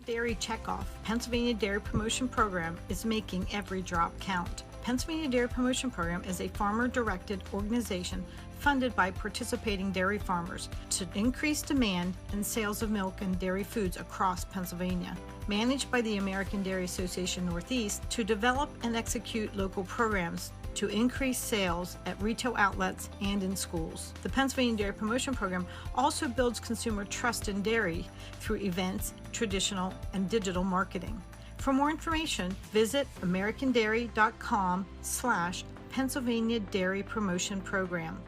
Dairy Checkoff, Pennsylvania Dairy Promotion Program is making every drop count. Pennsylvania Dairy Promotion Program is a farmer-directed organization funded by participating dairy farmers to increase demand and sales of milk and dairy foods across Pennsylvania. Managed by the American Dairy Association Northeast to develop and execute local programs to increase sales at retail outlets and in schools. The Pennsylvania Dairy Promotion Program also builds consumer trust in dairy through events, traditional, and digital marketing. For more information, visit americandairy.com/Pennsylvania Dairy Promotion Program.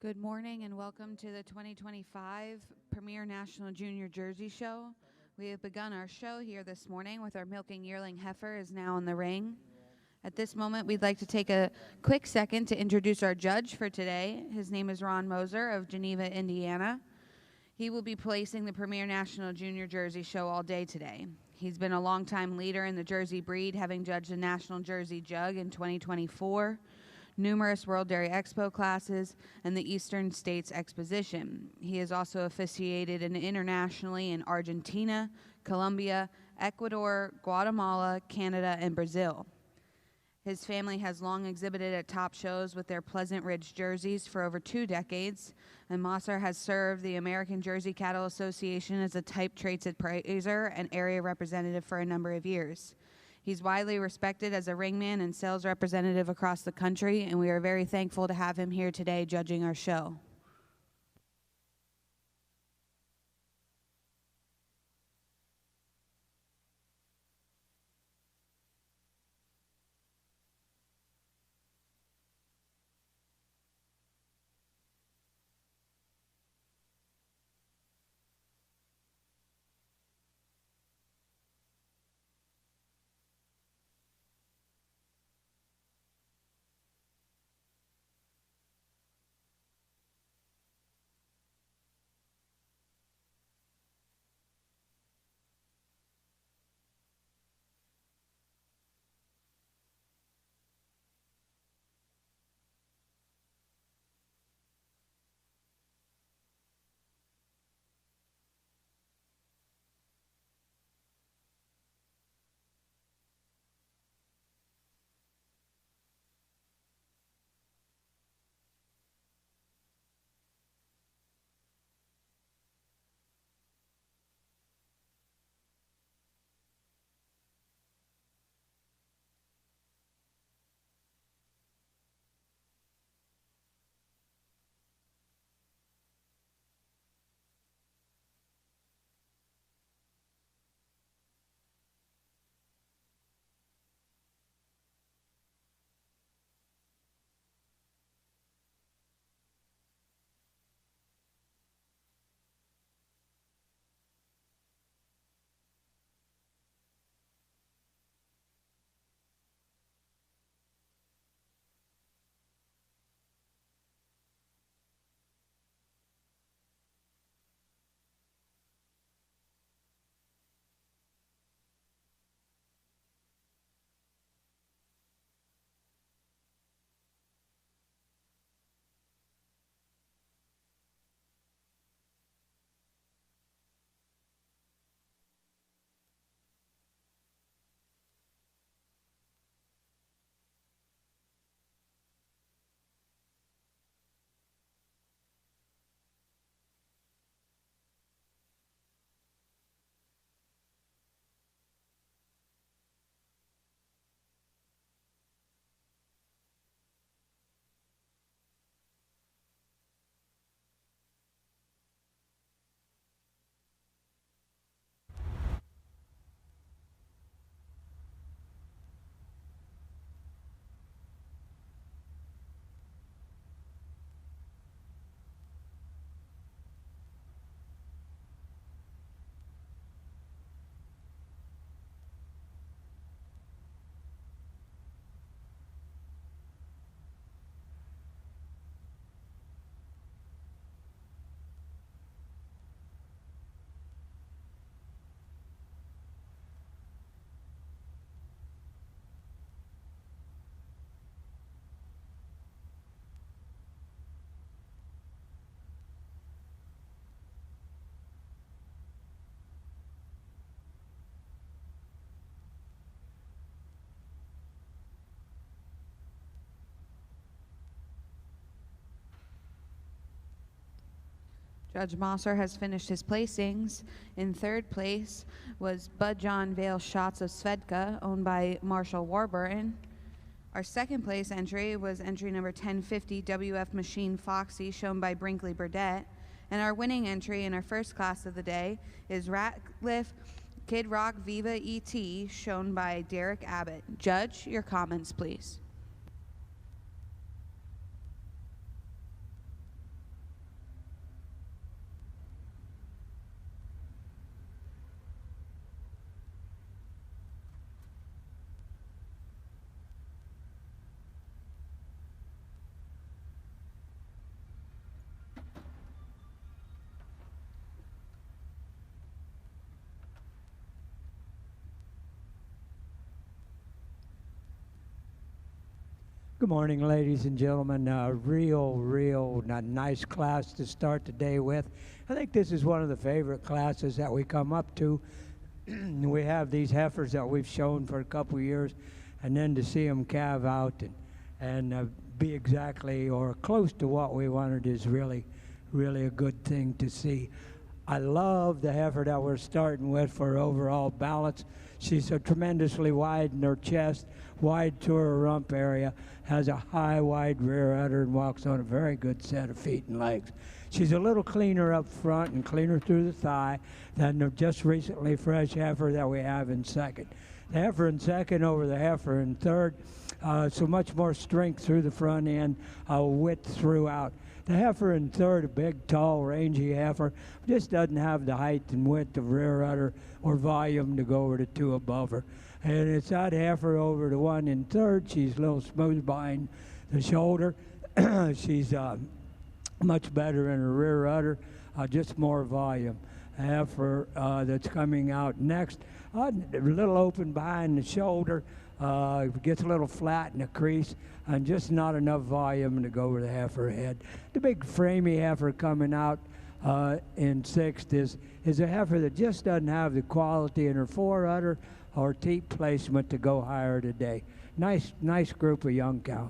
Good morning and welcome to the 2025 Premier National Junior Jersey Show. We have begun our show here this morning with our milking yearling heifer is now in the ring. At this moment, we'd like to take a quick second to introduce our judge for today. His name is Ron Moser of Geneva, Indiana. He will be placing the Premier National Junior Jersey Show all day today. He's been a longtime leader in the Jersey breed, having judged the National Jersey Jug in 2024, numerous World Dairy Expo classes, and the Eastern States Exposition. He has also officiated internationally in Argentina, Colombia, Ecuador, Guatemala, Canada, and Brazil. His family has long exhibited at top shows with their Pleasant Ridge jerseys for over 2 decades, and Moser has served the American Jersey Cattle Association as a type traits appraiser and area representative for a number of years. He's widely respected as a ringman and sales representative across the country, and we are very thankful to have him here today judging our show. Judge Mosser has finished his placings. In third place was Bud John Vale Shots of Svedka, owned by Marshall Warburton. Our second place entry was entry number 1050 WF Machine Foxy, shown by Brinkley Burdett. And our winning entry in our first class of the day is Ratcliffe Kid Rock Viva ET, shown by Derek Abbott. Judge, your comments, please. Good morning, ladies and gentlemen. Real nice class to start the day with. I think this is one of the favorite classes that we come up to. We have these heifers that we've shown for a couple of years, and then to see them calve out and be exactly or close to what we wanted is really a good thing to see. I love the heifer that we're starting with for overall balance. She's so tremendously wide in her chest, wide to her rump area, has a high, wide rear udder, and walks on a very good set of feet and legs. She's a little cleaner up front and cleaner through the thigh than the just recently fresh heifer that we have in second. The heifer in second over the heifer in third, so much more strength through the front end, width throughout. The heifer in third, a big, tall, rangy heifer, just doesn't have the height and width of rear udder or volume to go over the two above her. And it's that heifer over the one in third. She's a little smooth behind the shoulder. She's much better in her rear udder, just more volume. The heifer that's coming out next, a little open behind the shoulder, gets a little flat in the crease, and just not enough volume to go over the heifer head. The big framey heifer coming out in sixth is a heifer that just doesn't have the quality in her fore udder or teat placement to go higher today. Nice group of young cow.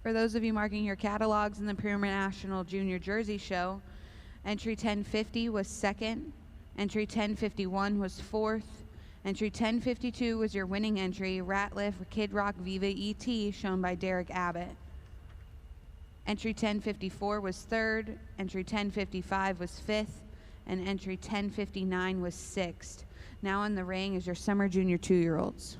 For those of you marking your catalogs in the Premier National Junior Jersey Show, entry 1050 was second, entry 1051 was fourth, entry 1052 was your winning entry, Ratliff Kid Rock Viva ET, shown by Derek Abbott. Entry 1054 was third, entry 1055 was fifth, and entry 1059 was sixth. Now in the ring is your Summer Junior 2-year-olds.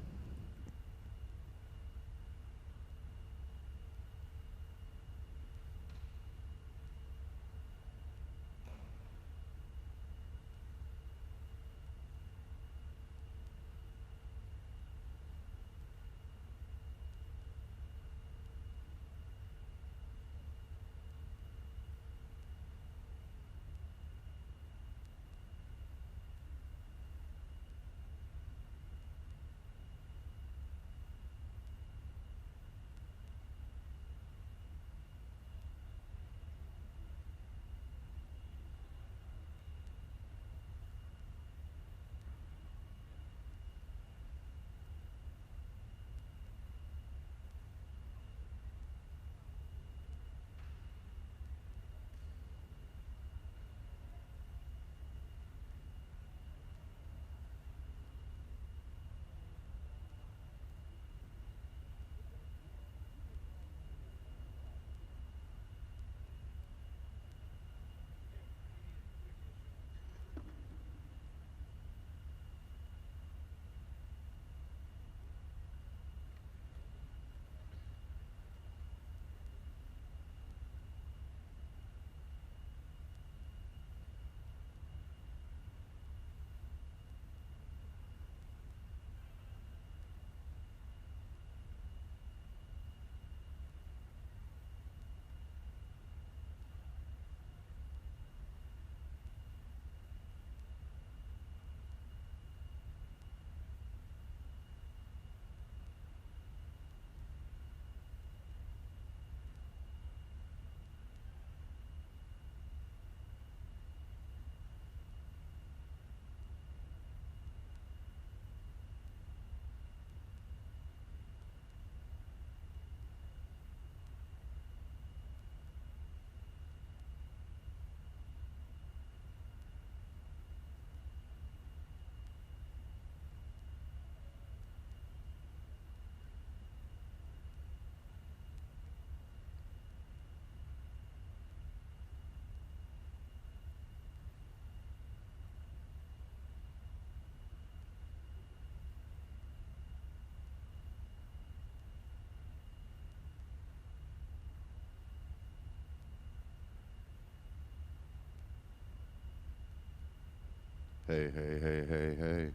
Hey, hey, hey, hey, hey.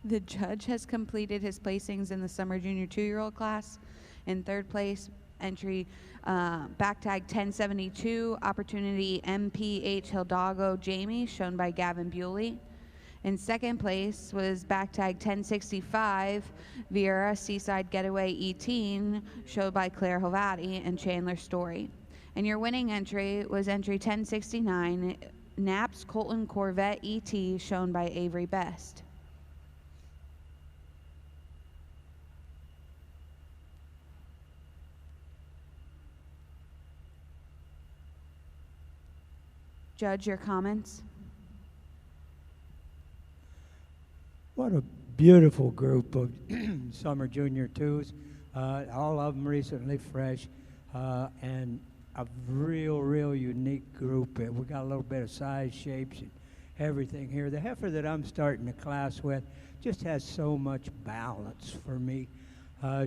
The judge has completed his placings in the summer junior 2-year-old class. In third place, entry back tag 1072, opportunity MPH Hildago Jamie, shown by Gavin Bewley. In second place was back tag 1065, Viera Seaside Getaway E-Teen, shown by Claire Hovati and Chandler Story. And your winning entry was entry 1069, Naps Colton Corvette ET, shown by Avery Best. Judge, your comments? What a beautiful group of summer junior twos. All of them recently fresh, and a real unique group. We got a little bit of size, shapes, and everything here. The heifer that I'm starting the class with just has so much balance for me.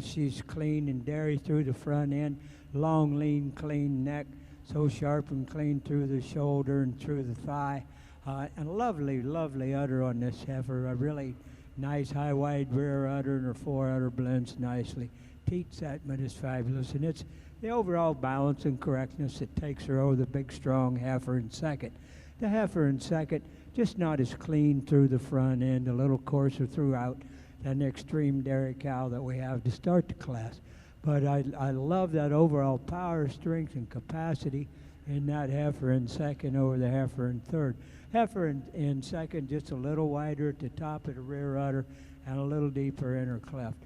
She's clean and dairy through the front end, long, lean, clean neck, so sharp and clean through the shoulder and through the thigh. And lovely udder on this heifer. A really nice high wide rear udder, and her fore udder blends nicely. Teat segment is fabulous, and it's the overall balance and correctness that takes her over the big strong heifer in second. The heifer in second, just not as clean through the front end, a little coarser throughout than the extreme dairy cow that we have to start the class. But I love that overall power, strength, and capacity in that heifer in second over the heifer in third. Heifer in second, just a little wider at the top of the rear udder and a little deeper in her cleft.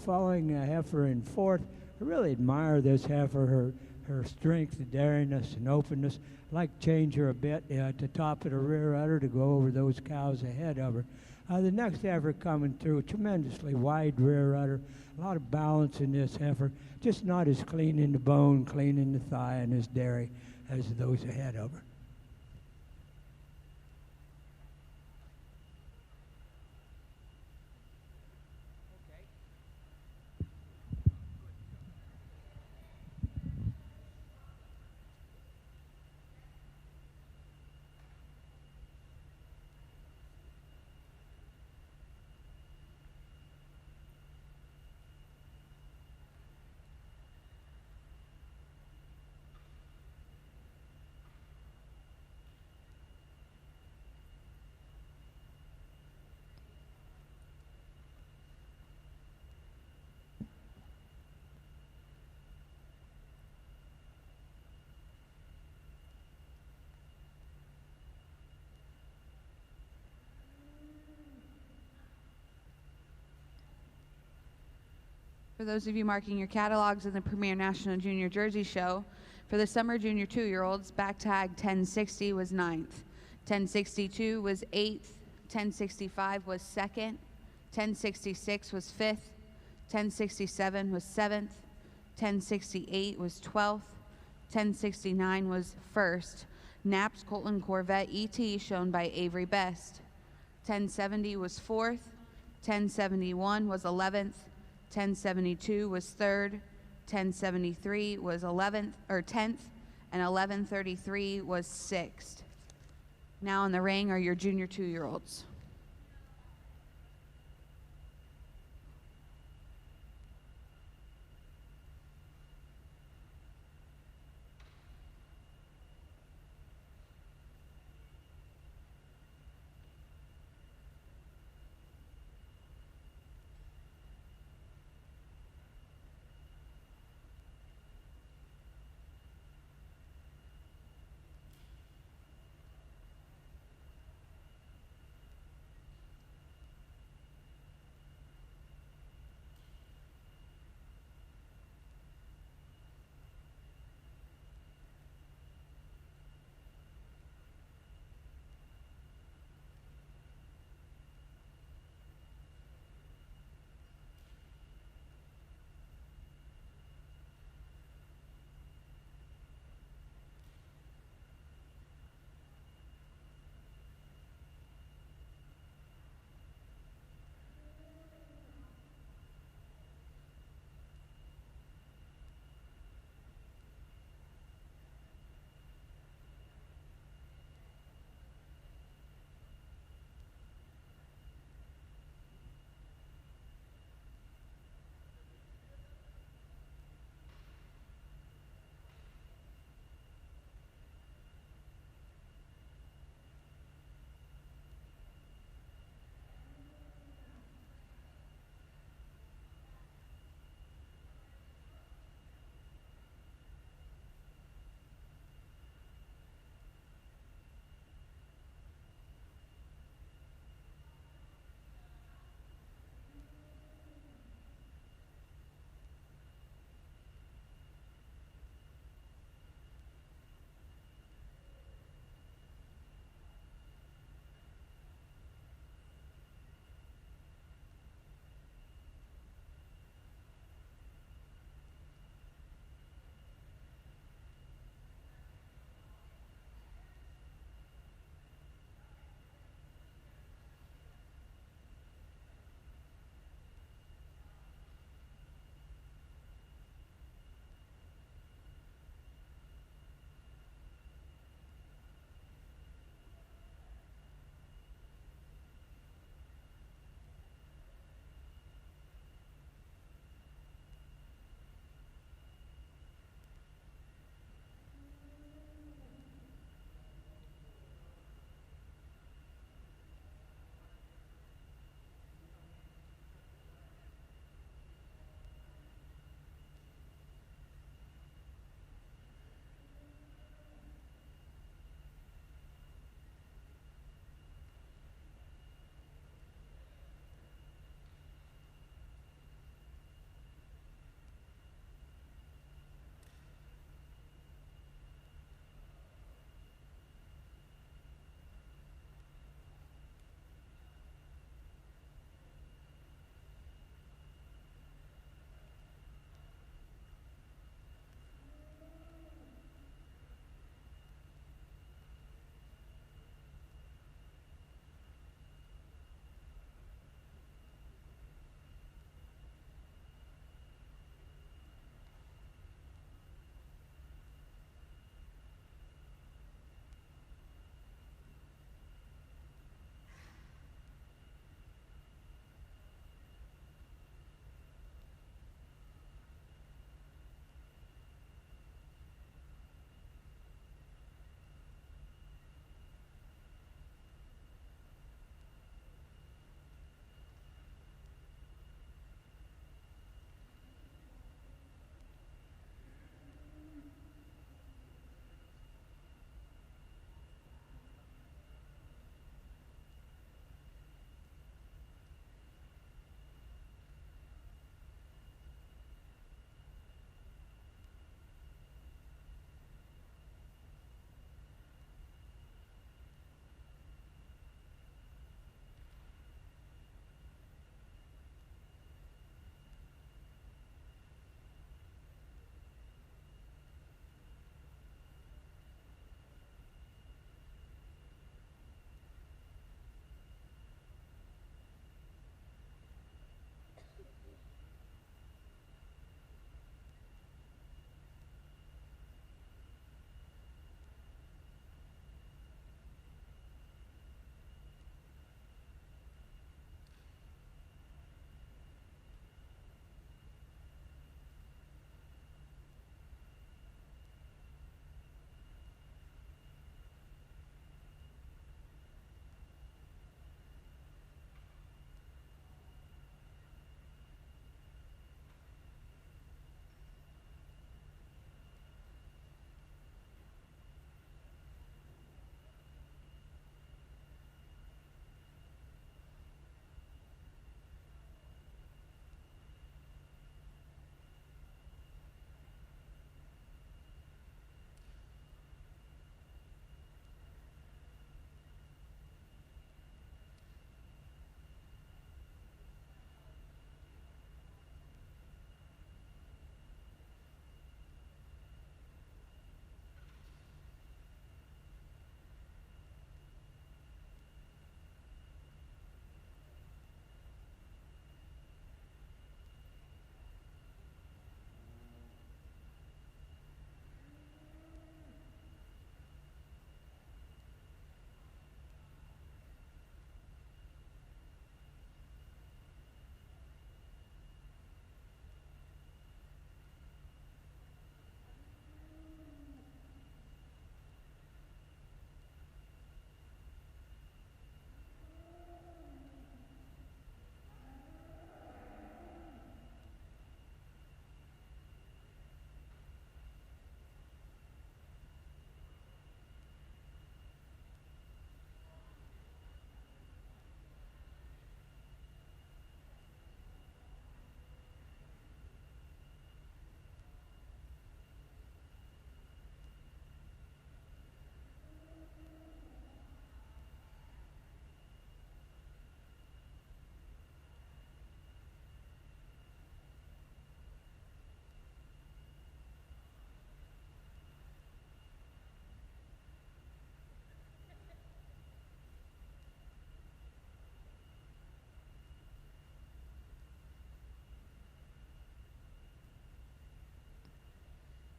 Following a heifer in fourth, I really admire this heifer, her strength, the dariness, and openness. I'd like to change her a bit at the top of the rear udder to go over those cows ahead of her. The next heifer coming through, tremendously wide rear udder, a lot of balance in this heifer, just not as clean in the bone, clean in the thigh, and as dairy as those ahead of her. For those of you marking your catalogs in the Premier National Junior Jersey Show, for the summer junior 2-year-olds, back tag 1060 was 9th, 1062 was 8th, 1065 was 2nd, 1066 was 5th, 1067 was 7th, 1068 was 12th, 1069 was 1st. Naps Colton Corvette ET, shown by Avery Best. 1070 was 4th, 1071 was 11th, 1072 was 3rd, 1073 was 11th or 10th, and 1133 was 6th. Now in the ring are your junior 2-year-olds.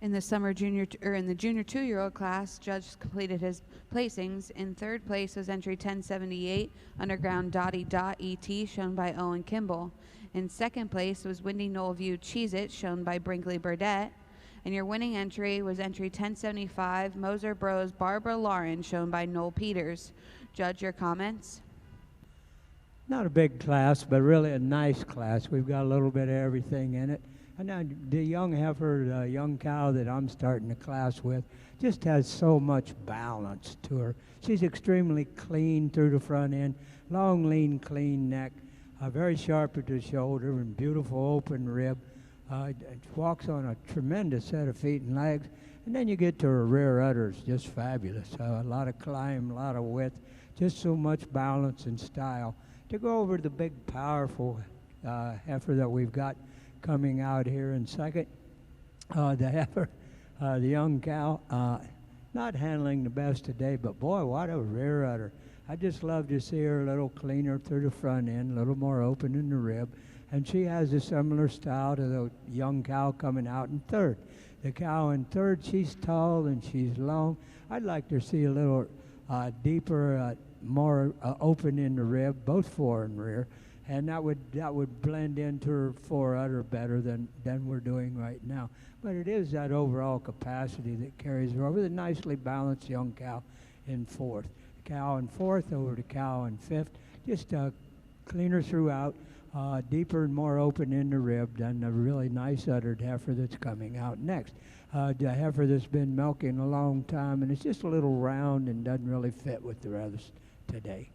In the junior 2-year-old class, Judge completed his placings. In third place was entry 1078, Underground Dotty Dot ET, shown by Owen Kimball. In second place was Windy Knoll View Cheez-It, shown by Brinkley Burdett. And your winning entry was entry 1075, Moser Bros Barbara Lauren, shown by Noel Peters. Judge, your comments? Not a big class, but really a nice class. We've got a little bit of everything in it. And now the young heifer, the young cow that I'm starting the class with, just has so much balance to her. She's extremely clean through the front end, long, lean, clean neck, very sharp at the shoulder, and beautiful open rib. Walks on a tremendous set of feet and legs. And then you get to her rear udders, just fabulous. A lot of climb, a lot of width, just so much balance and style. To go over the big, powerful heifer that we've got coming out here in second, the heifer, the young cow, not handling the best today, but boy, what a rear udder. I just love to see her a little cleaner through the front end, a little more open in the rib, and she has a similar style to the young cow coming out in third. The cow in third, she's tall and she's long. I'd like to see a little deeper, more open in the rib, both fore and rear, and that would blend into her fore udder better than we're doing right now. But it is that overall capacity that carries her over. The nicely balanced young cow in fourth. The cow in fourth over the cow in fifth. Just cleaner throughout, deeper and more open in the rib than the really nice uddered heifer that's coming out next. The heifer that's been milking a long time, and it's just a little round and doesn't really fit with the others today.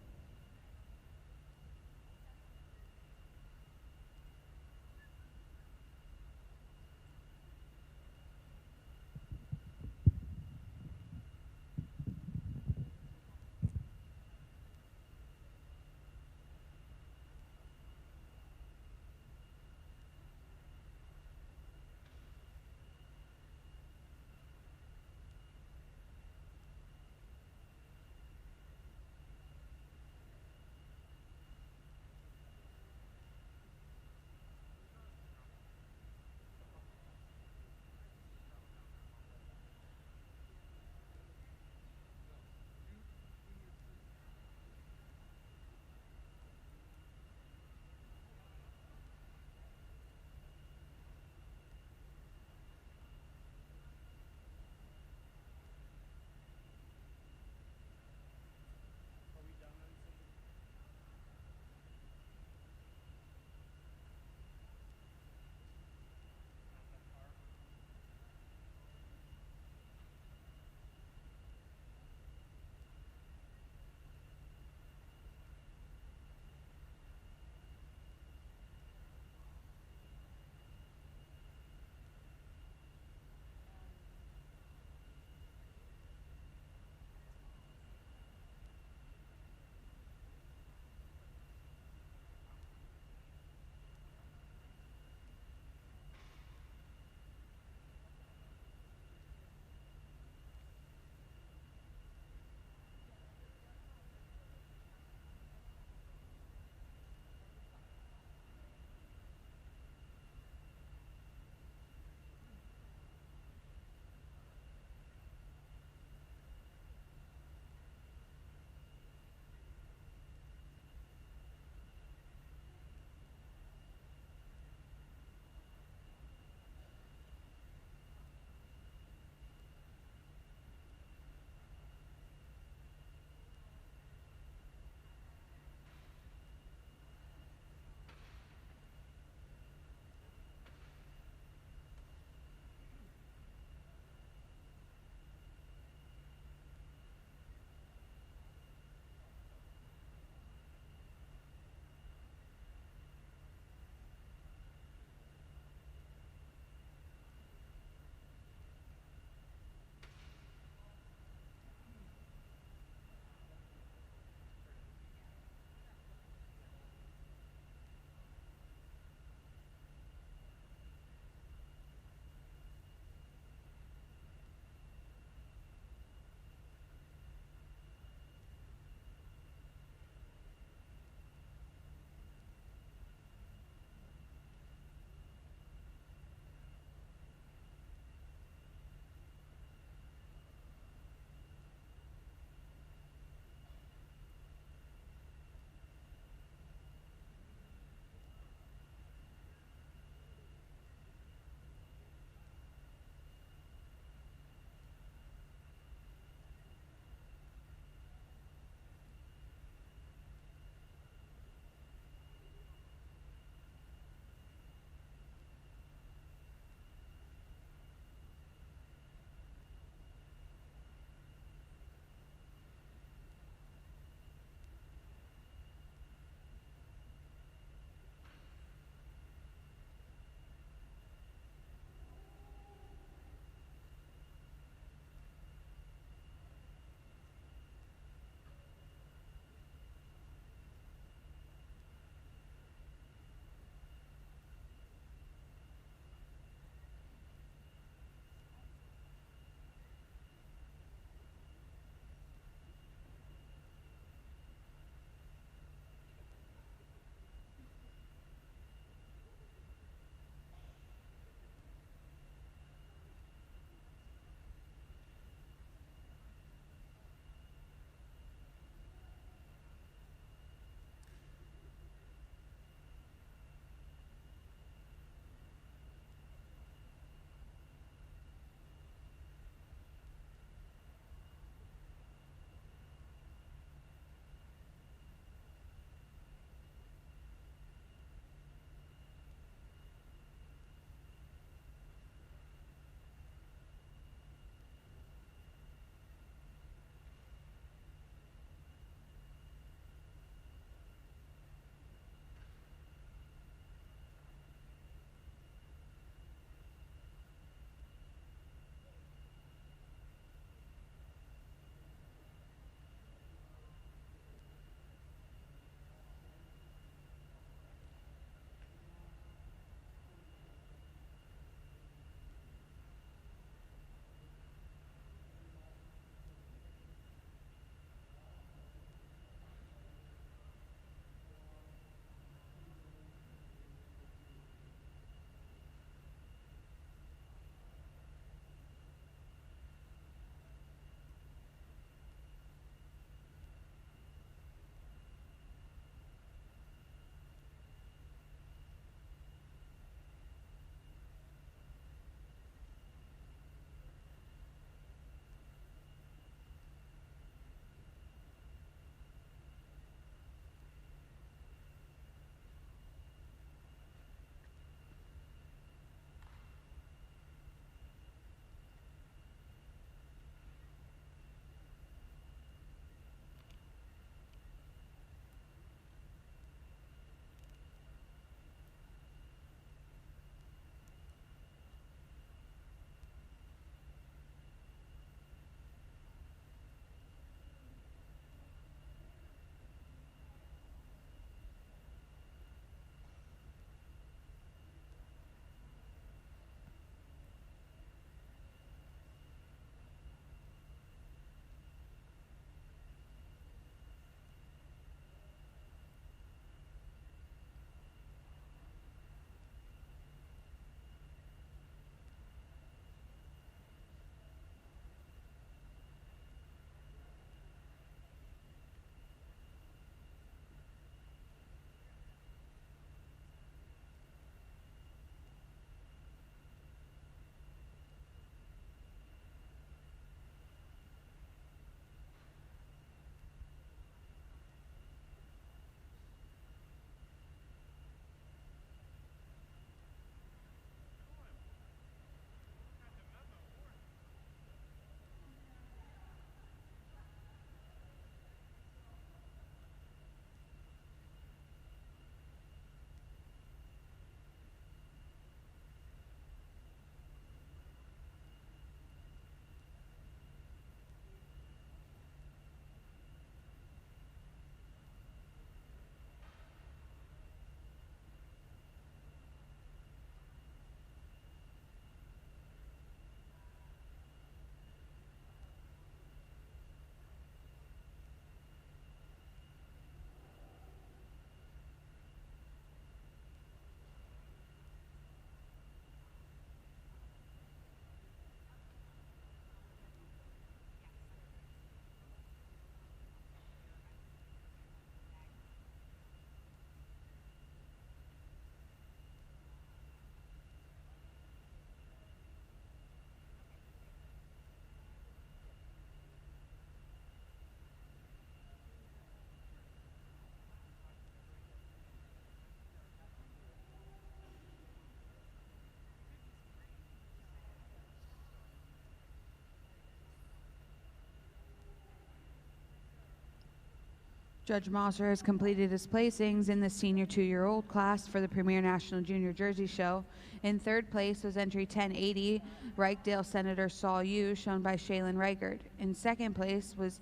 Judge Mosser has completed his placings in the senior 2-year-old class for the Premier National Junior Jersey Show. In third place was entry 1080, Reichdale Senator Saul Yu, shown by Shaylin Reichert. In second place was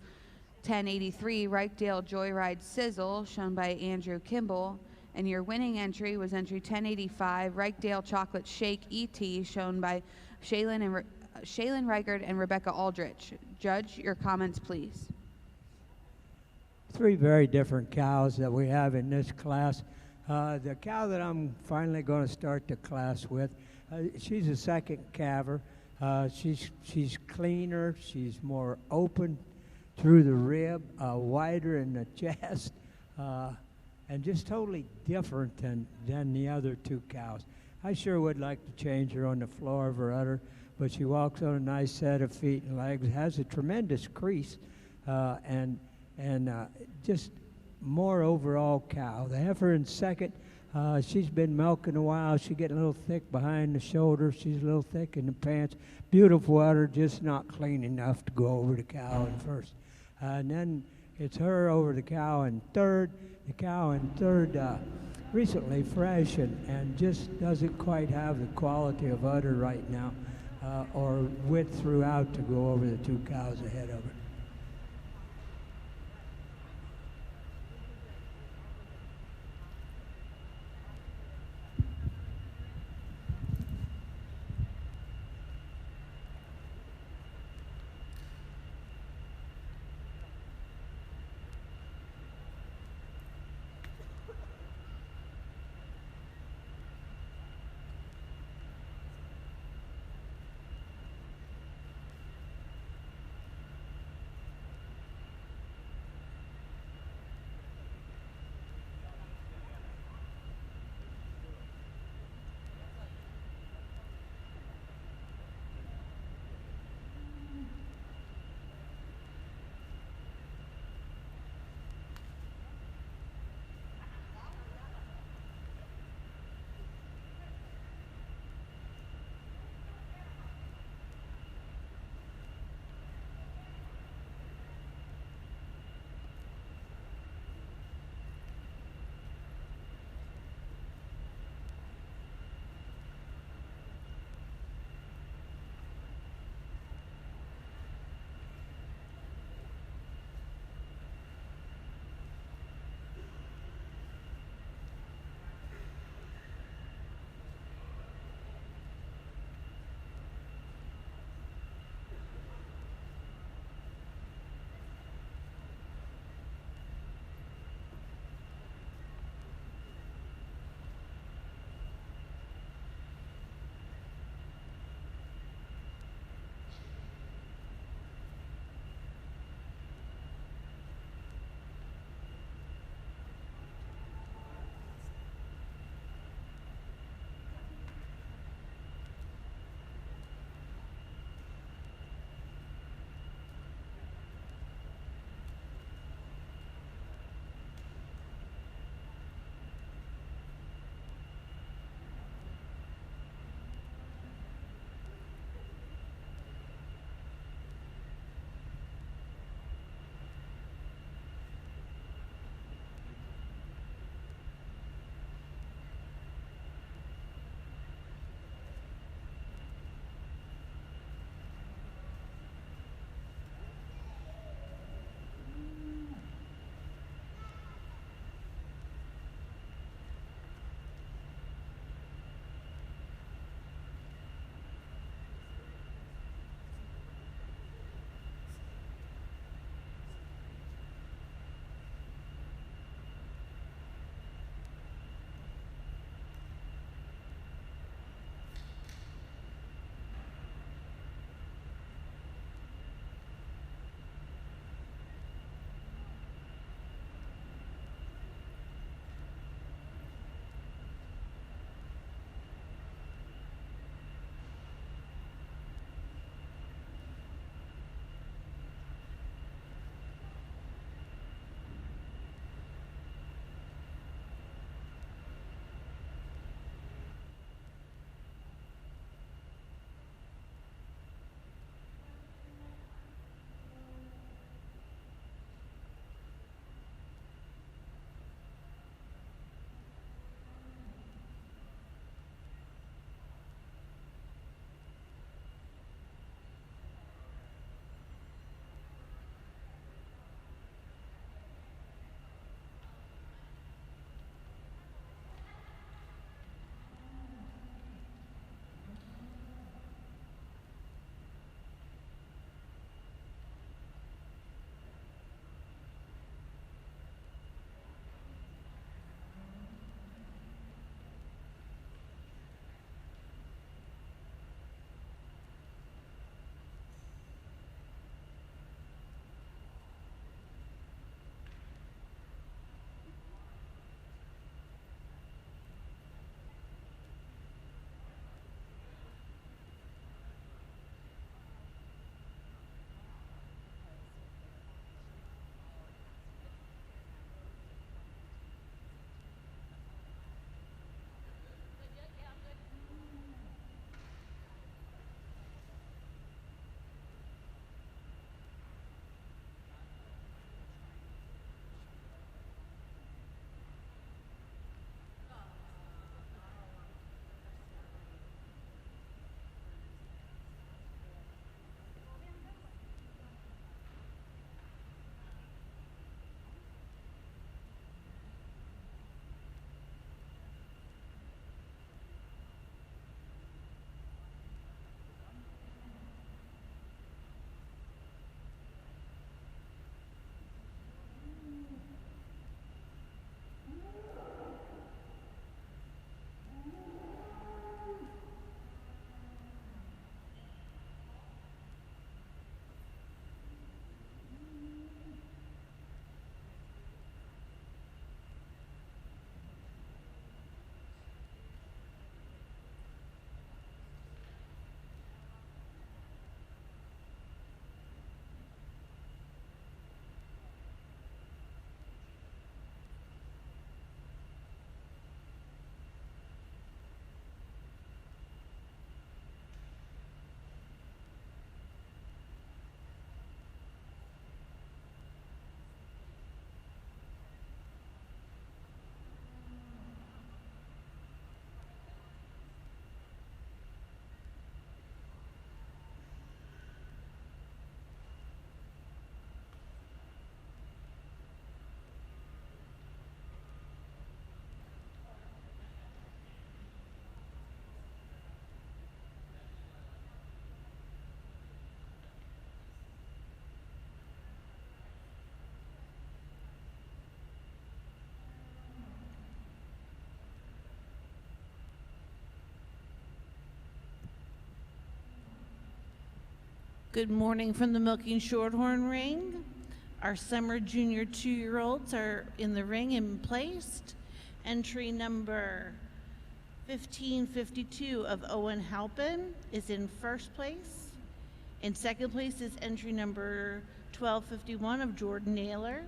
1083, Reichdale Joyride Sizzle, shown by Andrew Kimball. And your winning entry was entry 1085, Reichdale Chocolate Shake E.T., shown by Shaylin Reichert and Rebecca Aldrich. Judge, your comments, please. 3 very different cows that we have in this class. The cow that I'm finally going to start the class with, she's a second calver. She's cleaner, she's more open through the rib, wider in the chest, and just totally different than the other 2 cows. I sure would like to change her on the floor of her udder, but she walks on a nice set of feet and legs, has a tremendous crease, and just more overall cow. The heifer in second, she's been milking a while. She's getting a little thick behind the shoulder. She's a little thick in the pants. Beautiful udder, just not clean enough to go over the cow in first. And then it's her over the cow in third. The cow in third, recently fresh and just doesn't quite have the quality of udder right now or width throughout to go over the 2 cows ahead of her. Good morning from the Milking Shorthorn ring. Our summer junior 2-year-olds are in the ring and placed. Entry number 1552 of Owen Halpin is in first place. In second place is entry number 1251 of Jordan Naylor.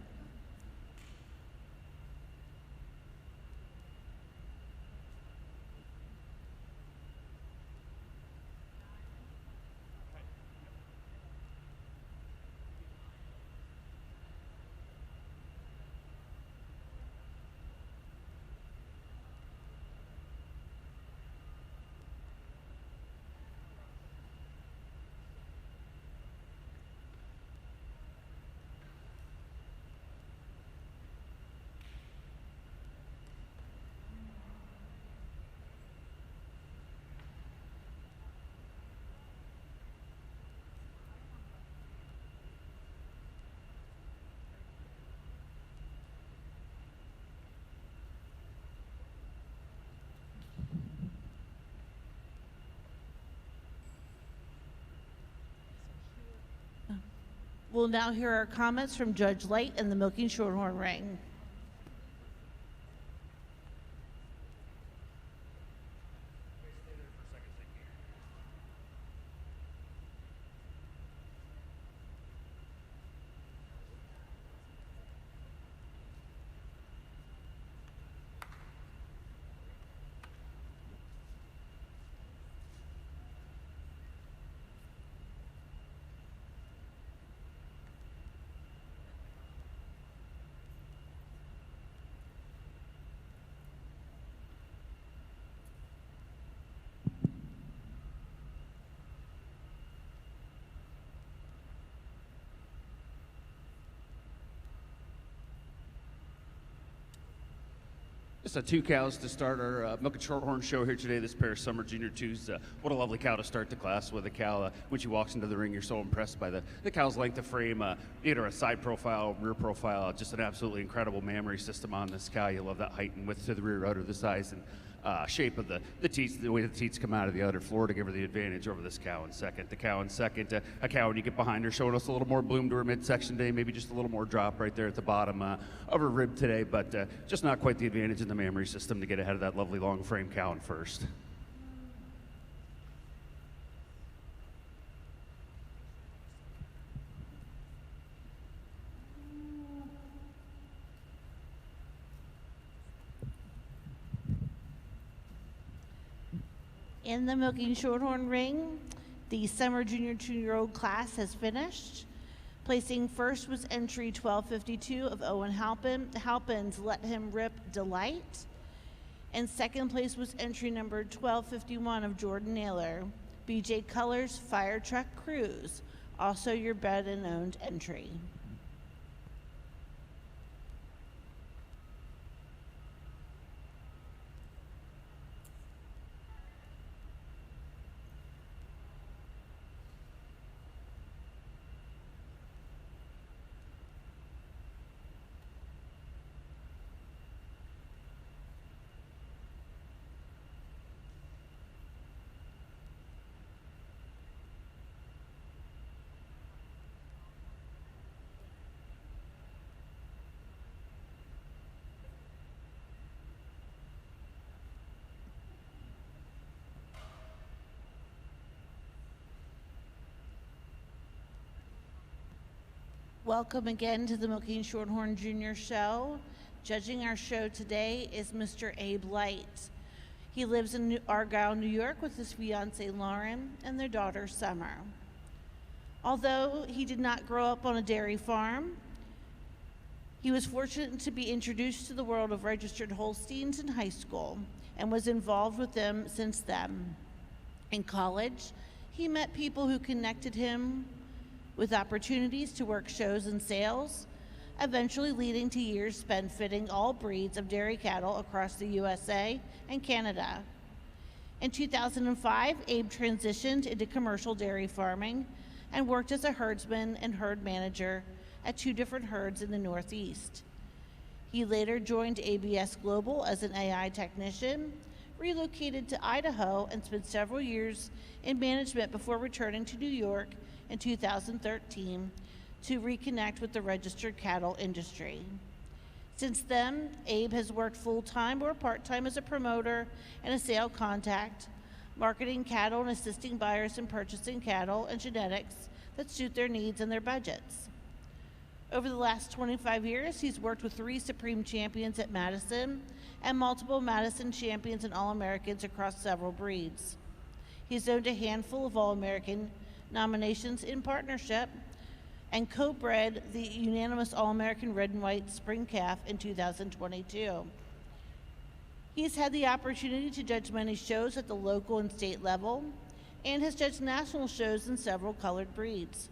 We'll now hear our comments from Judge Light and the Milking Shorthorn ring. Just two cows to start our Milk and Shorthorn show here today. This pair of summer junior twos. What a lovely cow to start the class with. A cow, when she walks into the ring, you're so impressed by the cow's length of frame, either a side profile, rear profile, just an absolutely incredible mammary system on this cow. You love that height and width to the rear udder, the size and shape of the teats, the way the teats come out of the udder floor to give her the advantage over this cow in second. The cow in second, a cow when you get behind her, showing us a little more bloom to her midsection today, maybe just a little more drop right there at the bottom of her rib today, but just not quite the advantage in the mammary system to get ahead of that lovely long frame cow in first. In the Milking Shorthorn ring, the summer junior 2-year-old class has finished. Placing first was entry 1252 of Owen Halpin. Halpin's Let Him Rip Delight. And second place was entry number 1251 of Jordan Naylor. BJ Colors Fire Truck Cruise, also your bred and owned entry. Welcome again to the Milking Shorthorn Junior Show. Judging our show today is Mr. Abe Light. He lives in Argyle, New York with his fiancée Lauren and their daughter Summer. Although he did not grow up on a dairy farm, he was fortunate to be introduced to the world of registered Holsteins in high school and was involved with them since then. In college, he met people who connected him with opportunities to work shows and sales, eventually leading to years spent fitting all breeds of dairy cattle across the USA and Canada. In 2005, Abe transitioned into commercial dairy farming and worked as a herdsman and herd manager at 2 different herds in the Northeast. He later joined ABS Global as an AI technician, relocated to Idaho, and spent several years in management before returning to New York in 2013 to reconnect with the registered cattle industry. Since then, Abe has worked full-time or part-time as a promoter and a sale contact, marketing cattle and assisting buyers in purchasing cattle and genetics that suit their needs and their budgets. Over the last 25 years, he's worked with 3 Supreme Champions at Madison and multiple Madison Champions and All-Americans across several breeds. He's owned a handful of All-American nominations in partnership and co-bred the unanimous All-American Red and White Spring Calf in 2022. He's had the opportunity to judge many shows at the local and state level and has judged national shows in several colored breeds.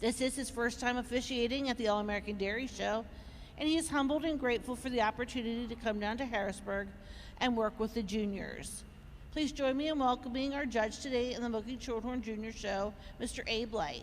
This is his first time officiating at the All-American Dairy Show, and he is humbled and grateful for the opportunity to come down to Harrisburg and work with the juniors. Please join me in welcoming our judge today in the Milking Shorthorn Junior Show, Mr. Abe Light.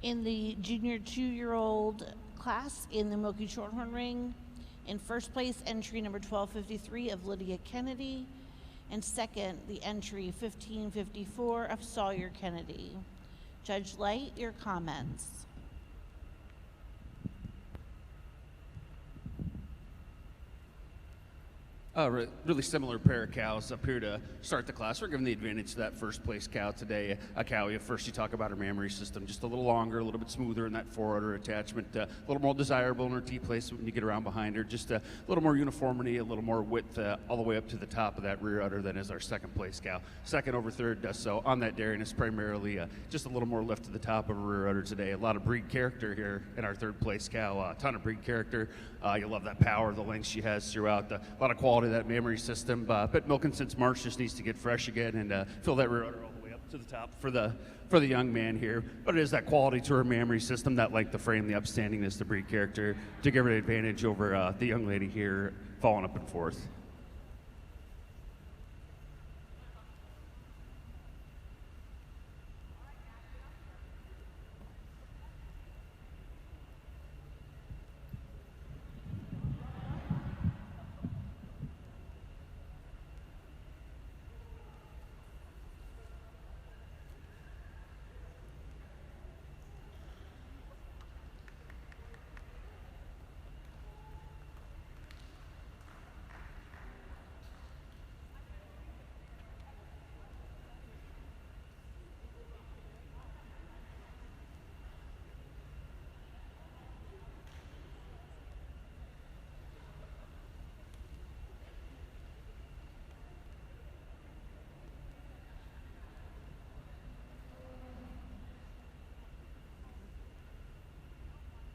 In the junior 2-year-old class in the Milky Shorthorn ring, in first place, entry number 1253 of Lydia Kennedy, and second, the entry 1554 of Sawyer Kennedy. Judge Light, your comments. Really similar pair of cows up here to start the class. We're giving the advantage to that first place cow today. A cow, first you talk about her mammary system, just a little longer, a little bit smoother in that forudder attachment, a little more desirable in her T-placement when you get around behind her, just a little more uniformity, a little more width all the way up to the top of that rear udder than is our second place cow. Second over third does so on that dairiness, primarily just a little more lift to the top of her rear udder today. A lot of breed character here in our third place cow, a ton of breed character. You'll love that power, the length she has throughout, a lot of quality of that mammary system. But milking since March just needs to get fresh again and fill that rear udder all the way up to the top for the young man here. But it is that quality to her mammary system, that length of frame, the upstandingness, the breed character to give her an advantage over the young lady here falling up in fourth.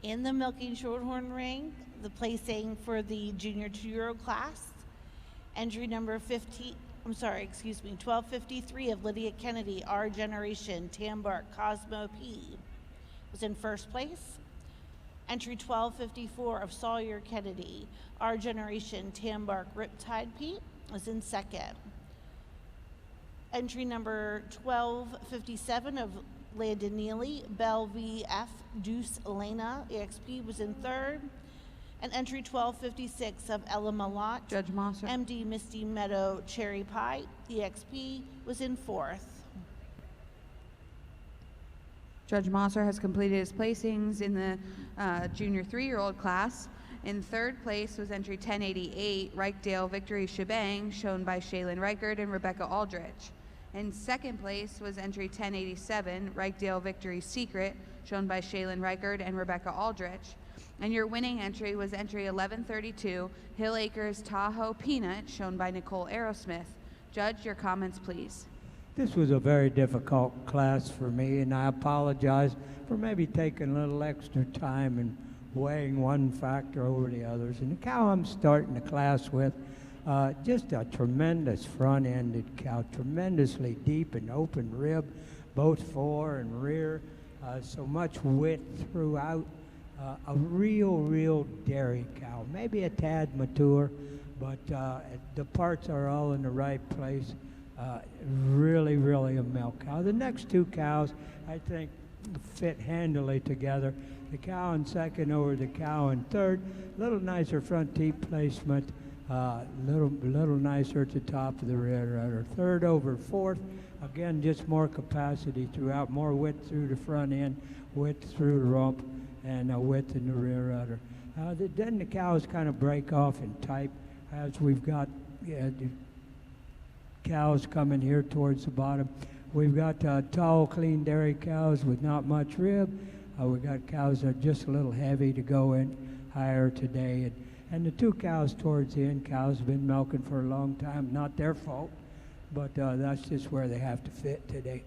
In the milking shorthorn ring, the placing for the junior 2-year-old class, entry number 1253 of Lydia Kennedy, Our Generation, Tambark Cosmo P, was in first place. Entry 1254 of Sawyer Kennedy, Our Generation, Tambark Riptide P, was in second. Entry number 1257 of Landon Neely, Belle VF Deuce Elena, EXP, was in third. And entry 1256 of Ella Malott, Judge Mosser. MD Misty Meadow Cherry Pie, EXP, was in fourth. Judge Mosser has completed his placings in the junior 3-year-old class. In third place was entry 1088, Reichdale Victory Shebang, shown by Shaylin Reichard and Rebecca Aldrich. In second place was entry 1087, Reichdale Victory Secret, shown by Shaylin Reichard and Rebecca Aldrich. And your winning entry was entry 1132, Hill Acres Tahoe Peanut, shown by Nicole Aerosmith. Judge, your comments, please. This was a very difficult class for me, and I apologize for maybe taking a little extra time and weighing one factor over the others. And the cow I'm starting the class with, just a tremendous front-ended cow, tremendously deep and open rib, both fore and rear, so much width throughout. A real dairy cow, maybe a tad mature, but the parts are all in the right place. Really a milk cow. The next two cows, I think, fit handily together. The cow in second over the cow in third, little nicer front teeth placement, little nicer at the top of the rear udder. Third over fourth, again, just more capacity throughout, more width through the front end, width through the rump, and width in the rear udder. Then the cows kind of break off in type as we've got the cows coming here towards the bottom. We've got tall, clean dairy cows with not much rib. We've got cows that are just a little heavy to go in higher today. And the two cows towards the end, cows have been milking for a long time. Not their fault, but that's just where they have to fit today.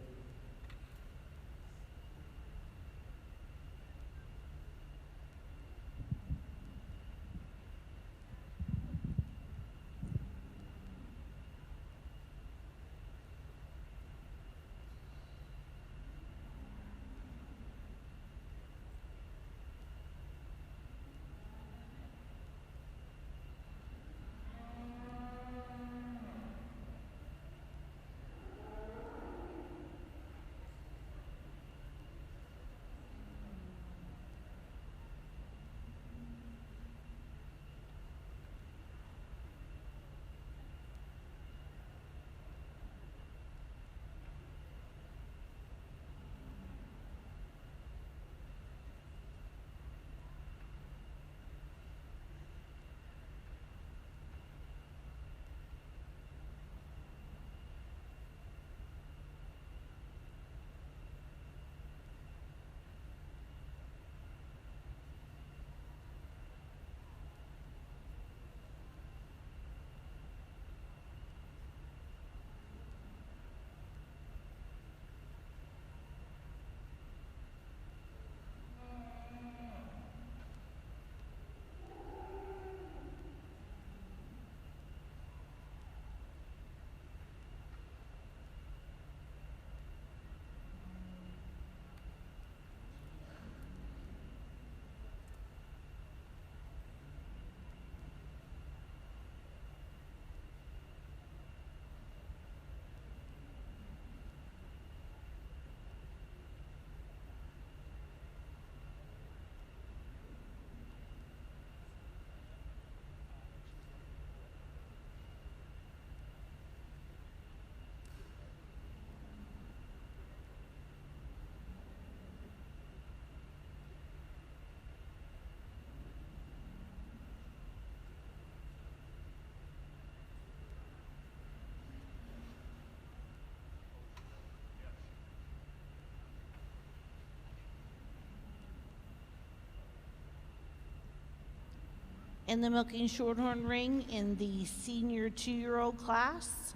In the Milking Shorthorn ring in the senior 2-year-old class,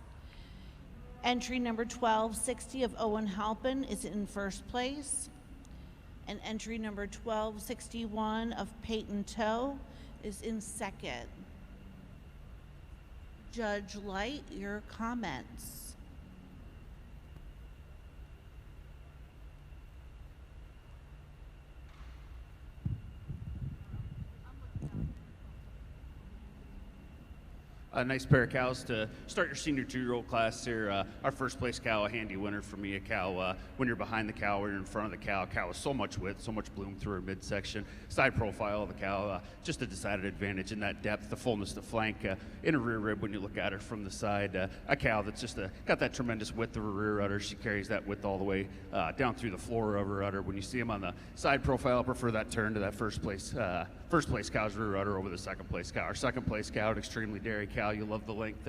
entry number 1260 of Owen Halpin is in first place, and entry number 1261 of Peyton Toe is in second. Judge Light, your comments. A nice pair of cows to start your senior 2-year-old class here. Our first place cow, a handy winner for me. A cow, when you're behind the cow or you're in front of the cow, cow has so much width, so much bloom through her midsection. Side profile of the cow, just a decided advantage in that depth, the fullness to flank in a rear rib when you look at her from the side. A cow that's just got that tremendous width of her rear udder. She carries that width all the way down through the floor of her udder. When you see them on the side profile, I prefer that turn to that first place cow's rear udder over the second place cow. Our second place cow, an extremely dairy cow. You love the length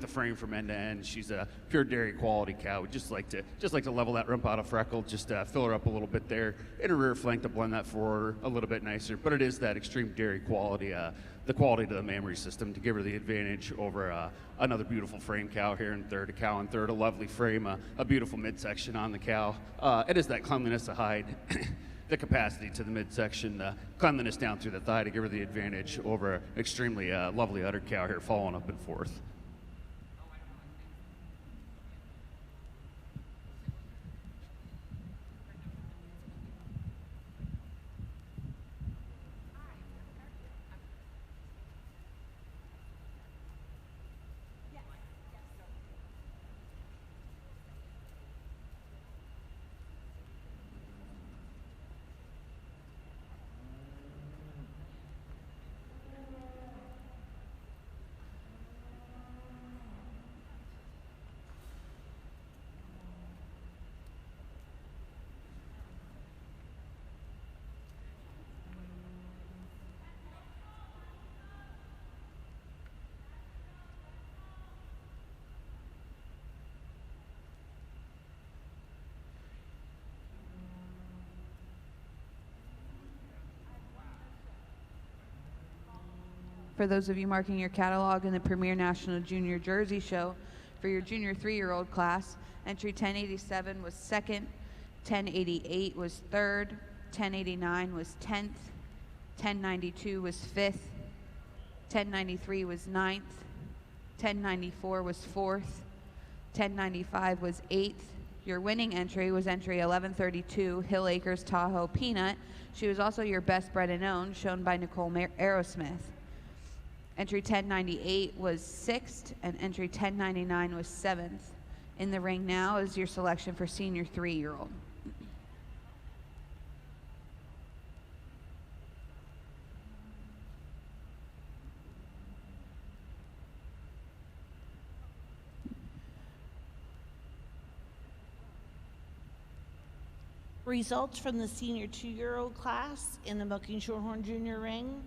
of frame from end to end. She's a pure dairy quality cow. We just like to level that rump out of freckle, just fill her up a little bit there in her rear flank to blend that forward a little bit nicer. But it is that extreme dairy quality, the quality to the mammary system to give her the advantage over another beautiful frame cow here in third. A cow in third, a lovely frame, a beautiful midsection on the cow. It is that cleanliness of hide. The capacity to the midsection, cleanliness down through the thigh to give her the advantage over an extremely lovely udder cow here following up in fourth. For those of you marking your catalog in the Premier National Junior Jersey Show, for your junior 3-year-old class, entry 1087 was second, 1088 was third, 1089 was 10th, 1092 was 5th, 1093 was 9th, 1094 was 4th, 1095 was 8th. Your winning entry was entry 1132, Hill Acres Tahoe Peanut. She was also your best bred and owned, shown by Nicole Aerosmith. Entry 1098 was 6th, and entry 1099 was 7th. In the ring now is your selection for senior 3-year-old. Results from the senior 2-year-old class in the Milking Shorthorn Junior ring.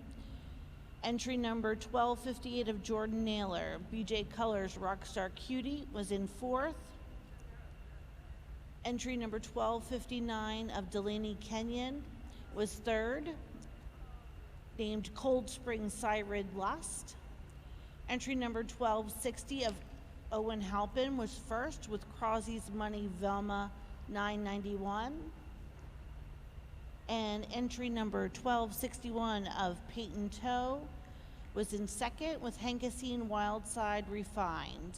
Entry number 1258 of Jordan Naylor, BJ Colors Rockstar Cutie, was in fourth. Entry number 1259 of Delaney Kenyon was third. Named Cold Spring Syrid Lust. Entry number 1260 of Owen Halpin was first with Crosby's Money Velma 991. And entry number 1261 of Peyton Toe was in second with Hankasine Wildside Refined.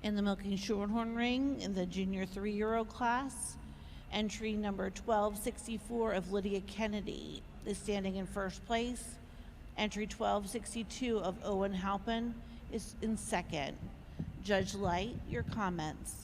In the Milking Shorthorn ring, in the junior 3-year-old class, entry number 1264 of Lydia Kennedy is standing in first place. Entry 1262 of Owen Halpin is in second. Judge Light, your comments.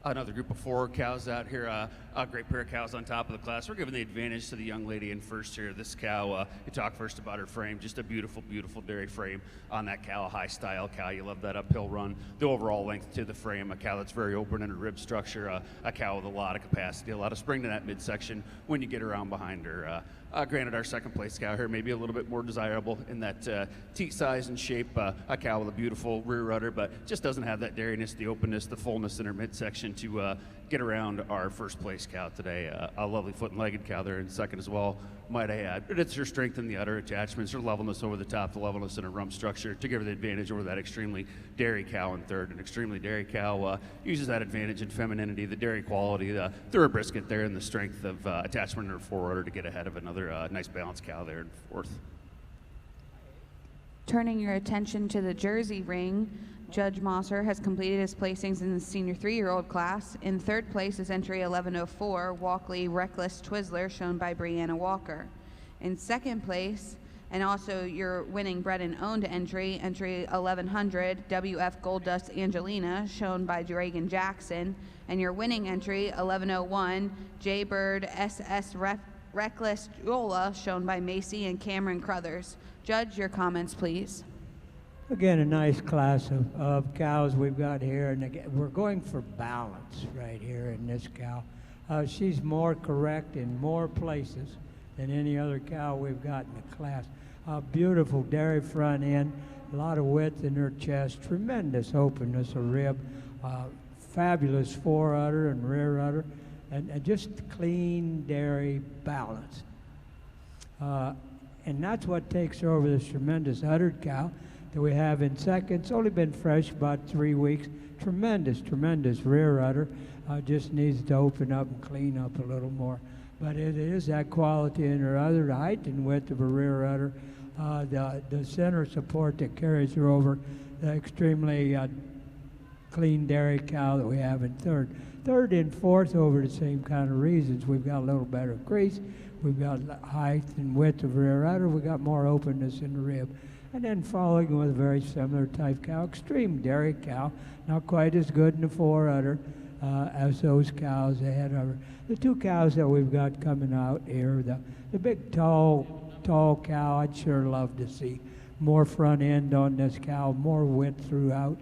Another group of 4 cows out here, a great pair of cows on top of the class. We're giving the advantage to the young lady in first here. This cow, you talk first about her frame, just a beautiful, beautiful dairy frame on that cow, a high style cow. You love that uphill run, the overall length to the frame, a cow that's very open in her rib structure, a cow with a lot of capacity, a lot of spring to that midsection when you get around behind her. Granted, our second place cow here may be a little bit more desirable in that teat size and shape, a cow with a beautiful rear udder, but just doesn't have that dairiness, the openness, the fullness in her midsection to get around our first place cow today. A lovely foot and legged cow there in second as well, might I add. But it's her strength in the udder attachments, her levelness over the top, the levelness in her rump structure to give her the advantage over that extremely dairy cow in third. An extremely dairy cow uses that advantage in femininity, the dairy quality, through her brisket there, and the strength of attachment in her forudder to get ahead of another nice balanced cow there in fourth. Turning your attention to the Jersey ring, Judge Mosser has completed his placings in the senior 3-year-old class. In third place is entry 1104, Walkley Reckless Twizzler, shown by Brianna Walker. In second place, and also your winning bred and owned entry 1100, WF Gold Dust Angelina, shown by Dragon Jackson. And your winning entry 1101, Jaybird SS Reckless Jola, shown by Macy and Cameron Crothers. Judge, your comments, please. Again, a nice class of cows we've got here, and again, we're going for balance right here in this cow. She's more correct in more places than any other cow we've got in the class. Beautiful dairy front end, a lot of width in her chest, tremendous openness of rib, fabulous forudder and rear udder, and just clean dairy balance. And that's what takes her over this tremendous uddered cow that we have in second. It's only been fresh about 3 weeks. Tremendous, tremendous rear udder. Just needs to open up and clean up a little more. But it is that quality in her udder, the height and width of her rear udder, the center support that carries her over the extremely clean dairy cow that we have in third. Third and fourth over the same kind of reasons. We've got a little better crease. We've got height and width of rear udder. We've got more openness in the rib. And then following with a very similar type cow, extreme dairy cow, not quite as good in the forudder as those cows ahead of her. The 2 cows that we've got coming out here, the big tall cow, I'd sure love to see more front end on this cow, more width throughout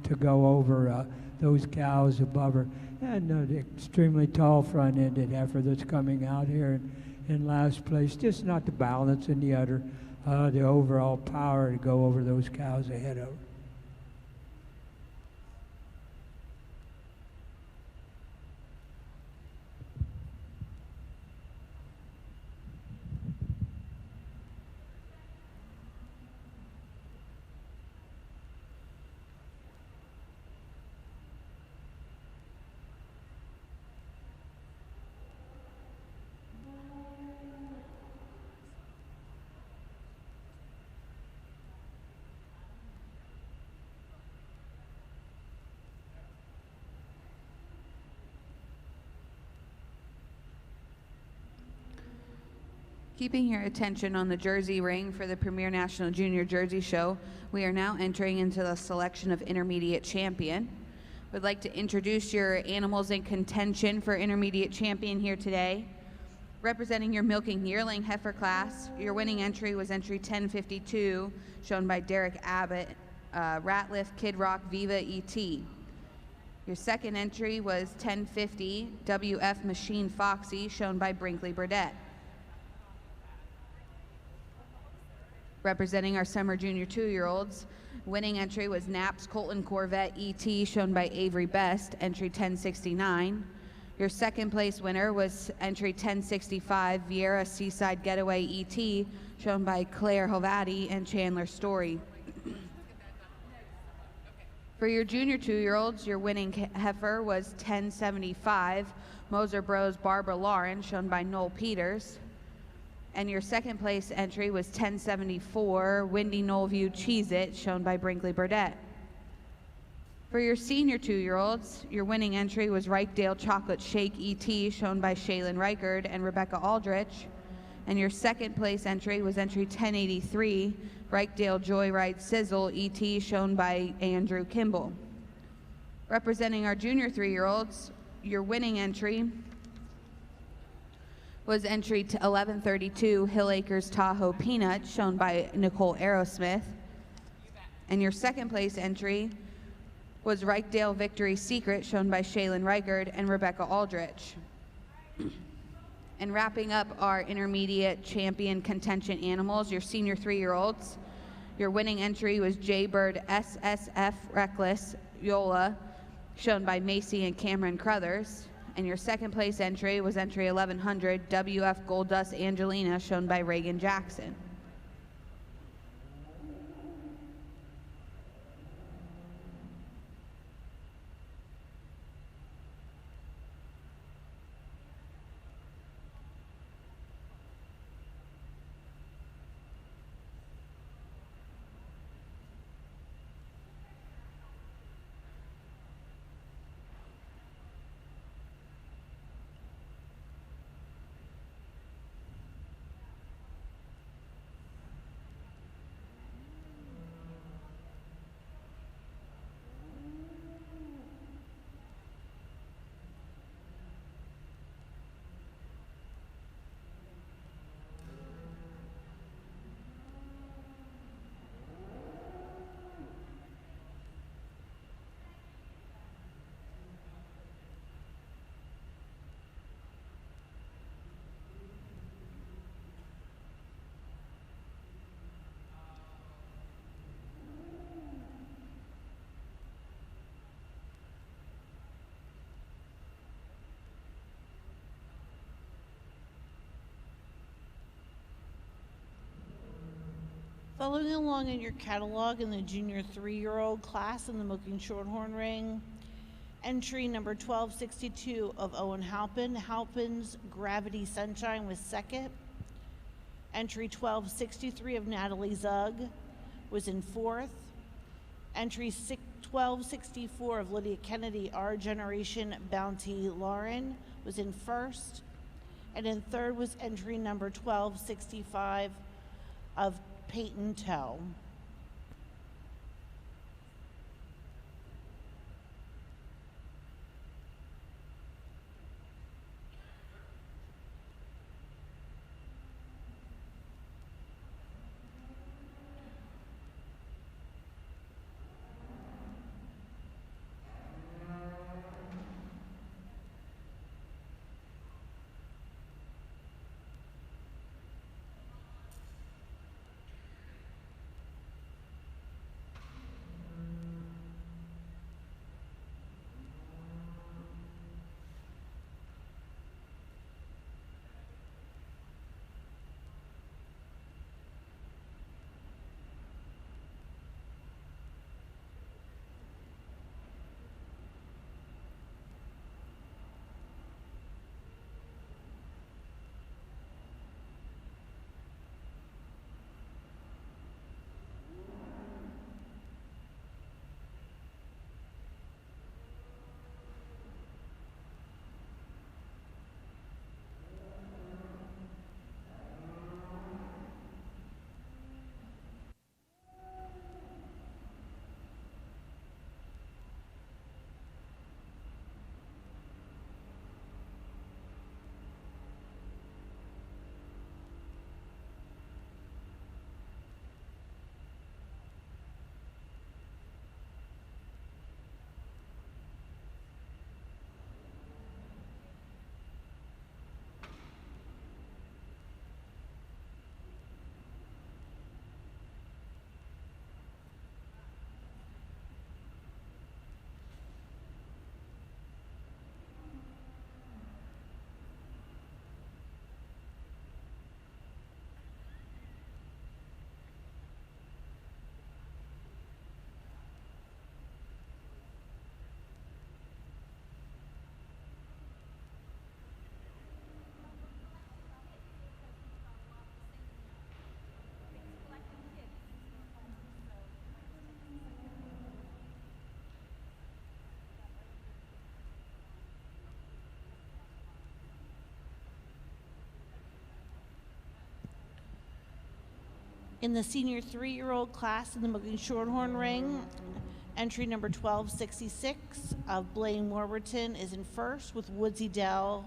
to go over those cows above her. And the extremely tall front-ended heifer that's coming out here in last place, just not the balance in the udder, the overall power to go over those cows ahead of her. Keeping your attention on the Jersey ring for the Premier National Junior Jersey Show, we are now entering into the selection of Intermediate Champion. We'd like to introduce your animals in contention for Intermediate Champion here today. Representing your milking yearling heifer class, your winning entry was entry 1052, shown by Derek Abbott, Ratliff, Kid Rock, Viva, E.T. Your second entry was 1050, WF Machine Foxy, shown by Brinkley Burdett. Representing our summer junior 2-year-olds, winning entry was Knapp's Colton Corvette ET, shown by Avery Best, entry 1069. Your second place winner was entry 1065, Vieira Seaside Getaway ET, shown by Claire Hovati and Chandler Story. For your junior 2-year-olds, your winning heifer was 1075, Moser Bros Barbara Lauren, shown by Noel Peters. And your second place entry was 1074 Windy Knollview Cheez-It, shown by Brinkley Burdett. For your senior 2-year-olds, your winning entry was Reichdale Chocolate Shake E.T., shown by Shaylin Reichard and Rebecca Aldrich. And your second place entry was entry 1083 Reichdale Joyride Sizzle E.T., shown by Andrew Kimball. Representing our junior 3-year-olds, your winning entry was entry to 1132 Hill Acres Tahoe Peanut, shown by Nicole Aerosmith. And your second place entry was Reichdale Victory Secret, shown by Shaylin Reichard and Rebecca Aldrich. And wrapping up our intermediate champion contention animals, your senior 3-year-olds, your winning entry was Jaybird SSF Reckless Yola, shown by Macy and Cameron Crothers. And your second place entry was entry 1100 WF Gold Dust Angelina, shown by Reagan Jackson. Following along in your catalog in the junior 3-year-old class in the Milking Shorthorn Ring, entry number 1262 of Owen Halpin. Halpin's Gravity Sunshine was second. Entry 1263 of Natalie Zug was in fourth. Entry 1264 of Lydia Kennedy, Our Generation Bounty Lauren, was in first. And in third was entry number 1265 of Peyton Tell. In the senior 3-year-old class in the Milking Shorthorn ring, entry number 1266 of Blaine Warburton is in first with Woodsy Dell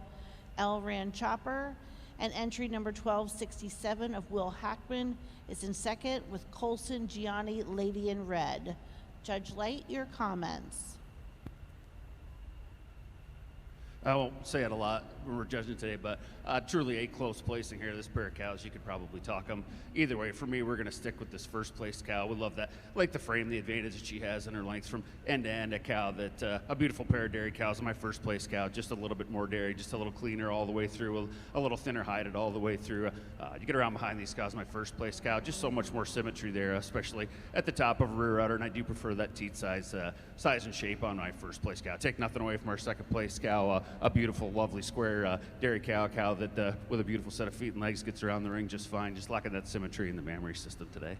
L. Rand Chopper, and entry number 1267 of Will Hackman is in second with Colson Gianni Lady in Red. Judge Light, your comments. I won't say it a lot when we're judging today, but truly a close placing here. This pair of cows, you could probably talk them either way. For me, we're going to stick with this first place cow. We love that. Like the frame, the advantage that she has in her length from end to end. A cow that, a beautiful pair of dairy cows. My first place cow, just a little bit more dairy, just a little cleaner all the way through, a little thinner hided all the way through. You get around behind these cows, my first place cow, just so much more symmetry there, especially at the top of a rear udder, and I do prefer that teat size and shape on my first place cow. Take nothing away from our second place cow, a beautiful, lovely square dairy cow that with a beautiful set of feet and legs gets around the ring just fine, just lacking that symmetry in the mammary system today.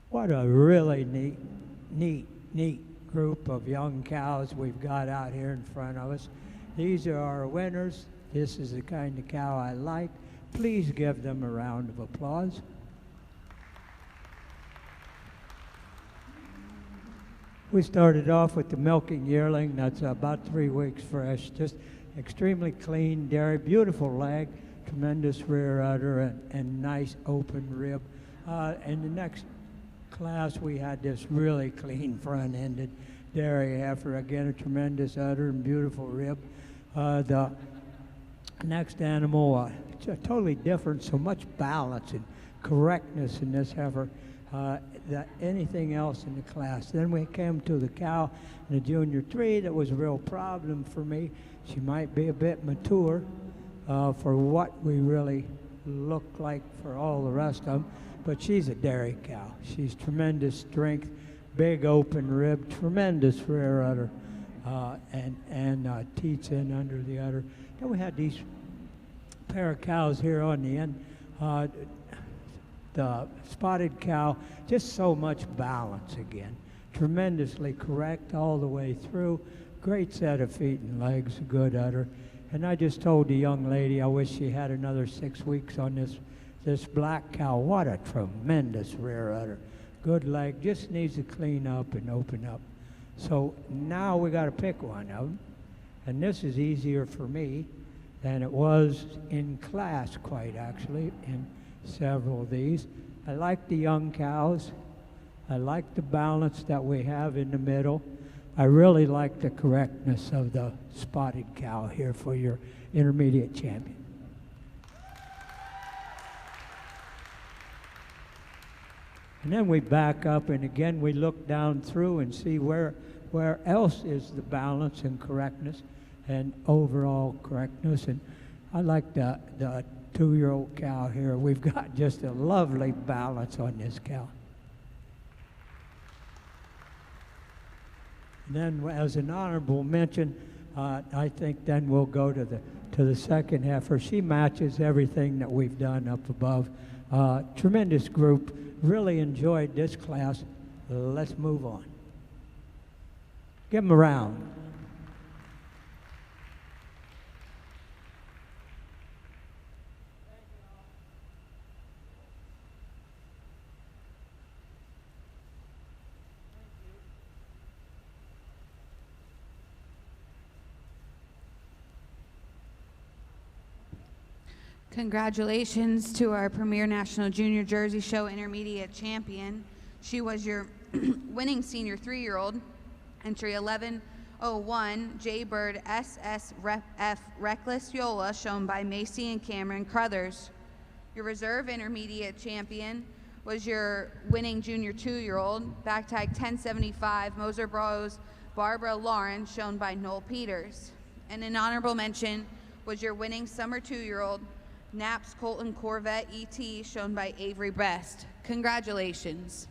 What a really neat group of young cows we've got out here in front of us. These are our winners. This is the kind of cow I like. Please give them a round of applause. We started off with the milking yearling. That's about 3 weeks fresh. Just extremely clean dairy, beautiful leg, tremendous rear udder, and nice open rib. In the next class, we had this really clean front-ended dairy heifer. Again, a tremendous udder and beautiful rib. The next animal, totally different, so much balance and correctness in this heifer than anything else in the class. Then we came to the cow in the junior 3. That was a real problem for me. She might be a bit mature for what we really look like for all the rest of them, but she's a dairy cow. She's tremendous strength, big open rib, tremendous rear udder, and teats in under the udder. Then we had these pair of cows here on the end. The spotted cow, just so much balance again. Tremendously correct all the way through. Great set of feet and legs, good udder. And I just told the young lady I wish she had another 6 weeks on this black cow. What a tremendous rear udder. Good leg, just needs to clean up and open up. So now we got to pick one of them. And this is easier for me than it was in class, quite actually, in several of these. I like the young cows. I like the balance that we have in the middle. I really like the correctness of the spotted cow here for your intermediate champion. And then we back up, and again we look down through and see where else is the balance and correctness and overall correctness. And I like the 2-year-old cow here. We've got just a lovely balance on this cow. And then as an honorable mention, I think then we'll go to the second heifer. She matches everything that we've done up above. Tremendous group. Really enjoyed this class. Let's move on. Give them a round. Congratulations to our Premier National Junior Jersey Show Intermediate Champion. She was your winning senior 3-year-old, entry 1101, Jaybird SSF Reckless Yola, shown by Macy and Cameron Crothers. Your reserve intermediate champion was your winning junior 2-year-old, back tag 1075, Moser Bros Barbara Lawrence, shown by Noel Peters. And an honorable mention was your winning summer 2-year-old, Knapp's Colton Corvette ET, shown by Avery Best. Congratulations.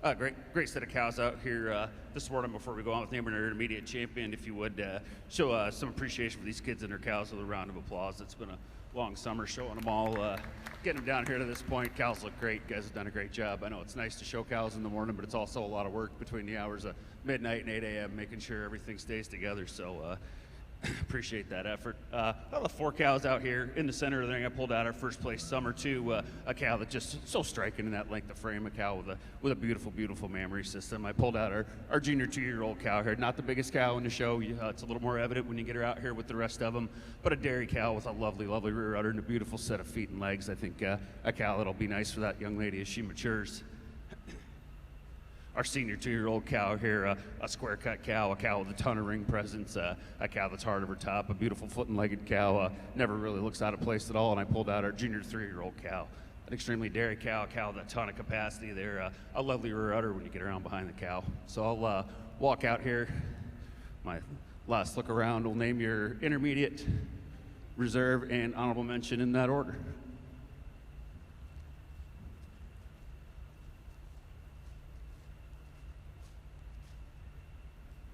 Great set of cows out here this morning. Before we go on with naming our intermediate champion, if you would show some appreciation for these kids and their cows with a round of applause. It's been a long summer showing them all, getting them down here to this point. Cows look great. You guys have done a great job. I know it's nice to show cows in the morning, but it's also a lot of work between the hours of midnight and 8 a.m. making sure everything stays together. So appreciate that effort. The 4 cows out here in the center of the ring. I pulled out our first place summer two, a cow that just so striking in that length of frame, a cow with a beautiful mammary system. I pulled out our junior 2-year-old cow here. Not the biggest cow in the show. It's a little more evident when you get her out here with the rest of them, but a dairy cow with a lovely rear udder and a beautiful set of feet and legs. I think a cow that'll be nice for that young lady as she matures. Our senior 2-year-old cow here, a square cut cow, a cow with a ton of ring presence, a cow that's hard over top, a beautiful foot and legged cow, never really looks out of place at all. And I pulled out our junior 3-year-old cow, an extremely dairy cow, a cow with a ton of capacity there, a lovely rear udder when you get around behind the cow. So I'll walk out here, my last look around. We'll name your intermediate, reserve, and honorable mention in that order.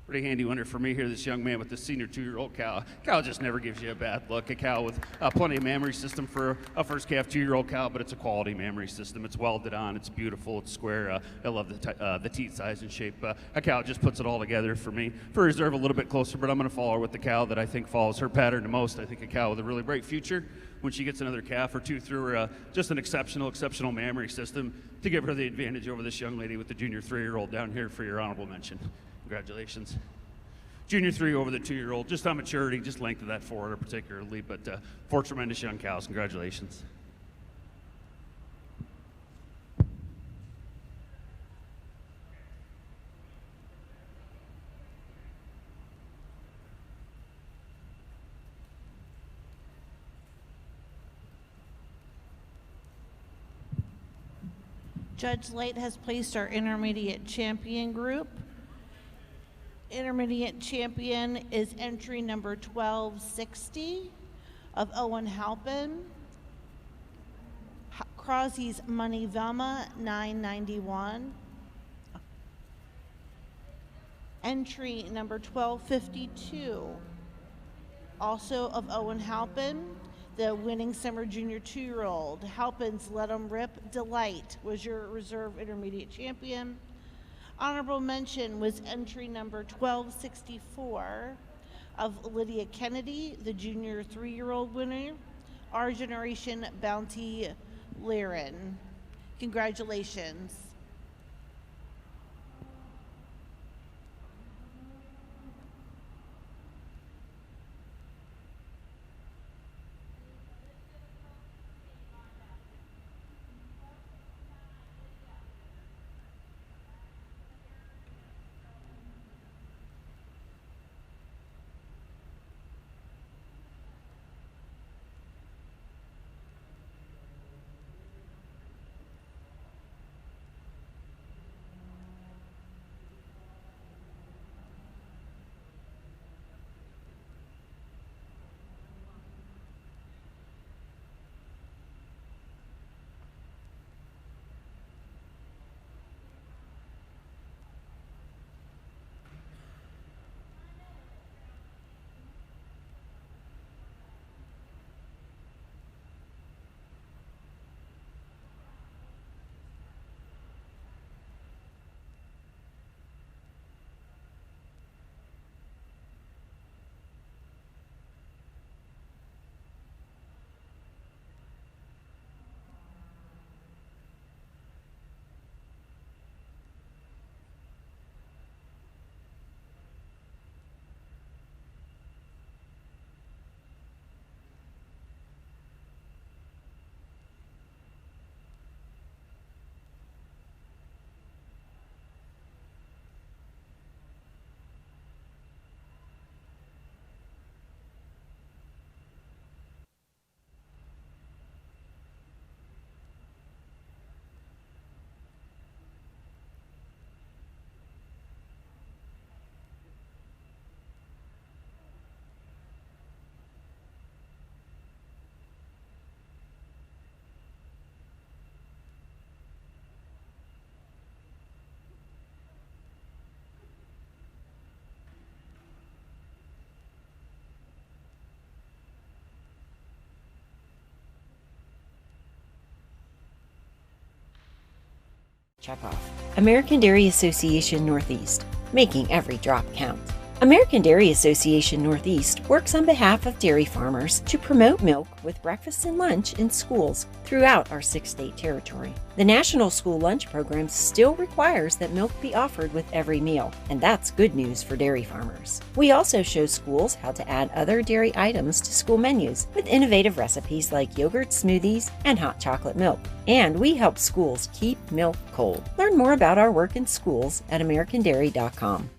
Pretty handy winner for me here, this young man with the senior 2-year-old cow. Cow just never gives you a bad look. A cow with plenty of mammary system for a first calf 2-year-old cow, but it's a quality mammary system. It's welded on, it's beautiful, it's square. I love the teat size and shape. A cow just puts it all together for me. For reserve, a little bit closer, but I'm going to follow her with the cow that I think follows her pattern the most. I think a cow with a really bright future. When she gets another calf or two through her, just an exceptional mammary system to give her the advantage over this young lady with the junior 3-year-old down here for your honorable mention. Congratulations. Junior 3 over the 2-year-old, just on maturity, just length of that forward particularly, but 4 tremendous young cows. Congratulations. Judge Light has placed our intermediate champion group. Intermediate champion is entry number 1260 of Owen Halpin. Crosby's Money Velma, 991. Entry number 1252, also of Owen Halpin. The winning summer junior 2-year-old. Halpin's Let 'em Rip Delight was your reserve intermediate champion. Honorable mention was entry number 1264 of Lydia Kennedy, the junior 3-year-old winner. Our Generation Bounty Laren. Congratulations. Check off. American Dairy Association Northeast, making every drop count. American Dairy Association Northeast works on behalf of dairy farmers to promote milk with breakfast and lunch in schools throughout our 6-state territory. The National School Lunch Program still requires that milk be offered with every meal, and that's good news for dairy farmers. We also show schools how to add other dairy items to school menus with innovative recipes like yogurt smoothies and hot chocolate milk. And we help schools keep milk cold. Learn more about our work in schools at americandairy.com.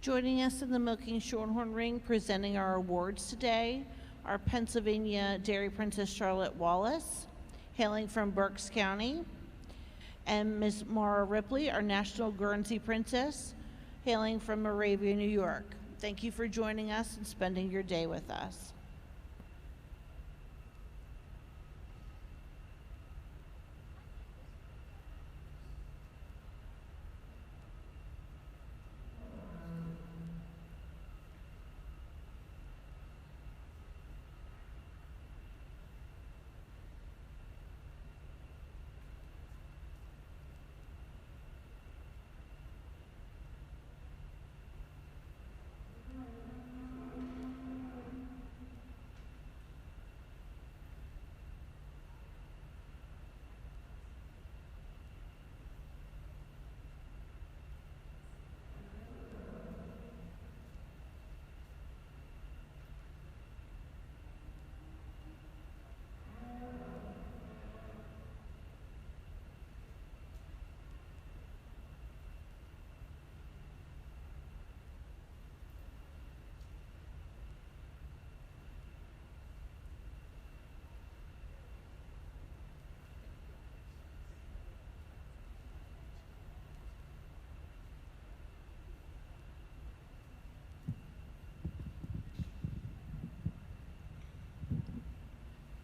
Joining us in the Milking Shorthorn ring presenting our awards today are Pennsylvania Dairy Princess Charlotte Wallace, hailing from Berks County, and Ms. Mara Ripley, our National Guernsey Princess, hailing from Moravia, New York. Thank you for joining us and spending your day with us.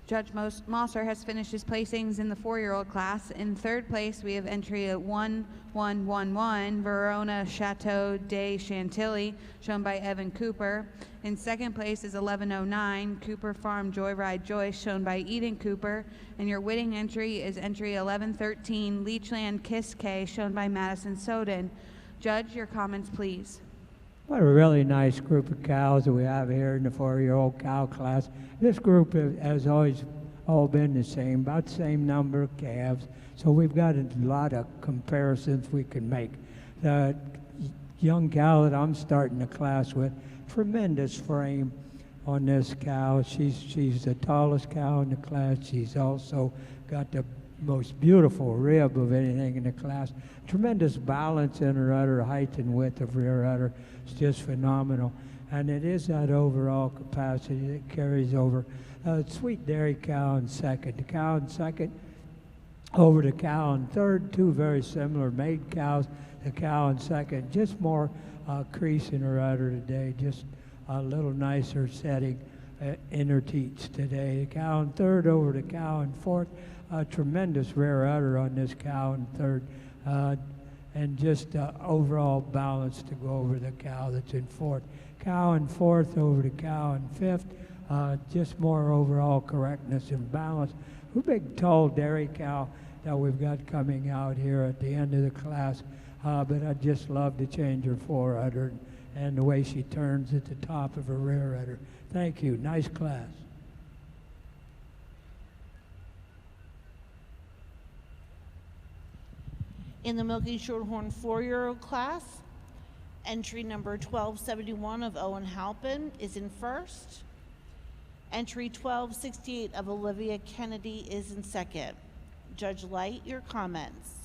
Judge Mosser has finished his placings in the 4-year-old class. In third place, we have entry at 1111, Verona Chateau de Chantilly, shown by Evan Cooper. In second place is 1109, Cooper Farm Joyride Joyce, shown by Eden Cooper. And your winning entry is entry 1113, Leechland Kiss K, shown by Madison Soden. Judge, your comments, please. What a really nice group of cows that we have here in the 4-year-old cow class. This group has always all been the same, about the same number of calves. So we've got a lot of comparisons we can make. The young cow that I'm starting the class with, tremendous frame on this cow. She's the tallest cow in the class. She's also got the most beautiful rib of anything in the class. Tremendous balance in her udder, height and width of rear udder. It's just phenomenal. And it is that overall capacity that carries over. Sweet dairy cow in second. The cow in second over the cow in third. Two very similar maid cows. The cow in second, just more crease in her udder today. Just a little nicer setting in her teats today. The cow in third over the cow in fourth. Tremendous rear udder on this cow in third. And just overall balance to go over the cow that's in fourth. Cow in fourth over the cow in fifth. Just more overall correctness and balance. A big, tall dairy cow that we've got coming out here at the end of the class. But I just love to change her fore udder and the way she turns at the top of her rear udder. Thank you. Nice class. In the Milking Shorthorn 4-year-old class, entry number 1271 of Owen Halpin is in first. Entry 1268 of Olivia Kennedy is in second. Judge Light, your comments.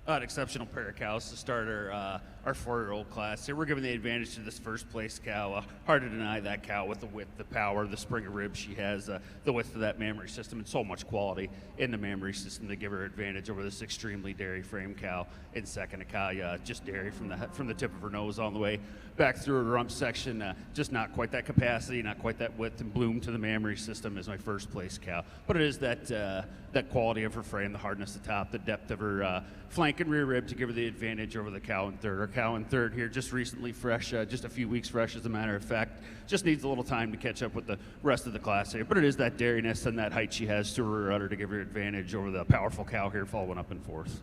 An exceptional pair of cows to start our 4-year-old class. Here we're giving the advantage to this first place cow. Hard to deny that cow with the width, the power, the spring of ribs she has, the width of that mammary system, and so much quality in the mammary system to give her advantage over this extremely dairy frame cow. In second, a cow just dairy from the tip of her nose all the way back through her rump section. Just not quite that capacity, not quite that width and bloom to the mammary system as my first place cow. But it is that quality of her frame, the hardness at the top, the depth of her flank and rear rib to give her the advantage over the cow in third. Our cow in third here, just recently fresh, just a few weeks fresh as a matter of fact. Just needs a little time to catch up with the rest of the class here. But it is that dairiness and that height she has to her udder to give her advantage over the powerful cow here following up in fourth.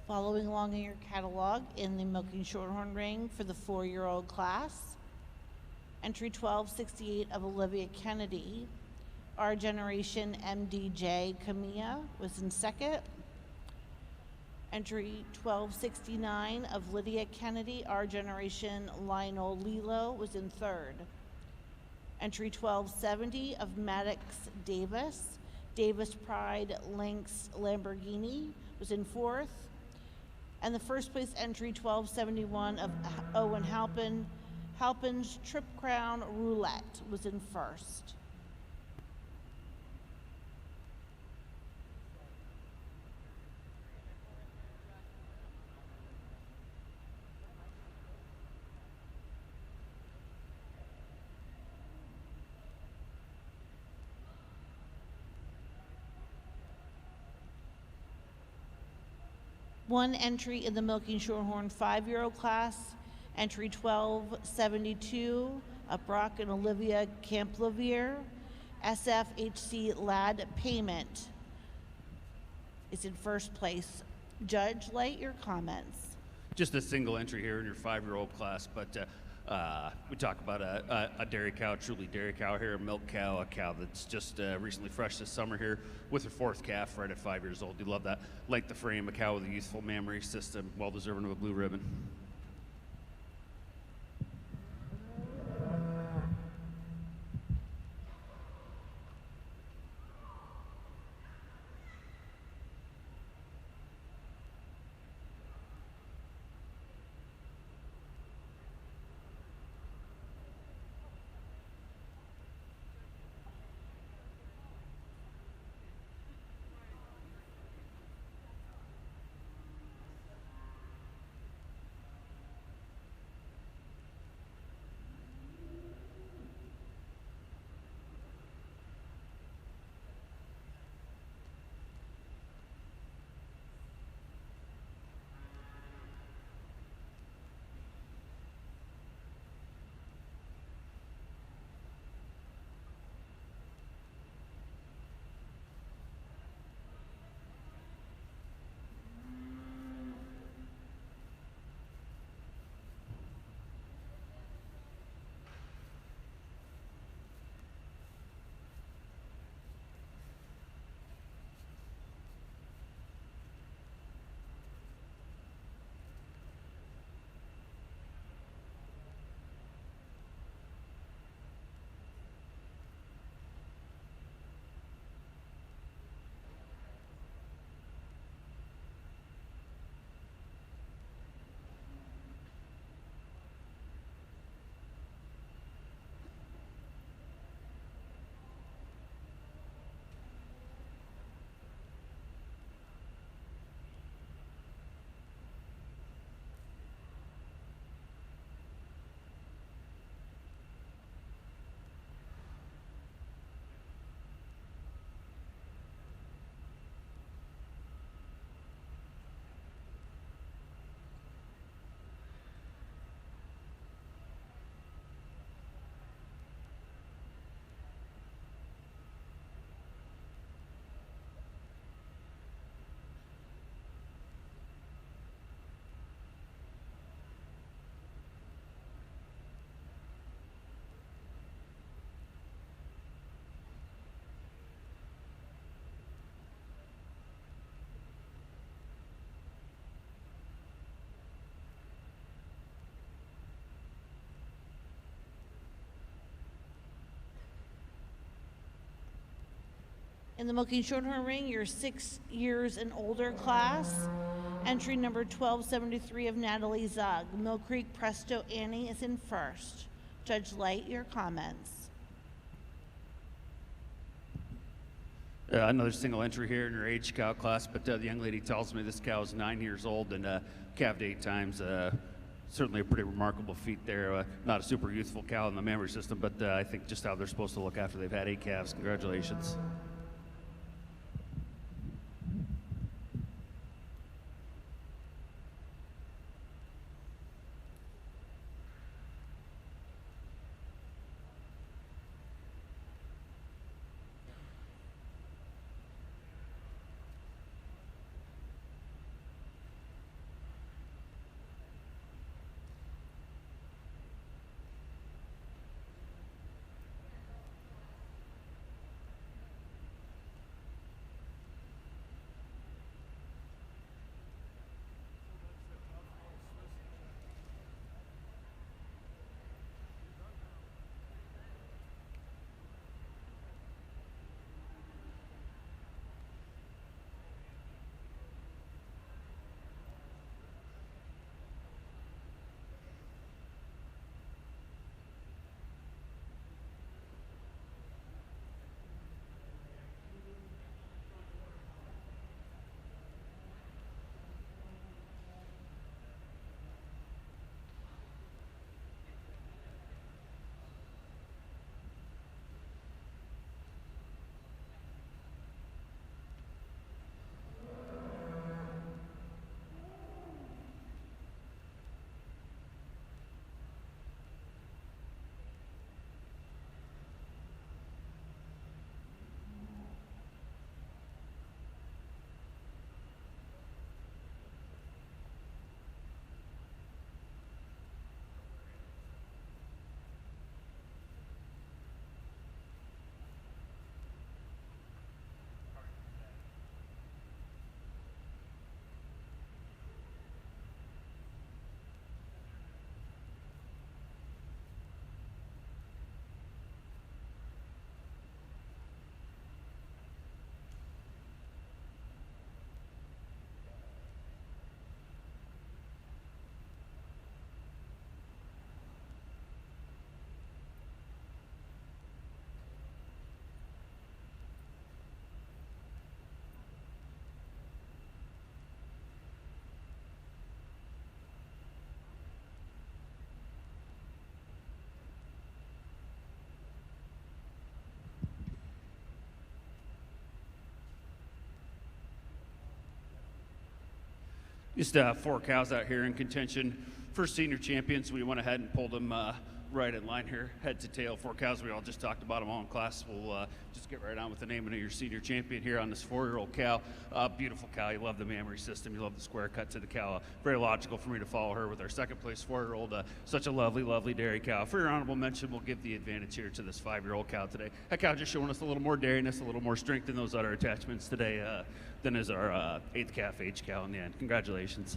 Following along in your catalog in the Milking Shorthorn ring for the 4-year-old class, entry 1268 of Olivia Kennedy, Our Generation MDJ Camilla was in second. Entry 1269 of Lydia Kennedy, Our Generation Lionel Lilo was in third. Entry 1270 of Maddox Davis, Davis Pride Lynx Lamborghini was in fourth. And the first place entry 1271 of Owen Halpin's Trip Crown Roulette was in first. One entry in the Milking Shorthorn 5-year-old class, entry 1272 of Brock and Olivia Camplavier, SFHC Lad Payment is in first place. Judge Light, your comments. Just a single entry here in your 5-year-old class, but we talk about a dairy cow, truly dairy cow here, a milk cow, a cow that's just recently fresh this summer here with her 4th calf right at 5 years old. You love that length of frame, a cow with a youthful mammary system, well deserving of a blue ribbon. In the Milking Shorthorn ring, your 6 years and older class, entry number 1273 of Natalie Zug. Mill Creek Presto Annie is in first. Judge Light, your comments. Another single entry here in your age cow class, but the young lady tells me this cow is 9 years old and calved 8 times. Certainly a pretty remarkable feat there. Not a super youthful cow in the mammary system, but I think just how they're supposed to look after they've had 8 calves. Congratulations. Just 4 cows out here in contention for senior champions. We went ahead and pulled them right in line here, head to tail. 4 cows. We all just talked about them all in class. We'll just get right on with the naming of your senior champion here on this 4-year-old cow. Beautiful cow. You love the mammary system. You love the square cut to the cow. Very logical for me to follow her with our second place 4-year-old. Such a lovely, lovely dairy cow. For your honorable mention, we'll give the advantage here to this 5-year-old cow today. That cow just showing us a little more dairiness, a little more strength in those other attachments today than is our 8th calf age cow in the end. Congratulations.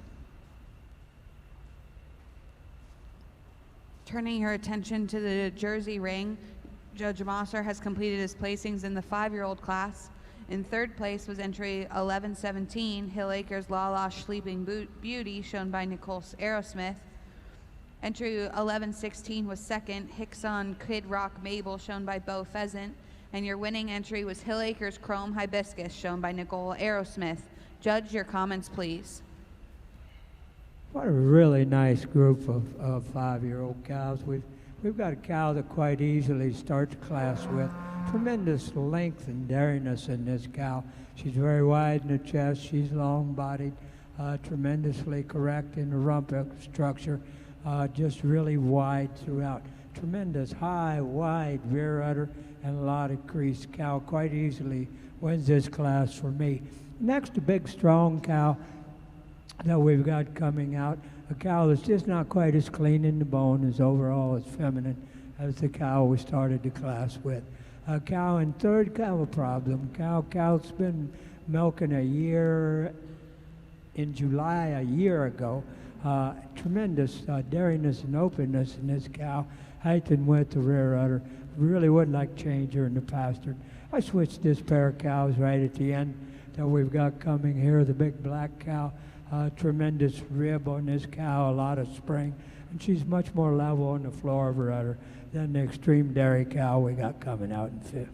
Turning your attention to the Jersey ring, Judge Mosser has completed his placings in the 5-year-old class. In 3rd place was entry 1117, Hill Acres Lala Sleeping Beauty, shown by Nicole Aerosmith. Entry 1116 was 2nd, Hickson Kid Rock Mabel, shown by Bo Pheasant. And your winning entry was Hill Acres Chrome Hibiscus, shown by Nicole Aerosmith. Judge, your comments, please. What a really nice group of 5-year-old cows. We've got a cow that quite easily starts class with. Tremendous length and dairiness in this cow. She's very wide in the chest. She's long-bodied, tremendously correct in the rump structure, just really wide throughout. Tremendous high, wide rear udder and a lot of crease. Cow quite easily wins this class for me. Next, a big, strong cow that we've got coming out, a cow that's just not quite as clean in the bone, as overall as feminine as the cow we started the class with. A cow in 3rd cow a problem. Cow's been milking a year in July a year ago. Tremendous dairiness and openness in this cow. Height and width of rear udder. Really would like to change her in the pasture. I switched this pair of cows right at the end that we've got coming here. The big black cow. Tremendous rib on this cow, a lot of spring, and she's much more level on the floor of her udder than the extreme dairy cow we got coming out in 5th.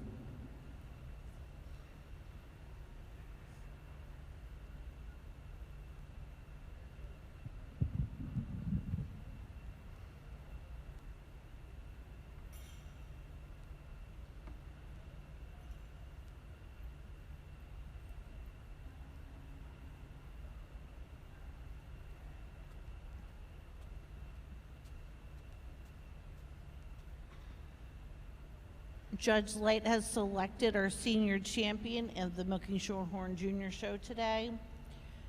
Judge Light has selected our senior champion of the Milking Shorthorn Junior Show today.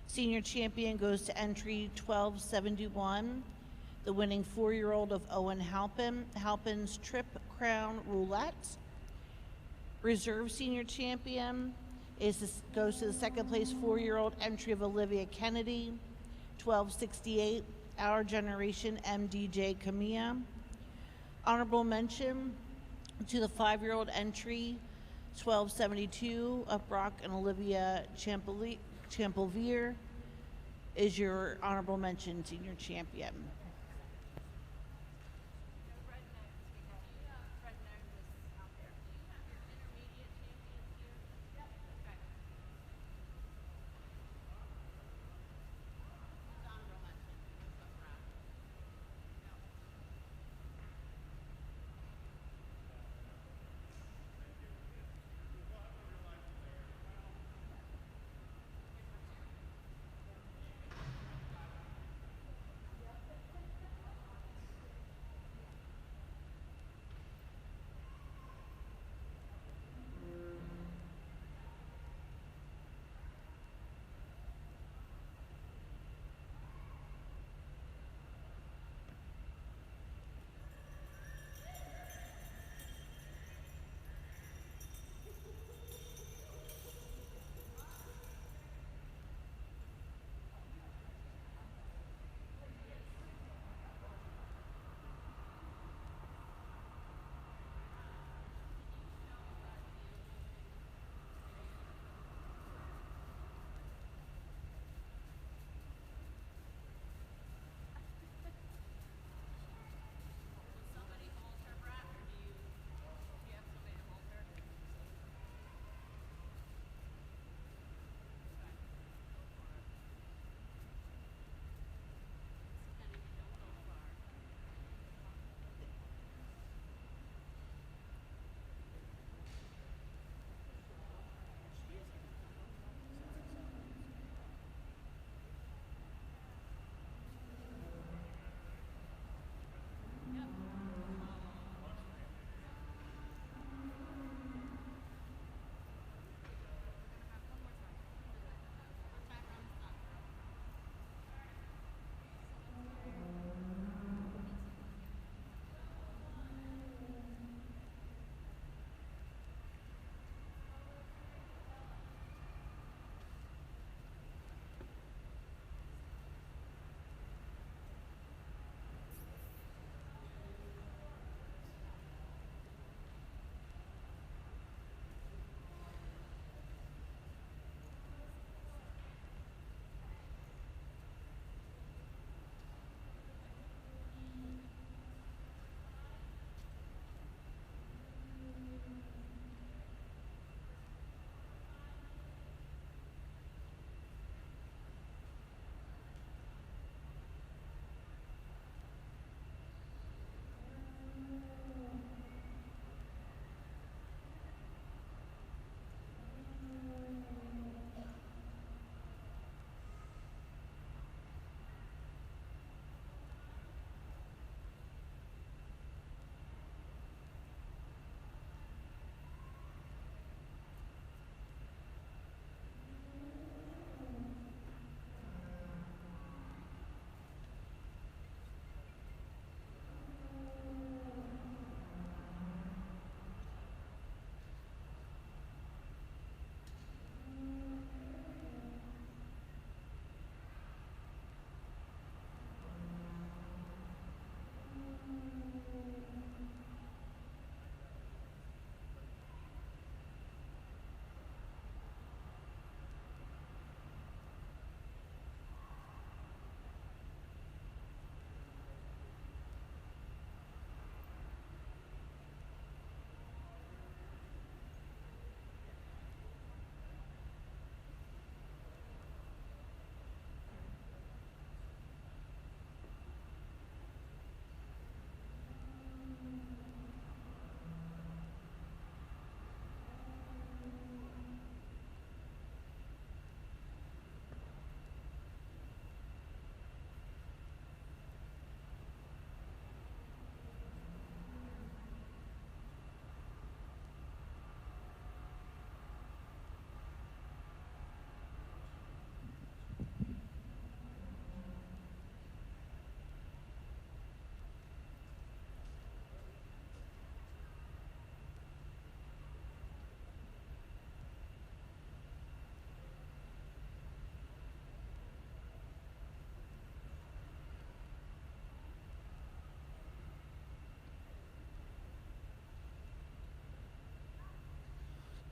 Senior champion goes to entry 1271, the winning 4-year-old of Owen Halpin, Halpin's Trip Crown Roulette. Reserve senior champion goes to the 2nd place 4-year-old entry of Olivia Kennedy, 1268, Our Generation MDJ Camilla. Honorable mention to the 5-year-old entry 1272 of Brock and Olivia Champelvier is your honorable mention senior champion.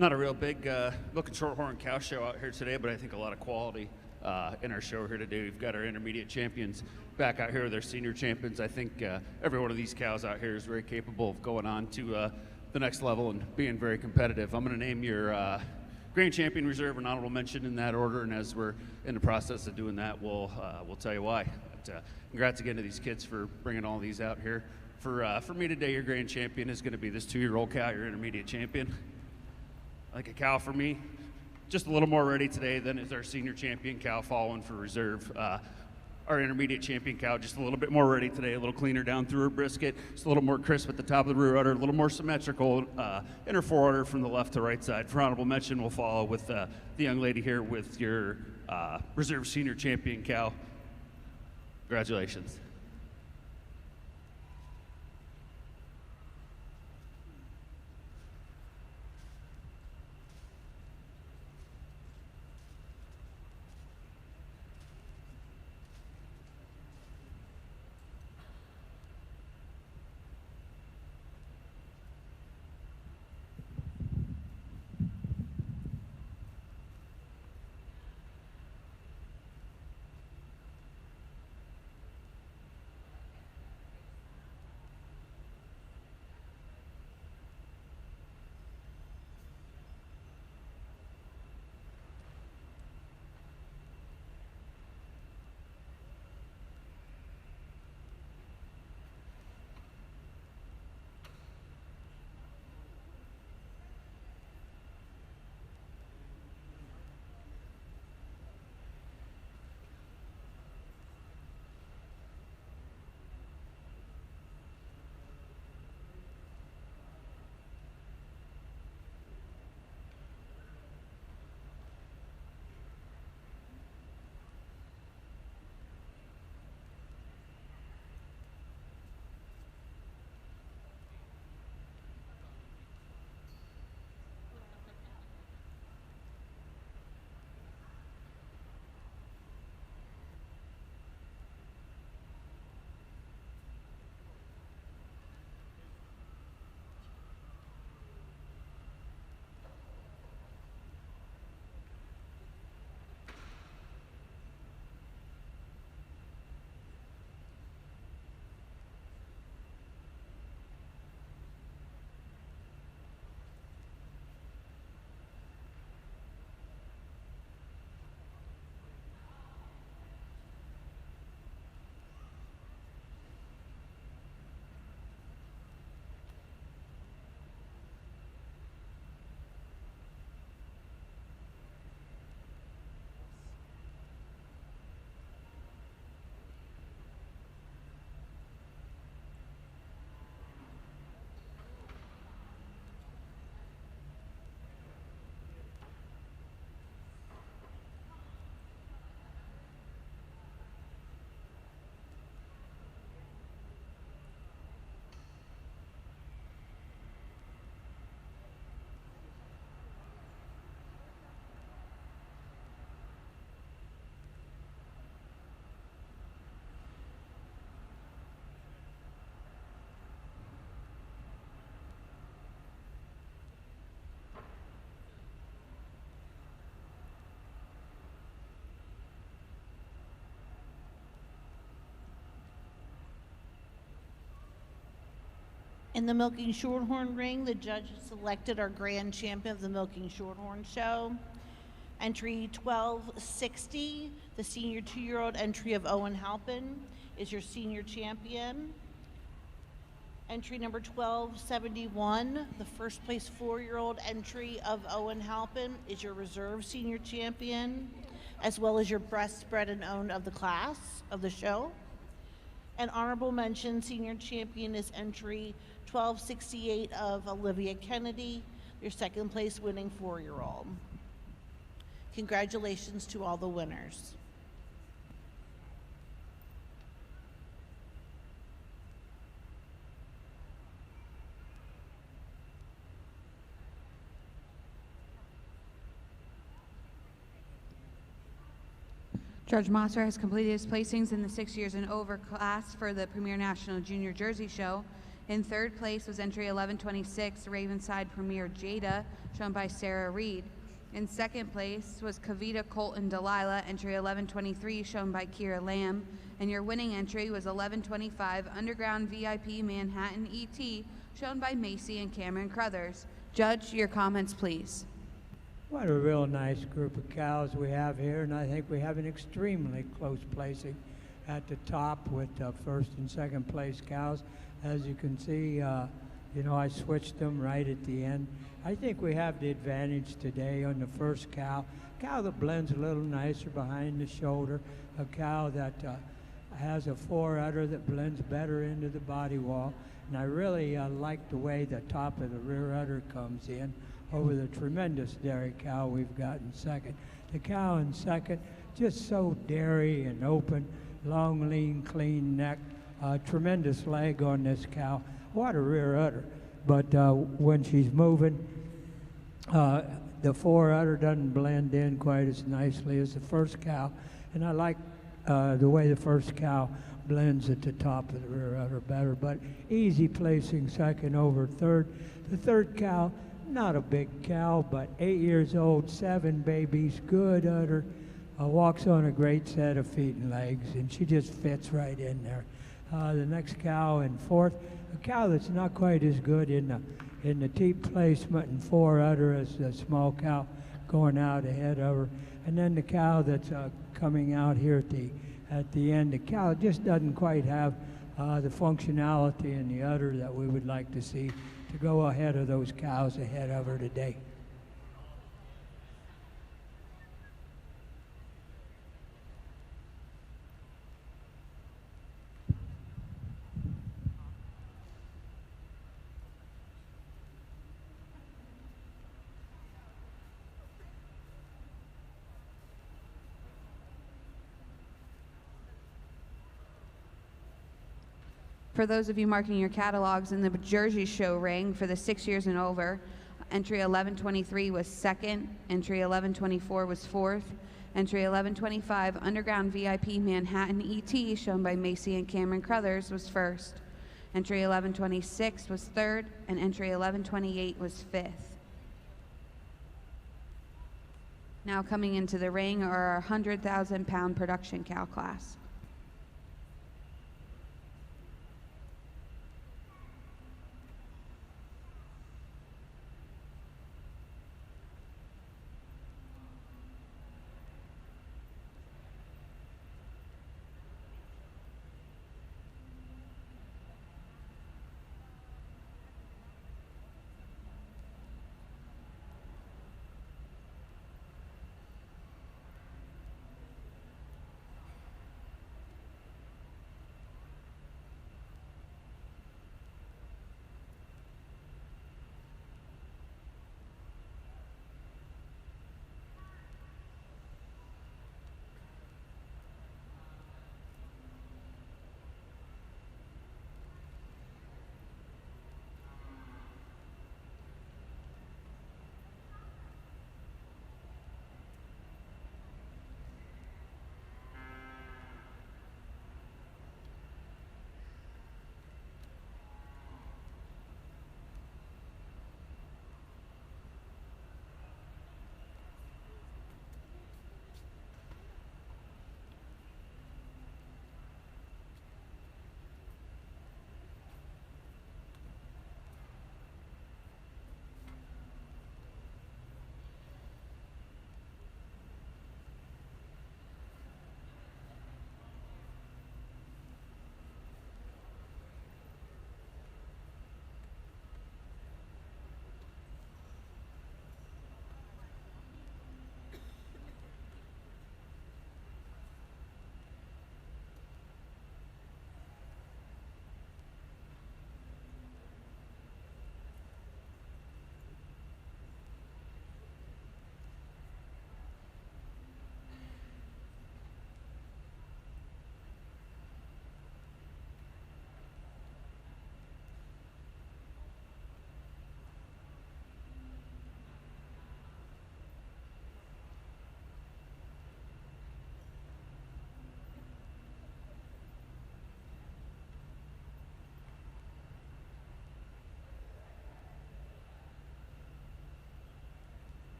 Not a real big looking Shorthorn cow show out here today, but I think a lot of quality in our show here today. We've got our intermediate champions back out here with our senior champions. I think every one of these cows out here is very capable of going on to the next level and being very competitive. I'm going to name your Grand Champion Reserve and honorable mention in that order, and as we're in the process of doing that, we'll tell you why. But, congrats again to these kids for bringing all these out here. For me today, your Grand Champion is going to be this 2-year-old cow, your intermediate champion. Like a cow for me, just a little more ready today than is our senior champion cow following for reserve. Our intermediate champion cow just a little bit more ready today, a little cleaner down through her brisket, just a little more crisp at the top of the rear udder, a little more symmetrical in her fore udder from the left to right side. For honorable mention, we'll follow with the young lady here with your reserve senior champion cow. Congratulations. In the Milking Shorthorn ring, the judges selected our grand champion of the Milking Shorthorn show. Entry 1260, the senior 2-year-old entry of Owen Halpin, is your senior champion. Entry number 1271, the first place 4-year-old entry of Owen Halpin, is your reserve senior champion, as well as your best bred and owned of the class of the show. An honorable mention senior champion is entry 1268 of Olivia Kennedy, your second place winning 4-year-old. Congratulations to all the winners. Judge Mosser has completed his placings in the 6 years and over class for the Premier National Junior Jersey Show. In third place was entry 1126, Ravenside Premier Jada, shown by Sarah Reed. In second place was Kavita Colton Delilah, entry 1123, shown by Kira Lamb. And your winning entry was 1125, Underground VIP Manhattan ET, shown by Macy and Cameron Crothers. Judge, your comments, please. What a real nice group of cows we have here, and I think we have an extremely close placing at the top with first and second place cows. As you can see, I switched them right at the end. I think we have the advantage today on the first cow that blends a little nicer behind the shoulder, a cow that has a fore-udder that blends better into the body wall, and I really like the way the top of the rear udder comes in over the tremendous dairy cow we've got in second. The cow in second, just so dairy and open, long, lean, clean neck, tremendous leg on this cow. What a rear udder. But when she's moving, the fore udder doesn't blend in quite as nicely as the first cow. And I like the way the first cow blends at the top of the rear udder better, but easy placing second over third. The third cow, not a big cow, but 8 years old, 7 babies, good udder, walks on a great set of feet and legs, and she just fits right in there. The next cow in fourth, a cow that's not quite as good in the teat placement and fore udder as the small cow going out ahead of her. And then the cow that's coming out here at the end, the cow just doesn't quite have the functionality in the udder that we would like to see to go ahead of those cows ahead of her today. For those of you marking your catalogs, in the Jersey Show ring for the 6 years and over, entry 1123 was second, entry 1124 was fourth, entry 1125, Underground VIP Manhattan ET, shown by Macy and Cameron Crothers, was first. Entry 1126 was third, and entry 1128 was fifth. Now coming into the ring are our 100,000-pound production cow class.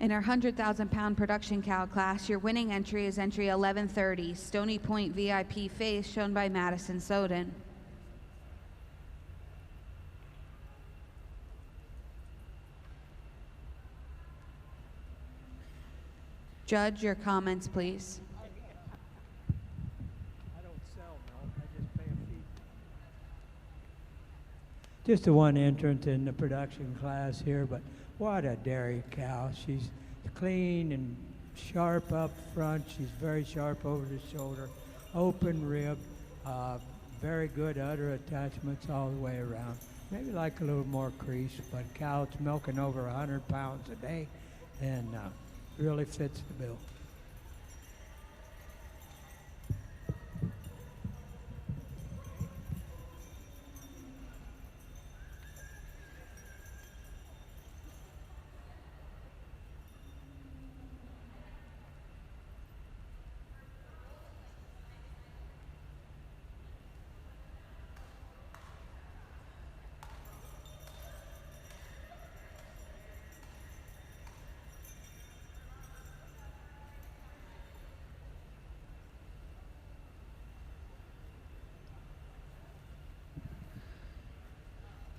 In our 100,000 pound production cow class, your winning entry is entry 1130, Stony Point VIP Face, shown by Madison Soden. Judge, your comments, please. I don't sell milk, I just pay a fee. Just the one entrant in the production class here, but what a dairy cow. She's clean and sharp up front. She's very sharp over the shoulder, open rib, very good udder attachments all the way around. Maybe like a little more crease, but cow that's milking over 100 pounds a day and really fits the bill.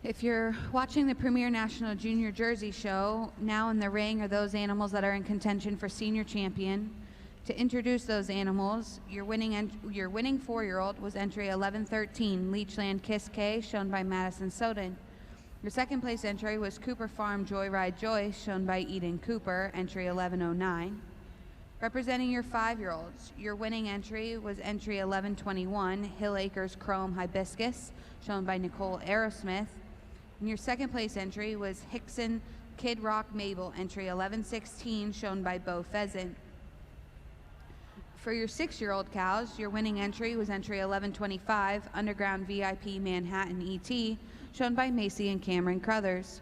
If you're watching the Premier National Junior Jersey Show, now in the ring are those animals that are in contention for senior champion. To introduce those animals, your winning 4-year-old was entry 1113, Leechland Kiss K, shown by Madison Soden. Your second place entry was Cooper Farm Joyride Joyce, shown by Eden Cooper, entry 1109. Representing your 5-year-olds, your winning entry was entry 1121, Hill Acres Chrome Hibiscus, shown by Nicole Aerosmith. And your second place entry was Hickson Kid Rock Mabel, entry 1116, shown by Bo Pheasant. For your 6-year-old cows, your winning entry was entry 1125, Underground VIP Manhattan ET, shown by Macy and Cameron Crothers.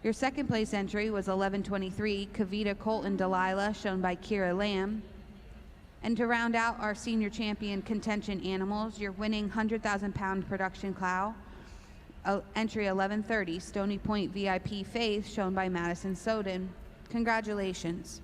Your second place entry was 1123, Kavita Colton Delilah, shown by Kira Lamb. And to round out our senior champion contention animals, your winning 100,000 pound production cow, entry 1130, Stony Point VIP Faith, shown by Madison Soden. Congratulations.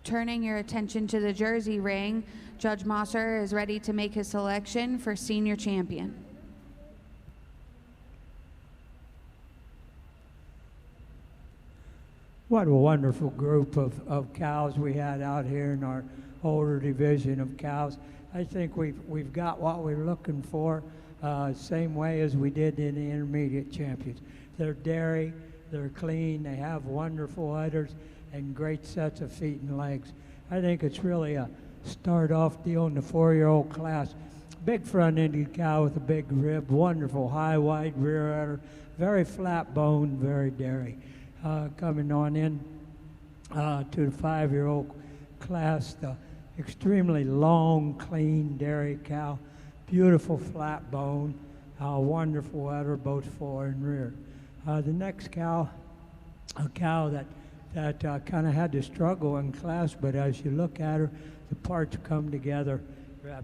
Turning your attention to the Jersey ring, Judge Mosser is ready to make his selection for senior champion. What a wonderful group of cows we had out here in our older division of cows. I think we've got what we're looking for, same way as we did in the intermediate champions. They're dairy, they're clean, they have wonderful udders and great sets of feet and legs. I think it's really a start-off deal in the 4-year-old class. Big front-ended cow with a big rib, wonderful high, wide rear udder, very flat bone, very dairy. Coming on in to the 5-year-old class, the extremely long, clean dairy cow, beautiful flat bone, wonderful udder, both fore and rear. The next cow, a cow that kind of had to struggle in class, but as you look at her, the parts come together.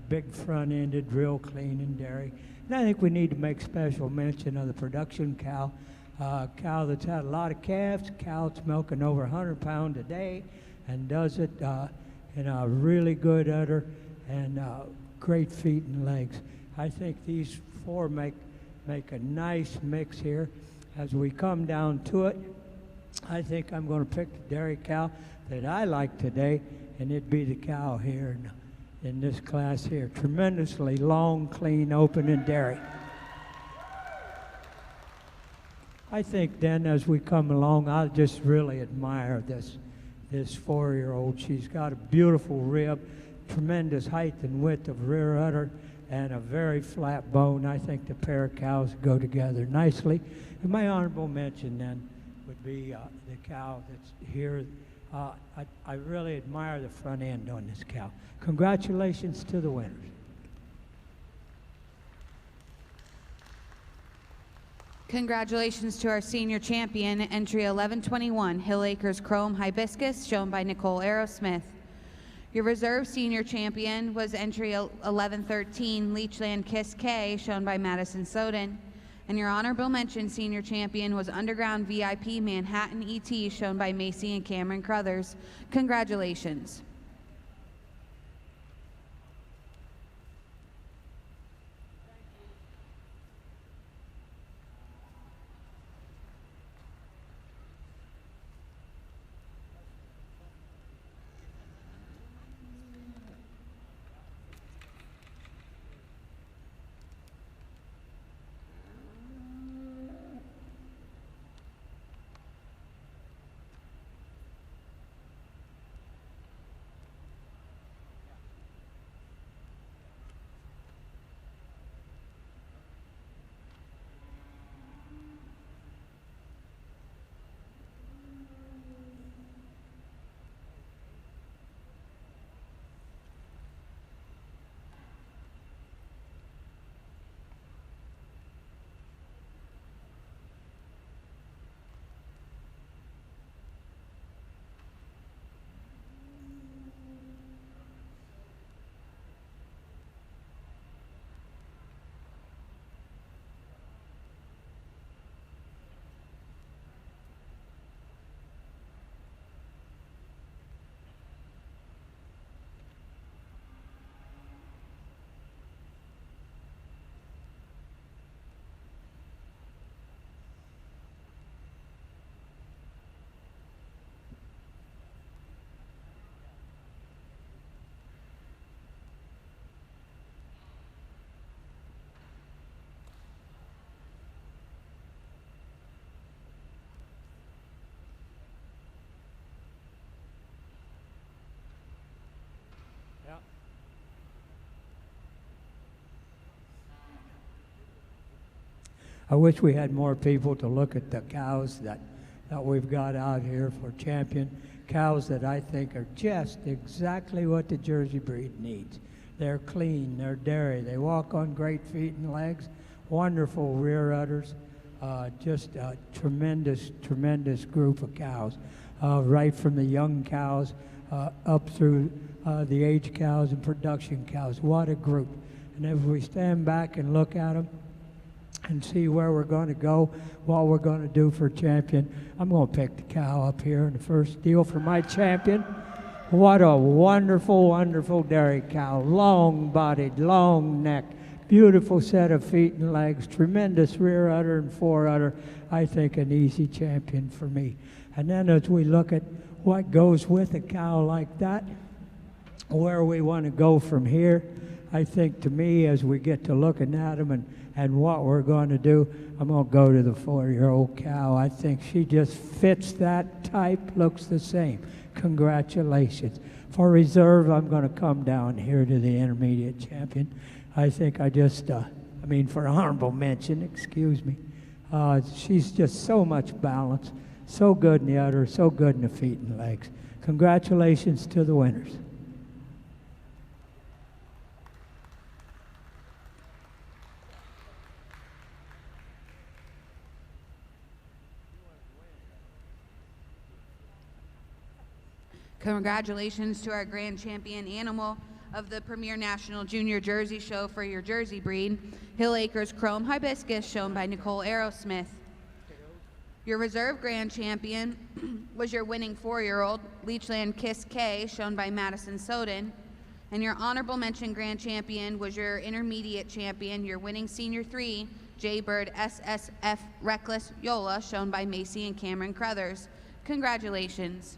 Big front-ended, real clean and dairy. And I think we need to make special mention of the production cow. Cow that's had a lot of calves, cow that's milking over 100 pounds a day, and does it in a really good udder and great feet and legs. I think these four make a nice mix here. As we come down to it, I think I'm going to pick the dairy cow that I like today, and it'd be the cow here in this class here. Tremendously long, clean, open, and dairy. I think then as we come along, I just really admire this 4-year-old. She's got a beautiful rib, tremendous height and width of rear udder, and a very flat bone. I think the pair of cows go together nicely. And my honorable mention then would be the cow that's here. I really admire the front end on this cow. Congratulations to the winners. Congratulations to our senior champion, entry 1121, Hill Acres Chrome Hibiscus, shown by Nicole Aerosmith. Your reserve senior champion was entry 1113, Leechland Kiss K, shown by Madison Soden. And your honorable mention senior champion was Underground VIP Manhattan ET, shown by Macy and Cameron Crothers. Congratulations. I wish we had more people to look at the cows that we've got out here for champion. Cows that I think are just exactly what the Jersey breed needs. They're clean, they're dairy, they walk on great feet and legs, wonderful rear udders, just a tremendous, tremendous group of cows, right from the young cows up through the age cows and production cows. What a group. And if we stand back and look at them, and see where we're going to go, what we're going to do for champion. I'm going to pick the cow up here in the first deal for my champion. What a wonderful, wonderful dairy cow. Long-bodied, long neck, beautiful set of feet and legs, tremendous rear udder and fore udder. I think an easy champion for me. And then as we look at what goes with a cow like that, where we want to go from here, I think to me, as we get to looking at them and what we're going to do, I'm going to go to the 4-year-old cow. I think she just fits that type, looks the same. Congratulations. For reserve, I'm going to come down here to the intermediate champion. I think for honorable mention, excuse me, she's just so much balance, so good in the udder, so good in the feet and legs. Congratulations to the winners. Congratulations to our grand champion animal of the Premier National Junior Jersey Show for your Jersey breed, Hill Acres Chrome Hibiscus, shown by Nicole Aerosmith. Your reserve grand champion was your winning 4-year-old, Leechland Kiss K, shown by Madison Soden. And your honorable mention grand champion was your intermediate champion, your winning senior 3, Jaybird SSF Reckless Yola, shown by Macy and Cameron Crothers. Congratulations.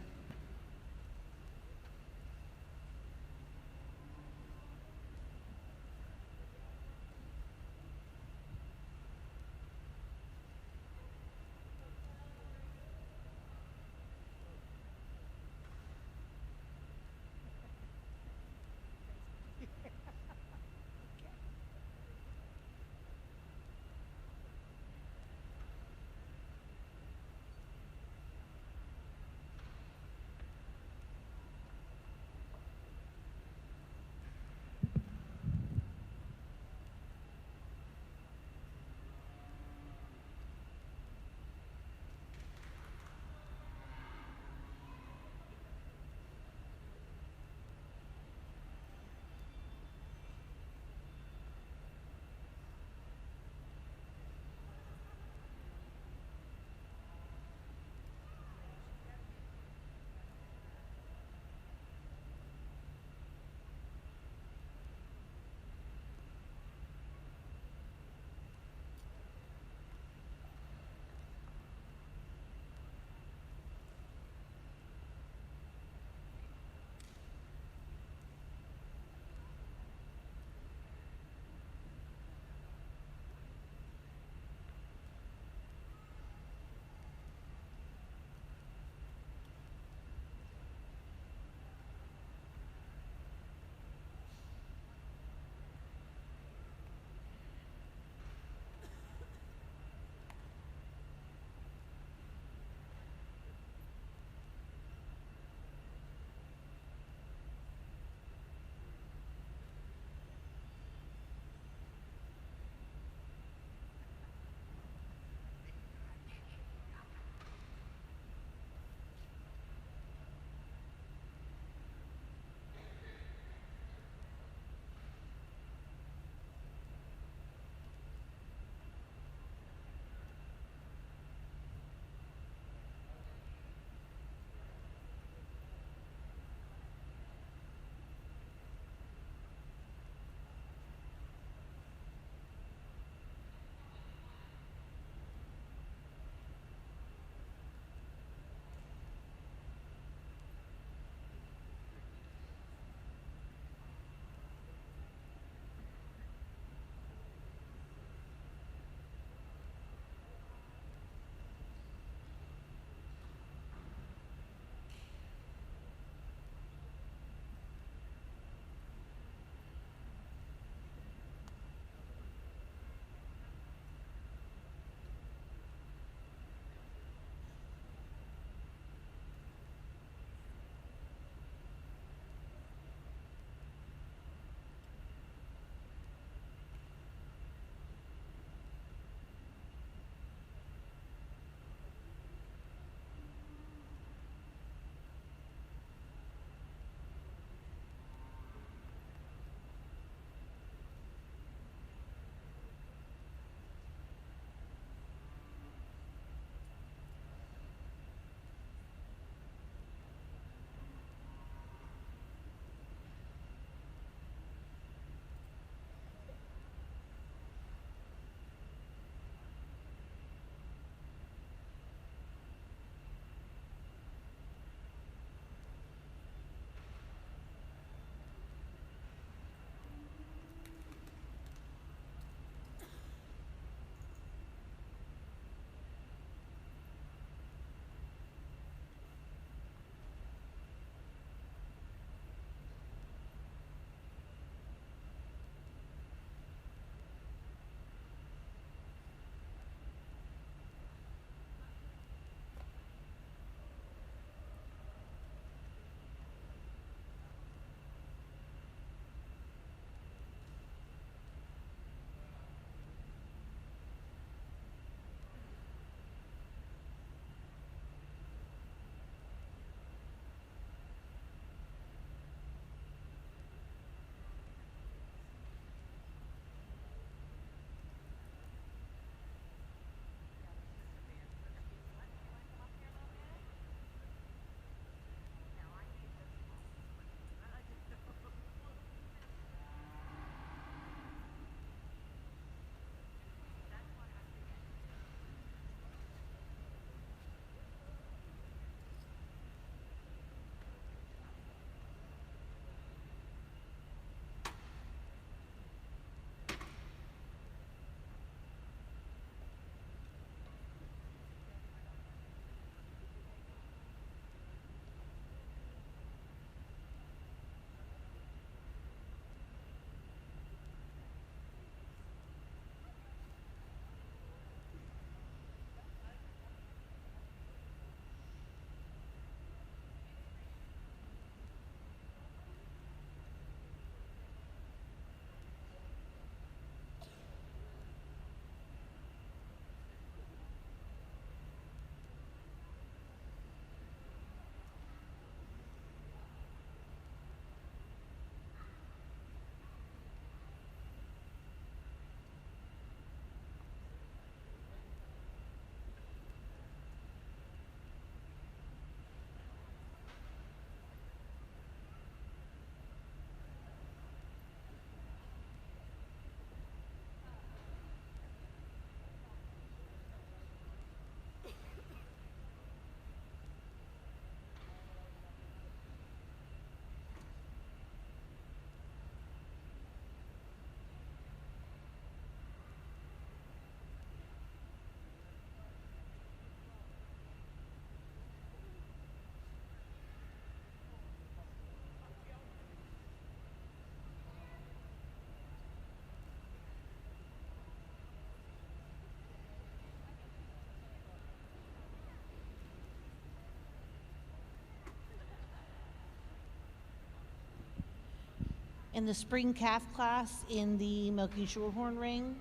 In the spring calf class in the Milking Shorthorn ring,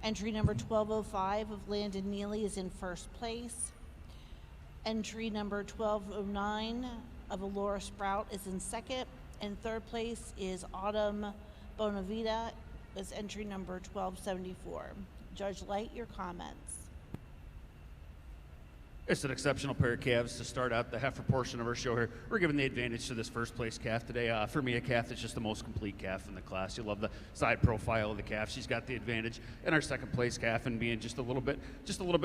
entry number 1205 of Landon Neely is in first place. Entry number 1209 of Alora Sprout is in second, and third place is Autumn Bonavita is entry number 1274. Judge Light, your comments. It's an exceptional pair of calves to start out the heifer portion of our show here. We're giving the advantage to this first place calf today. For me, a calf that's just the most complete calf in the class. You love the side profile of the calf. She's got the advantage. And our second place calf and being just a little bit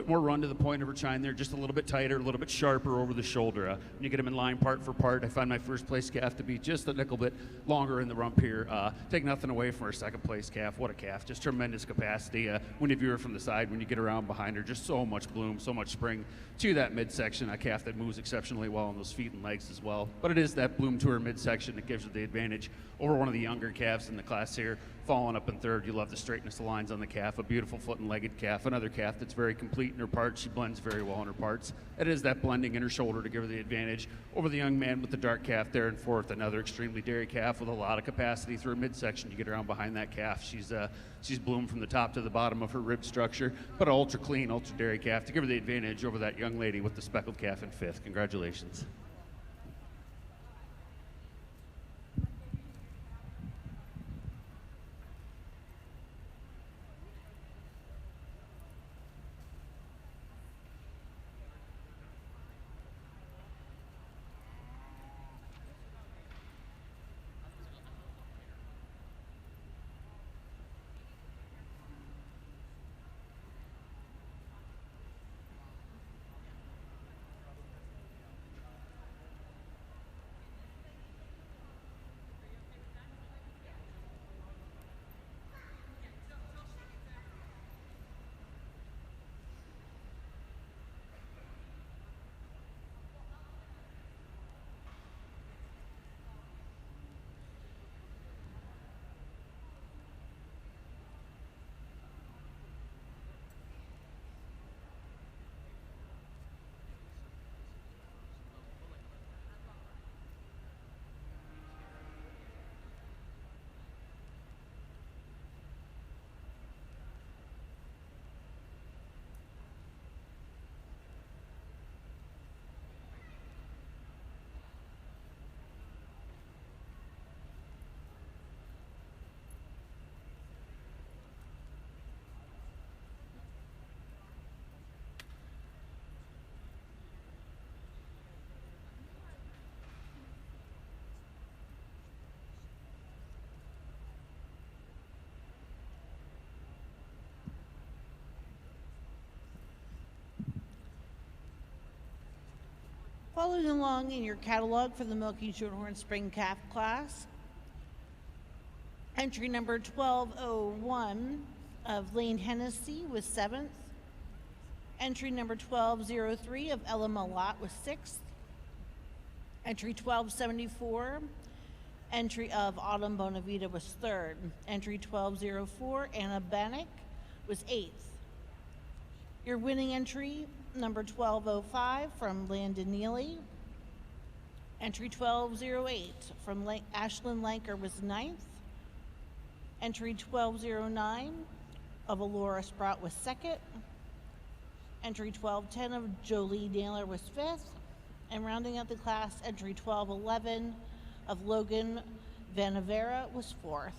more run to the point of her chine there, just a little bit tighter, a little bit sharper over the shoulder. When you get them in line part for part, I find my first place calf to be just a nickel bit longer in the rump here. Take nothing away from our second place calf. What a calf. Just tremendous capacity. When you view her from the side, when you get around behind her, just so much bloom, so much spring to that midsection. A calf that moves exceptionally well on those feet and legs as well. But it is that bloom to her midsection that gives her the advantage over one of the younger calves in the class here. Following up in third, you love the straightness of lines on the calf. A beautiful foot and legged calf. Another calf that's very complete in her parts. She blends very well in her parts. It is that blending in her shoulder to give her the advantage over the young man with the dark calf there in fourth. Another extremely dairy calf with a lot of capacity through her midsection. You get around behind that calf. She's bloomed from the top to the bottom of her rib structure, but an ultra clean, ultra dairy calf to give her the advantage over that young lady with the speckled calf in fifth. Congratulations. Following along in your catalog for the Milking Shorthorn Spring Calf class, entry number 1201 of Lane Hennessy was 7th. Entry number 1203 of Ella Malott was 6th. Entry 1274, entry of Autumn Bonavita was 3rd. Entry 1204, Anna Bannock was 8th. Your winning entry, number 1205 from Landon Neely. Entry 1208 from Ashlyn Lanker was 9th. Entry 1209 of Alora Sprout was 2nd. Entry 1210 of Jolie Naylor was 5th. And rounding out the class, entry 1211 of Logan Vanavera was 4th.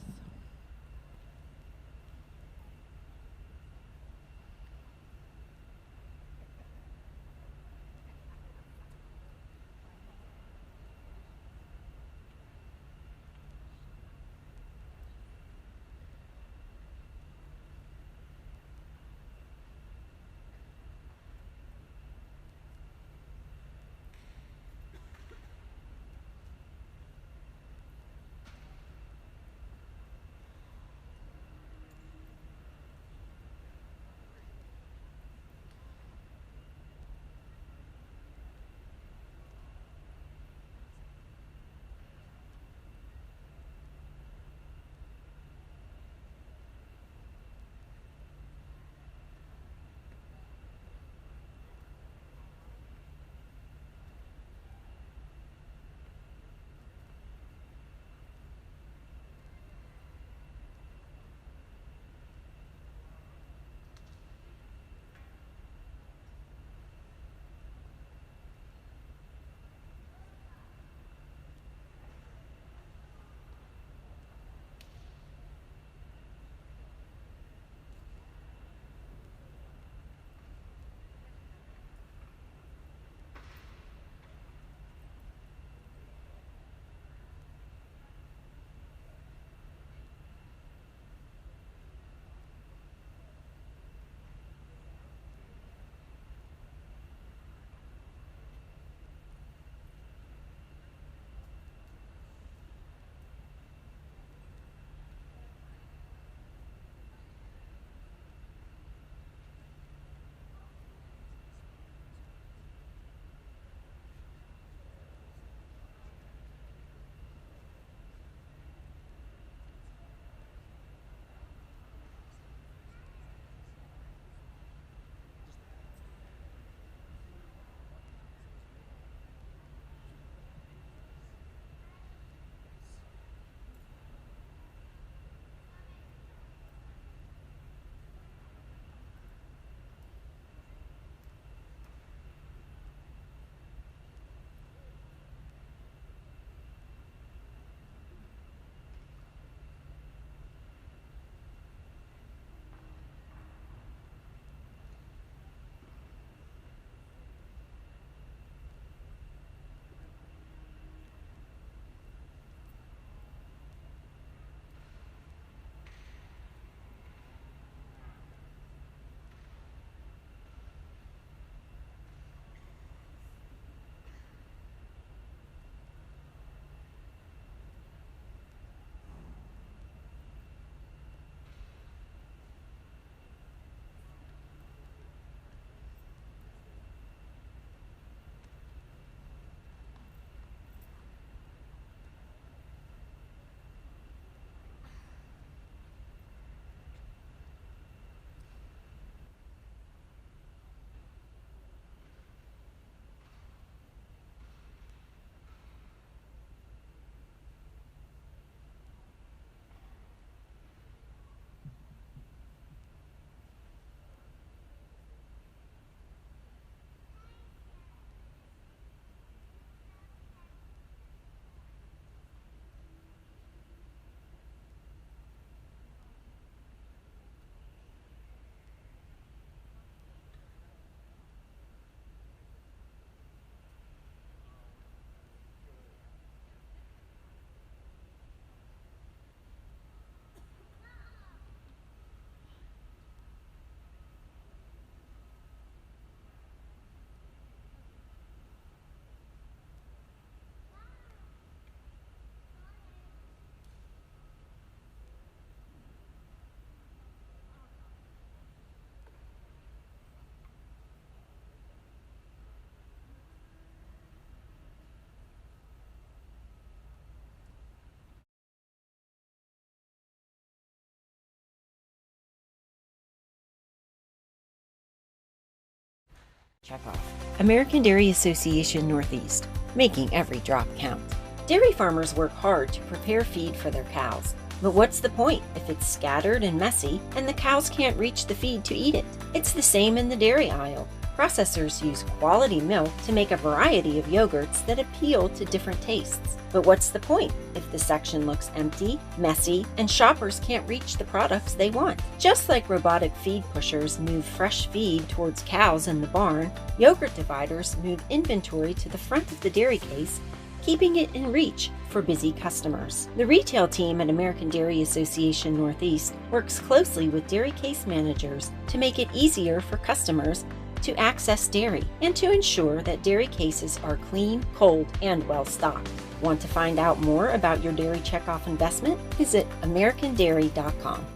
checkoff. American Dairy Association Northeast, making every drop count. Dairy farmers work hard to prepare feed for their cows. But what's the point if it's scattered and messy and the cows can't reach the feed to eat it? It's the same in the dairy aisle. Processors use quality milk to make a variety of yogurts that appeal to different tastes. But what's the point if the section looks empty, messy, and shoppers can't reach the products they want? Just like robotic feed pushers move fresh feed towards cows in the barn, yogurt dividers move inventory to the front of the dairy case, keeping it in reach for busy customers. The retail team at American Dairy Association Northeast works closely with dairy case managers to make it easier for customers to access dairy and to ensure that dairy cases are clean, cold, and well stocked. Want to find out more about your dairy checkoff investment? Visit americandairy.com.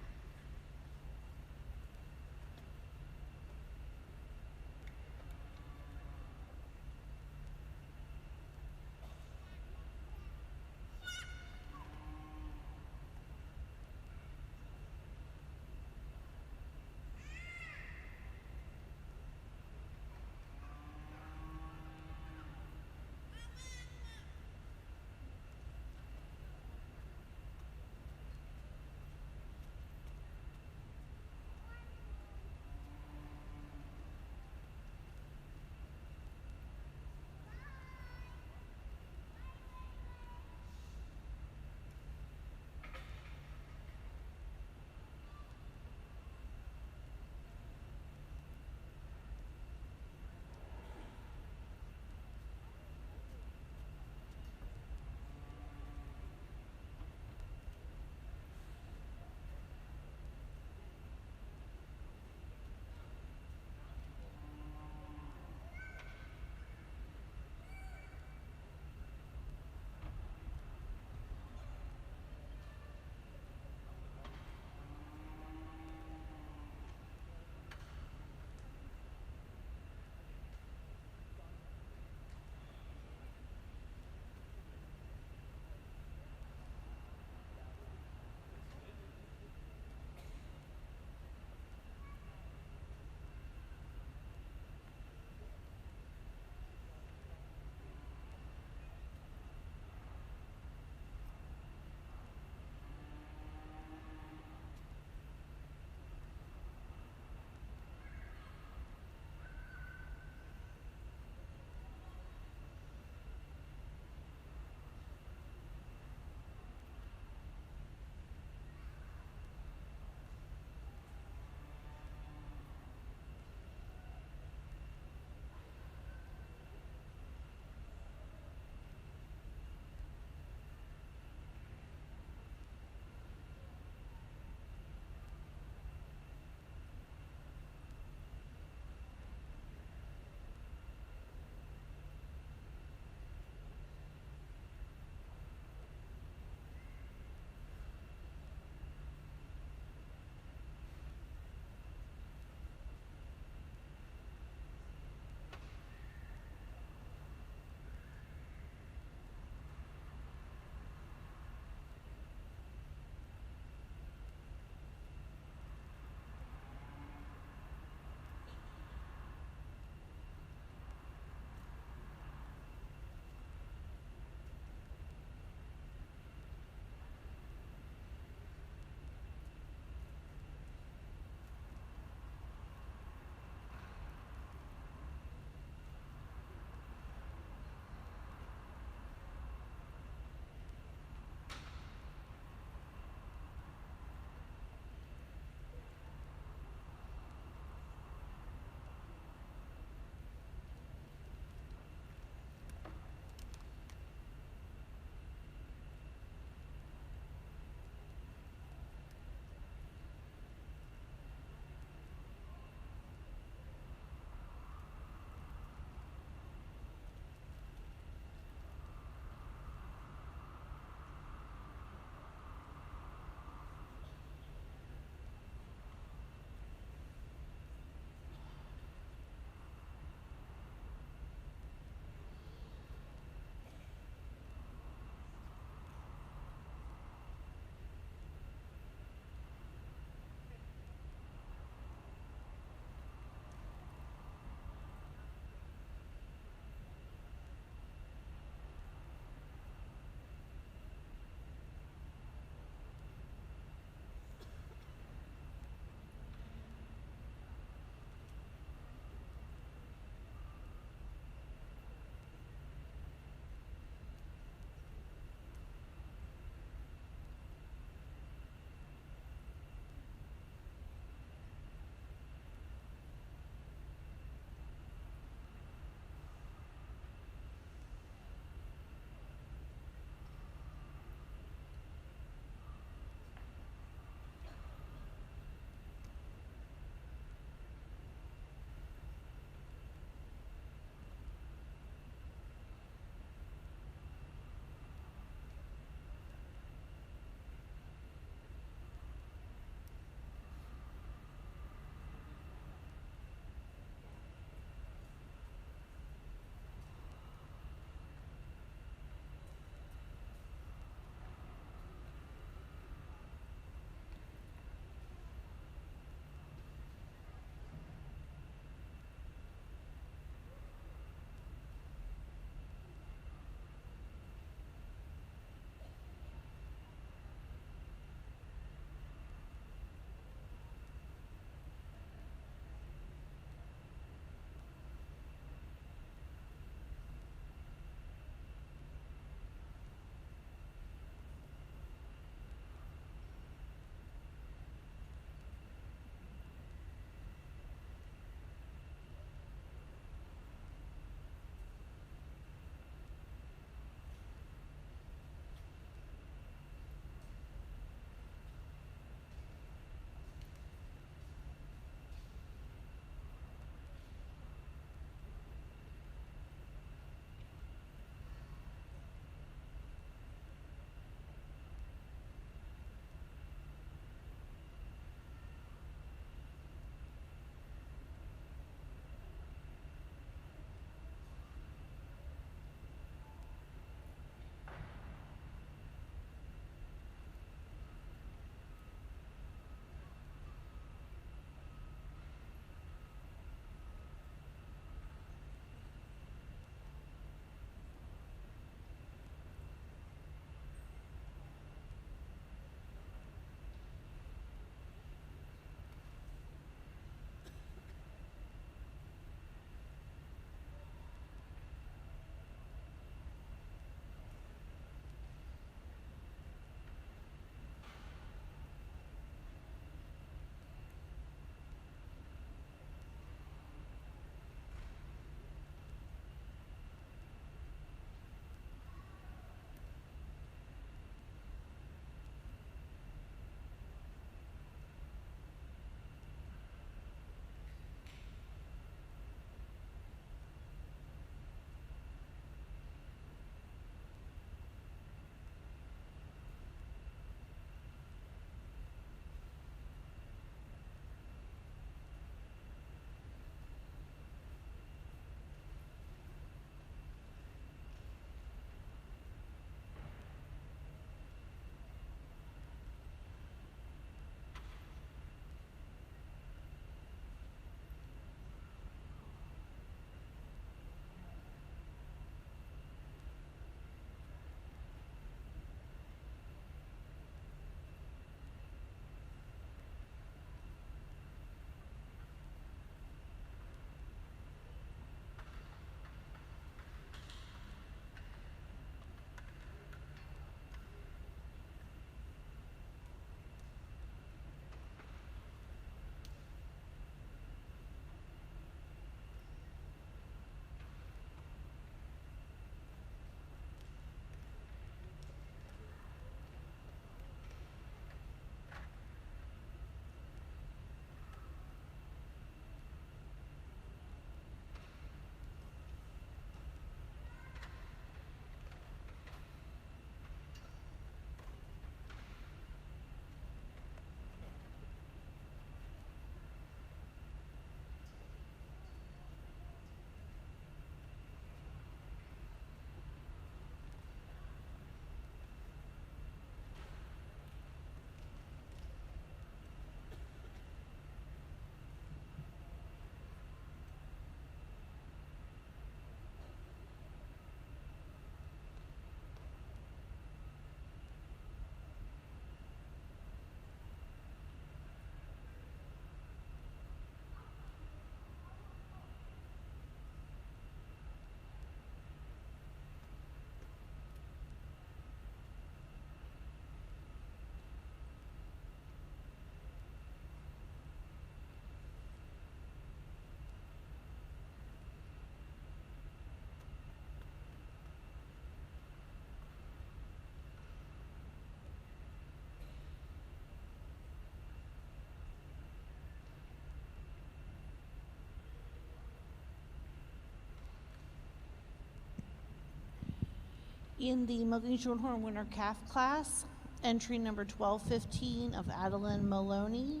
In the Milking Shorthorn Winter Calf class, entry number 1215 of Adeline Maloney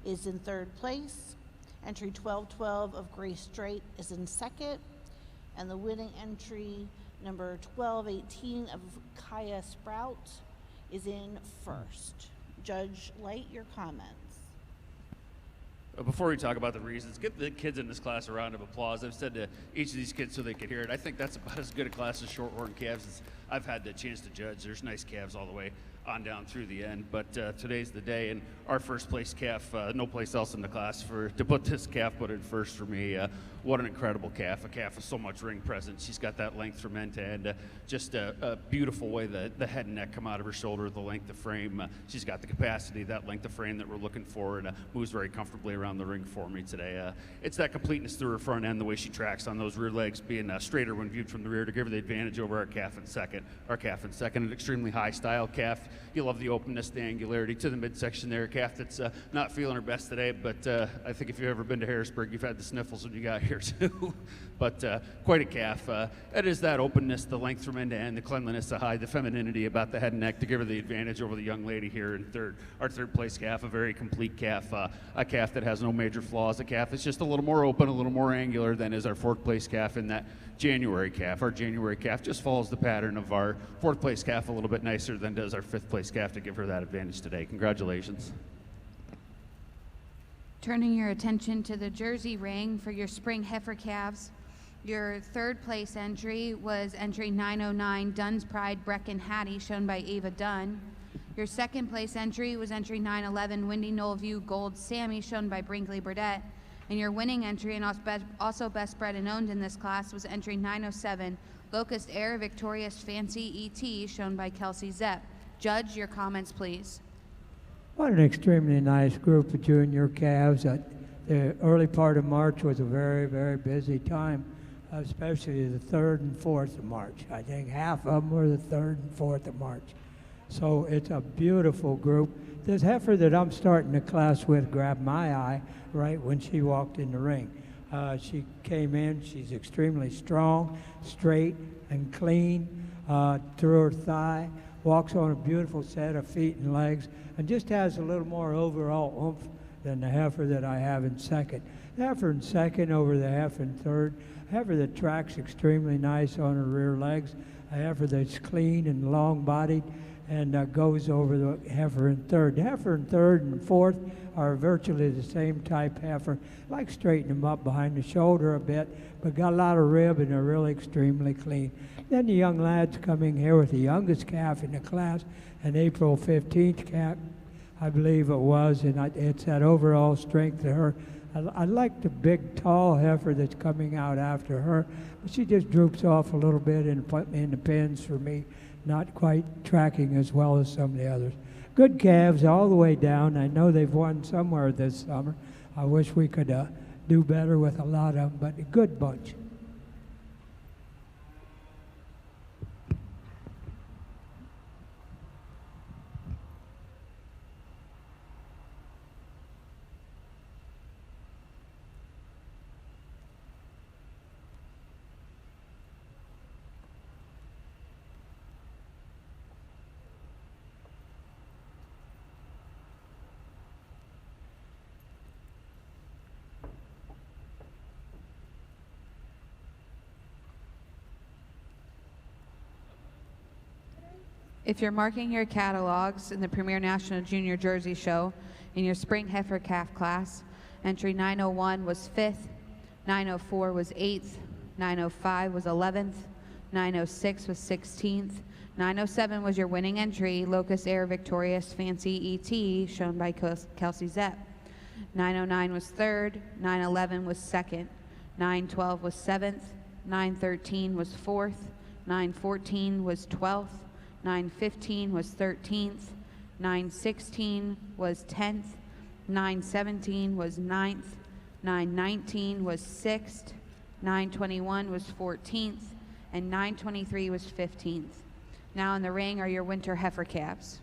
is in third place. Entry 1212 of Grace Strait is in second. And the winning entry number 1218 of Kaya Sprout is in first. Judge Light, your comments. Before we talk about the reasons, give the kids in this class a round of applause. I've said to each of these kids so they could hear it, I think that's about as good a class as Shorthorn calves as I've had the chance to judge. There's nice calves all the way on down through the end, but today's the day, and our first place calf, no place else in the class to put this calf put in first for me. What an incredible calf, a calf with so much ring presence. She's got that length from end to end, just a beautiful way the head and neck come out of her shoulder, the length of frame. She's got the capacity, that length of frame that we're looking for, and moves very comfortably around the ring for me today. It's that completeness through her front end, the way she tracks on those rear legs, being straighter when viewed from the rear to give her the advantage over our calf in second. An extremely high style calf. You love the openness, the angularity to the midsection there. A calf that's not feeling her best today, but I think if you've ever been to Harrisburg, you've had the sniffles when you got here too. But quite a calf. It is that openness, the length from end to end, the cleanliness, the height, the femininity about the head and neck to give her the advantage over the young lady here in third. Our third place calf, a very complete calf, a calf that has no major flaws, a calf that's just a little more open, a little more angular than is our fourth place calf in that January calf. Our January calf just follows the pattern of our fourth place calf a little bit nicer than does our fifth place calf to give her that advantage today. Congratulations. Turning your attention to the Jersey ring for your spring heifer calves, your third place entry was entry 909 Dunn's Pride Brecken Hattie, shown by Ava Dunn. Your second place entry was entry 911 Windy Knoll View Gold Sammy, shown by Brinkley Burdett. And your winning entry, and also best bred and owned in this class, was entry 907 Locust Air Victorious Fancy ET, shown by Kelsey Zepp. Judge, your comments, please. What an extremely nice group of junior calves. The early part of March was a very, very busy time, especially the 3rd and 4th of March. I think half of them were the 3rd and 4th of March. So it's a beautiful group. This heifer that I'm starting the class with grabbed my eye right when she walked in the ring. She came in, she's extremely strong, straight and clean through her thigh, walks on a beautiful set of feet and legs, and just has a little more overall oomph than the heifer that I have in second. The heifer in second over the heifer in third. A heifer that tracks extremely nice on her rear legs. A heifer that's clean and long-bodied and goes over the heifer in third. The heifer in third and fourth are virtually the same type heifer. I like straighten them up behind the shoulder a bit, but got a lot of rib and they're really extremely clean. Then the young lads coming here with the youngest calf in the class, an April 15th calf, I believe it was, and it's that overall strength to her. I like the big, tall heifer that's coming out after her, but she just droops off a little bit and put me in the pins for me, not quite tracking as well as some of the others. Good calves all the way down. I know they've won somewhere this summer. I wish we could do better with a lot of them, but a good bunch. If you're marking your catalogs in the Premier National Junior Jersey Show in your spring heifer calf class, entry 901 was 5th, 904 was 8th, 905 was 11th, 906 was 16th, 907 was your winning entry, Locust Air Victorious Fancy ET, shown by Kelsey Zepp. 909 was 3rd, 911 was 2nd, 912 was 7th, 913 was 4th, 914 was 12th, 915 was 13th, 916 was 10th, 917 was 9th, 919 was 6th, 921 was 14th, and 923 was 15th. Now in the ring are your winter heifer calves.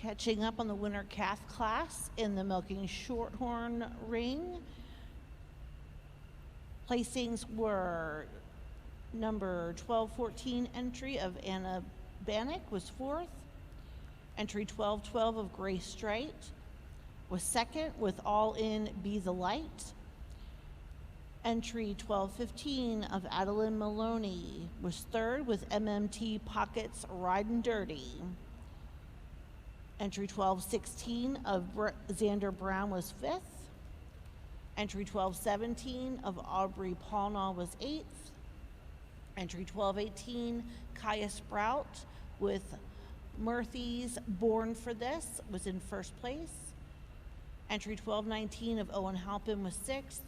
Catching up on the winter calf class in the milking shorthorn ring. Placings were number 1214 entry of Anna Bannock was 4th. Entry 1212 of Grace Straight was 2nd with All In Be the Light. Entry 1215 of Adeline Maloney was 3rd with MMT Pockets Ridin' Dirty. Entry 1216 of Xander Brown was 5th. Entry 1217 of Aubrey Paulnaw was 8th. Entry 1218, Kaya Sprout with Murphy's Born for This was in 1st place. Entry 1219 of Owen Halpin was 6th.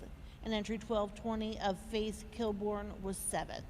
And entry 1220 of Faith Kilborn was 7th.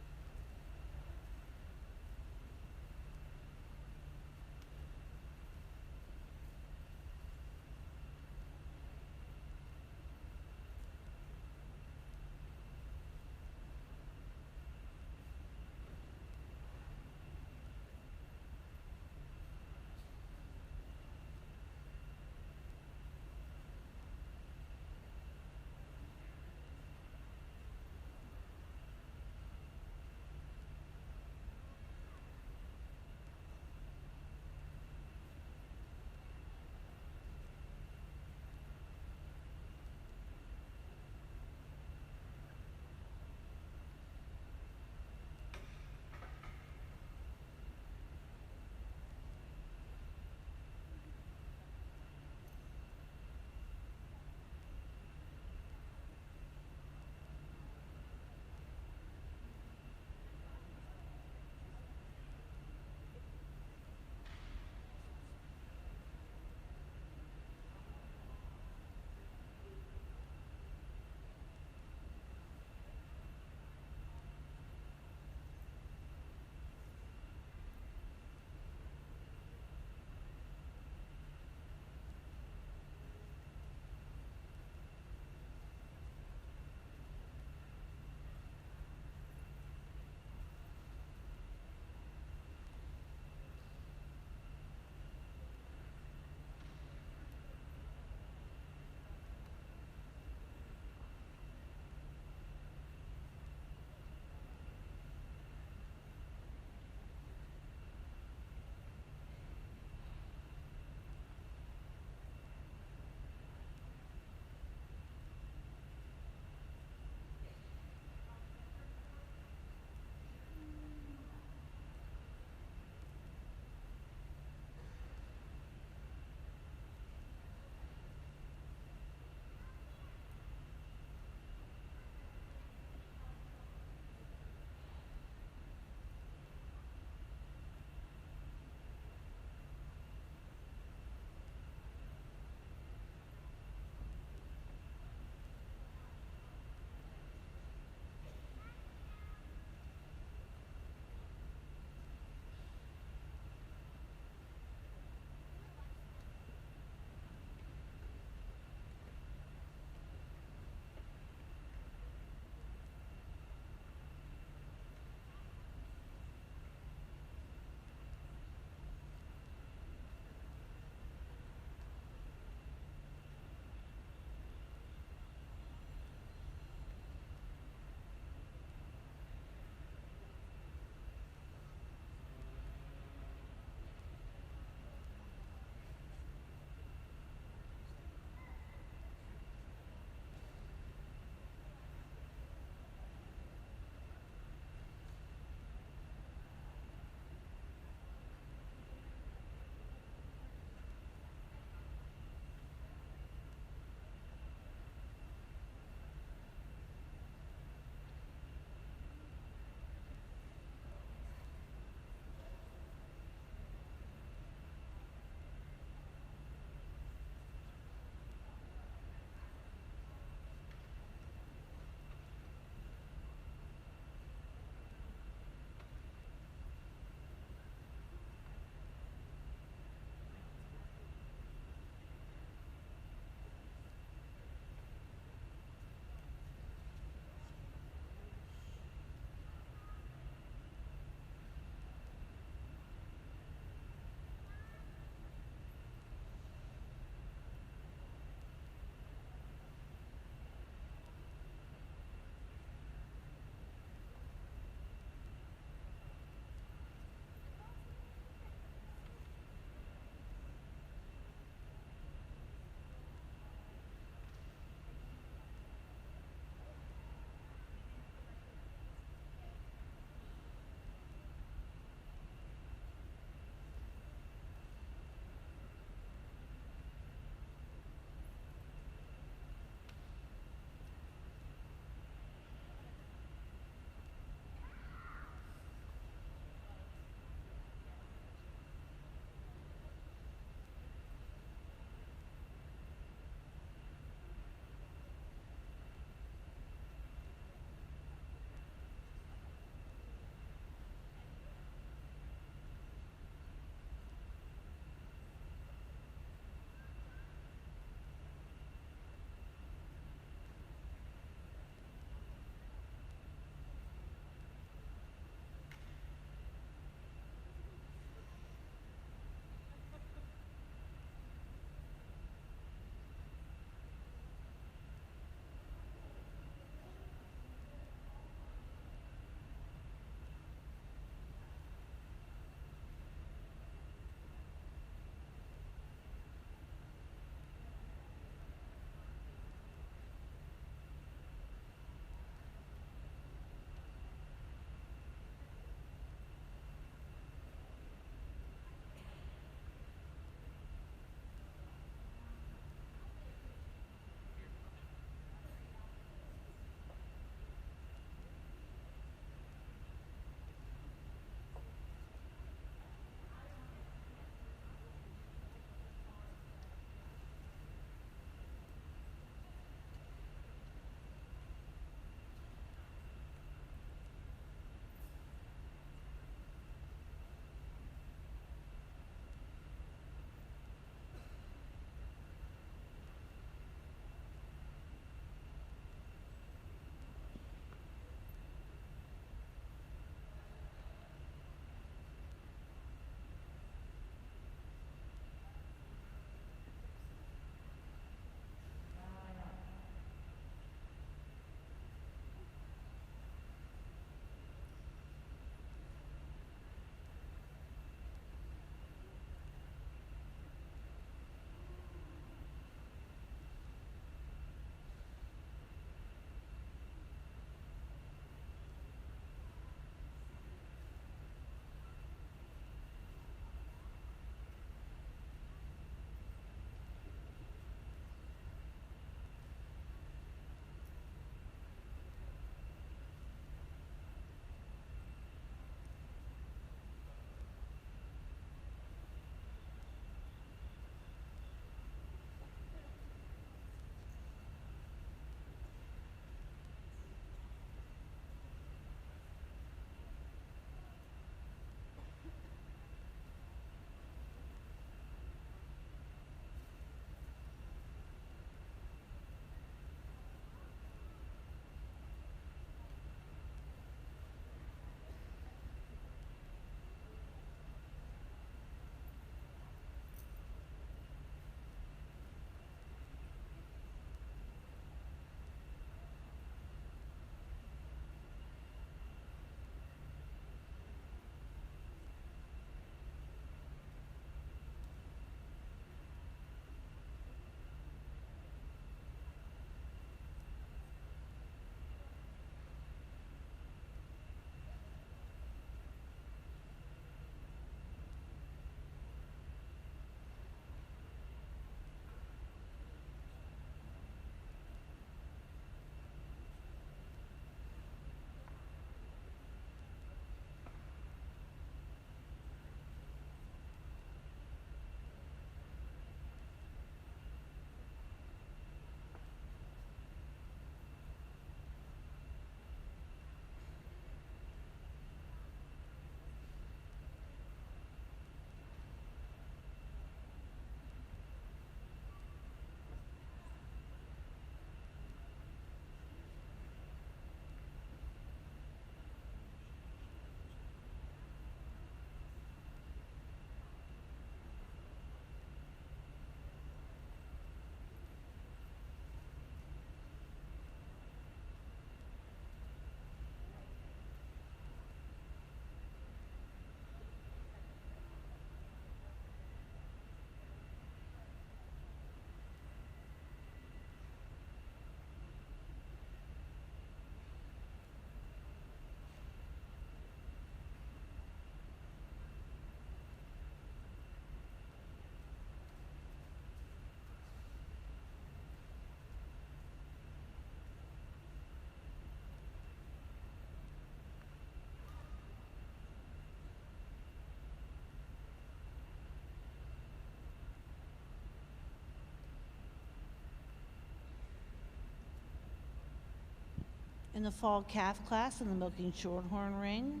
In the fall calf class in the Milking Shorthorn ring,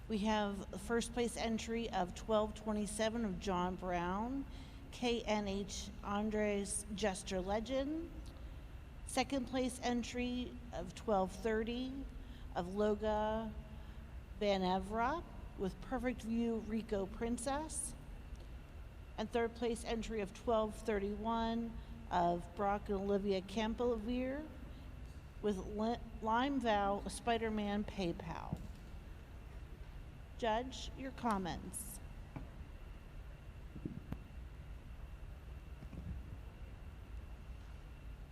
we have the first place entry of 1227 of John Brown, KNH Andres Jester Legend. Second place entry of 1230 of Loga Van Evra with Perfect View Rico Princess. And third place entry of 1231 of Brock and Olivia Campbell-Veer with Lime Vow Spider-Man PayPal. Judge, your comments.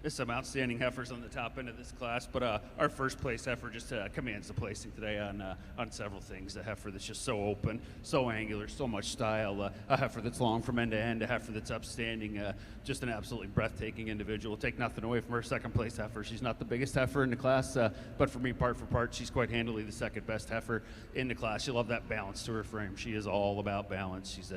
There's some outstanding heifers on the top end of this class, but our first place heifer just commands the placing today on several things. A heifer that's just so open, so angular, so much style. A heifer that's long from end to end. A heifer that's upstanding. Just an absolutely breathtaking individual. Take nothing away from her second place heifer. She's not the biggest heifer in the class, but for me, part for part, she's quite handily the second best heifer in the class. She'll have that balance to her frame. She is all about balance. She's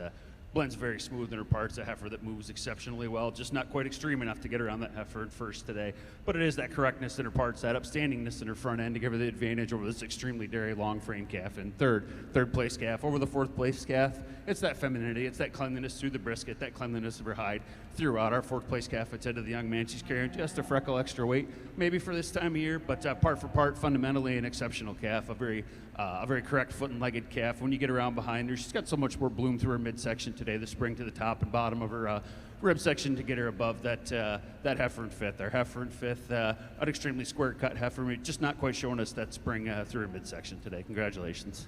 blends very smooth in her parts, a heifer that moves exceptionally well, just not quite extreme enough to get around that heifer at first today. But it is that correctness in her parts, that upstandingness in her front end to give her the advantage over this extremely dairy long frame calf. And third place calf over the fourth place calf, it's that femininity, it's that cleanliness through the brisket, that cleanliness of her hide throughout. Our fourth place calf, it's head to the young man. She's carrying just a freckle extra weight, maybe for this time of year, but part for part, fundamentally an exceptional calf, a very correct foot and legged calf. When you get around behind her, she's got so much more bloom through her midsection today, the spring to the top and bottom of her rib section to get her above that heifer in fifth. Our heifer in fifth, an extremely square cut heifer, just not quite showing us that spring through her midsection today. Congratulations.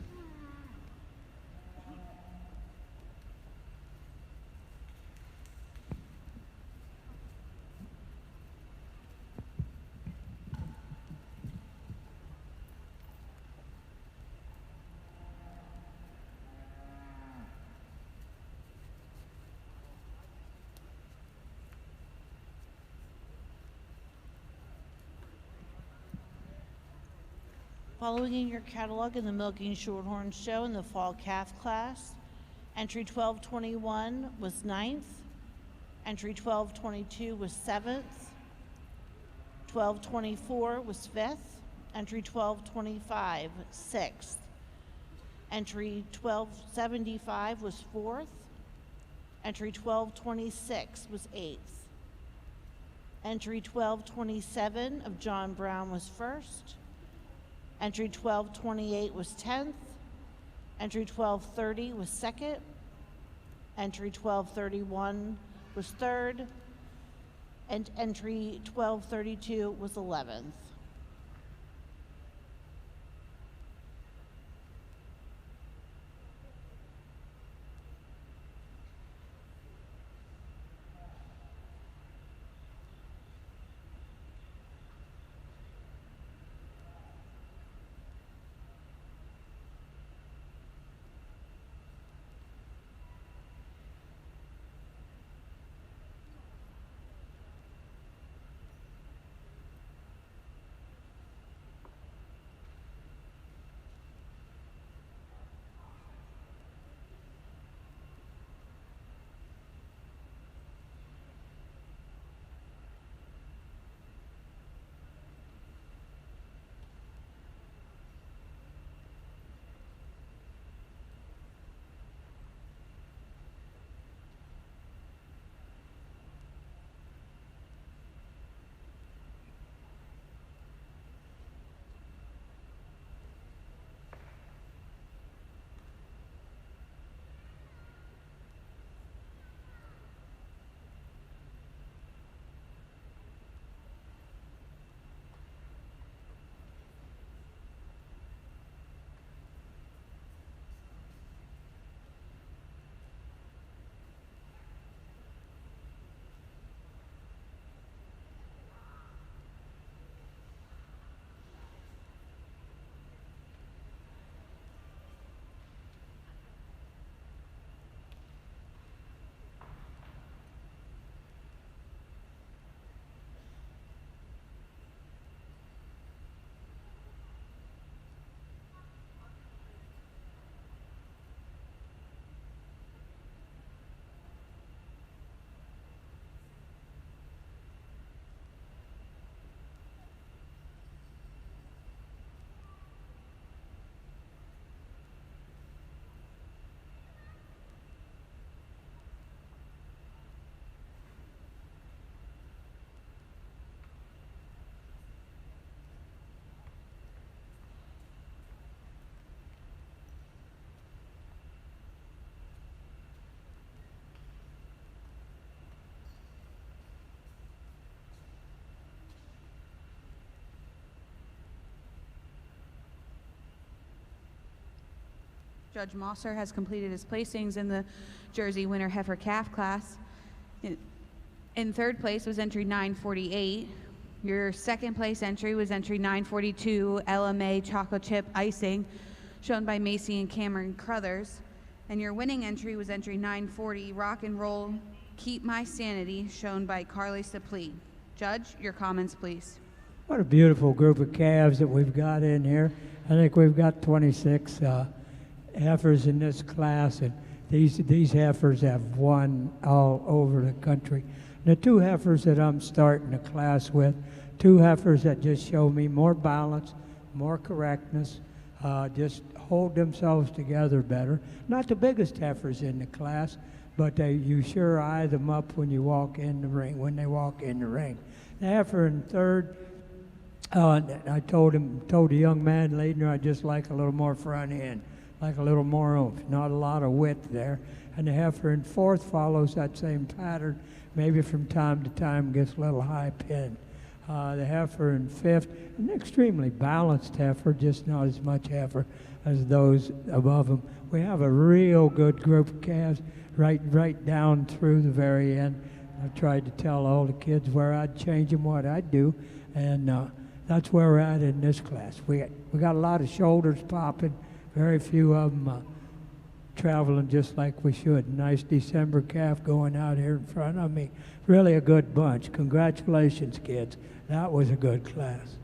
Following in your catalog in the Milking Shorthorn Show in the fall calf class, entry 1221 was 9th, entry 1222 was 7th, 1224 was 5th, entry 1225 6th, entry 1275 was 4th, entry 1226 was 8th, entry 1227 of John Brown was 1st, entry 1228 was 10th, entry 1230 was 2nd, entry 1231 was 3rd, and entry 1232 was 11th. Judge Mosser has completed his placings in the Jersey Winter Heifer Calf class. In third place was entry 948. Your second place entry was entry 942, LMA Chocolate Chip Icing, shown by Macy and Cameron Crothers. And your winning entry was entry 940, Rock and Roll Keep My Sanity, shown by Carly Saplee. Judge, your comments, please. What a beautiful group of calves that we've got in here. I think we've got 26 heifers in this class, and these heifers have won all over the country. The two heifers that I'm starting the class with, two heifers that just show me more balance, more correctness, just hold themselves together better. Not the biggest heifers in the class, but you sure eye them up when you walk in the ring, when they walk in the ring. The heifer in third, I told the young man later, I just like a little more front end, like a little more oomph, not a lot of width there. And the heifer in fourth follows that same pattern, maybe from time to time gets a little high pinned. The heifer in fifth, an extremely balanced heifer, just not as much heifer as those above them. We have a real good group of calves right down through the very end. I've tried to tell all the kids where I'd change them, what I'd do, and that's where we're at in this class. We got a lot of shoulders popping, very few of them traveling just like we should. Nice December calf going out here in front of me. Really a good bunch. Congratulations, kids. That was a good class.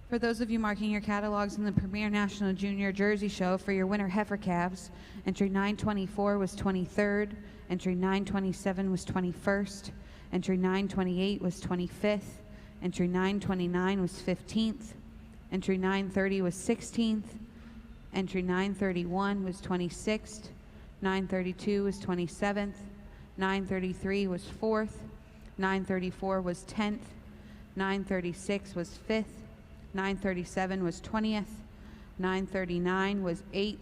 For those of you marking your catalogs in the Premier National Junior Jersey Show for your winter heifer calves, entry 924 was 23rd, entry 927 was 21st, entry 928 was 25th, entry 929 was 15th, entry 930 was 16th, entry 931 was 26th, 932 was 27th, 933 was 4th, 934 was 10th, 936 was 5th, 937 was 20th, 939 was 8th,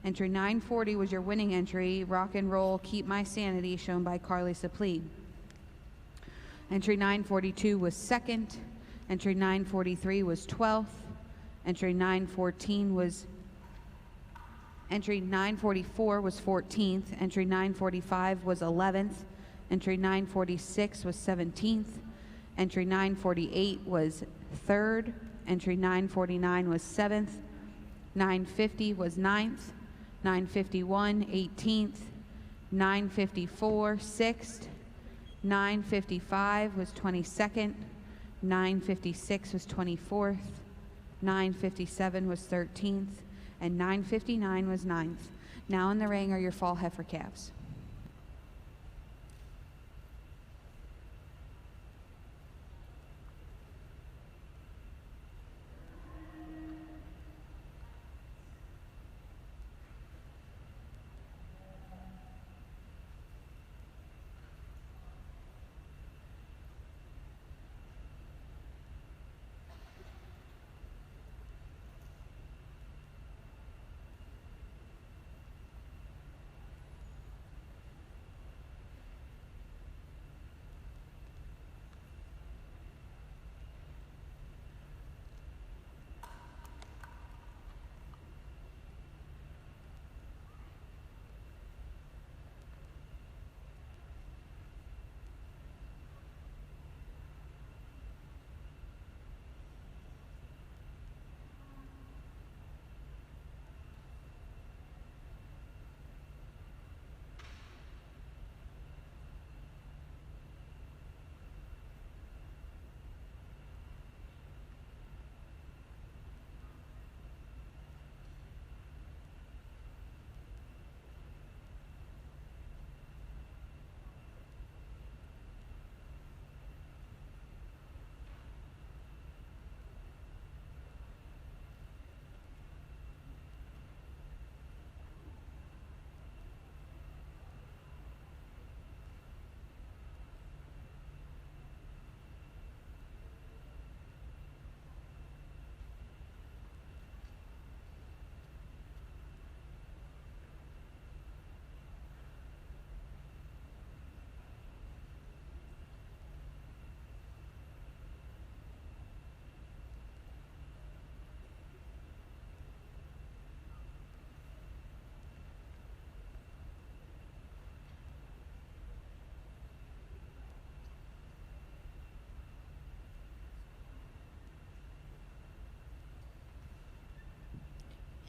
entry 940 was your winning entry, Rock and Roll Keep My Sanity, shown by Carly Saplee. Entry 942 was 2nd, Entry 943 was 12th. Entry 944 was 14th. Entry 945 was 11th. Entry 946 was 17th. Entry 948 was 3rd. Entry 949 was 7th. 950 was 9th. 951 18th. 954 6th. 955 was 22nd. 956 was 24th. 957 was 13th. And 959 was 9th. Now in the ring are your fall heifer calves.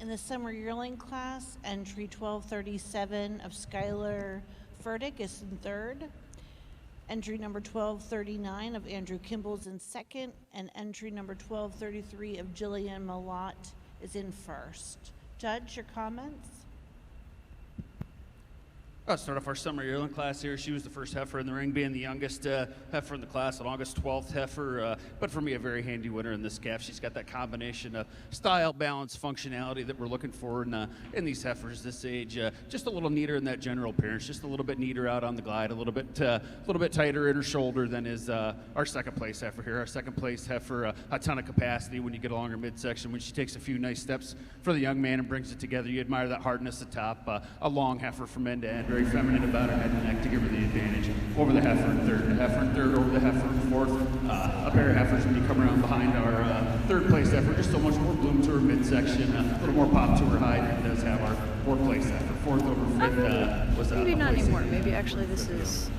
In the summer yearling class, entry 1237 of Skylar Furtick is in 3rd. Entry number 1239 of Andrew Kimball is in 2nd, and entry number 1233 of Jillian Malott is in 1st. Judge, your comments? I'll start off our summer yearling class here. She was the first heifer in the ring, being the youngest heifer in the class, an August 12th heifer. But for me, a very handy winner in this calf. She's got that combination of style, balance, functionality that we're looking for in these heifers this age. Just a little neater in that general appearance, just a little bit neater out on the glide, a little bit tighter in her shoulder than is our second place heifer here. Our second place heifer, a ton of capacity when you get along her midsection. When she takes a few nice steps for the young man and brings it together, you admire that hardness at top. A long heifer from end to end, very feminine about her head and neck to give her the advantage over the heifer in 3rd. The heifer in 3rd over the heifer in 4th. A pair of heifers when you come around behind our 3rd place heifer, just so much more bloom to her midsection, a little more pop to her hide than does have our 4th place heifer. 4th over 5th was maybe not anymore. Maybe actually this is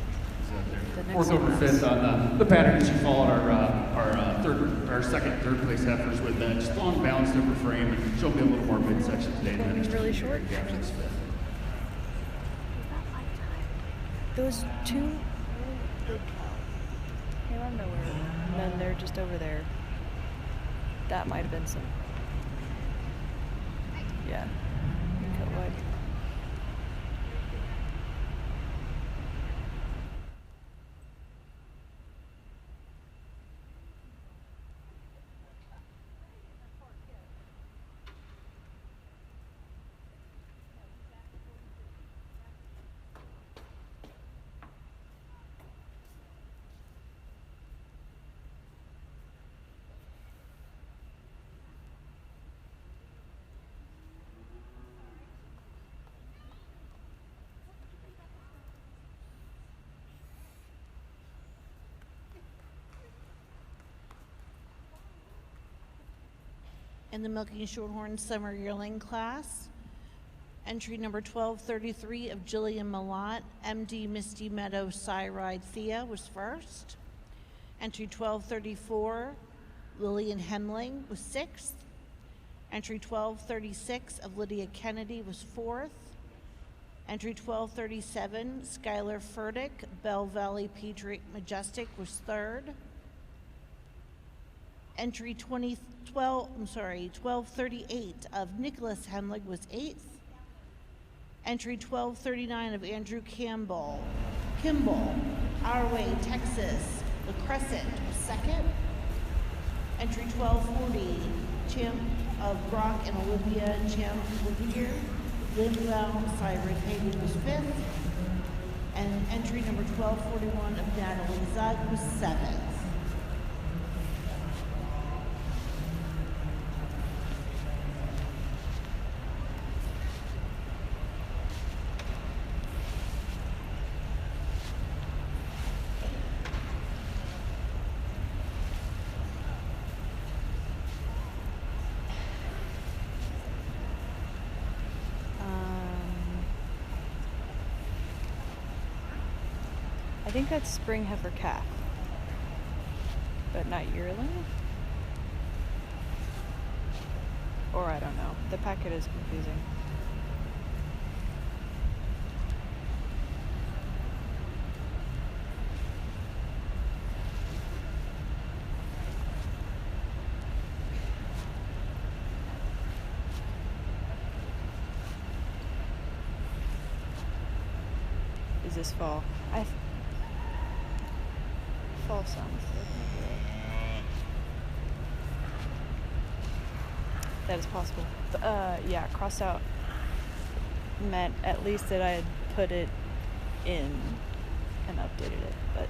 the next 4th over 5th on the pattern. She followed our second, 3rd place heifers with just long balanced upper frame and showed me a little more midsection today. Really short. Those two big came out of nowhere, and then they're just over there. That might have been some. Yeah. Cut wide. in the Milking Shorthorn Summer Yearling class. Entry number 1233 of Jillian Malott, MD Misty Meadow Cyride Thea was first. Entry 1234, Lillian Hemling was sixth. Entry 1236 of Lydia Kennedy was fourth. Entry 1237, Skylar Furtick, Bell Valley Patriot Majestic was third. Entry 1238 of Nicholas Hemling was eighth. Entry 1239 of Andrew Kimball, Our Way, Texas, La Crescent was second. Entry 1240, Champ of Brock and Olivia Champlier, Linwell, Cyrus Hayden was fifth. And entry number 1241 of Natalie Zug was seventh. I think that's spring heifer calf, but not yearling? Or I don't know. The packet is confusing. Is this fall? Fall sounds like that is possible. Yeah, crossed out meant at least that I had put it in and updated it, but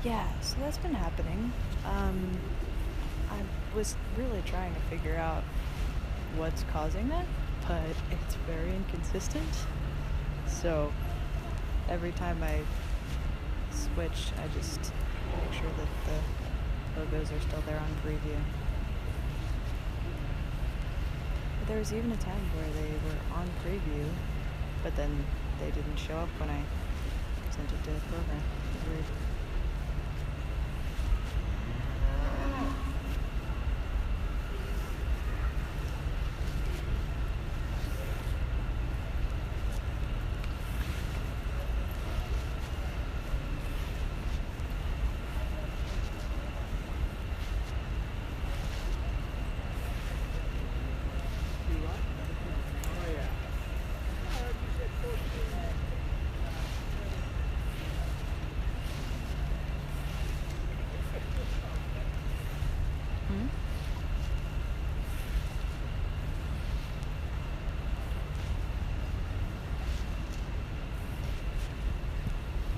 yeah, so that's been happening. I was really trying to figure out what's causing that, but it's very inconsistent. So every time I switch, I just make sure that the logos are still there on preview. But there was even a time where they were on preview, but then they didn't show up when I sent it to the program. It was weird.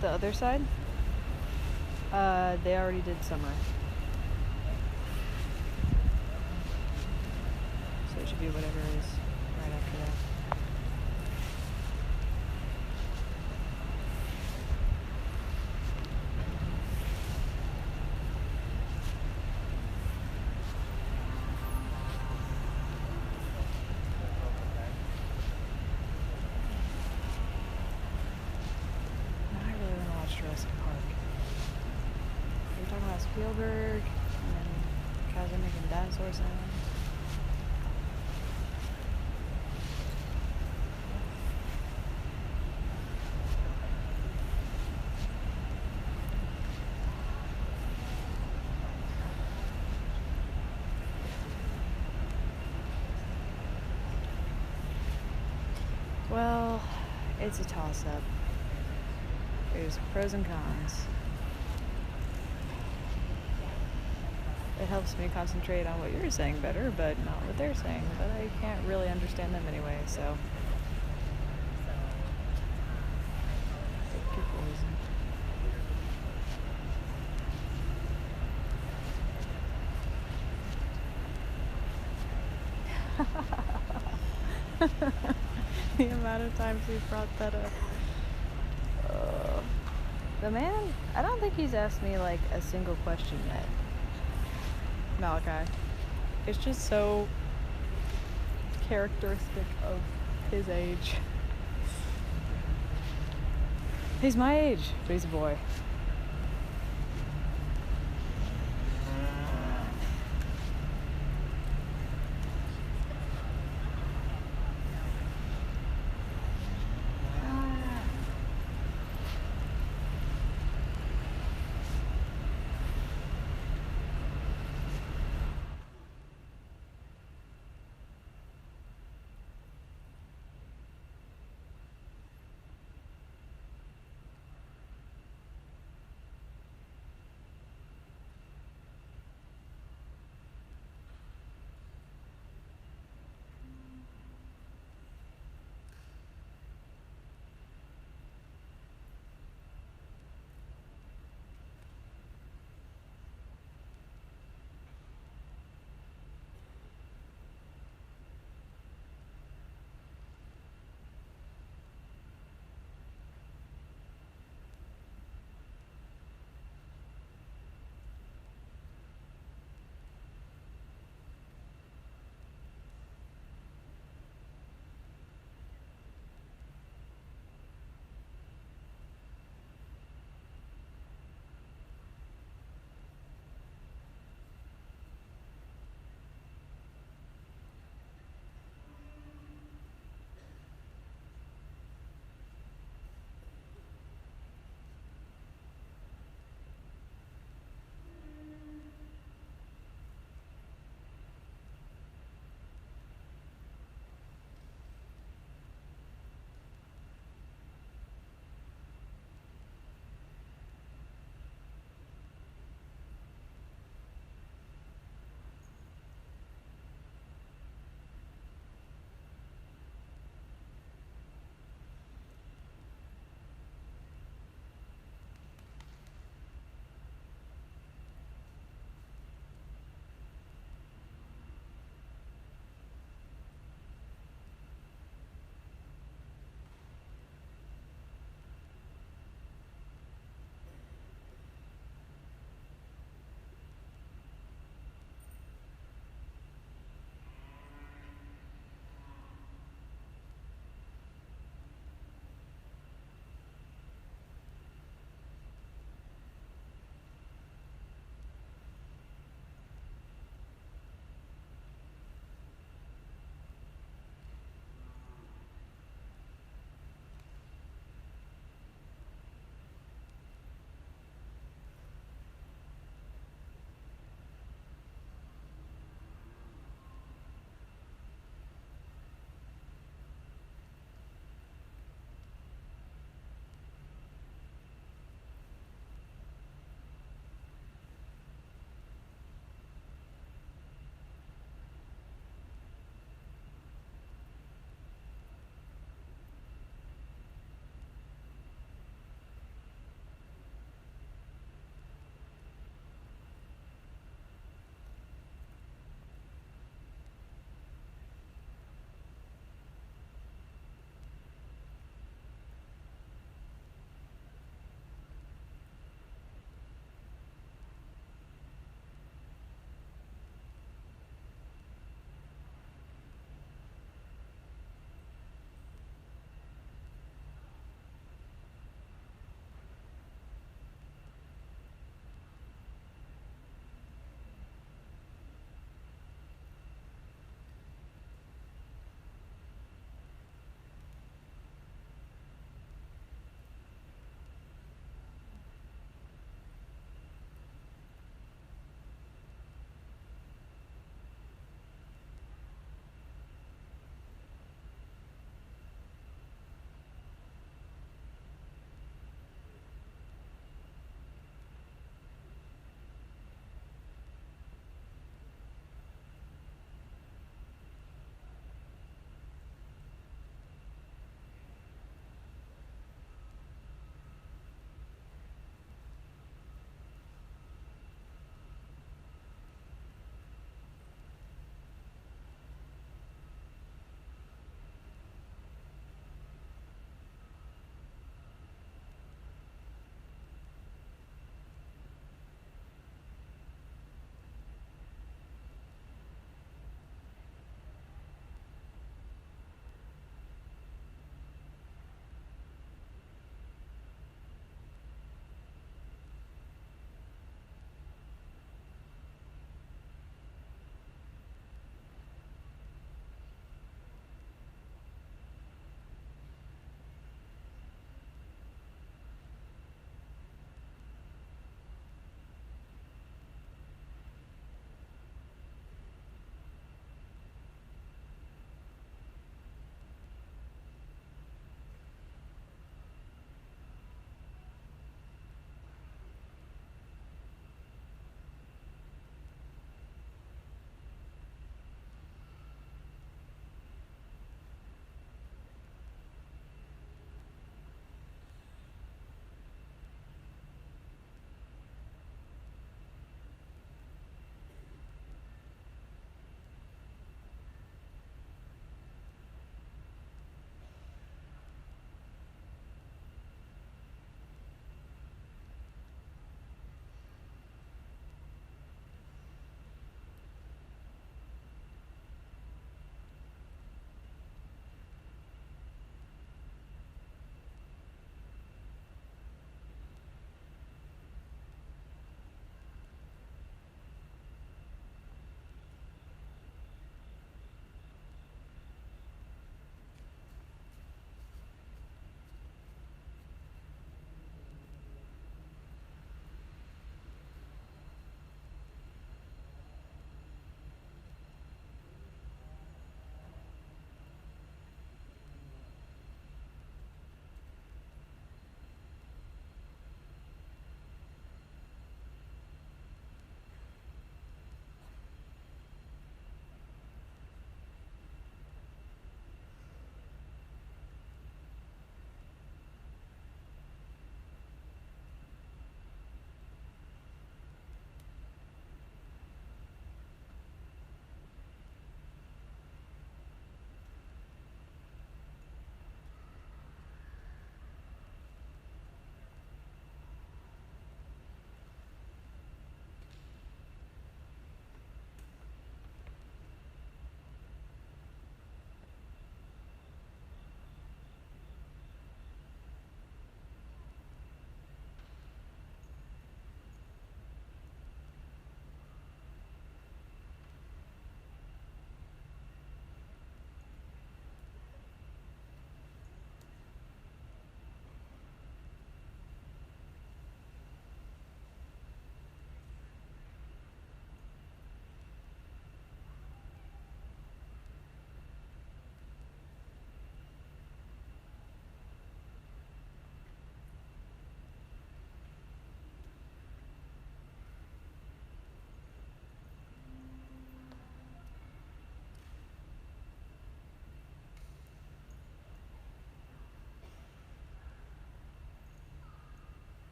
The other side, they already did summer, so it should be whatever is right after that. Spielberg, and then cows are making dinosaur sounds. It's a toss-up. There's pros and cons. It helps me concentrate on what you're saying better, but not what they're saying. But I can't really understand them anyway, so. Pick your poison. The amount of times we brought that up. The man, I don't think he's asked me like a single question yet. Malachi. It's just so characteristic of his age. He's my age, but he's a boy.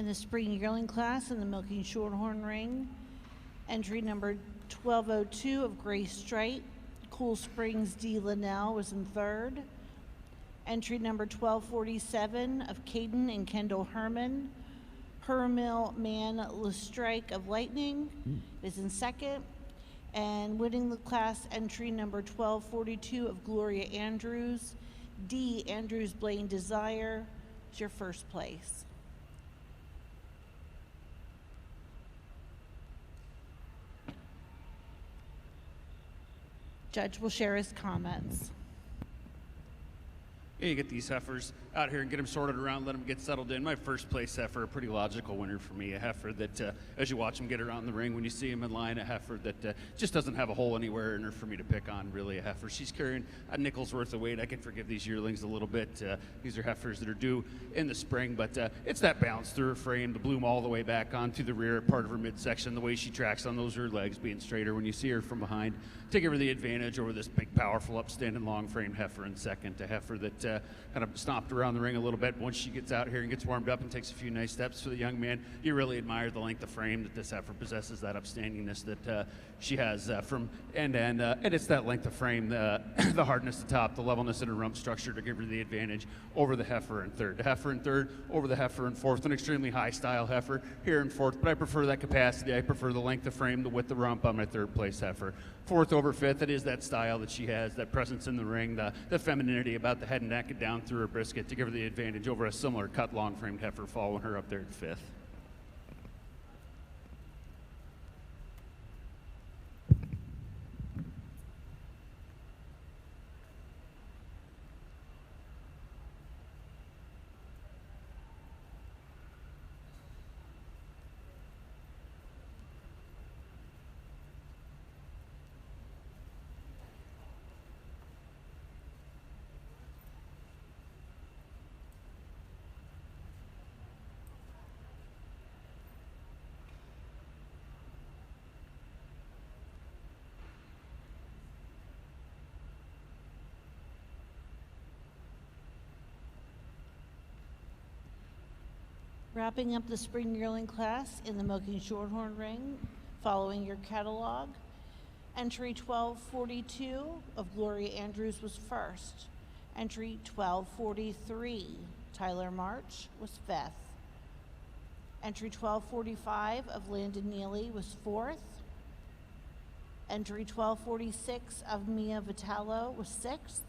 in the spring yearling class in the Milking Shorthorn ring. Entry number 1202 of Gray Stripe, Cool Springs D. Linnell was in third. Entry number 1247 of Caden and Kendall Herman, Hermil Man Lestrike of Lightning is in second. And winning the class, entry number 1242 of Gloria Andrews, D. Andrews Blaine Desire is your first place. Judge will share his comments. Yeah, you get these heifers out here and get them sorted around, let them get settled in. My first place heifer, a pretty logical winner for me, a heifer that as you watch them get around the ring, when you see them in line, a heifer that just doesn't have a hole anywhere in her for me to pick on, really, a heifer. She's carrying a nickel's worth of weight. I can forgive these yearlings a little bit. These are heifers that are due in the spring, but it's that balance through her frame, the bloom all the way back onto the rear part of her midsection, the way she tracks on those rear legs being straighter when you see her from behind. To give her the advantage over this big, powerful, upstanding, long-framed heifer in second, a heifer that kind of stomped around the ring a little bit. Once she gets out here and gets warmed up and takes a few nice steps for the young man, you really admire the length of frame that this heifer possesses, that upstandingness that she has from end to end. And it's that length of frame, the hardness at the top, the levelness in her rump structure to give her the advantage over the heifer in third. The heifer in third over the heifer in fourth, an extremely high-style heifer here in fourth, but I prefer that capacity. I prefer the length of frame, the width of rump on my third-place heifer. Fourth over fifth, it is that style that she has, that presence in the ring, the femininity about the head and neck and down through her brisket to give her the advantage over a similar cut, long-framed heifer following her up there at fifth. Wrapping up the spring yearling class in the Milking Shorthorn ring, following your catalog. Entry 1242 of Gloria Andrews was first. Entry 1243, Tyler March, was fifth. Entry 1245 of Landon Neely was fourth. Entry 1246 of Mia Vitalo was sixth.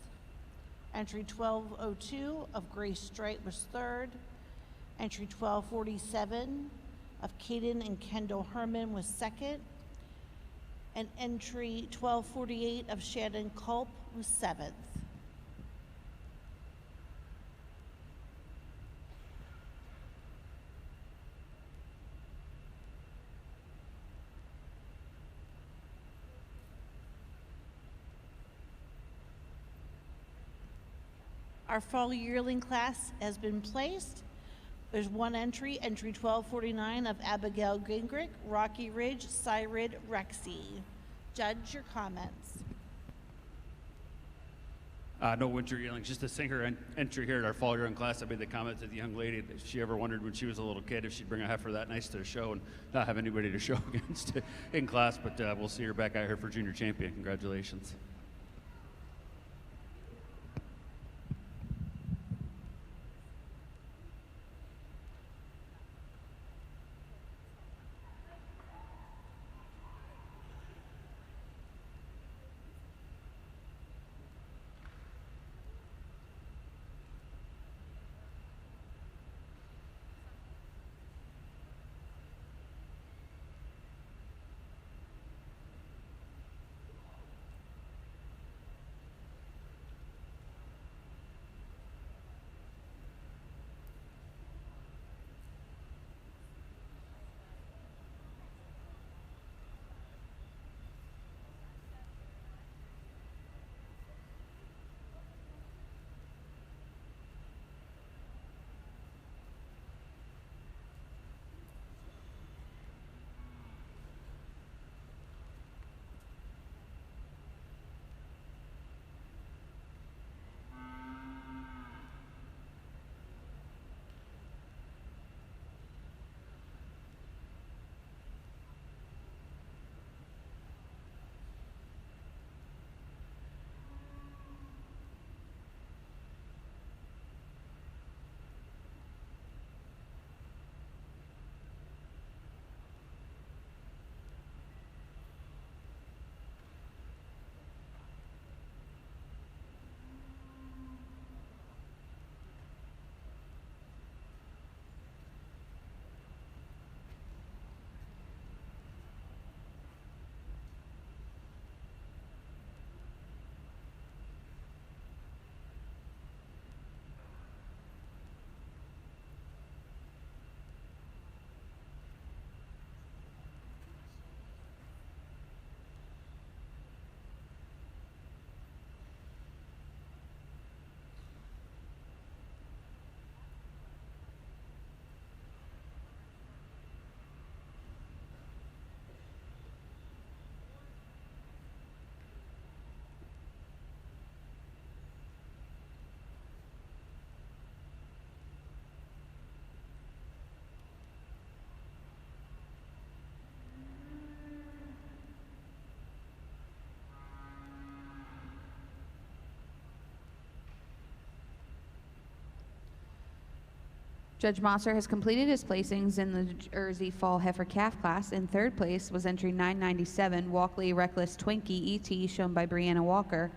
Entry 1202 of Grace Straight was third. Entry 1247 of Caden and Kendall Herman was second. And entry 1248 of Shannon Culp was seventh. Our fall yearling class has been placed. There's one entry, entry 1249 of Abigail Gingrich, Rocky Ridge, Cyrid, Rexy. Judge, your comments. No winter yearlings, just a singer entry here at our fall yearling class. I made the comment to the young lady that she ever wondered when she was a little kid if she'd bring a heifer that nice to the show and not have anybody to show against in class, but we'll see her back out here for junior champion. Congratulations. Judge Mosser has completed his placings in the Jersey Fall Heifer Calf class. In third place was entry 997, Walkley Reckless Twinkie ET, shown by Brianna Walker.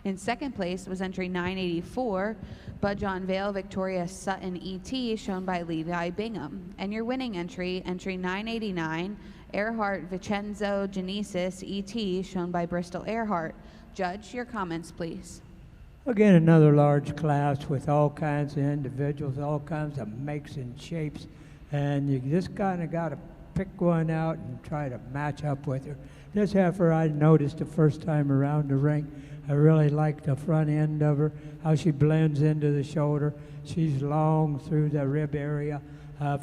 In second place was entry 984, Budge on Vale Victoria Sutton ET, shown by Levi Bingham. And your winning entry, entry 989, Earhart Vincenzo Genesis ET, shown by Bristol Earhart. Judge, your comments, please. Again, another large class with all kinds of individuals, all kinds of makes and shapes, and you just kind of got to pick one out and try to match up with her. This heifer I noticed the first time around the ring. I really like the front end of her, how she blends into the shoulder. She's long through the rib area.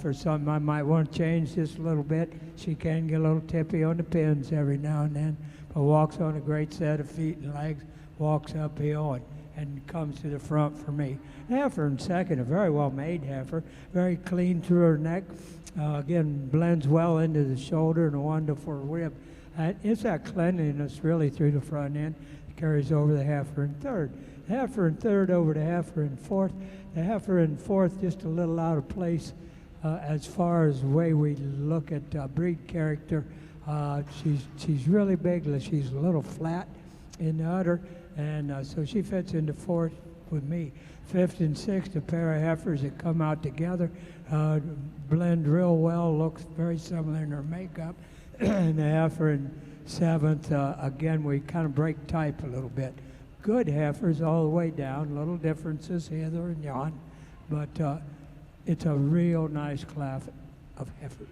For some, I might want to change this a little bit. She can get a little tippy on the pins every now and then, but walks on a great set of feet and legs, walks uphill and comes to the front for me. Heifer in second, a very well-made heifer, very clean through her neck. Again, blends well into the shoulder and a wonderful rib. It's that cleanliness really through the front end that carries over the heifer in third. The heifer in third over the heifer in fourth. The heifer in fourth just a little out of place as far as the way we look at breed character. She's really big. She's a little flat in the udder. And so she fits into fourth with me. Fifth and sixth, a pair of heifers that come out together, blend real well, looks very similar in their makeup. And the heifer in seventh, again, we kind of break type a little bit. Good heifers all the way down, little differences hither and yon, but it's a real nice class of heifers.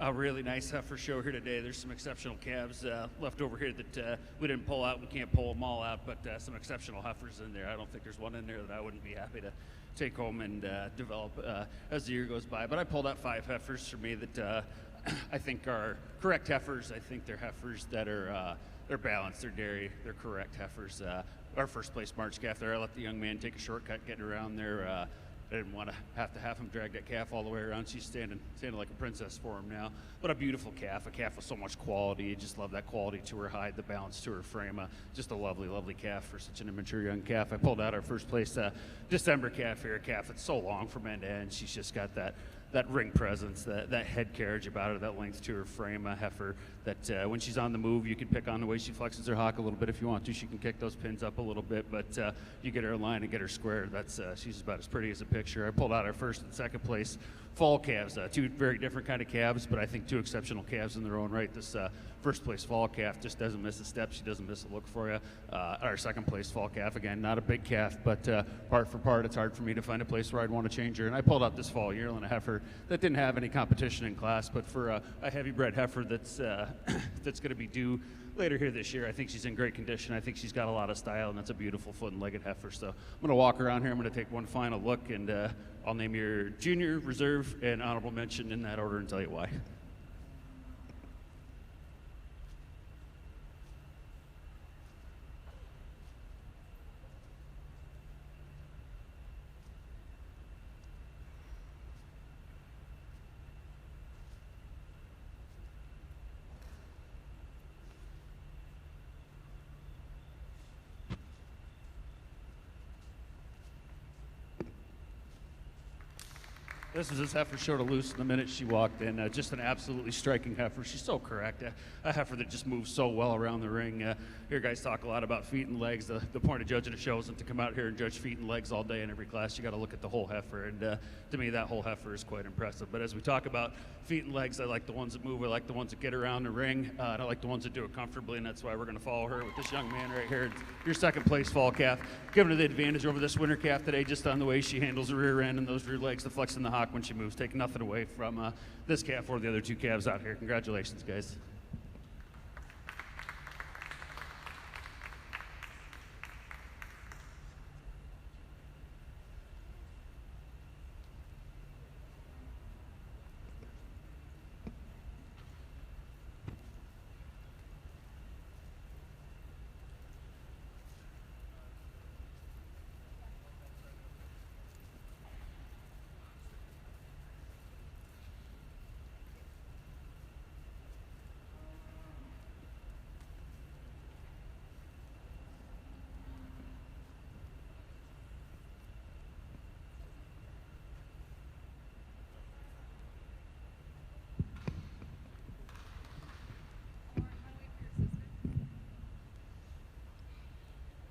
a really nice heifer show here today. There's some exceptional calves left over here that we didn't pull out. We can't pull them all out, but some exceptional heifers in there. I don't think there's one in there that I wouldn't be happy to take home and develop as the year goes by. But I pulled out 5 heifers for me that I think are correct heifers. I think they're heifers that are they're balanced, they're dairy, they're correct heifers. Our first place March calf there, I let the young man take a shortcut getting around there. I didn't want to have him drag that calf all the way around. She's standing like a princess for him now. But a beautiful calf, a calf with so much quality. You just love that quality to her hide, the balance to her frame. Just a lovely, lovely calf for such an immature young calf. I pulled out our first place December calf here, a calf that's so long from end to end. She's just got that ring presence, that head carriage about her, that length to her frame, a heifer that when she's on the move, you can pick on the way she flexes her hock a little bit if you want to. She can kick those pins up a little bit, but you get her in line and get her square. She's about as pretty as a picture. I pulled out our first and second place fall calves, 2 very different kind of calves, but I think 2 exceptional calves in their own right. This first place fall calf just doesn't miss a step. She doesn't miss a look for you. Our second place fall calf, again, not a big calf, but part for part, it's hard for me to find a place where I'd want to change her. And I pulled out this fall yearling, a heifer that didn't have any competition in class, but for a heavy bred heifer that's that's going to be due later here this year. I think she's in great condition. I think she's got a lot of style, and that's a beautiful foot and legged heifer. So I'm going to walk around here. I'm going to take one final look, and I'll name your junior, reserve, and honorable mention in that order and tell you why. This was this heifer showed a loose the minute she walked in. Just an absolutely striking heifer. She's so correct. A heifer that just moves so well around the ring. Here guys talk a lot about feet and legs. The point of judging a show isn't to come out here and judge feet and legs all day in every class. You got to look at the whole heifer, and to me that whole heifer is quite impressive. But as we talk about feet and legs, I like the ones that move. I like the ones that get around the ring, and I like the ones that do it comfortably, and that's why we're going to follow her with this young man right here. Your second place fall calf, giving her the advantage over this winter calf today, just on the way she handles the rear end and those rear legs, the flex in the hock when she moves, taking nothing away from this calf or the other 2 calves out here. Congratulations, guys.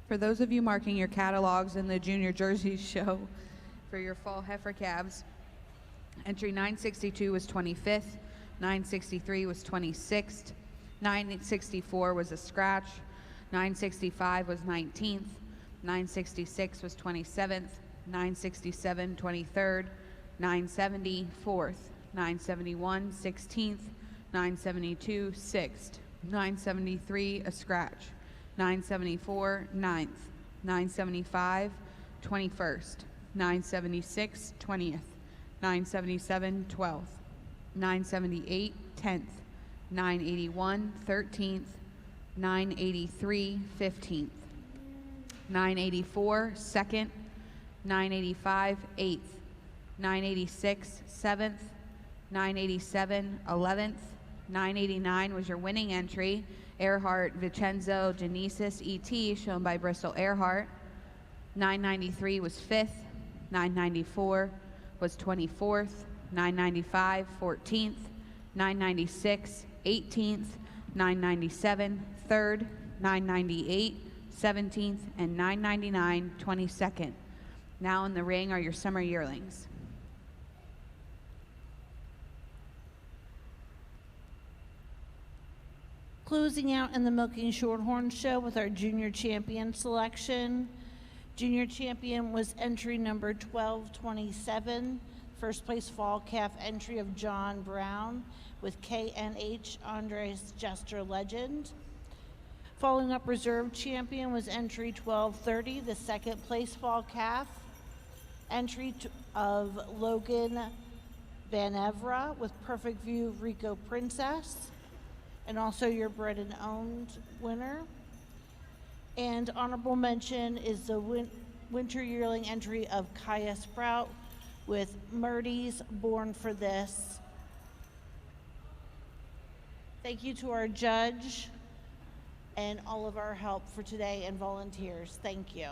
For those of you marking your catalogs in the Junior Jersey show for your fall heifer calves, entry 962 was 25th, 963 was 26th, 964 was a scratch, 965 was 19th, 966 was 27th, 967 23rd, 970 4th, 971 16th, 972 6th, 973 a scratch, 974 9th, 975 21st, 976 20th, 977 12th, 978 10th, 981 13th, 983 15th, 984 2nd, 985 8th, 986 7th, 987 11th, 989 was your winning entry. Earhart Vincenzo Genesis ET, shown by Bristol Earhart. 993 was 5th, 994 was 24th, 995 14th, 996 18th, 997 3rd, 998 17th, and 999 22nd. Now in the ring are your summer yearlings. Closing out in the Milking Shorthorn show with our junior champion selection. Junior champion was entry number 1227. First place fall calf entry of John Brown with KNH Andres Jester Legend. Following up reserve champion was entry 1230, the second place fall calf. Entry of Logan Van Evra with Perfect View Rico Princess, and also your bred and owned winner. And honorable mention is the winter yearling entry of Kaya Sprout with Murdy's Born for This. Thank you to our judge and all of our help for today and volunteers. Thank you.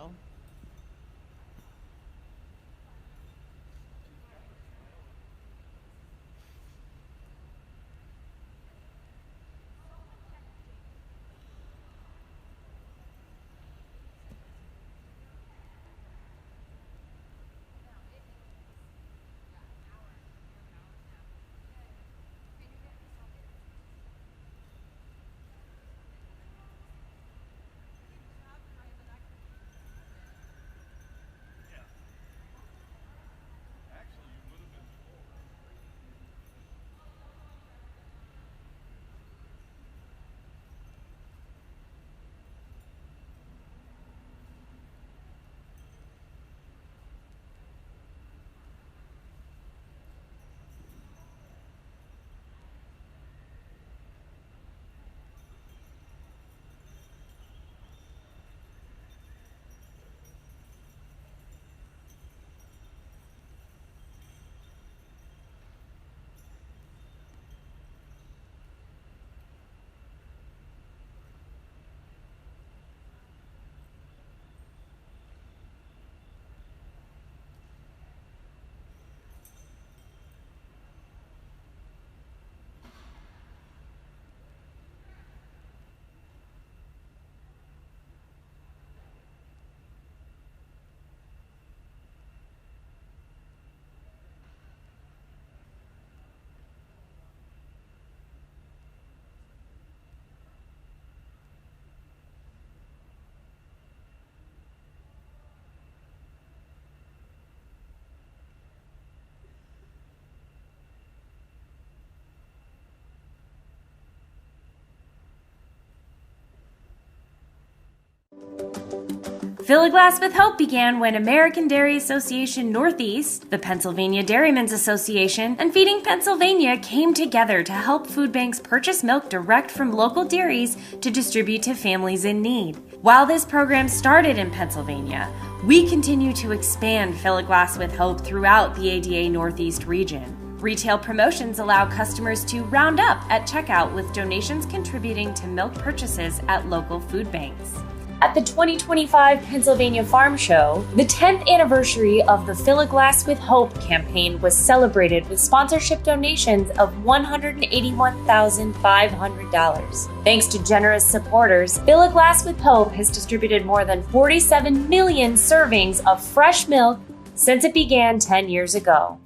Fill a Glass with Hope began when American Dairy Association Northeast, the Pennsylvania Dairymen's Association, and Feeding Pennsylvania came together to help food banks purchase milk direct from local dairies to distribute to families in need. While this program started in Pennsylvania, we continue to expand Fill a Glass with Hope throughout the ADA Northeast region. Retail promotions allow customers to round up at checkout with donations contributing to milk purchases at local food banks. At the 2025 Pennsylvania Farm Show, the 10th anniversary of the Fill a Glass with Hope campaign was celebrated with sponsorship donations of $181,500. Thanks to generous supporters, Fill a Glass with Hope has distributed more than 47 million servings of fresh milk since it began 10 years ago.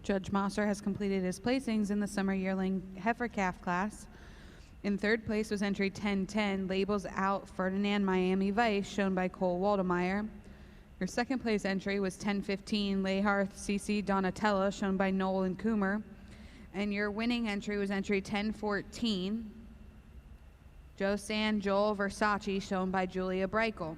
Judge Mosser has completed his placings in the summer yearling heifer calf class. In third place was entry 1010, Labels Out Ferdinand Miami Vice, shown by Cole Waldemeyer. Your second place entry was 1015, Layharth CC Donatella, shown by Noel and Coomer. And your winning entry was entry 1014, Josan Joel Versace, shown by Julia Breichel.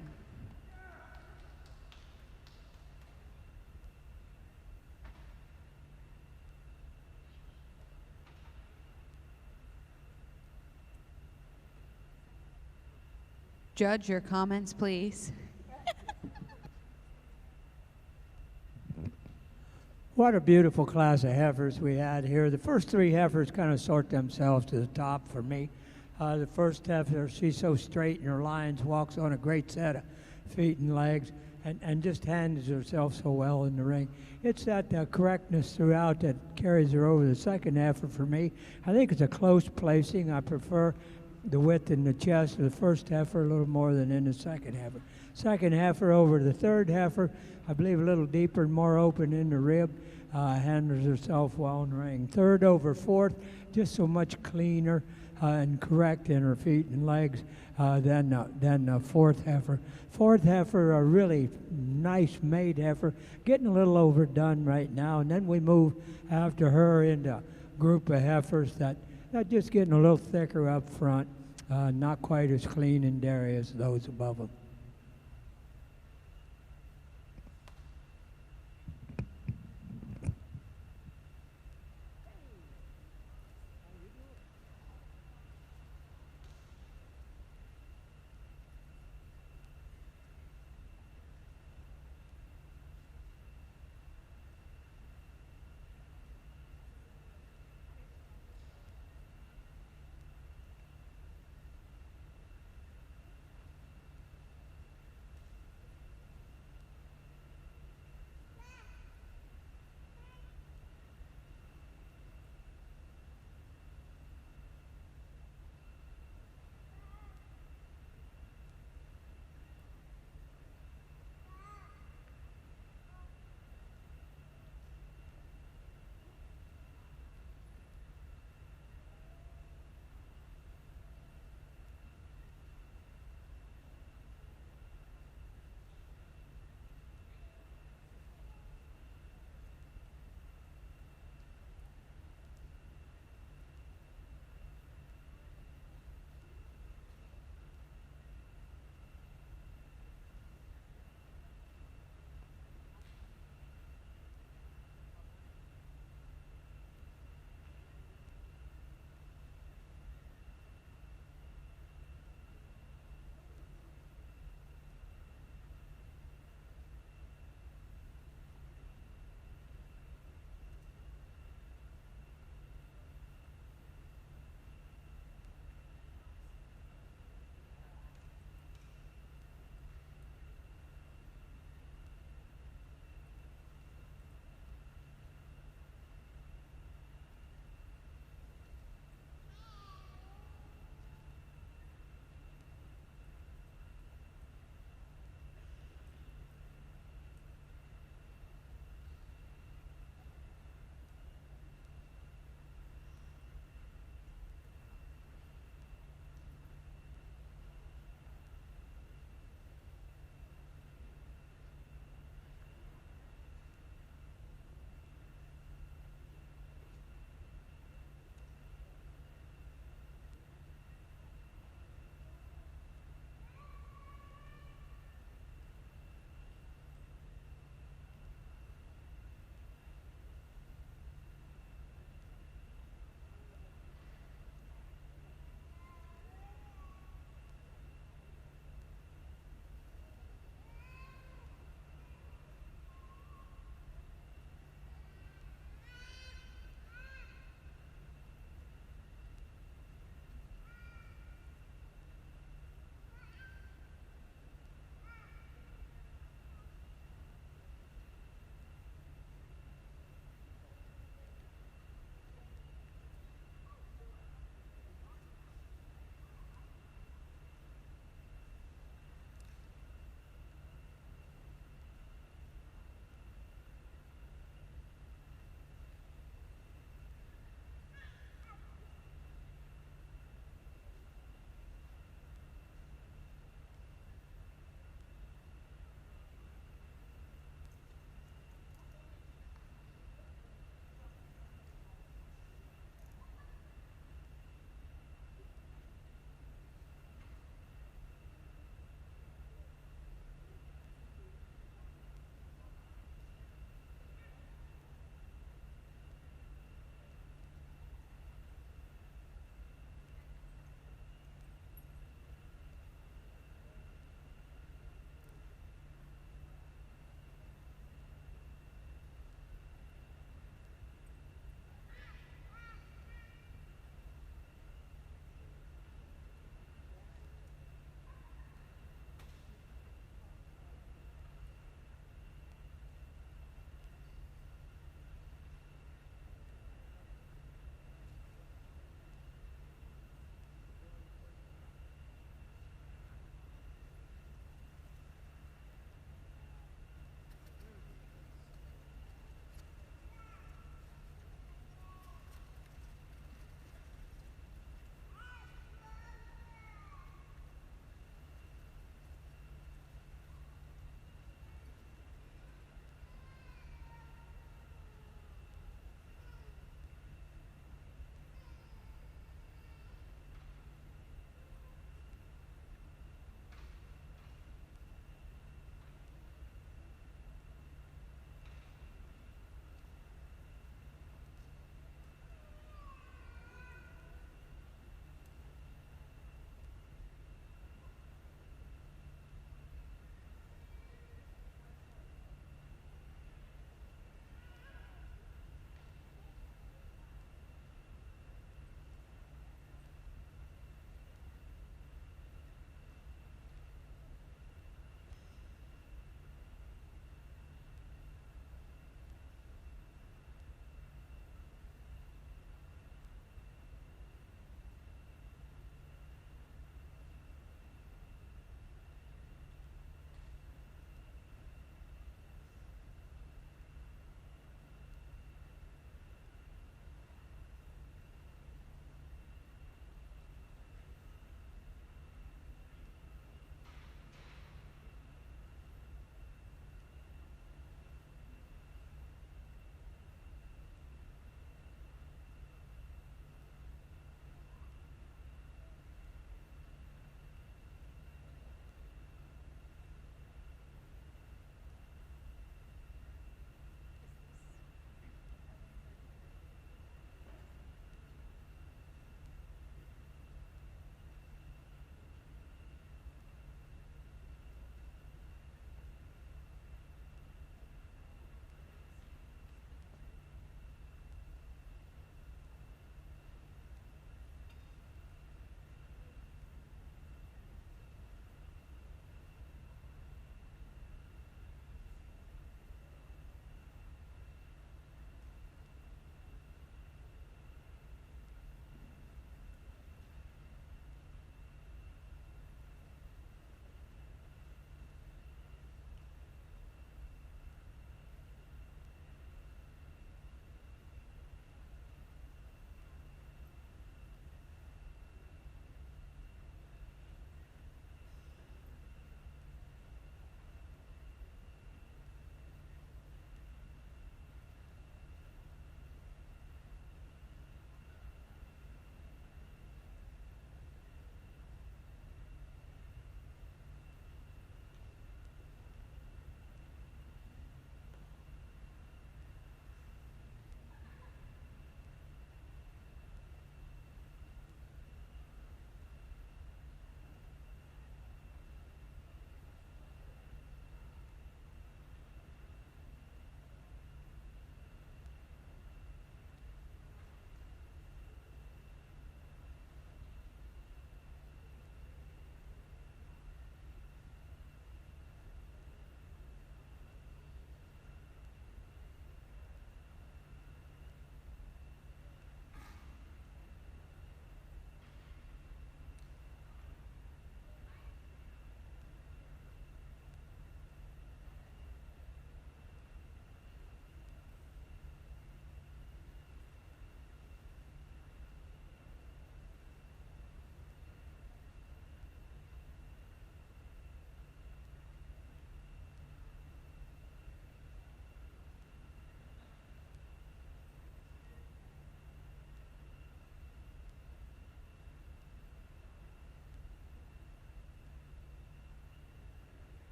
Judge, your comments, please. What a beautiful class of heifers we had here. The first three heifers kind of sort themselves to the top for me. The first heifer, she's so straight in her lines, walks on a great set of feet and legs, and just handles herself so well in the ring. It's that correctness throughout that carries her over the second heifer for me. I think it's a close placing. I prefer the width in the chest of the first heifer a little more than in the second heifer. Second heifer over the third heifer, I believe a little deeper and more open in the rib, handles herself well in the ring. Third over fourth, just so much cleaner and correct in her feet and legs than the fourth heifer. Fourth heifer, a really nice made heifer, getting a little overdone right now, and then we move after her into a group of heifers that just getting a little thicker up front, not quite as clean and dairy as those above them.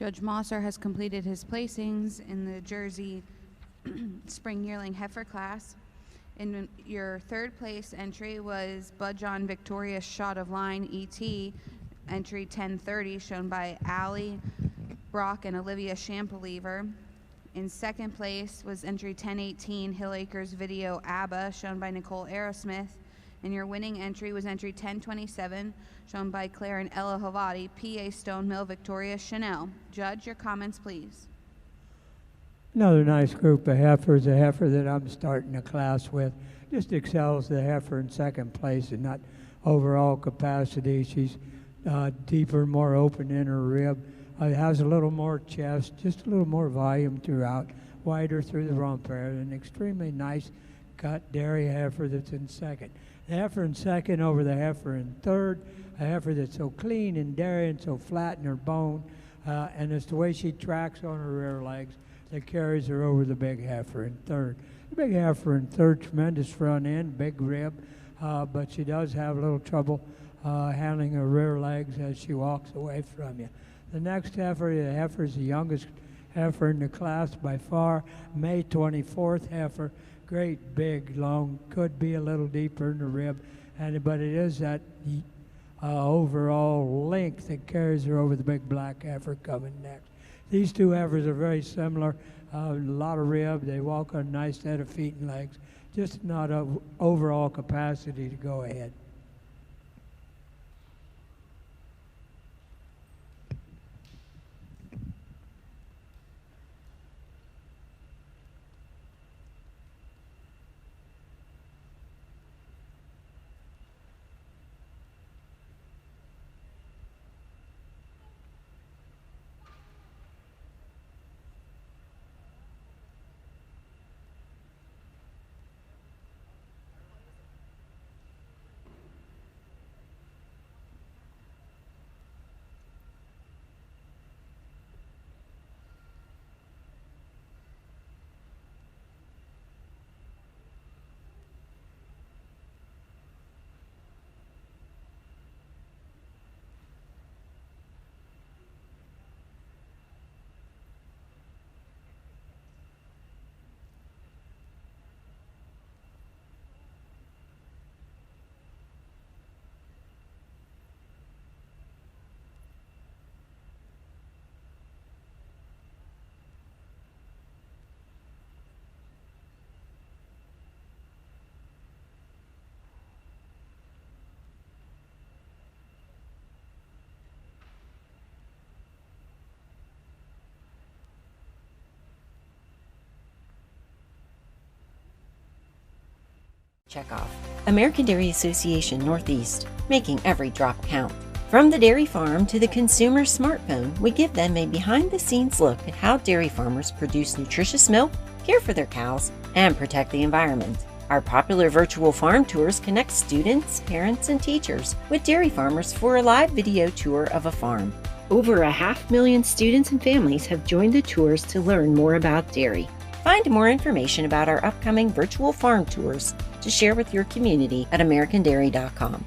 Judge Mosser has completed his placings in the Jersey Spring Yearling Heifer class. In your third place entry was Bud John Victorious Shot of Line ET, entry 1030, shown by Allie Brock and Olivia Champlever. In second place was entry 1018 Hill Acres Video ABBA, shown by Nicole Aerosmith. And your winning entry was entry 1027, shown by Claire and Ella Havati, PA Stone Mill Victoria Chanel. Judge, your comments, please. Another nice group of heifers. A heifer that I'm starting a class with just excels the heifer in second place in that overall capacity. She's deeper, more open in her rib. Has a little more chest, just a little more volume throughout, wider through the rump area. An extremely nice cut dairy heifer that's in second. The heifer in second over the heifer in third, a heifer that's so clean and dairy and so flat in her bone, and it's the way she tracks on her rear legs that carries her over the big heifer in third. The big heifer in third, tremendous front end, big rib, but she does have a little trouble handling her rear legs as she walks away from you. The next heifer, the heifer is the youngest heifer in the class by far, May 24th heifer. Great, big, long, could be a little deeper in the rib, but it is that overall length that carries her over the big black heifer coming next. These two heifers are very similar, a lot of rib, they walk on a nice set of feet and legs, just not of overall capacity to go ahead. Check off. American Dairy Association Northeast, making every drop count. From the dairy farm to the consumer's smartphone, we give them a behind-the-scenes look at how dairy farmers produce nutritious milk, care for their cows, and protect the environment. Our popular virtual farm tours connect students, parents, and teachers with dairy farmers for a live video tour of a farm. Over 500,000 students and families have joined the tours to learn more about dairy. Find more information about our upcoming virtual farm tours to share with your community at americandairy.com.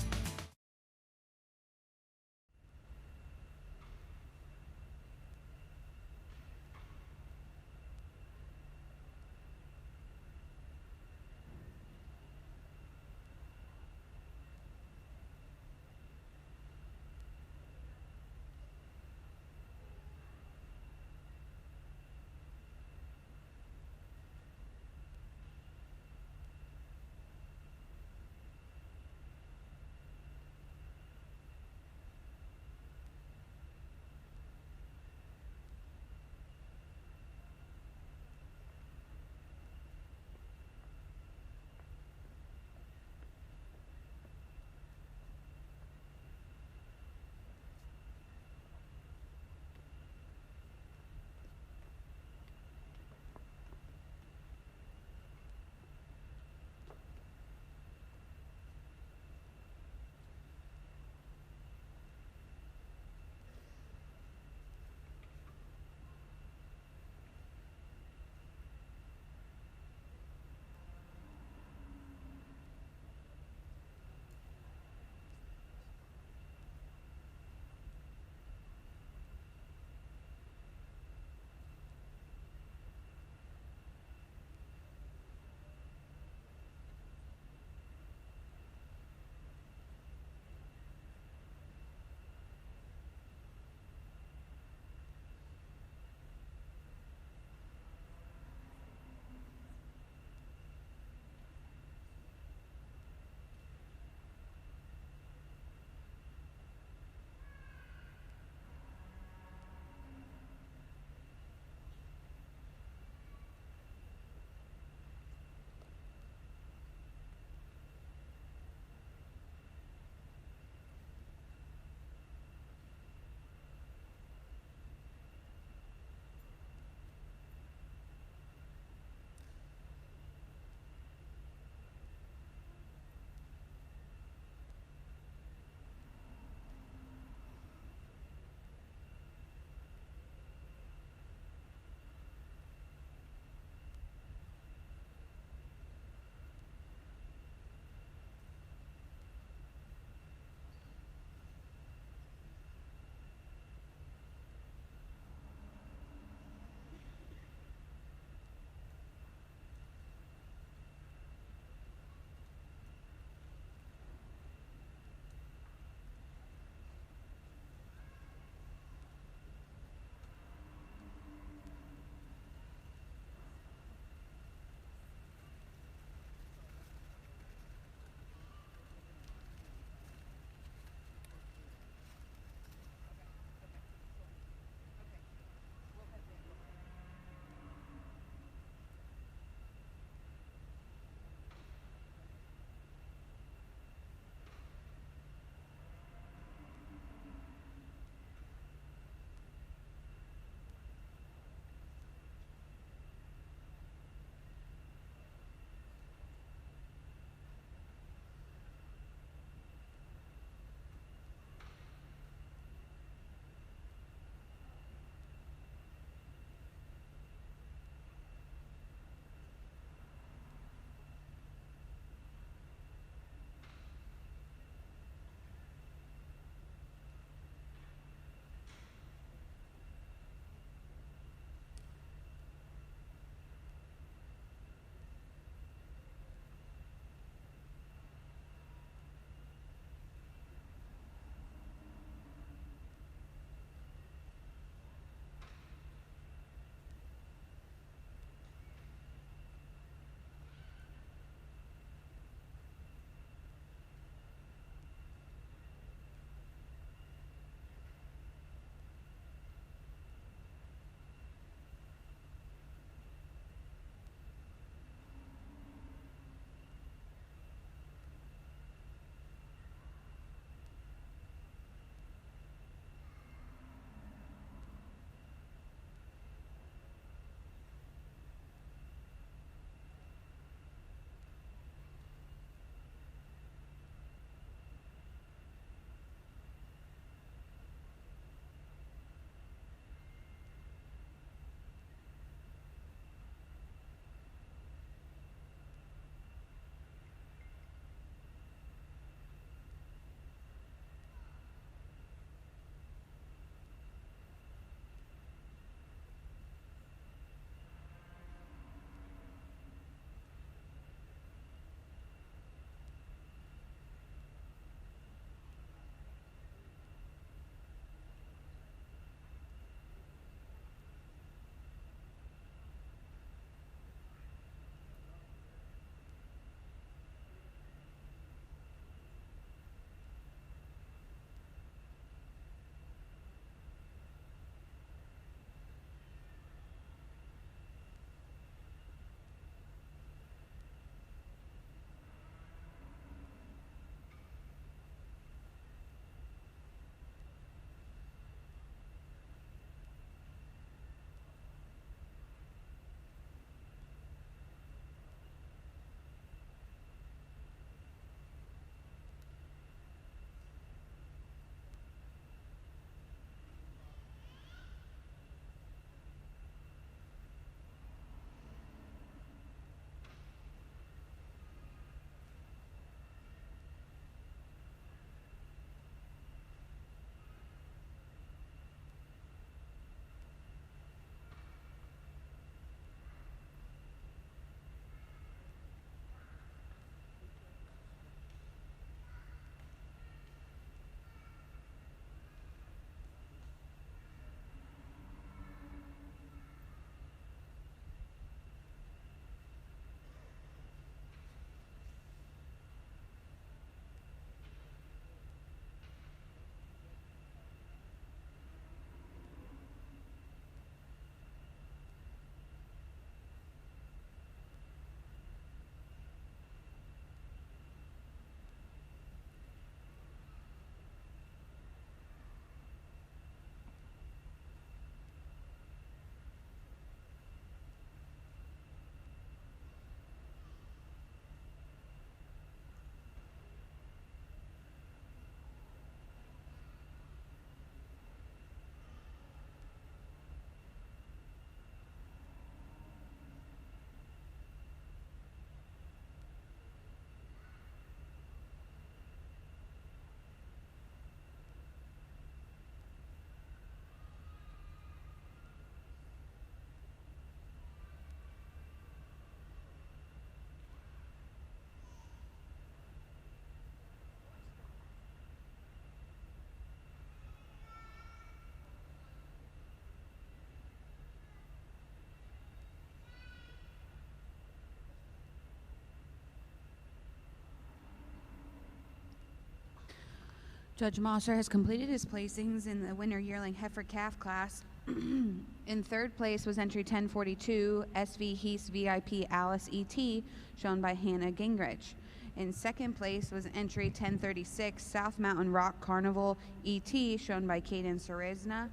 Judge Mosser has completed his placings in the winter yearling heifer calf class. In third place was entry 1042, SV Heath VIP Alice ET, shown by Hannah Gingrich. In second place was entry 1036, South Mountain Rock Carnival ET, shown by Kaden Serezna.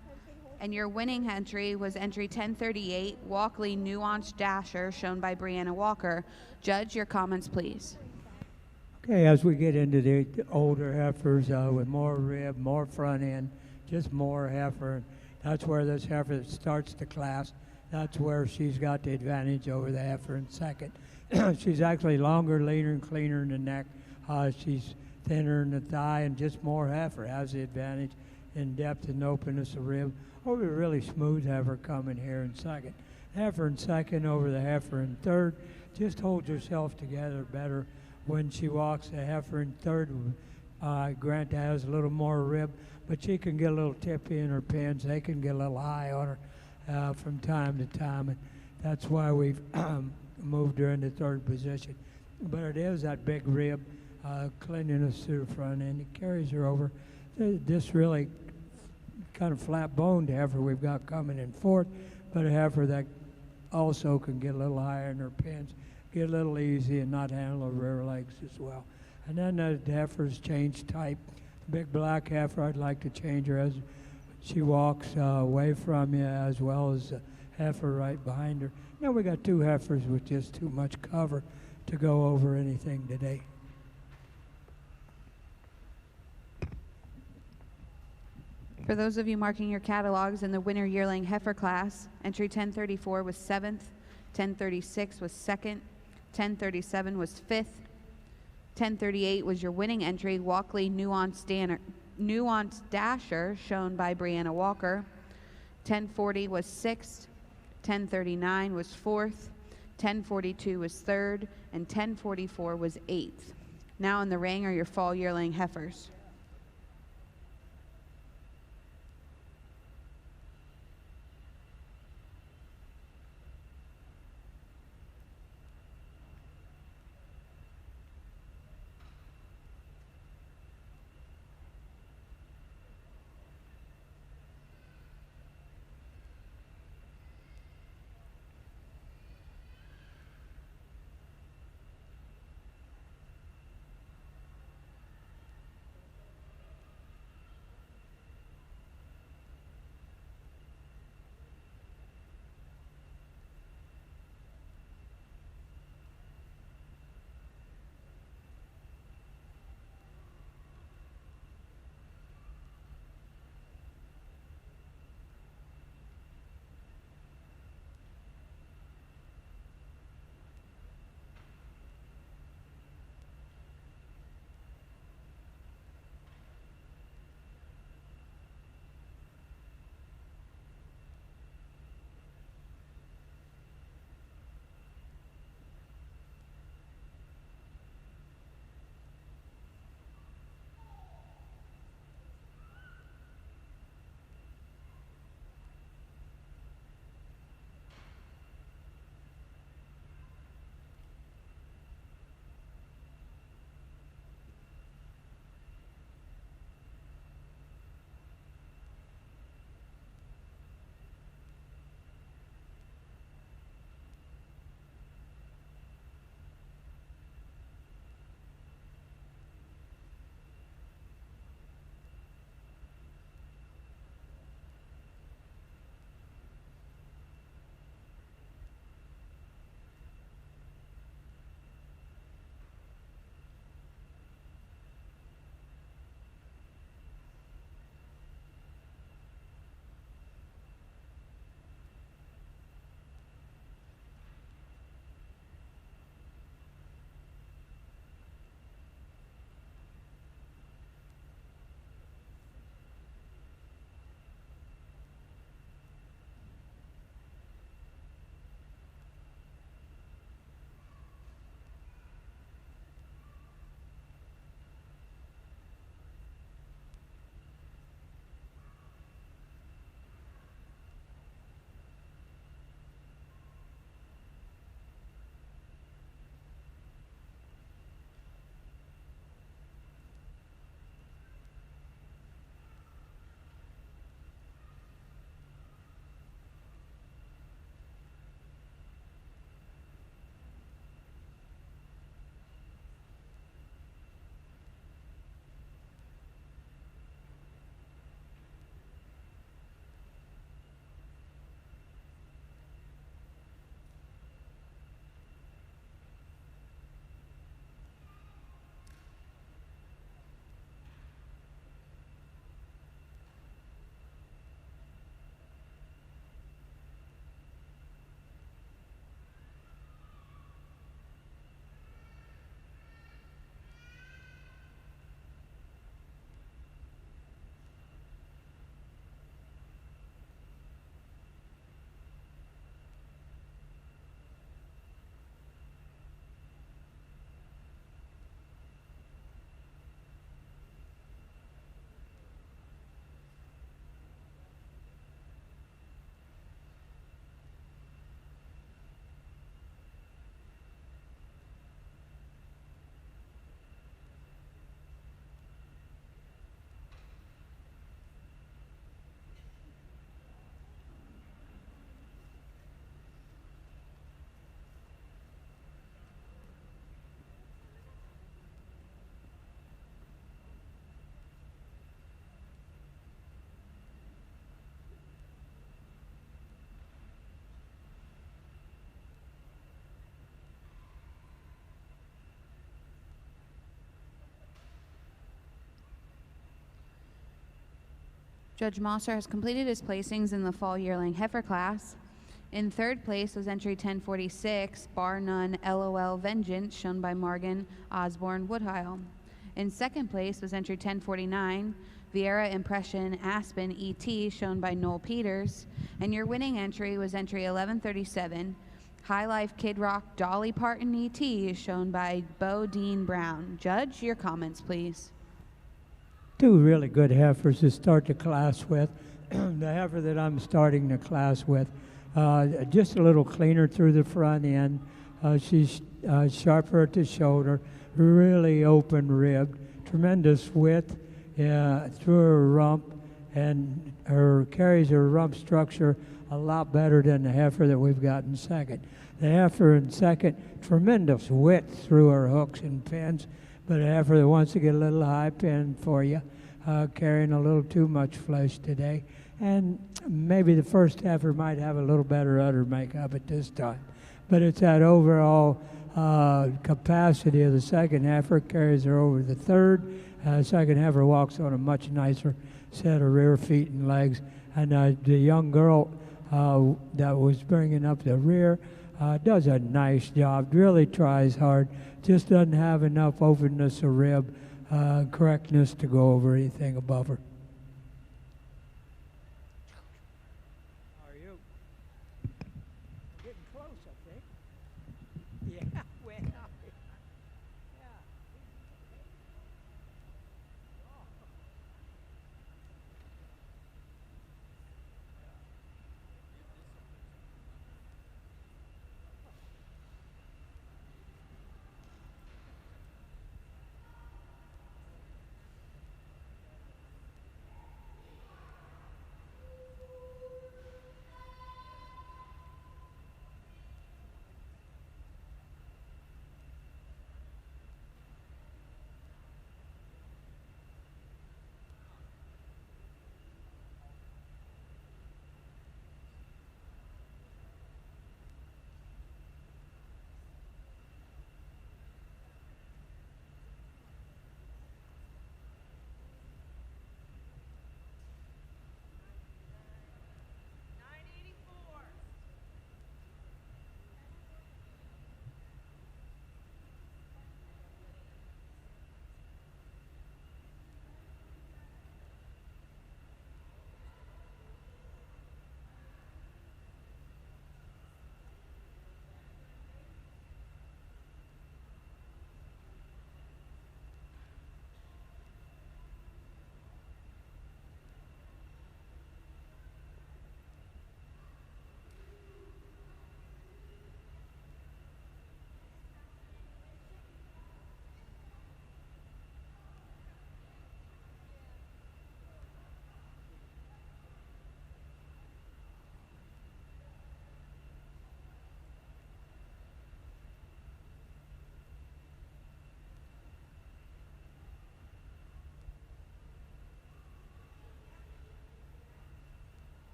And your winning entry was entry 1038, Walkley Nuanced Dasher, shown by Brianna Walker. Judge, your comments, please. Okay, as we get into the older heifers with more rib, more front end, just more heifer, that's where this heifer starts the class. That's where she's got the advantage over the heifer in second. She's actually longer, leaner, and cleaner in the neck. She's thinner in the thigh and just more heifer. Has the advantage in depth and openness of rib. Over a really smooth heifer coming here in second. Heifer in second over the heifer in third. Just holds herself together better when she walks. The heifer in third, Grant has a little more rib, but she can get a little tippy in her pins. They can get a little high on her from time to time, and that's why we've moved her into third position. But it is that big rib, cleanliness through the front end. It carries her over. This really kind of flat-boned heifer we've got coming in fourth, but a heifer that also can get a little higher in her pins, get a little easy and not handle her rear legs as well. And then the heifers change type. Big black heifer, I'd like to change her as she walks away from you, as well as the heifer right behind her. Now we got two heifers with just too much cover to go over anything today. For those of you marking your catalogs in the winter yearling heifer class, entry 1034 was 7th, 1036 was 2nd, 1037 was 5th, 1038 was your winning entry, Walkley Nuanced Dasher, shown by Brianna Walker. 1040 was 6th, 1039 was 4th, 1042 was 3rd, and 1044 was 8th. Now in the ring are your fall yearling heifers. Judge Mosser has completed his placings in the fall yearling heifer class. In third place was entry 1046, Bar None LOL Vengeance, shown by Morgan Osborne Woodhile. In second place was entry 1049, Vieira Impression Aspen ET, shown by Noel Peters. And your winning entry was entry 1137, High Life Kid Rock Dolly Parton ET, shown by Bo Dean Brown. Judge, your comments, please. Two really good heifers to start the class with. The heifer that I'm starting the class with, just a little cleaner through the front end. She's sharper at the shoulder, really open ribbed, tremendous width through her rump, and carries her rump structure a lot better than the heifer that we've got in second. The heifer in second, tremendous width through her hooks and pins, but a heifer that wants to get a little high pin for you, carrying a little too much flesh today. And maybe the first heifer might have a little better udder makeup at this time. But it's that overall capacity of the second heifer carries her over the third. Second heifer walks on a much nicer set of rear feet and legs. And the young girl that was bringing up the rear does a nice job, really tries hard, just doesn't have enough openness of rib, correctness to go over anything above her. How are you? Getting close, I think. Yeah, well, yeah.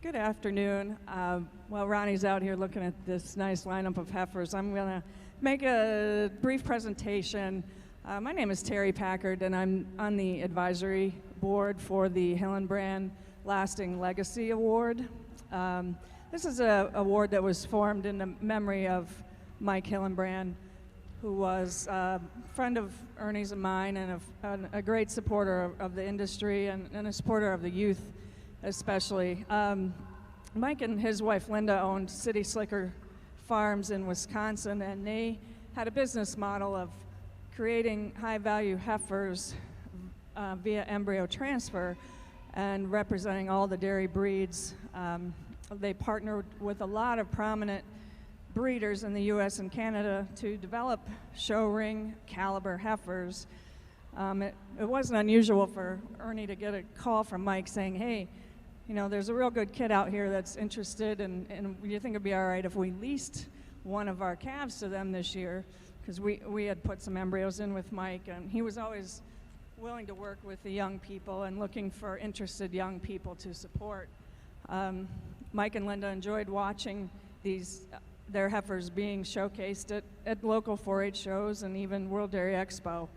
Good afternoon. While Ronnie's out here looking at this nice lineup of heifers, I'm going to make a brief presentation. My name is Terry Packard, and I'm on the advisory board for the Hillenbrand Lasting Legacy Award. This is an award that was formed in the memory of Mike Hillenbrand, who was a friend of Ernie's and mine, and a great supporter of the industry and a supporter of the youth especially. Mike and his wife Linda owned City Slicker Farms in Wisconsin, and they had a business model of creating high-value heifers via embryo transfer and representing all the dairy breeds. They partnered with a lot of prominent breeders in the U.S. and Canada to develop show ring caliber heifers. It wasn't unusual for Ernie to get a call from Mike saying, hey, you know, there's a real good kid out here that's interested, and you think it'd be all right if we leased one of our calves to them this year, because we had put some embryos in with Mike, and he was always willing to work with the young people and looking for interested young people to support. Mike and Linda enjoyed watching their heifers being showcased at local 4-H shows and even World Dairy Expo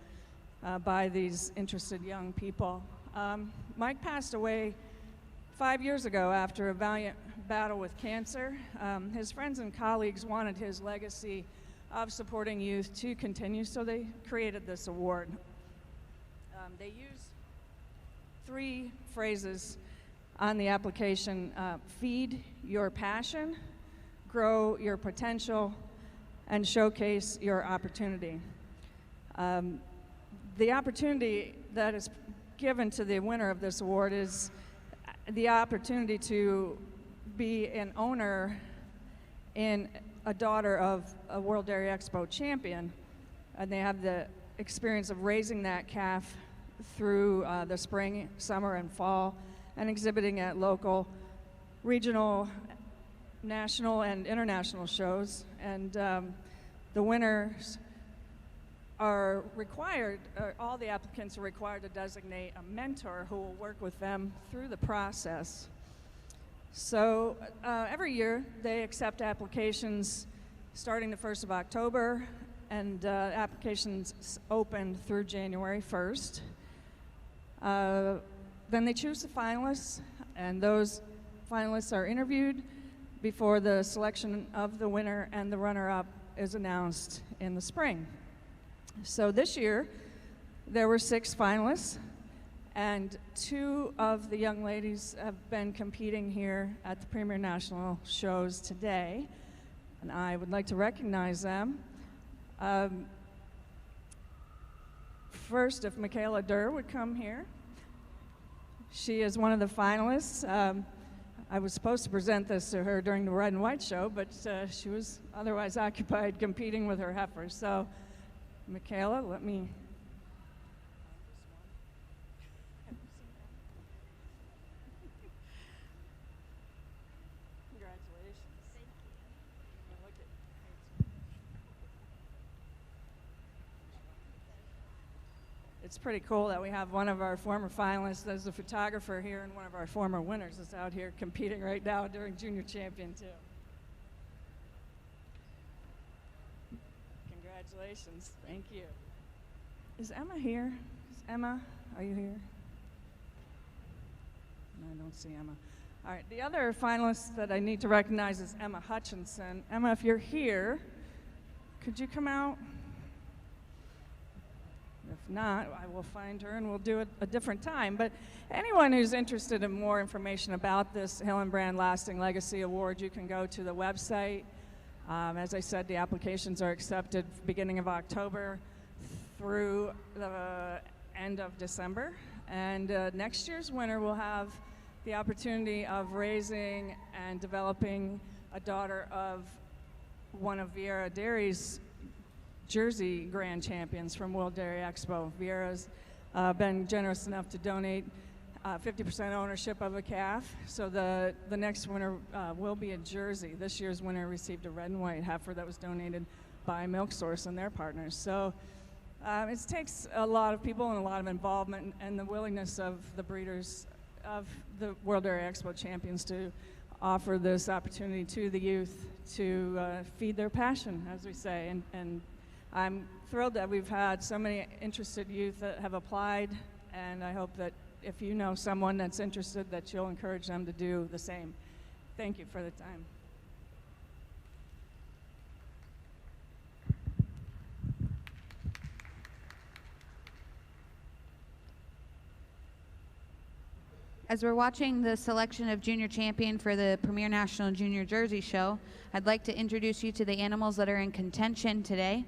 by these interested young people. Mike passed away 5 years ago after a valiant battle with cancer. His friends and colleagues wanted his legacy of supporting youth to continue, so they created this award. They use 3 phrases on the application: feed your passion, grow your potential, and showcase your opportunity. The opportunity that is given to the winner of this award is the opportunity to be an owner in a daughter of a World Dairy Expo champion, and they have the experience of raising that calf through the spring, summer, and fall, and exhibiting at local, regional, national, and international shows. And the winners are required, all the applicants are required to designate a mentor who will work with them through the process. So every year they accept applications starting the 1st of October, and applications open through January 1st. Then they choose the finalists, and those finalists are interviewed before the selection of the winner and the runner-up is announced in the spring. So this year, there were 6 finalists, and 2 of the young ladies have been competing here at the Premier National Shows today, and I would like to recognize them. First, if Michaela Durr would come here. She is one of the finalists. I was supposed to present this to her during the Red and White show, but she was otherwise occupied competing with her heifers. So, Michaela, let me... Congratulations. Thank you. It's pretty cool that we have one of our former finalists as a photographer here, and one of our former winners is out here competing right now during Junior Champion too. Congratulations. Thank you. Is Emma here? Emma, are you here? No, I don't see Emma. All right, the other finalist that I need to recognize is Emma Hutchinson. Emma, if you're here, could you come out? If not, I will find her and we'll do it a different time. But anyone who's interested in more information about this Hillenbrand Lasting Legacy Award, you can go to the website. As I said, the applications are accepted beginning of October through the end of December. And next year's winner will have the opportunity of raising and developing a daughter of one of Vieira Dairy's Jersey Grand Champions from World Dairy Expo. Vieira's been generous enough to donate 50% ownership of a calf, so the next winner will be a Jersey. This year's winner received a red and white heifer that was donated by Milk Source and their partners. So it takes a lot of people and a lot of involvement and the willingness of the breeders of the World Dairy Expo champions to offer this opportunity to the youth to feed their passion, as we say. And I'm thrilled that we've had so many interested youth that have applied, and I hope that if you know someone that's interested, that you'll encourage them to do the same. Thank you for the time. As we're watching the selection of Junior Champion for the Premier National Junior Jersey Show, I'd like to introduce you to the animals that are in contention today.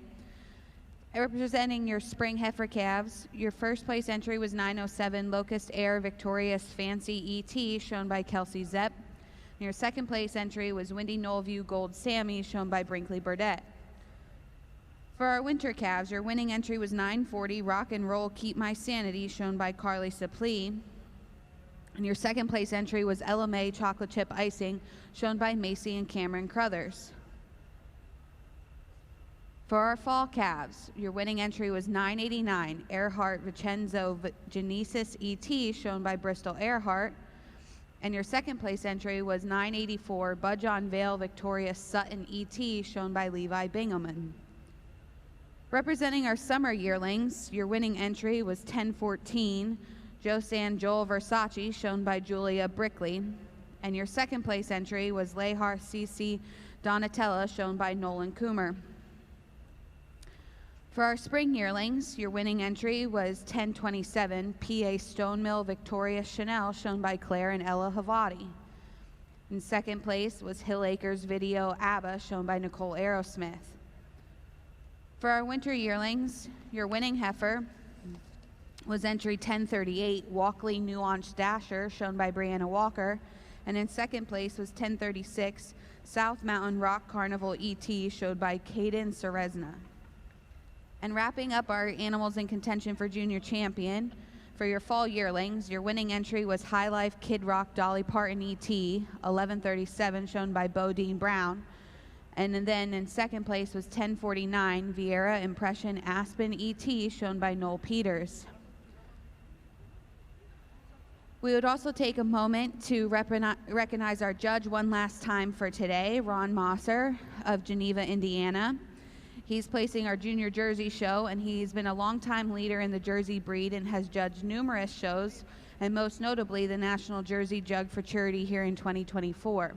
Representing your spring heifer calves, your first place entry was 907 Locust Air Victorious Fancy ET, shown by Kelsey Zepp. And your second place entry was Windy Knollview Gold Sammy, shown by Brinkley Burdett. For our winter calves, your winning entry was 940 Rock and Roll Keep My Sanity, shown by Carly Saplee. And your second place entry was LMA chocolate chip icing, shown by Macy and Cameron Crothers. For our fall calves, your winning entry was 989 Earhart Vincenzo Genesis ET, shown by Bristol Earhart. And your second place entry was 984 Budjon Vale Victoria Sutton ET, shown by Levi Bingaman. Representing our summer yearlings, your winning entry was 1014 Josan Joel Versace, shown by Julia Brickley. And your second place entry was Lehar CC Donatella, shown by Nolan Coomer. For our spring yearlings, your winning entry was 1027 PA Stone Mill Victoria Chanel, shown by Claire and Ella Havati. In second place was Hill Acres Video ABBA, shown by Nicole Aerosmith. For our winter yearlings, your winning heifer was entry 1038 Walkley Nuanced Dasher, shown by Brianna Walker. And in second place was 1036 South Mountain Rock Carnival ET, showed by Caden Serezna. And wrapping up our animals in contention for junior champion, for your fall yearlings, your winning entry was High Life Kid Rock Dolly Parton ET, 1137, shown by Bodine Brown. And then in second place was 1049 Vieira Impression Aspen ET, shown by Noel Peters. We would also take a moment to recognize our judge one last time for today, Ron Mosser of Geneva, Indiana. He's placing our junior Jersey show, and he's been a longtime leader in the Jersey breed and has judged numerous shows, and most notably the National Jersey Jug for Charity here in 2024.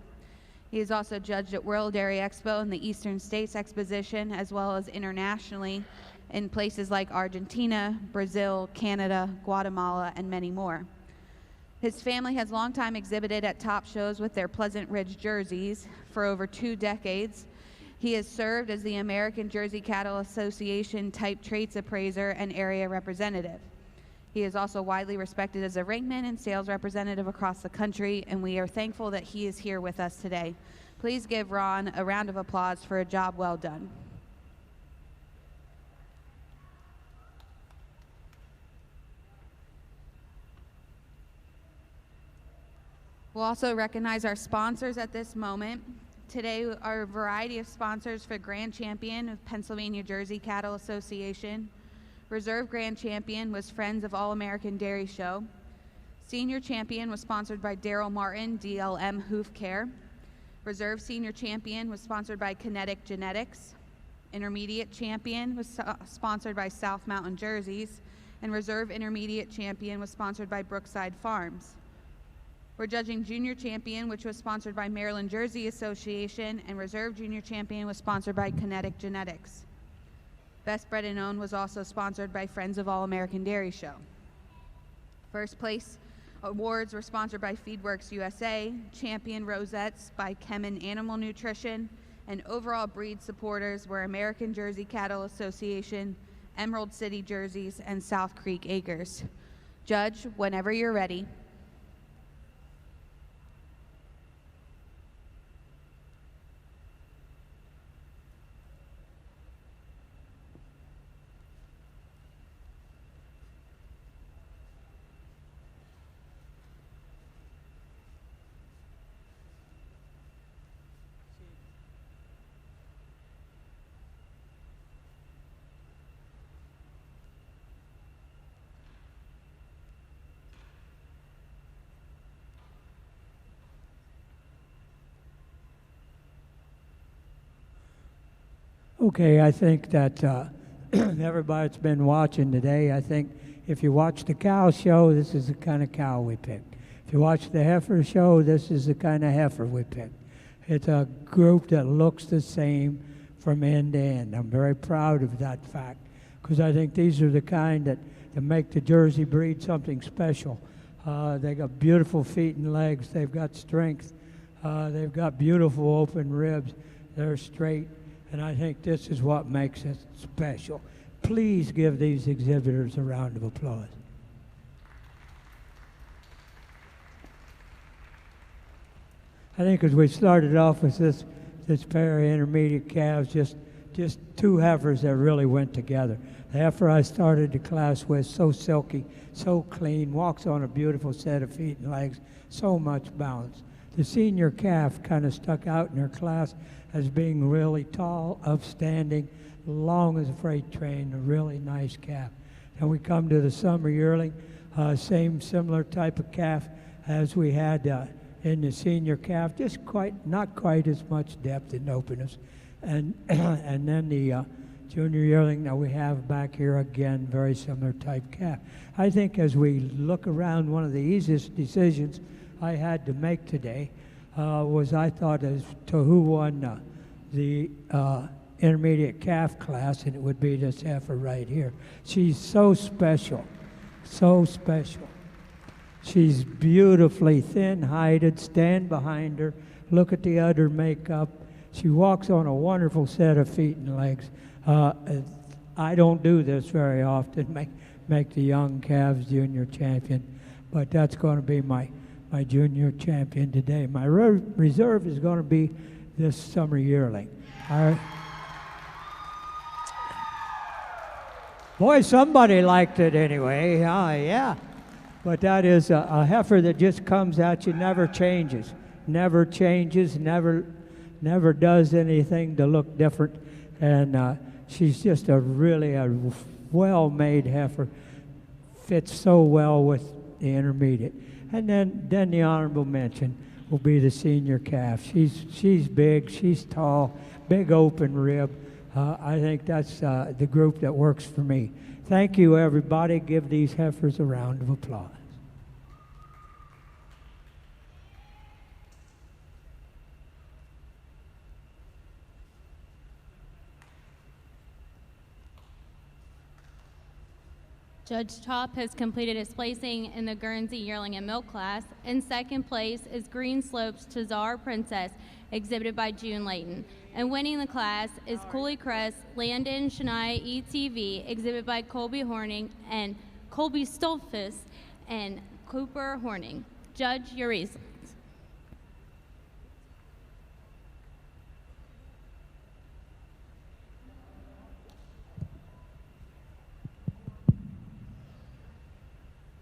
He has also judged at World Dairy Expo and the Eastern States Exposition, as well as internationally in places like Argentina, Brazil, Canada, Guatemala, and many more. His family has long time exhibited at top shows with their Pleasant Ridge jerseys for over 2 decades. He has served as the American Jersey Cattle Association Type Traits Appraiser and Area Representative. He is also widely respected as a ringman and sales representative across the country, and we are thankful that he is here with us today. Please give Ron a round of applause for a job well done. We'll also recognize our sponsors at this moment. Today are a variety of sponsors for Grand Champion of Pennsylvania Jersey Cattle Association. Reserve Grand Champion was Friends of All-American Dairy Show. Senior Champion was sponsored by Daryl Martin, DLM Hoof Care. Reserve Senior Champion was sponsored by Kinetic Genetics. Intermediate Champion was sponsored by South Mountain Jerseys. And Reserve Intermediate Champion was sponsored by Brookside Farms. We're judging Junior Champion, which was sponsored by Maryland Jersey Association, and Reserve Junior Champion was sponsored by Kinetic Genetics. Best Bred and Owned was also sponsored by Friends of All-American Dairy Show. First place awards were sponsored by Feedworks USA, Champion Rosettes by Kemin Animal Nutrition, and overall breed supporters were American Jersey Cattle Association, Emerald City Jerseys, and South Creek Acres. Judge, whenever you're ready. Okay, I think that everybody that's been watching today, I think if you watch the cow show, this is the kind of cow we picked. If you watch the heifer show, this is the kind of heifer we picked. It's a group that looks the same from end to end. I'm very proud of that fact because I think these are the kind that make the Jersey breed something special. They got beautiful feet and legs. They've got strength. They've got beautiful open ribs. They're straight. And I think this is what makes it special. Please give these exhibitors a round of applause. I think as we started off with this pair of intermediate calves, just just two heifers that really went together. The heifer I started the class with, so silky, so clean, walks on a beautiful set of feet and legs, so much balance. The senior calf kind of stuck out in her class as being really tall, upstanding, long as a freight train, a really nice calf. And we come to the summer yearling, same similar type of calf as we had in the senior calf, just not quite as much depth and openness. And and then the junior yearling that we have back here, again, very similar type calf. I think as we look around, one of the easiest decisions I had to make today was I thought as to who won the intermediate calf class, and it would be this heifer right here. She's so special, so special. She's beautifully thin-heighted. Stand behind her. Look at the udder makeup. She walks on a wonderful set of feet and legs. I don't do this very often, make the young calves junior champion, but that's going to be my junior champion today. My reserve is going to be this summer yearling. All right. Boy, somebody liked it anyway. Yeah. But that is a heifer that just comes at you, never changes, never does anything to look different. And she's just a well-made heifer, fits so well with the intermediate. And then the honorable mention will be the senior calf. She's big, she's tall, big open rib. I think that's the group that works for me. Thank you, everybody. Give these heifers a round of applause. Judge Top has completed his placing in the Guernsey Yearling and Milk class. In second place is Green Slopes Tazar Princess, exhibited by June Layton. And winning the class is Cooley Crest Landon Shania ETV, exhibited by Colby Horning and Colby Stolfus and Cooper Horning. Judge, your reasons.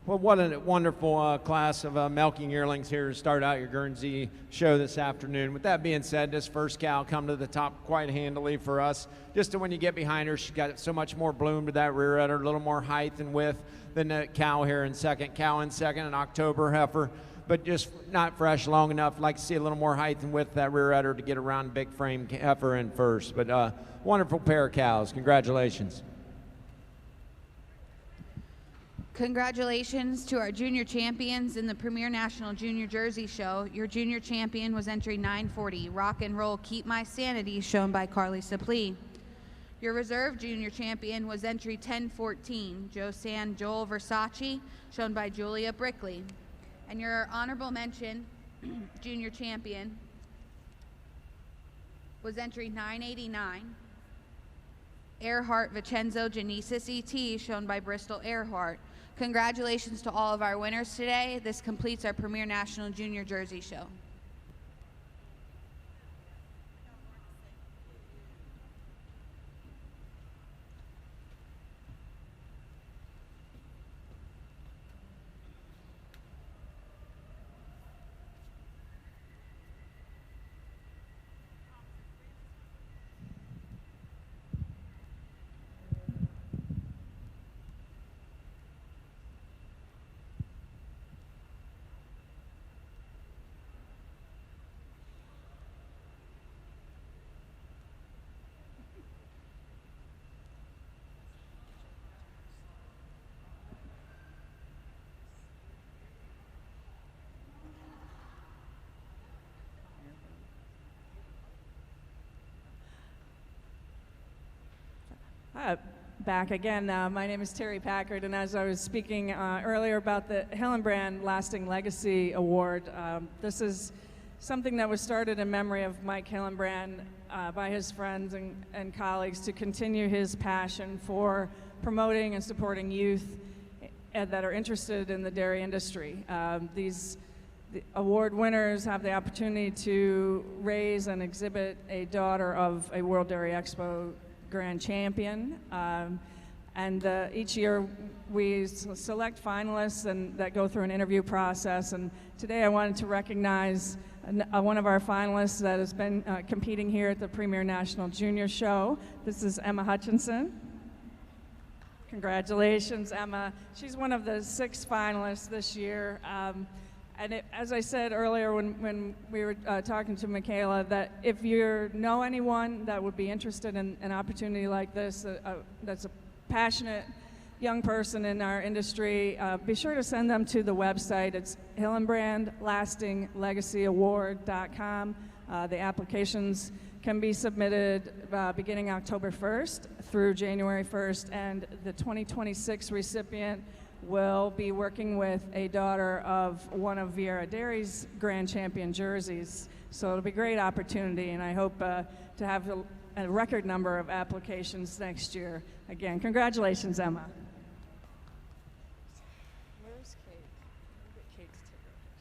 Well, what a wonderful class of milking yearlings here to start out your Guernsey show this afternoon. With that being said, this first cow come to the top quite handily for us. Just when you get behind her, she's got so much more bloom to that rear udder, a little more height and width than the cow here in second. Cow in second, an October heifer, but just not fresh long enough. Like to see a little more height and width that rear udder to get around big frame heifer in first. But wonderful pair of cows. Congratulations. Congratulations to our junior champions in the Premier National Junior Jersey Show. Your junior champion was entry 940, Rock and Roll Keep My Sanity, shown by Carly Saplee. Your reserve junior champion was entry 1014, Josanne Joel Versace, shown by Julia Brickley. And your honorable mention junior champion was entry 989, Earhart Vincenzo Genesis ET, shown by Bristol Earhart. Congratulations to all of our winners today. This completes our Premier National Junior Jersey Show. Back again. My name is Terry Packard, and as I was speaking earlier about the Hillenbrand Lasting Legacy Award, this is something that was started in memory of Mike Hillenbrand by his friends and colleagues to continue his passion for promoting and supporting youth that are interested in the dairy industry. These award winners have the opportunity to raise and exhibit a daughter of a World Dairy Expo grand champion. And each year we select finalists and that go through an interview process. And today I wanted to recognize one of our finalists that has been competing here at the Premier National Junior Show. This is Emma Hutchinson. Congratulations, Emma. She's one of the 6 finalists this year. As I said earlier when we were talking to Michaela, that if you know anyone that would be interested in an opportunity like this, that's a passionate young person in our industry, be sure to send them to the website. It's hillenbrandlastinglegacyaward.com. The applications can be submitted beginning October 1st through January 1st, and the 2026 recipient will be working with a daughter of one of Vieira Dairy's grand champion jerseys. So it'll be a great opportunity, and I hope to have a record number of applications next year. Again, congratulations, Emma. Where's Kate? We'll get Kate to take her picture.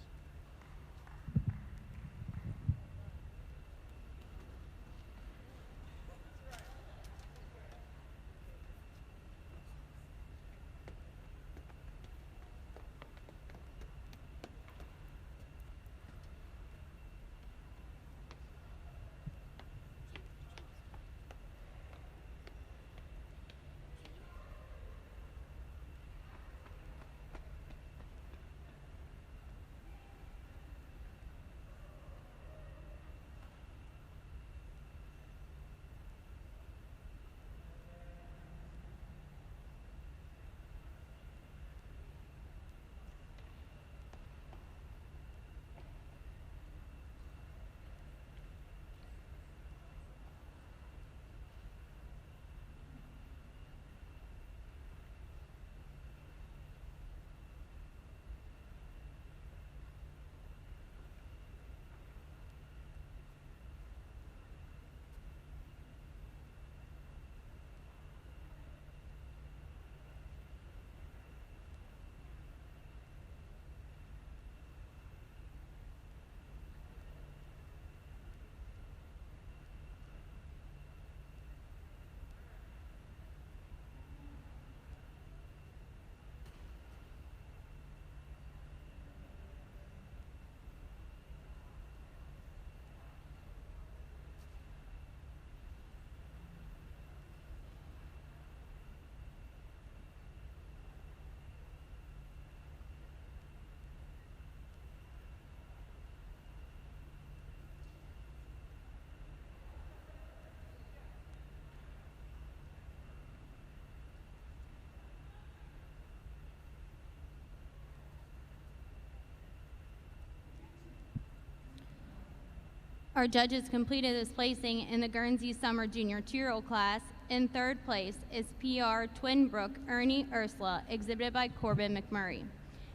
Our judges completed this placing in the Guernsey Summer Junior 2-year-old class. In 3rd place is PR Twinbrook Ernie Ursula, exhibited by Corbin McMurray.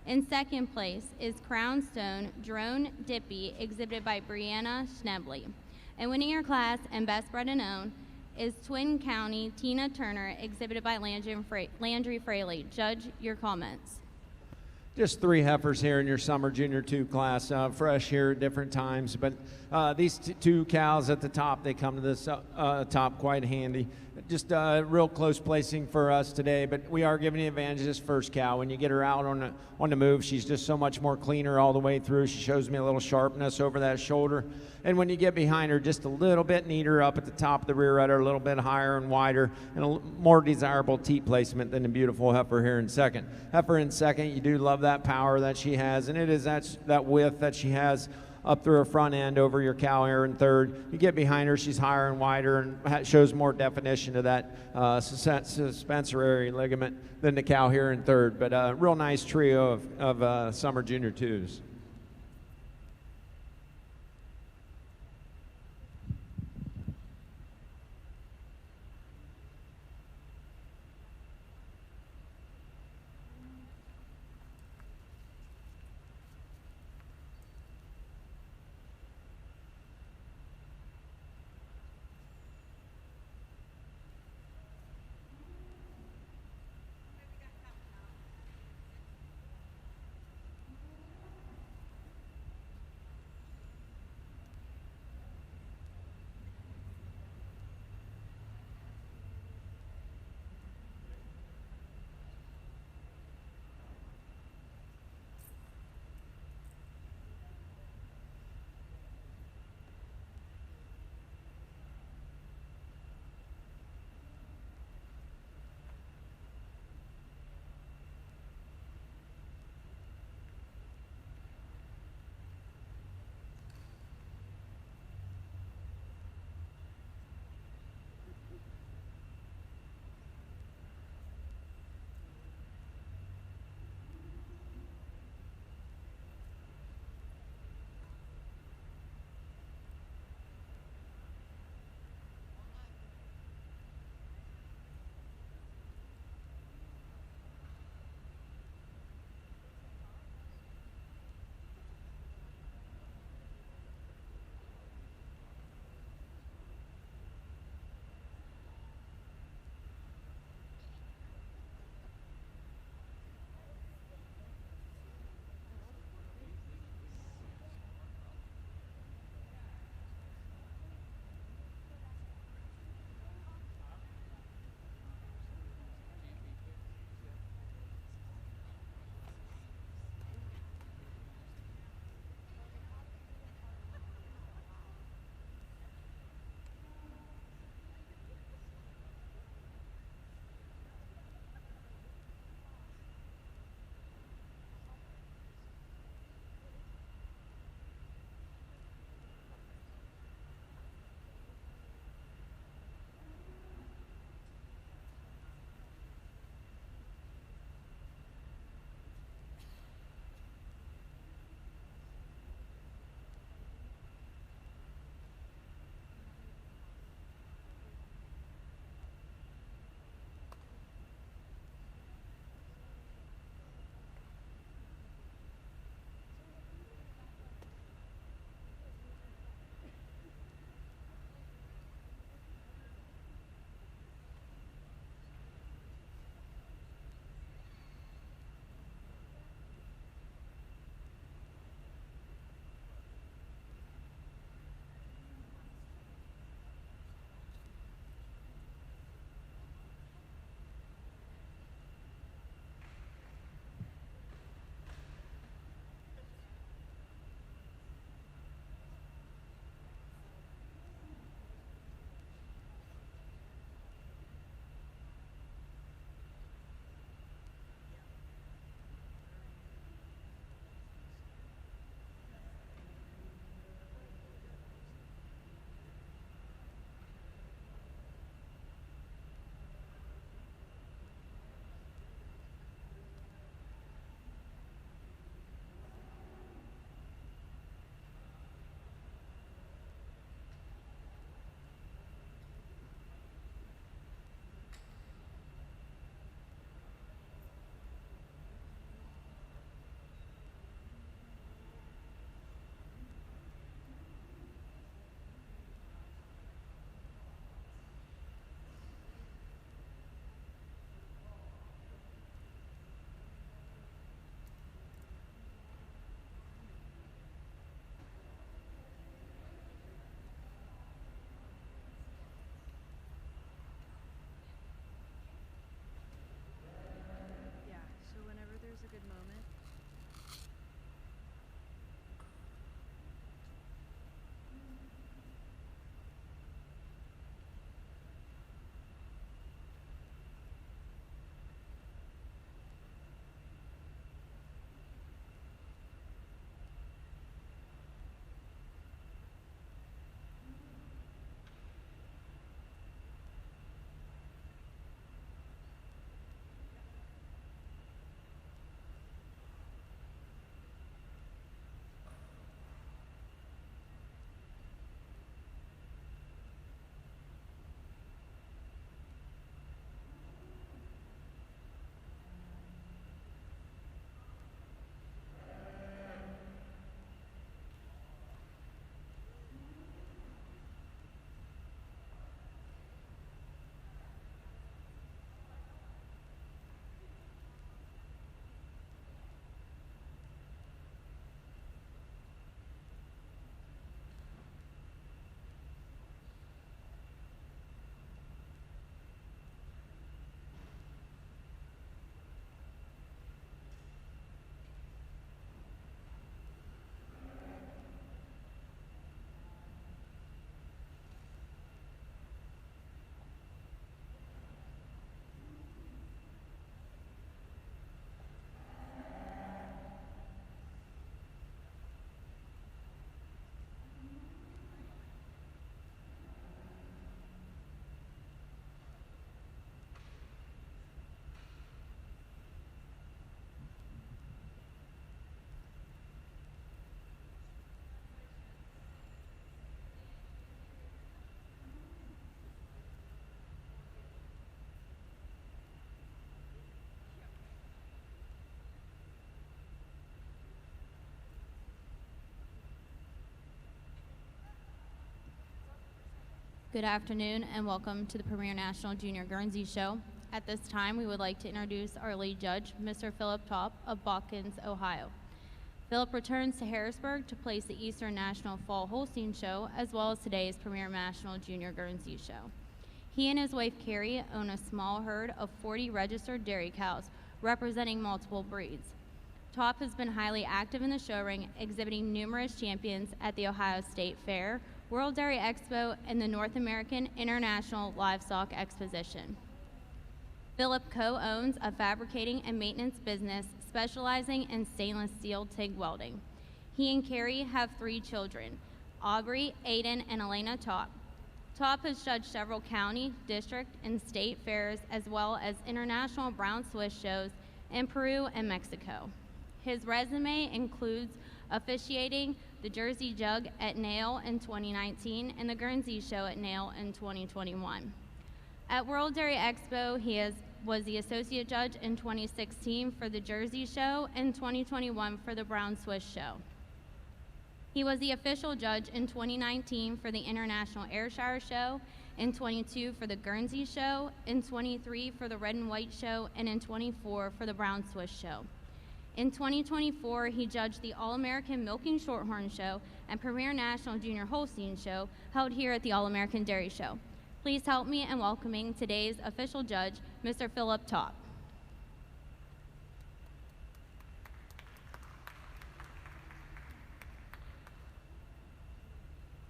In 2nd place is Crownstone Drone Dippy, exhibited by Brianna Schnebley. And winning her class and best bred and owned is Twin County Tina Turner, exhibited by Landry Fraley. Judge, your comments. Just 3 heifers here in your summer junior 2 class, fresh here at different times. But these 2 cows at the top, they come to this top quite handy. Just real close placing for us today, but we are giving the advantage to this first cow. When you get her out on the move, she's just so much more cleaner all the way through. She shows me a little sharpness over that shoulder. And when you get behind her, just a little bit neater up at the top of the rear udder, a little bit higher and wider, and a more desirable teat placement than the beautiful heifer here in second. Heifer in second, you do love that power that she has, and it is that width that she has up through her front end over your cow here in third. You get behind her, she's higher and wider and shows more definition of that suspensory ligament than the cow here in third. But a real nice trio of summer junior 2s. Good afternoon and welcome to the Premier National Junior Guernsey Show. At this time, we would like to introduce our lead judge, Mr. Philip Top of Botkins, Ohio. Philip returns to Harrisburg to place the Eastern National Fall Holstein Show, as well as today's Premier National Junior Guernsey Show. He and his wife, Carrie, own a small herd of 40 registered dairy cows, representing multiple breeds. Top has been highly active in the show ring, exhibiting numerous champions at the Ohio State Fair, World Dairy Expo, and the North American International Livestock Exposition. Philip co-owns a fabricating and maintenance business specializing in stainless steel TIG welding. He and Carrie have 3 children, Aubrey, Aiden, and Elena Top. Top has judged several county, district, and state fairs, as well as international brown Swiss shows in Peru and Mexico. His resume includes officiating the Jersey Jug at Nail in 2019 and the Guernsey Show at Nail in 2021. At World Dairy Expo, he was the associate judge in 2016 for the Jersey Show and 2021 for the Brown Swiss Show. He was the official judge in 2019 for the International Ayrshire Show, in 22 for the Guernsey Show, in 23 for the Red and White Show, and in 24 for the Brown Swiss Show. In 2024, he judged the All-American Milking Shorthorn Show and Premier National Junior Holstein Show held here at the All-American Dairy Show. Please help me in welcoming today's official judge, Mr. Philip Top.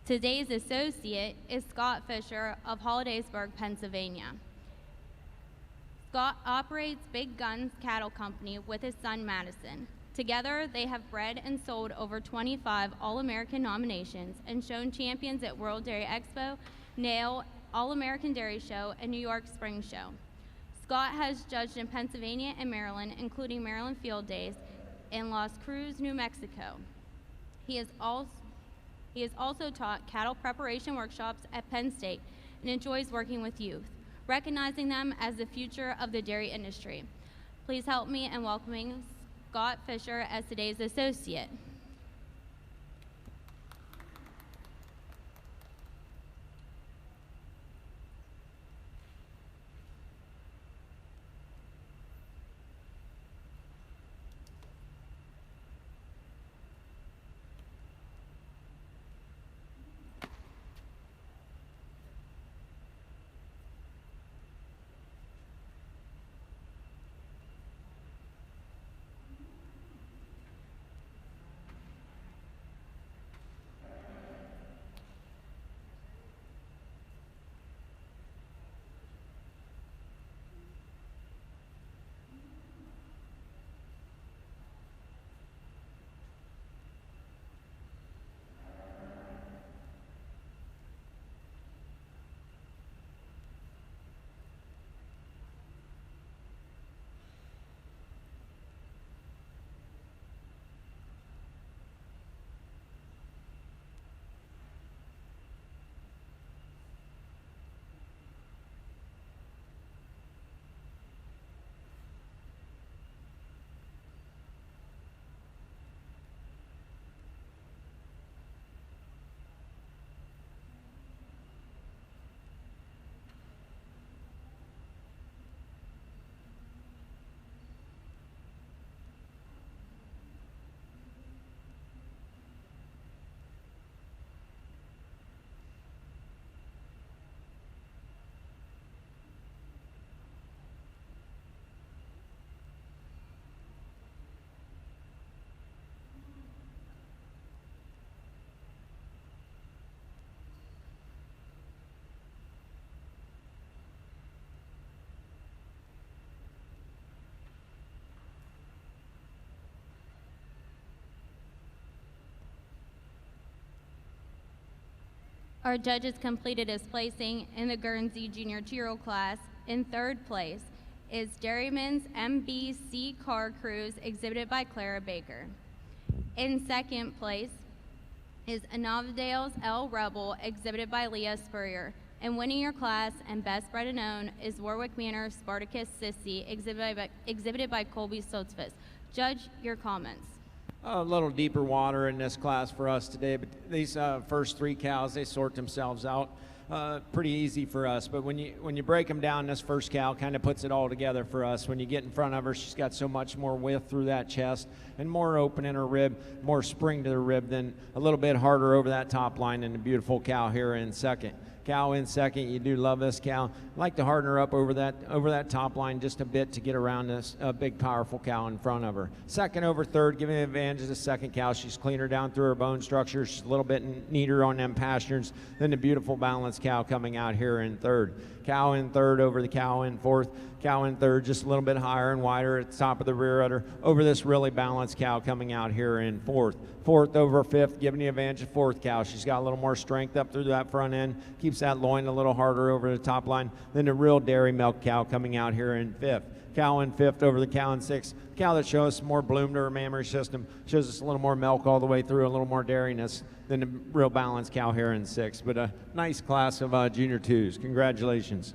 Today's associate is Scott Fisher of Hollidaysburg, Pennsylvania. Scott operates Big Guns Cattle Company with his son Madison. Together, they have bred and sold over 25 All-American nominations and shown champions at World Dairy Expo, Nail, All-American Dairy Show, and New York Spring Show. Scott has judged in Pennsylvania and Maryland, including Maryland Field Days in Las Cruz, New Mexico. He has also taught cattle preparation workshops at Penn State and enjoys working with youth, recognizing them as the future of the dairy industry. Please help me in welcoming Scott Fisher as today's associate. Our judges completed his placing in the Guernsey Junior Giro class. In 3rd place is Dairyman's MBC Car Cruise, exhibited by Clara Baker. In 2nd place is Anavdale's L Rebel, exhibited by Leah Spurrier. And winning your class and best bred and owned is Warwick Manor Spartacus Sissy, exhibited by Colby Sotzfus. Judge, your comments. A little deeper water in this class for us today, but these first 3 cows, they sort themselves out pretty easy for us. But when you break them down, this first cow kind of puts it all together for us. When you get in front of her, she's got so much more width through that chest and more open in her rib, more spring to the rib, than a little bit harder over that top line than the beautiful cow here in second. Cow in second, you do love this cow. I like to harden her up over that top line just a bit to get around this big, powerful cow in front of her. Second over third, giving the advantage to the second cow. She's cleaner down through her bone structure. She's a little bit neater on them pastures than the beautiful balanced cow coming out here in third. Cow in third over the cow in fourth. Cow in third, just a little bit higher and wider at the top of the rear udder over this really balanced cow coming out here in fourth. Fourth over fifth, giving the advantage to fourth cow. She's got a little more strength up through that front end, keeps that loin a little harder over the top line than the real dairy milk cow coming out here in fifth. Cow in fifth over the cow in sixth. Cow that shows some more bloom to her mammary system, shows us a little more milk all the way through, a little more dairiness than the real balanced cow here in sixth. But a nice class of junior twos. Congratulations.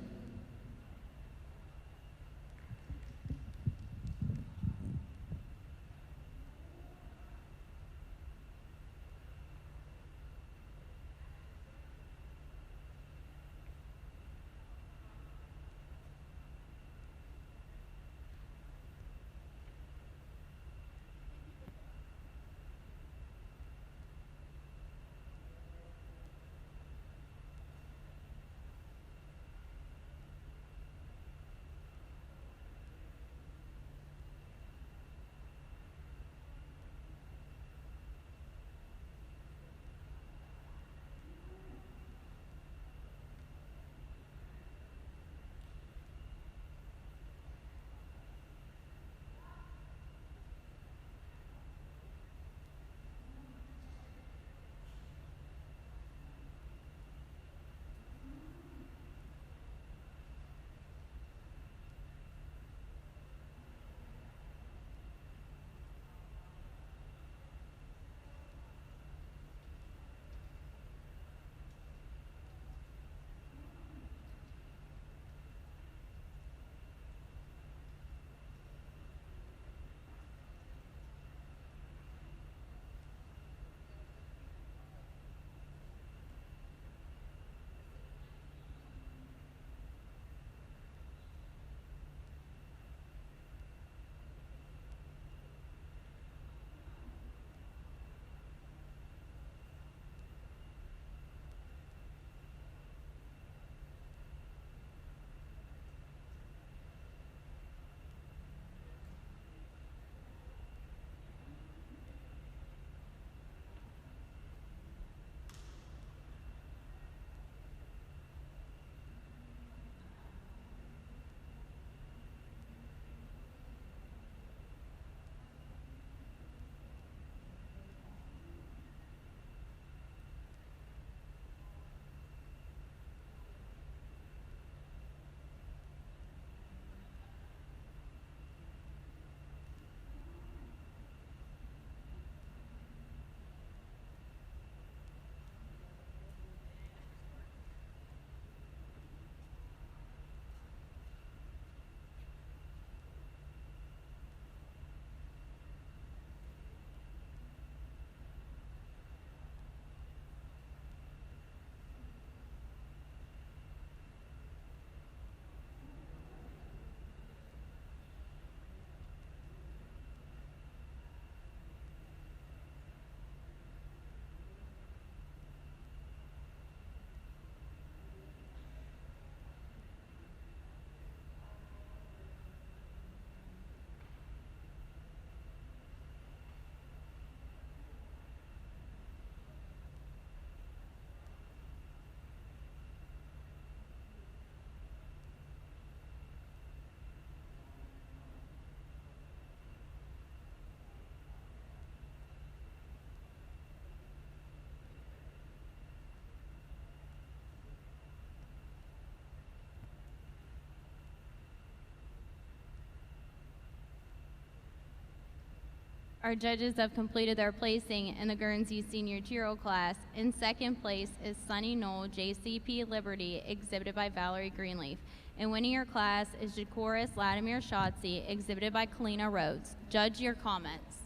Our judges have completed their placing in the Guernsey Senior Tiro class. In second place is Sunny Knoll JCP Liberty, exhibited by Valerie Greenleaf. And winning your class is Jacoris Latimer Shotzi, exhibited by Kalina Rhodes. Judge your comments.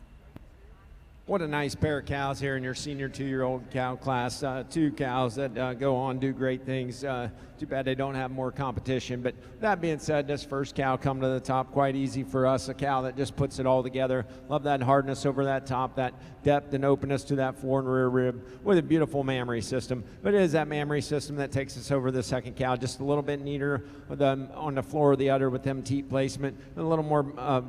what a nice pair of cows here in your senior 2-year-old cow class. 2 cows that go on, do great things. Too bad they don't have more competition. But that being said, this first cow come to the top quite easy for us. A cow that just puts it all together. Love that hardness over that top, that depth and openness to that fore and rear rib with a beautiful mammary system. But it is that mammary system that takes us over the second cow, just a little bit neater with on the floor of the udder with them teat placement, and a little more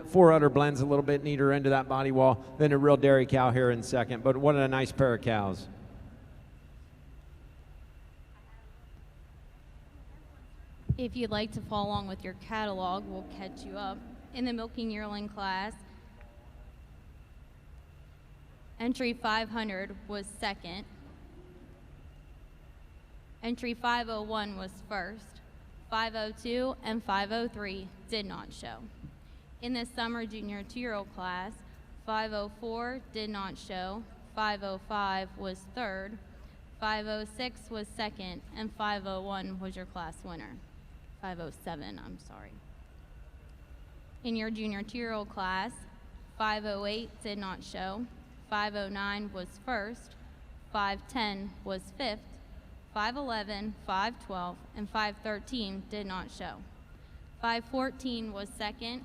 fore udder blends a little bit neater into that body wall than a real dairy cow here in second. But what a nice pair of cows. If you'd like to follow along with your catalog, we'll catch you up. In the milking yearling class, entry 500 was second. Entry 501 was first. 502 and 503 did not show. In the summer junior 2-year-old class, 504 did not show. 505 was third. 506 was second, and 501 was your class winner. 507, I'm sorry. In your junior 2-year-old class, 508 did not show. 509 was first. 510 was fifth. 511, 512, and 513 did not show. 514 was second.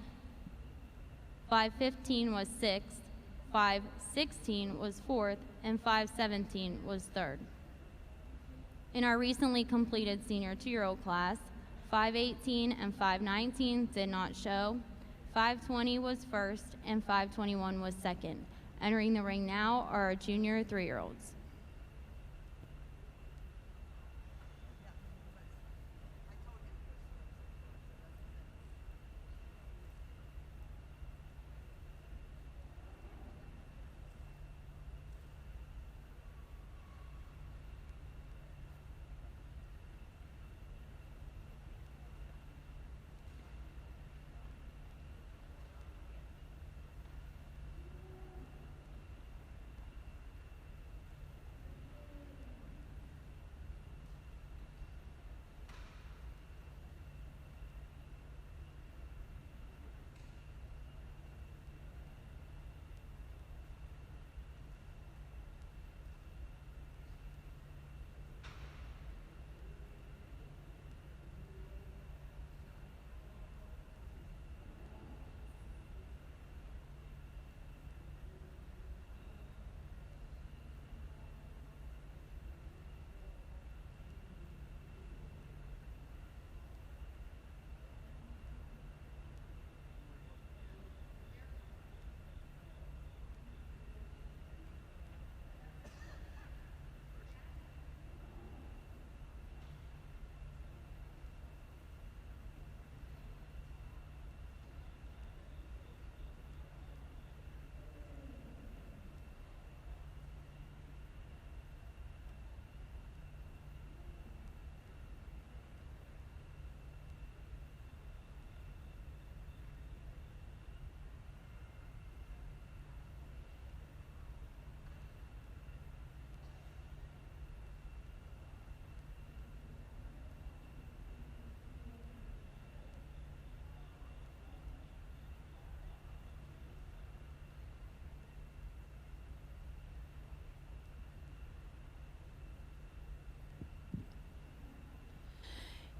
515 was sixth. 516 was fourth, and 517 was third. In our recently completed senior 2-year-old class, 518 and 519 did not show. 520 was first, and 521 was second. Entering the ring now are our junior 3-year-olds.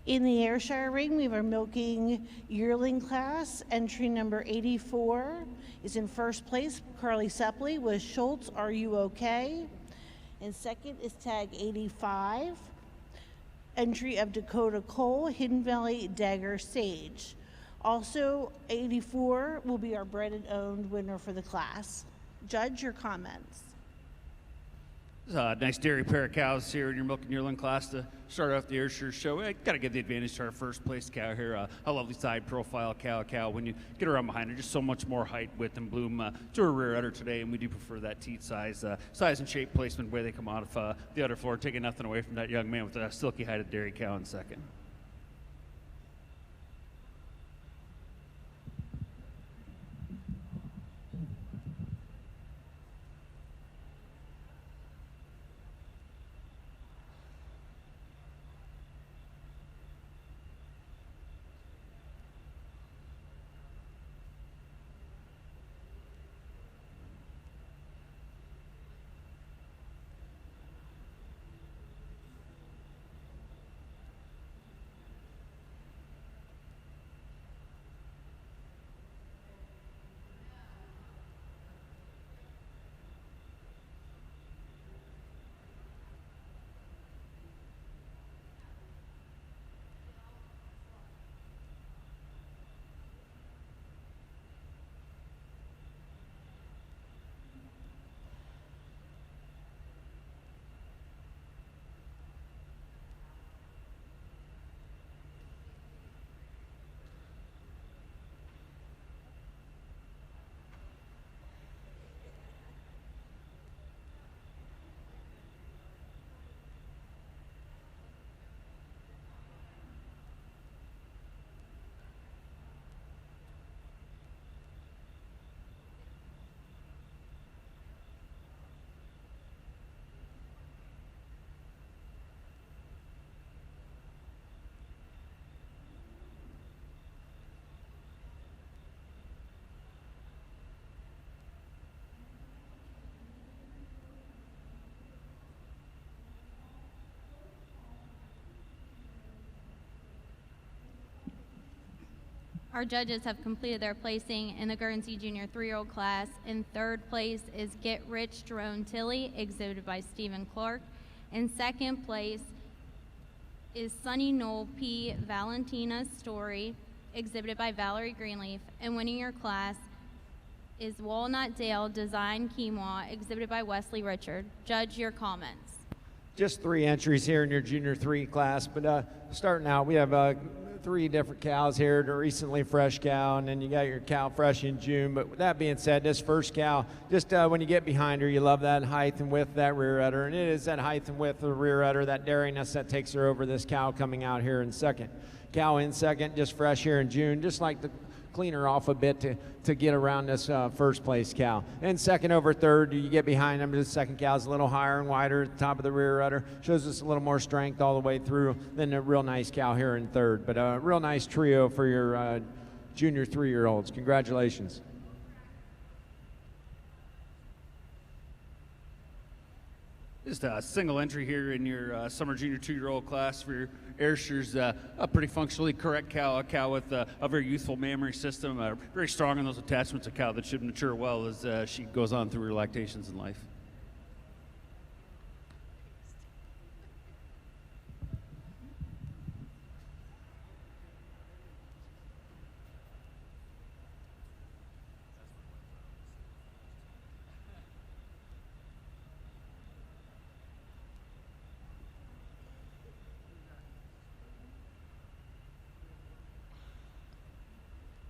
In the Ayrshire ring, we have our milking yearling class. Entry number 84 is in first place, Carly Sepley with Schultz, Are You Okay? And second is tag 85. Entry of Dakota Cole, Hidden Valley Dagger Sage. Also, 84 will be our bred and owned winner for the class. Judge, your comments. Nice dairy pair of cows here in your milking yearling class to start off the Ayrshire show. I got to give the advantage to our first place cow here. A lovely side profile cow. When you get around behind her, just so much more height, width, and bloom to her rear udder today, and we do prefer that teat size and shape placement where they come out of the udder floor, taking nothing away from that young man with a silky hided dairy cow in second. Our judges have completed their placing in the Guernsey Junior 3-year-old class. In third place is Get Rich Jerome Tilley, exhibited by Stephen Clark. In second place is Sunny Knoll P. Valentina's Story, exhibited by Valerie Greenleaf. And winning your class is Walnut Dale Design Quinoa, exhibited by Wesley Richard. Judge, your comments. Just 3 entries here in your Junior 3 class, but starting out, we have 3 different cows here. The recently fresh cow, and then you got your cow fresh in June. But with that being said, this first cow, just when you get behind her, you love that height and width of that rear udder, and it is that height and width of the rear udder, that dairiness that takes her over this cow coming out here in second. Cow in second, just fresh here in June, just like the clean her off a bit to get around this first place cow. And second over third, you get behind them, the second cow's a little higher and wider at the top of the rear udder, shows us a little more strength all the way through than a real nice cow here in third. But a real nice trio for your Junior 3-year-olds. Congratulations. Just a single entry here in your summer Junior 2-year-old class for your Ayrshire's a pretty functionally correct cow, a cow with a very youthful mammary system, very strong in those attachments, a cow that should mature well as she goes on through her lactations in life.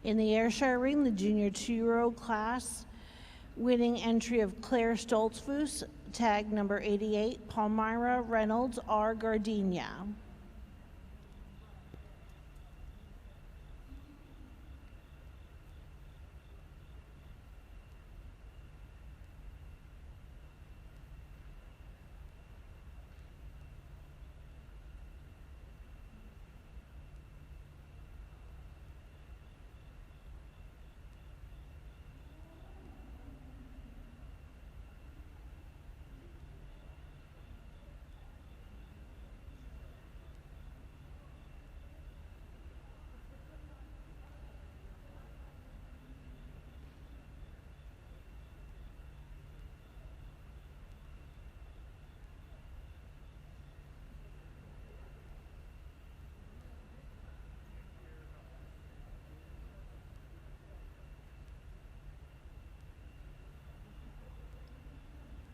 In the Ayrshire ring, the Junior 2-year-old class, winning entry of Claire Stoltzfus, tag number 88, Palmyra Reynolds R. Gardenia.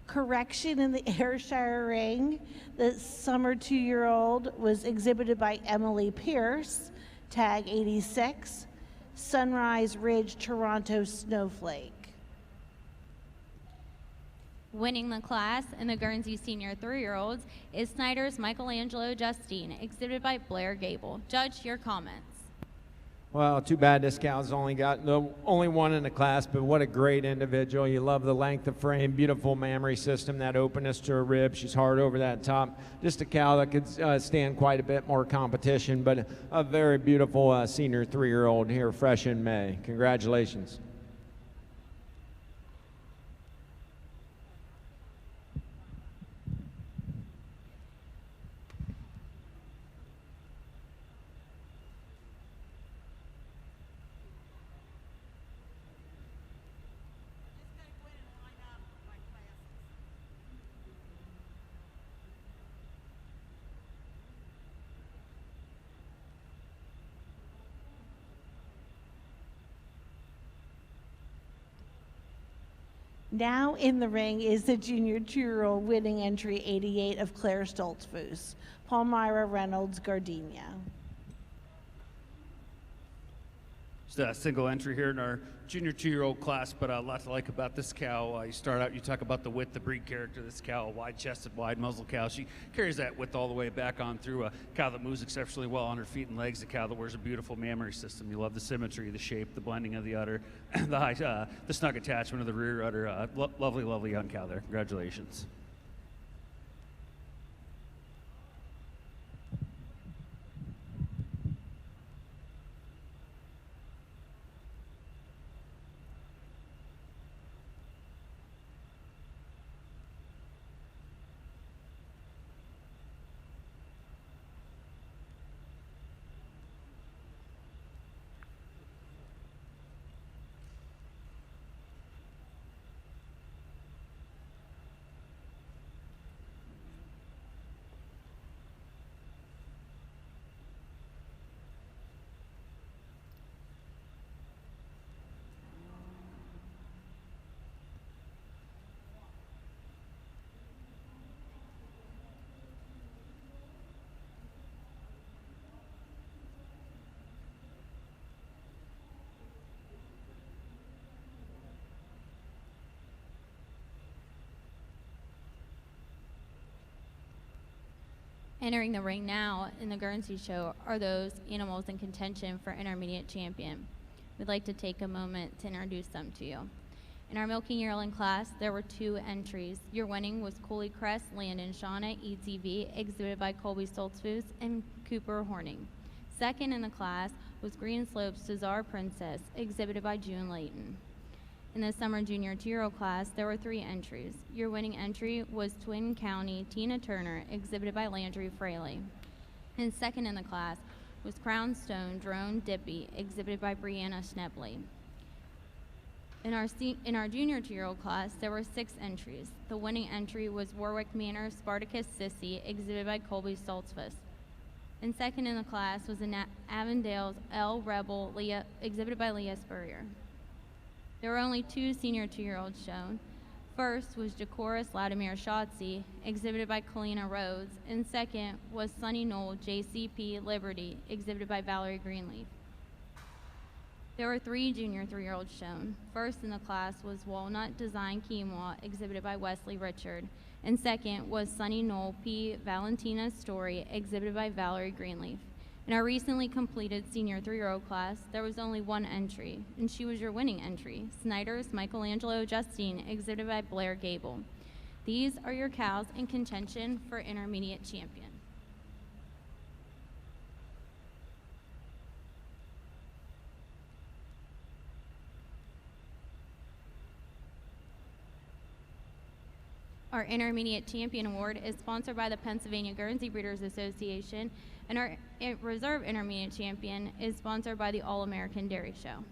Correction in the Ayrshire ring, the summer 2-year-old was exhibited by Emily Pierce, tag 86, Sunrise Ridge Toronto Snowflake. Winning the class in the Guernsey Senior 3-year-olds is Snyder's Michelangelo Justine, exhibited by Blair Gable. Judge, your comments. Well, too bad this cow's only got the only one in the class, but what a great individual. You love the length of frame, beautiful mammary system, that openness to her rib. She's hard over that top. Just a cow that could stand quite a bit more competition, but a very beautiful senior 3-year-old here fresh in May. Congratulations. Now in the ring is the Junior 2-year-old winning entry 88 of Claire Stoltzfus, Palmyra Reynolds Gardenia. Just a single entry here in our Junior 2-year-old class, but a lot to like about this cow. You start out, you talk about the width, the breed character of this cow, a wide-chested, wide-muzzle cow. She carries that width all the way back on through, a cow that moves exceptionally well on her feet and legs, a cow that wears a beautiful mammary system. You love the symmetry, the shape, the blending of the udder, the snug attachment of the rear udder. Lovely, lovely young cow there. Congratulations. Entering the ring now in the Guernsey show are those animals in contention for intermediate champion. We'd like to take a moment to introduce them to you. In our milking yearling class, there were 2 entries. Your winning was Coley Crest, Landon Shauna, ETV, exhibited by Colby Stoltzfus and Cooper Horning. Second in the class was Green Slopes Cesar Princess, exhibited by June Layton. In the summer junior 2-year-old class, there were 3 entries. Your winning entry was Twin County Tina Turner, exhibited by Landry Fraley. And second in the class was Crown Stone Drone Dippy, exhibited by Brianna Schnebley. In our junior 2-year-old class, there were 6 entries. The winning entry was Warwick Manor Spartacus Sissy, exhibited by Colby Stoltzfus. And second in the class was Avondale's L Rebel, exhibited by Leah Spurrier. There were only 2 senior 2-year-olds shown. First was Jacoris Latimer Shotzi, exhibited by Kalina Rhodes, and second was Sunny Knoll JCP Liberty, exhibited by Valerie Greenleaf. There were 3 junior 3-year-olds shown. First in the class was Walnut Design Quinoa, exhibited by Wesley Richard, and second was Sunny Knoll P. Valentina's Story, exhibited by Valerie Greenleaf. In our recently completed senior 3-year-old class, there was only 1 entry, and she was your winning entry, Snyder's Michelangelo Justine, exhibited by Blair Gable. These are your cows in contention for intermediate champion. Our Intermediate Champion Award is sponsored by the Pennsylvania Guernsey Breeders Association, and our Reserve Intermediate Champion is sponsored by the All-American Dairy Show.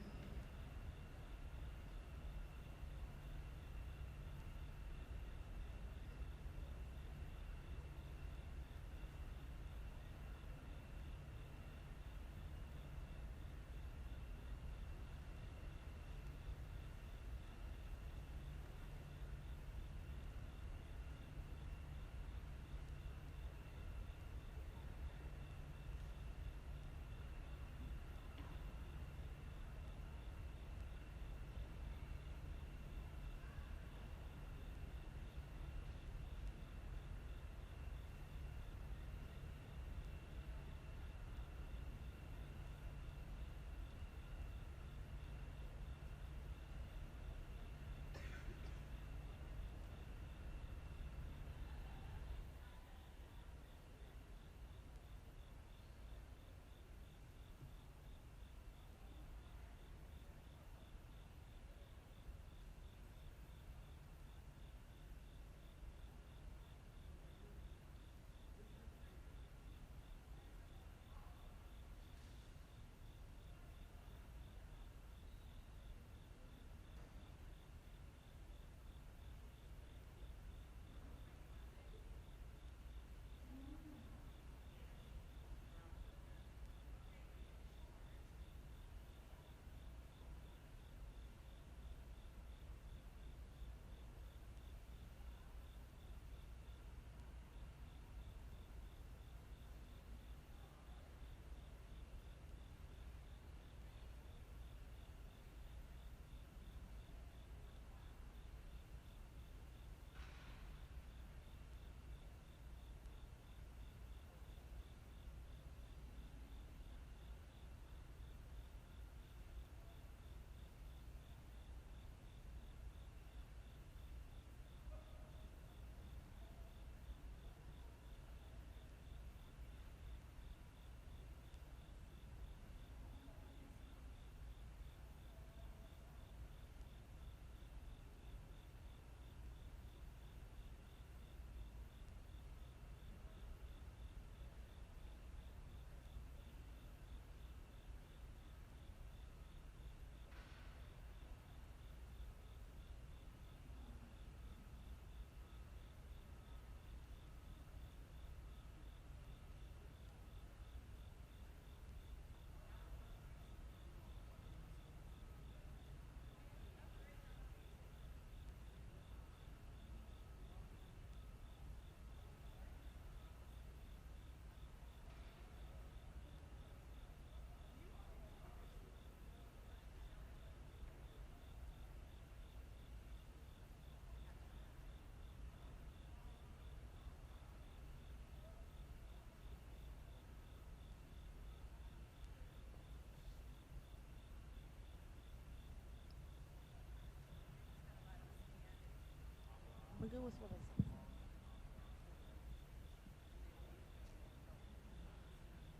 We go with what I said.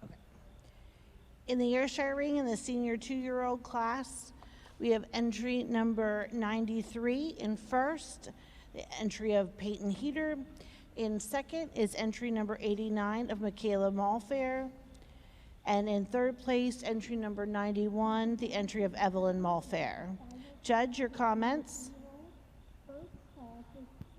Okay. In the Ayrshire ring, in the senior 2-year-old class, we have entry number 93 in first, the entry of Peyton Heater. In second is entry number 89 of Michaela Malfair. And in third place, entry number 91, the entry of Evelyn Malfair. Judge, your comments?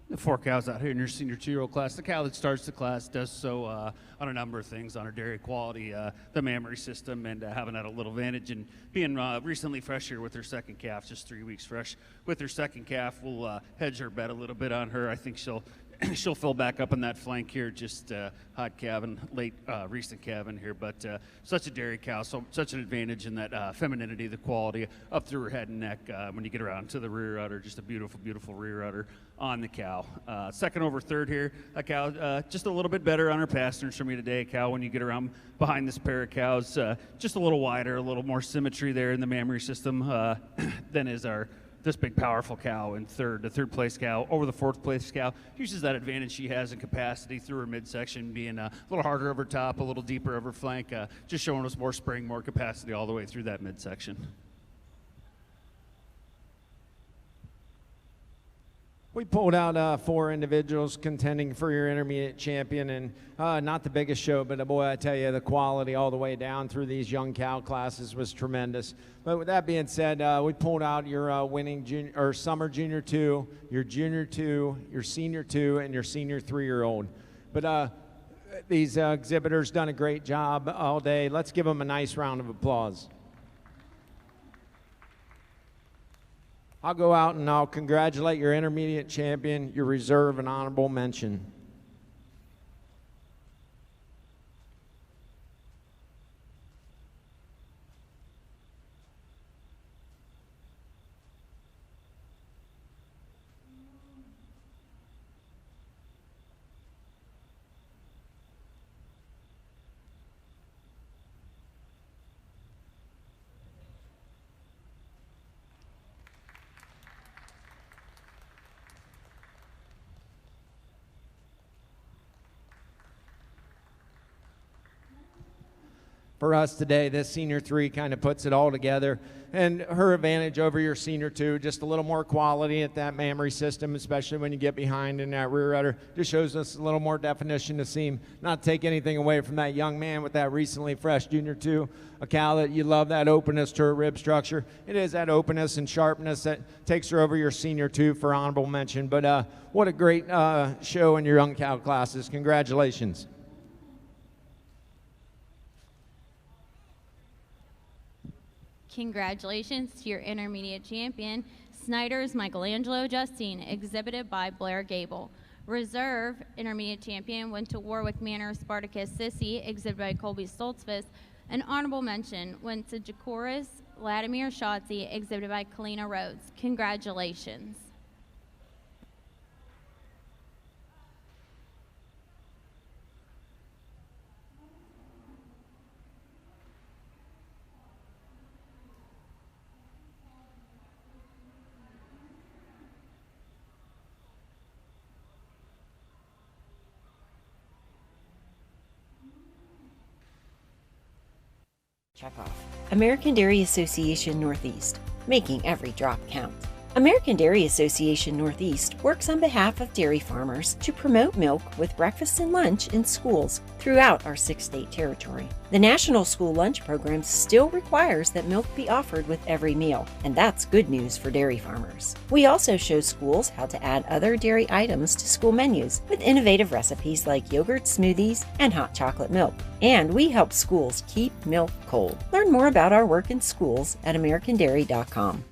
The 4 cows out here in your senior 2-year-old class. The cow that starts the class does so on a number of things, on her dairy quality, the mammary system, and having had a little advantage. And being recently fresh here with her second calf, just 3 weeks fresh with her second calf, we'll hedge her bet a little bit on her. I think she'll fill back up on that flank here, just hot calving, late recent calving here, but such a dairy cow, so such an advantage in that femininity, the quality up through her head and neck when you get around to the rear udder, just a beautiful, beautiful rear udder on the cow. Second over third here, a cow just a little bit better on her pasterns for me today. A cow, when you get around behind this pair of cows, just a little wider, a little more symmetry there in the mammary system than is this big powerful cow in third. The third place cow over the fourth place cow uses that advantage she has in capacity through her midsection, being a little harder over top, a little deeper over flank, just showing us more spring, more capacity all the way through that midsection. We pulled out 4 individuals contending for your intermediate champion, and not the biggest show, but boy, I tell you, the quality all the way down through these young cow classes was tremendous. But with that being said, we pulled out your winning summer junior 2, your junior 2, your senior 2, and your senior 3-year-old. But these exhibitors done a great job all day. Let's give them a nice round of applause. I'll go out and I'll congratulate your intermediate champion, your reserve, and honorable mention. For us today, this senior 3 kind of puts it all together, and her advantage over your senior 2, just a little more quality at that mammary system, especially when you get behind in that rear udder, just shows us a little more definition to seam. Not take anything away from that young man with that recently fresh junior 2, a cow that you love that openness to her rib structure. It is that openness and sharpness that takes her over your senior 2 for honorable mention. But what a great show in your young cow classes. Congratulations. Congratulations to your intermediate champion, Snyder's Michelangelo Justine, exhibited by Blair Gable. Reserve intermediate champion went to Warwick Manor Spartacus Sissy, exhibited by Colby Stoltzfus. An honorable mention went to Jacoris Vladimir Shotzi, exhibited by Kalina Rhodes. Congratulations. Check off. American Dairy Association Northeast, making every drop count. American Dairy Association Northeast works on behalf of dairy farmers to promote milk with breakfast and lunch in schools throughout our 6-state territory. The National School Lunch Program still requires that milk be offered with every meal, and that's good news for dairy farmers. We also show schools how to add other dairy items to school menus with innovative recipes like yogurt smoothies and hot chocolate milk. And we help schools keep milk cold. Learn more about our work in schools at americandairy.com.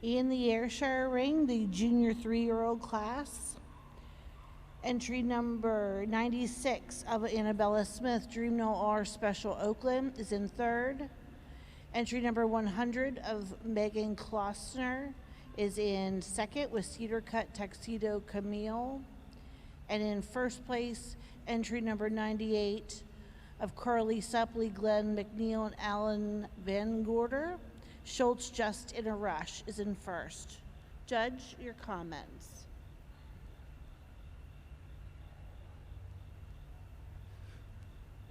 In the Ayrshire ring, the junior 3-year-old class, entry number 96 of Annabella Smith, Dream No R Special Oakland, is in third. Entry number 100 of Megan Klossner is in second with Cedar Cut Tuxedo Camille. And in first place, entry number 98 of Carly Suppley, Glenn McNeil, and Alan Van Gorder, Schultz Just in a Rush, is in first. Judge, your comments.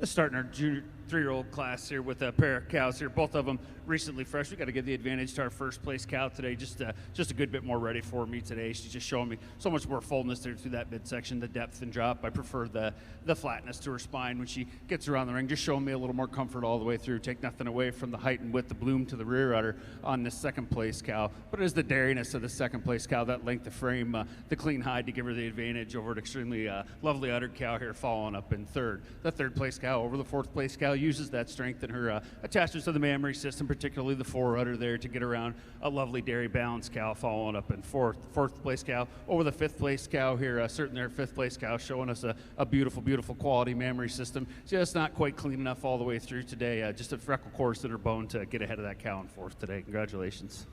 Starting our junior 3-year-old class here with a pair of cows here, both of them recently fresh. We got to give the advantage to our first place cow today, just a good bit more ready for me today. She's just showing me so much more fullness there through that midsection, the depth and drop. I prefer the flatness to her spine when she gets around the ring, just showing me a little more comfort all the way through. Take nothing away from the height and width, the bloom to the rear udder on this second place cow, but it is the dairiness of the second place cow, that length of frame, the clean hide to give her the advantage over an extremely lovely uddered cow here following up in third. The third place cow over the fourth place cow uses that strength in her attachments to the mammary system, particularly the fore udder there, to get around a lovely dairy balanced cow following up in fourth place cow over the fifth place cow here, certainly our fifth place cow showing us a beautiful quality mammary system. Just not quite clean enough all the way through today, just a freckle course in her bone to get ahead of that cow in fourth today. Congratulations.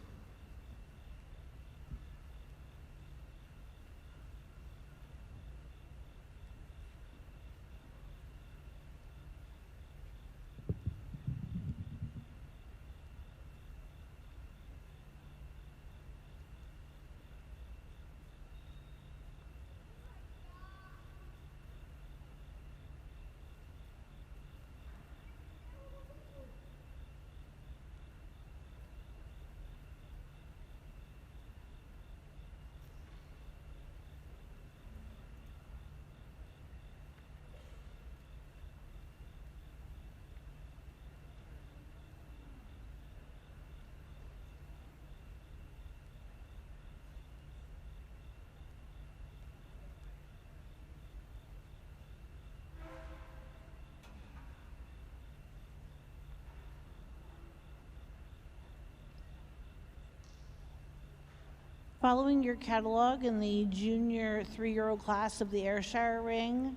Following your catalog in the junior 3-year-old class of the Ayrshire ring,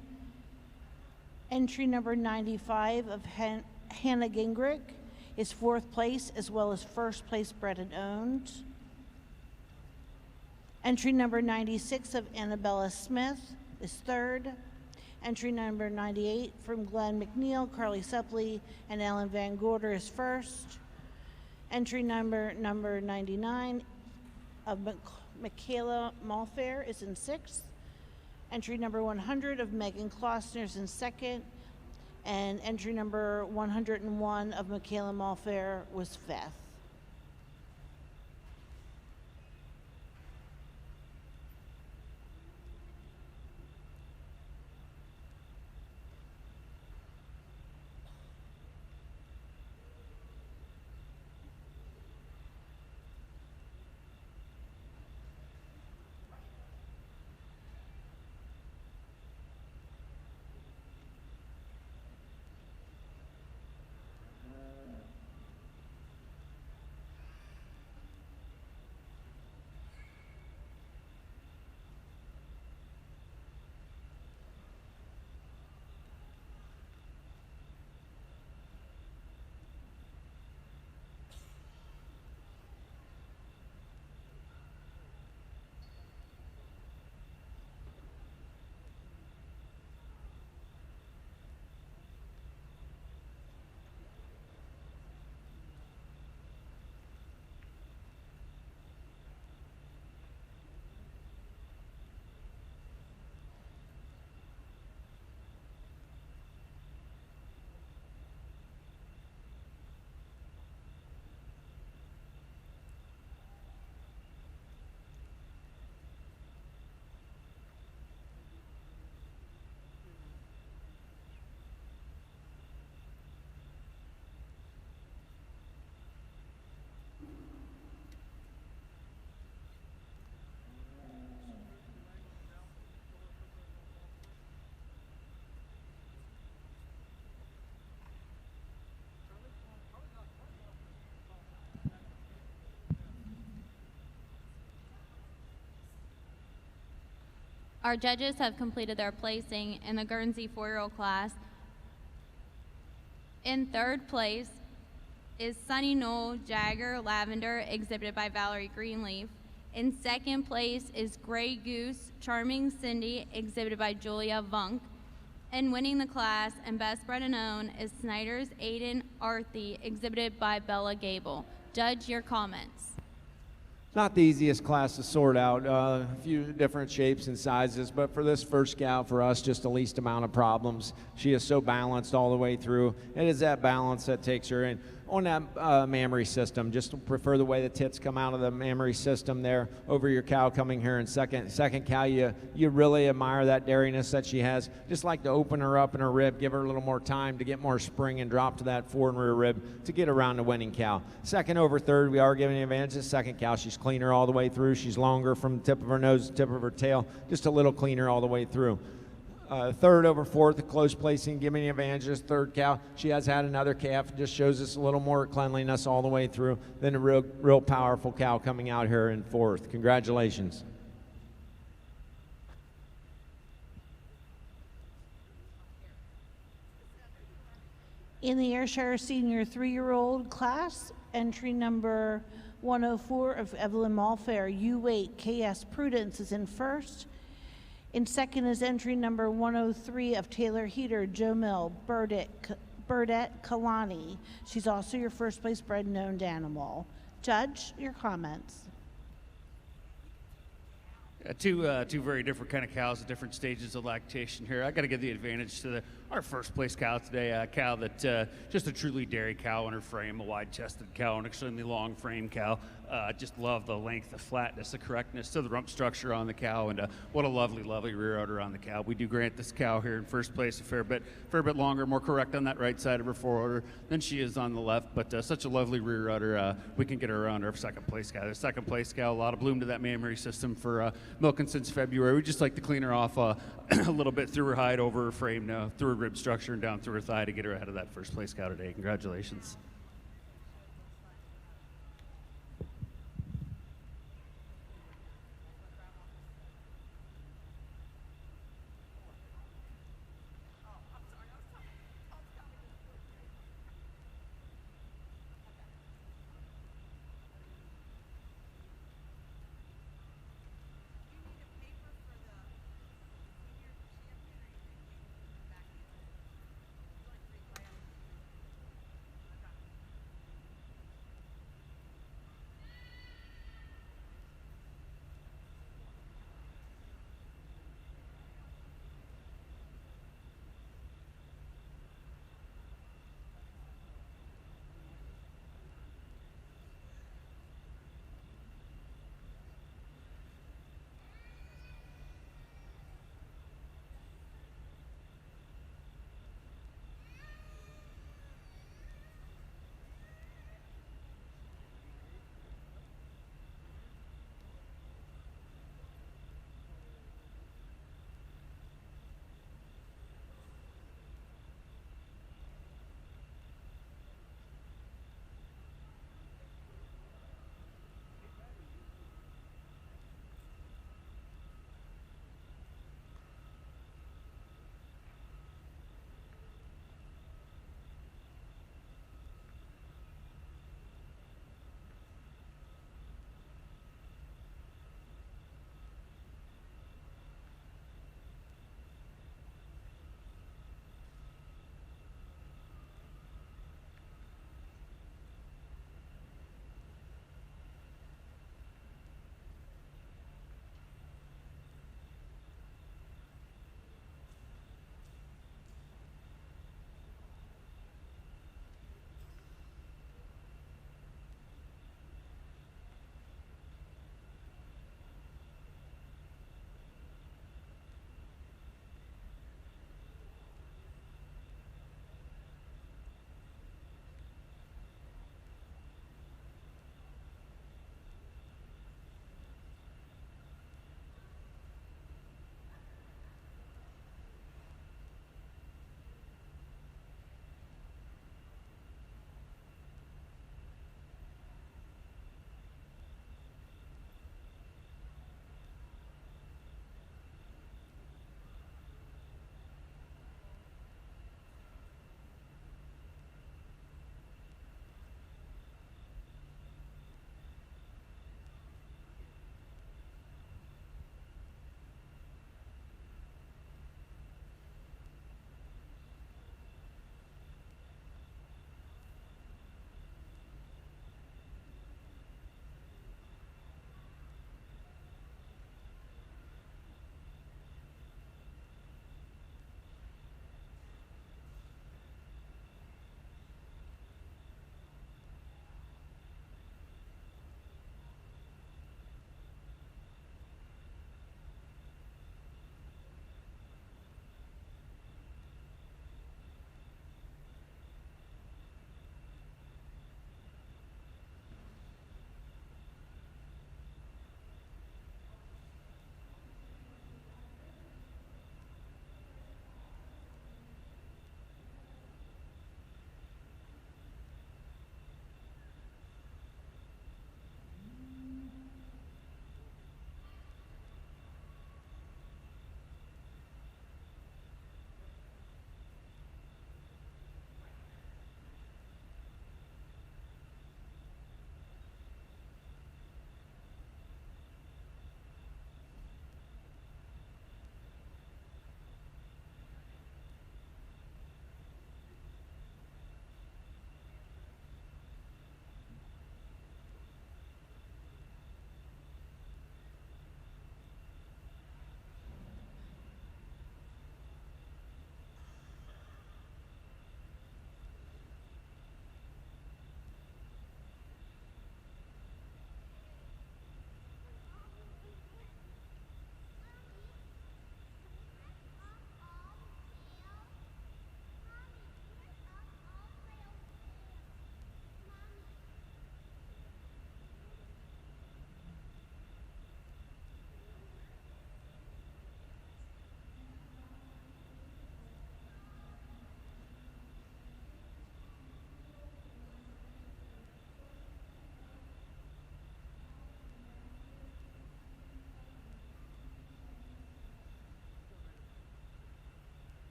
entry number 95 of Hannah Gingrich is fourth place, as well as first place bred and owned. Entry number 96 of Annabella Smith is third. Entry number 98 from Glenn McNeil, Carly Suppley, and Alan Van Gorder is first. Entry number 99 of Michaela Malfair is in sixth. Entry number 100 of Megan Klossner is in second. And entry number 101 of Michaela Malfair was fifth. Our judges have completed their placing in the Guernsey 4-year-old class. In third place is Sunny Knoll Jagger Lavender, exhibited by Valerie Greenleaf. In second place is Grey Goose Charming Cindy, exhibited by Julia Vunk. And winning the class and best bred and owned is Snyder's Aiden Arthy, exhibited by Bella Gable. Judge, your comments. Not the easiest class to sort out, a few different shapes and sizes, but for this first gal, for us, just the least amount of problems. She is so balanced all the way through. It is that balance that takes her in. On that mammary system, just prefer the way the tits come out of the mammary system there over your cow coming here in second cow. You really admire that dairiness that she has. Just like to open her up in her rib, give her a little more time to get more spring and drop to that fore and rear rib to get around the winning cow. Second over third, we are giving the advantage to the second cow. She's cleaner all the way through. She's longer from the tip of her nose to the tip of her tail, just a little cleaner all the way through. Third over fourth, a close placing, giving the advantage to this third cow. She has had another calf, just shows us a little more cleanliness all the way through. Then a real powerful cow coming out here in fourth. Congratulations. In the Ayrshire Senior 3-year-old class, entry number 104 of Evelyn Malfair, U8 KS Prudence is in first. In second is entry number 103 of Taylor Heater, Joe Mill, Burdette Kalani. She's also your first place bred and owned animal. Judge, your comments. Two very different kind of cows at different stages of lactation here. I got to give the advantage to our first place cow today, a cow that just a truly dairy cow in her frame, a wide-chested cow, an extremely long frame cow. Just love the length, the flatness, the correctness to the rump structure on the cow, and what a lovely, lovely rear udder on the cow. We do grant this cow here in first place a fair bit longer, more correct on that right side of her fore udder than she is on the left, but such a lovely rear udder. We can get her around our second place cow. The second place cow, a lot of bloom to that mammary system for milking since February. We just like to clean her off a little bit through her hide, over her frame, through her rib structure, and down through her thigh to get her ahead of that first place cow today. Congratulations.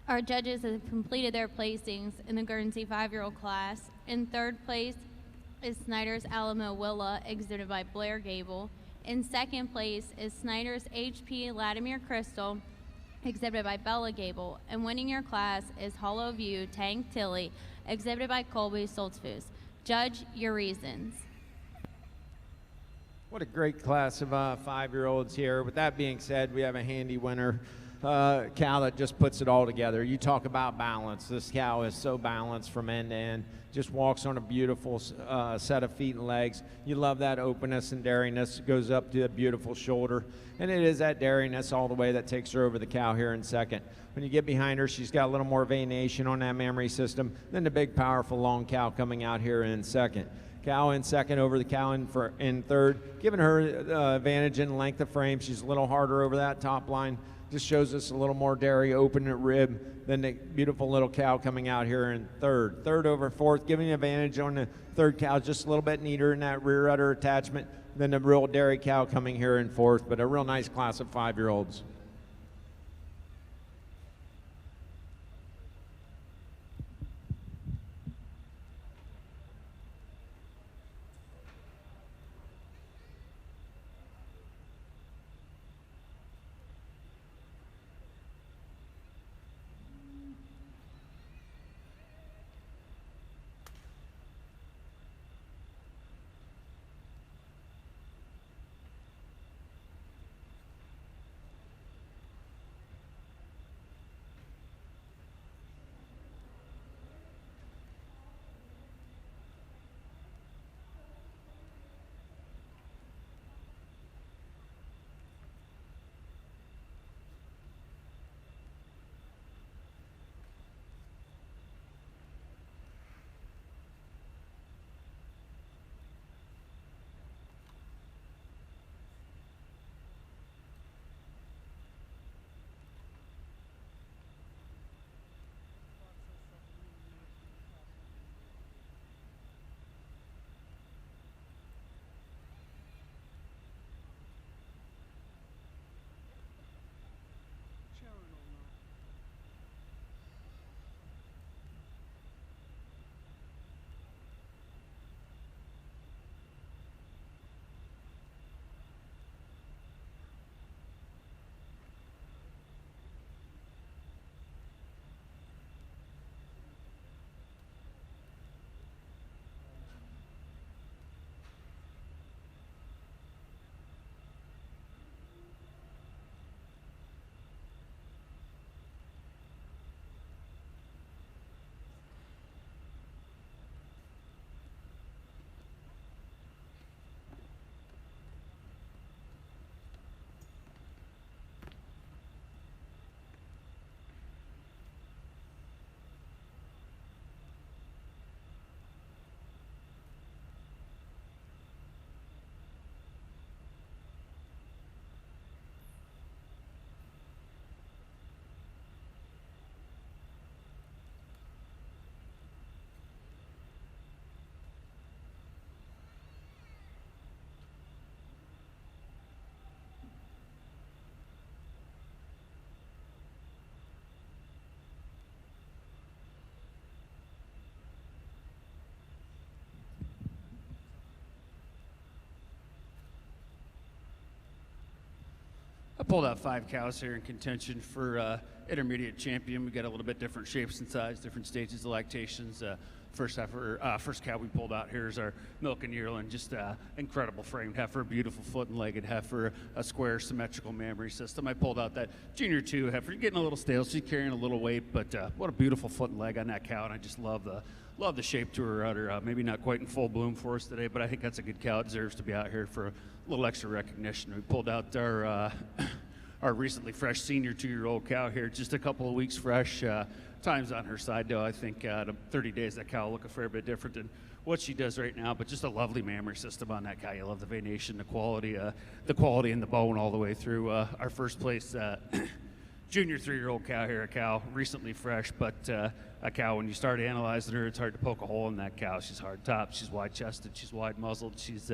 Our judges have completed their placings in the Guernsey 5-year-old class. In third place is Snyder's Alamo Willa, exhibited by Blair Gable. In second place is Snyder's HP Latimer Crystal, exhibited by Bella Gable. And winning your class is Hollow View Tank Tilly, exhibited by Colby Stoltzfus. Judge your reasons. What a great class of 5-year-olds here. With that being said, we have a handy winner, cow that just puts it all together. You talk about balance. This cow is so balanced from end to end. Just walks on a beautiful set of feet and legs. You love that openness and dariness. It goes up to a beautiful shoulder. And it is that dariness all the way that takes her over the cow here in second. When you get behind her, she's got a little more venation on that mammary system than the big, powerful, long cow coming out here in second. Cow in second over the cow in third, giving her advantage in length of frame. She's a little harder over that top line. Just shows us a little more dairy, open at rib than the beautiful little cow coming out here in third. Third over fourth, giving an advantage on the third cow, just a little bit neater in that rear udder attachment than the real dairy cow coming here in fourth, but a real nice class of 5-year-olds. I pulled out 5 cows here in contention for intermediate champion. We got a little bit different shapes and size, different stages of lactations. First cow we pulled out here is our milking yearling, just incredible framed heifer, beautiful foot and legged heifer, a square symmetrical mammary system. I pulled out that junior 2 heifer, getting a little stale, she's carrying a little weight, but what a beautiful foot and leg on that cow, and I just love the shape to her udder. Maybe not quite in full bloom for us today, but I think that's a good cow. It deserves to be out here for a little extra recognition. We pulled out our recently fresh senior 2-year-old cow here, just a couple of weeks fresh. Times on her side, though. I think at 30 days, that cow will look a fair bit different than what she does right now, but just a lovely mammary system on that cow. You love the venation, the quality in the bone all the way through. Our first place junior 3-year-old cow here, a cow recently fresh, but a cow, when you start analyzing her, it's hard to poke a hole in that cow. She's hard topped, she's wide chested, she's wide muzzled, she's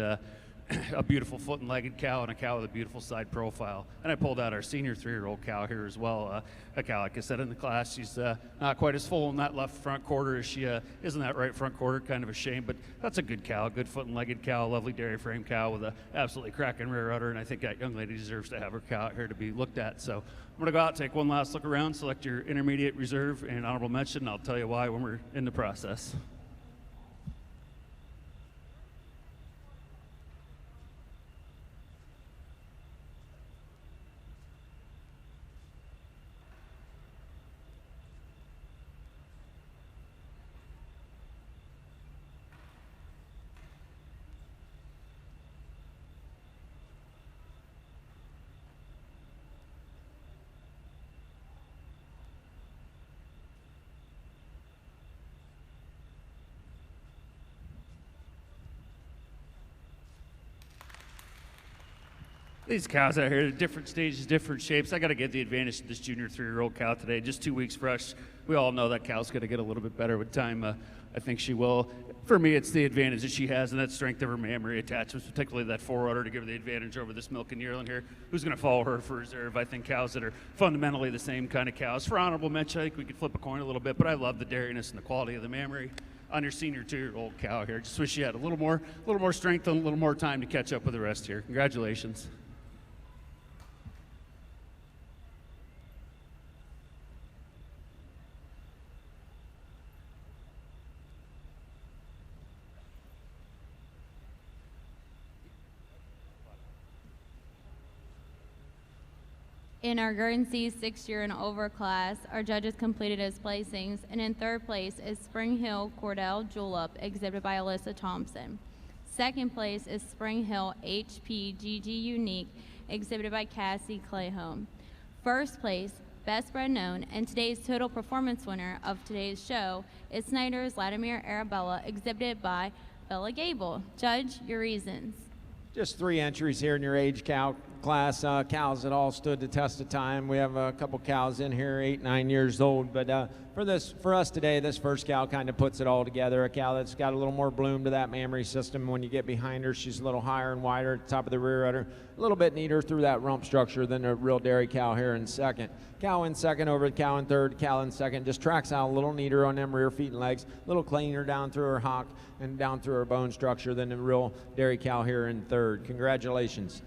a beautiful foot and legged cow and a cow with a beautiful side profile. And I pulled out our senior 3-year-old cow here as well. A cow, like I said, in the class, she's not quite as full in that left front quarter as she is in that right front quarter. Kind of a shame, but that's a good cow, a good foot and legged cow, a lovely dairy frame cow with a absolutely cracking rear udder. And I think that young lady deserves to have her cow out here to be looked at. So I'm going to go out, take one last look around, select your intermediate, reserve, and honorable mention, and I'll tell you why when we're in the process. These cows out here, different stages, different shapes. I got to give the advantage to this junior 3-year-old cow today. Just 2 weeks fresh. We all know that cow's going to get a little bit better with time. I think she will. For me, it's the advantage that she has and that strength of her mammary attachments, particularly that forerunner, to give her the advantage over this milking yearling here, who's going to follow her for reserve. I think cows that are fundamentally the same kind of cows. For honorable mention, I think we could flip a coin a little bit, but I love the dairiness and the quality of the mammary on your senior 2-year-old cow here. Just wish she had a little more strength and a little more time to catch up with the rest here. Congratulations. In our Guernsey 6-year and over class, our judges completed as placings, and in third place is Spring Hill Cordell Julep, exhibited by Alyssa Thompson. Second place is Spring Hill HPGG Unique, exhibited by Cassie Clayholm. First place, best bred known, and today's total performance winner of today's show is Snyder's Latimer Arabella, exhibited by Bella Gable. Judge, your reasons. Just 3 entries here in your age cow class, cows that all stood the test of time. We have a couple cows in here, 8, 9 years old, but for us today, this first cow kind of puts it all together. A cow that's got a little more bloom to that mammary system. When you get behind her, she's a little higher and wider at the top of the rear udder, a little bit neater through that rump structure than a real dairy cow here in second. Cow in second over the cow in third, cow in second just tracks out a little neater on them rear feet and legs, a little cleaner down through her hock and down through her bone structure than the real dairy cow here in third. Congratulations.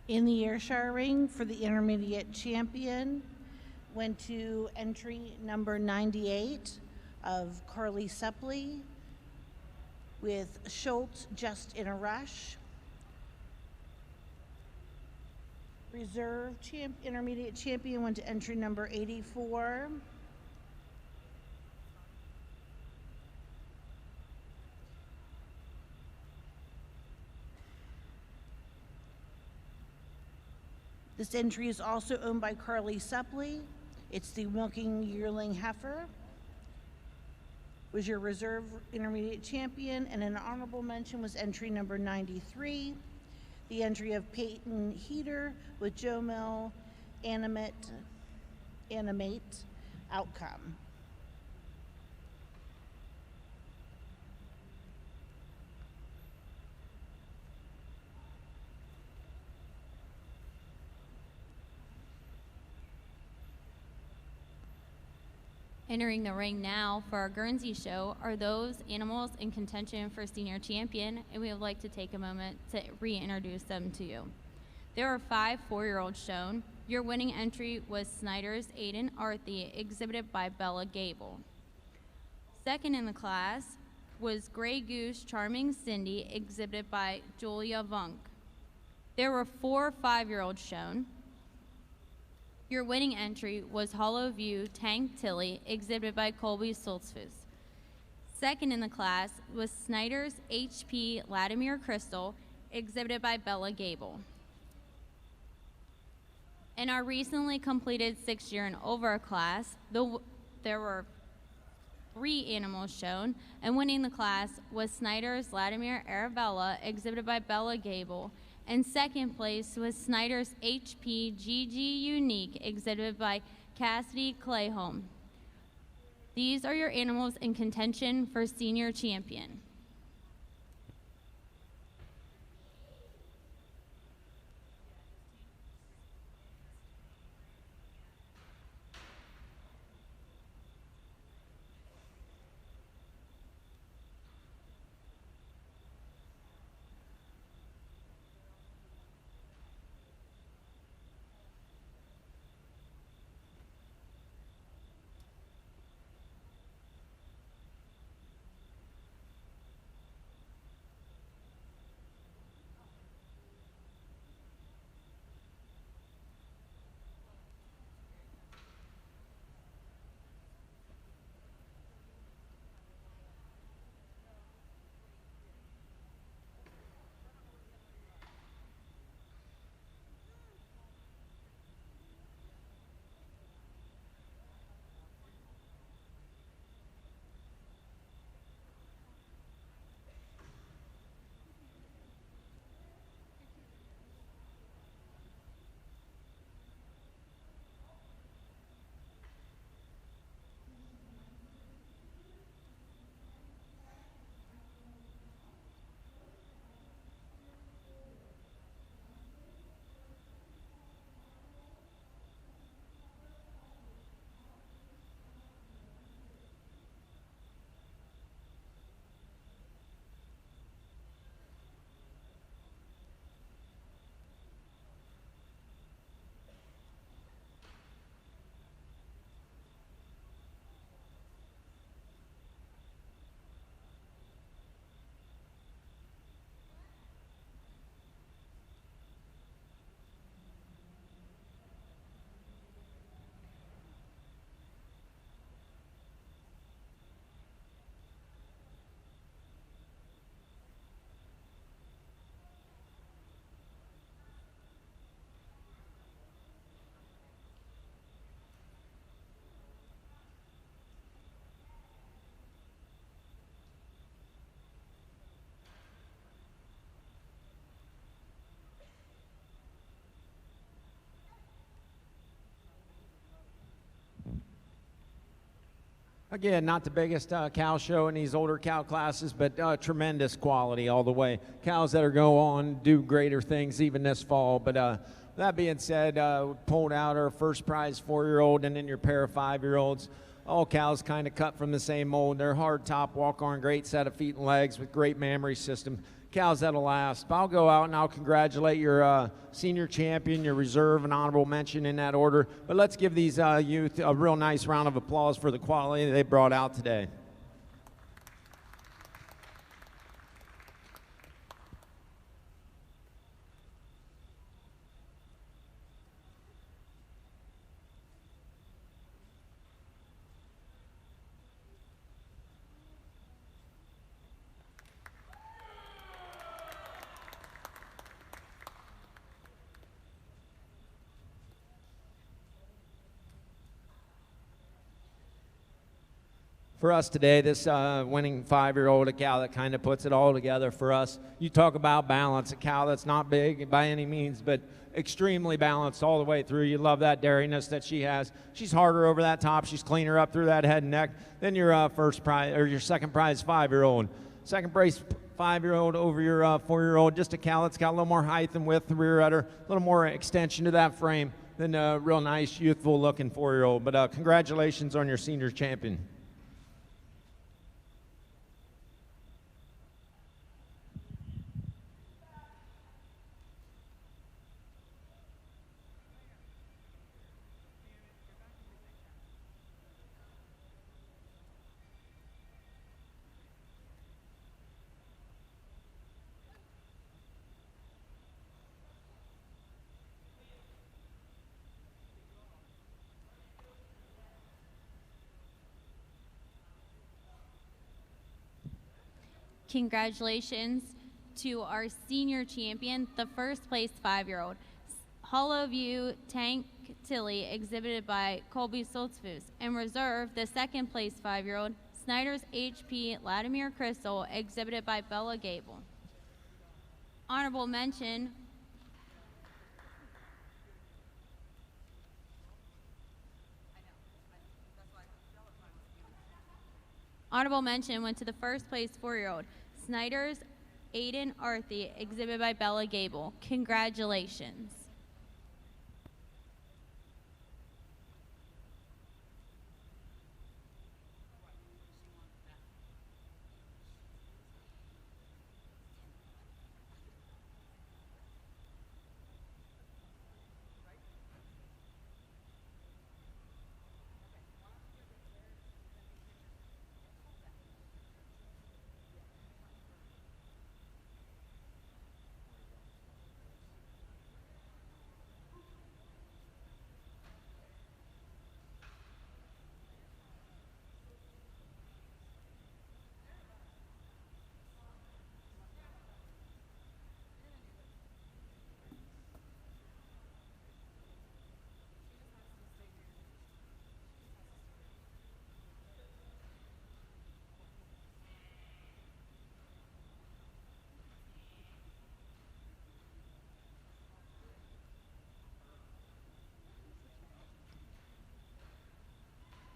In the Ayrshire ring for the intermediate champion went to entry number 98 of Carly Sepley with Schultz Just in a Rush. Reserve intermediate champion went to entry number 84. This entry is also owned by Carly Sepley. It's the milking yearling heifer. Was your reserve intermediate champion, and an honorable mention was entry number 93. The entry of Peyton Heater with Joe Mill Animate Outcome. Entering the ring now for our Guernsey show are those animals in contention for senior champion, and we would like to take a moment to reintroduce them to you. There are 5 4-year-olds shown. Your winning entry was Snyder's Aiden Arthy, exhibited by Bella Gable. Second in the class was Grey Goose Charming Cindy, exhibited by Julia Vunk. There were 4 5-year-olds shown. Your winning entry was Hollow View Tank Tilly, exhibited by Colby Stoltzfus. Second in the class was Snyder's HP Latimer Crystal, exhibited by Bella Gable. In our recently completed 6-year and over class, there were 3 animals shown, and winning the class was Snyder's Vladimir Arabella, exhibited by Bella Gable. And second place was Snyder's HP GG Unique, exhibited by Cassidy Clayholm. These are your animals in contention for senior champion. Again, not the biggest cow show in these older cow classes, but tremendous quality all the way. Cows that are going on do greater things even this fall. But that being said, we pulled out our first prize 4-year-old and then your pair of 5-year-olds. All cows kind of cut from the same mold. They're hard top, walk on, great set of feet and legs with great mammary system. Cows that'll last. But I'll go out and I'll congratulate your senior champion, your reserve, and honorable mention in that order. But let's give these youth a real nice round of applause for the quality they brought out today. For us today, this winning 5-year-old, a cow that kind of puts it all together for us. You talk about balance, a cow that's not big by any means, but extremely balanced all the way through. You love that dairiness that she has. She's harder over that top. She's cleaner up through that head and neck than your first prize or your second prize 5-year-old. Second prize 5-year-old over your 4-year-old. Just a cow that's got a little more height and width, the rear udder, a little more extension to that frame than a real nice, youthful-looking 4-year-old. But congratulations on your senior champion. Congratulations to our senior champion, the first place 5-year-old, Hollow View Tank Tilly, exhibited by Colby Stoltzfus, and reserve, the second place 5-year-old, Snyder's HP Latimer Crystal, exhibited by Bella Gable. Honorable mention went to the first place 4-year-old, Snyder's Aiden Arthy, exhibited by Bella Gable. Congratulations.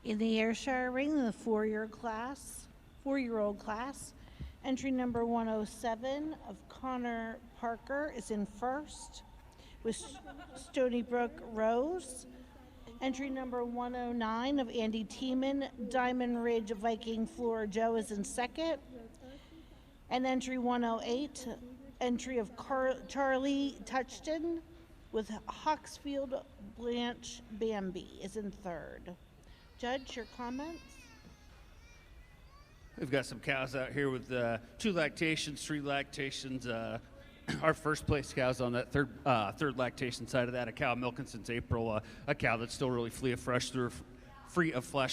In the Ayrshire ring, in the 4-year-old class, entry number 107 of Connor Parker is in first, with Stony Brook Rose. Entry number 109 of Andy Tiemann, Diamond Ridge Viking Flora Joe is in second. And entry 108, entry of Charlie Touchton with Hawksfield Blanche Bambi is in third. Judge, your comments? We've got some cows out here with 2 lactations, 3 lactations. Our first place cow's on that third lactation side of that. A cow milking since April. A cow that's still really free of flesh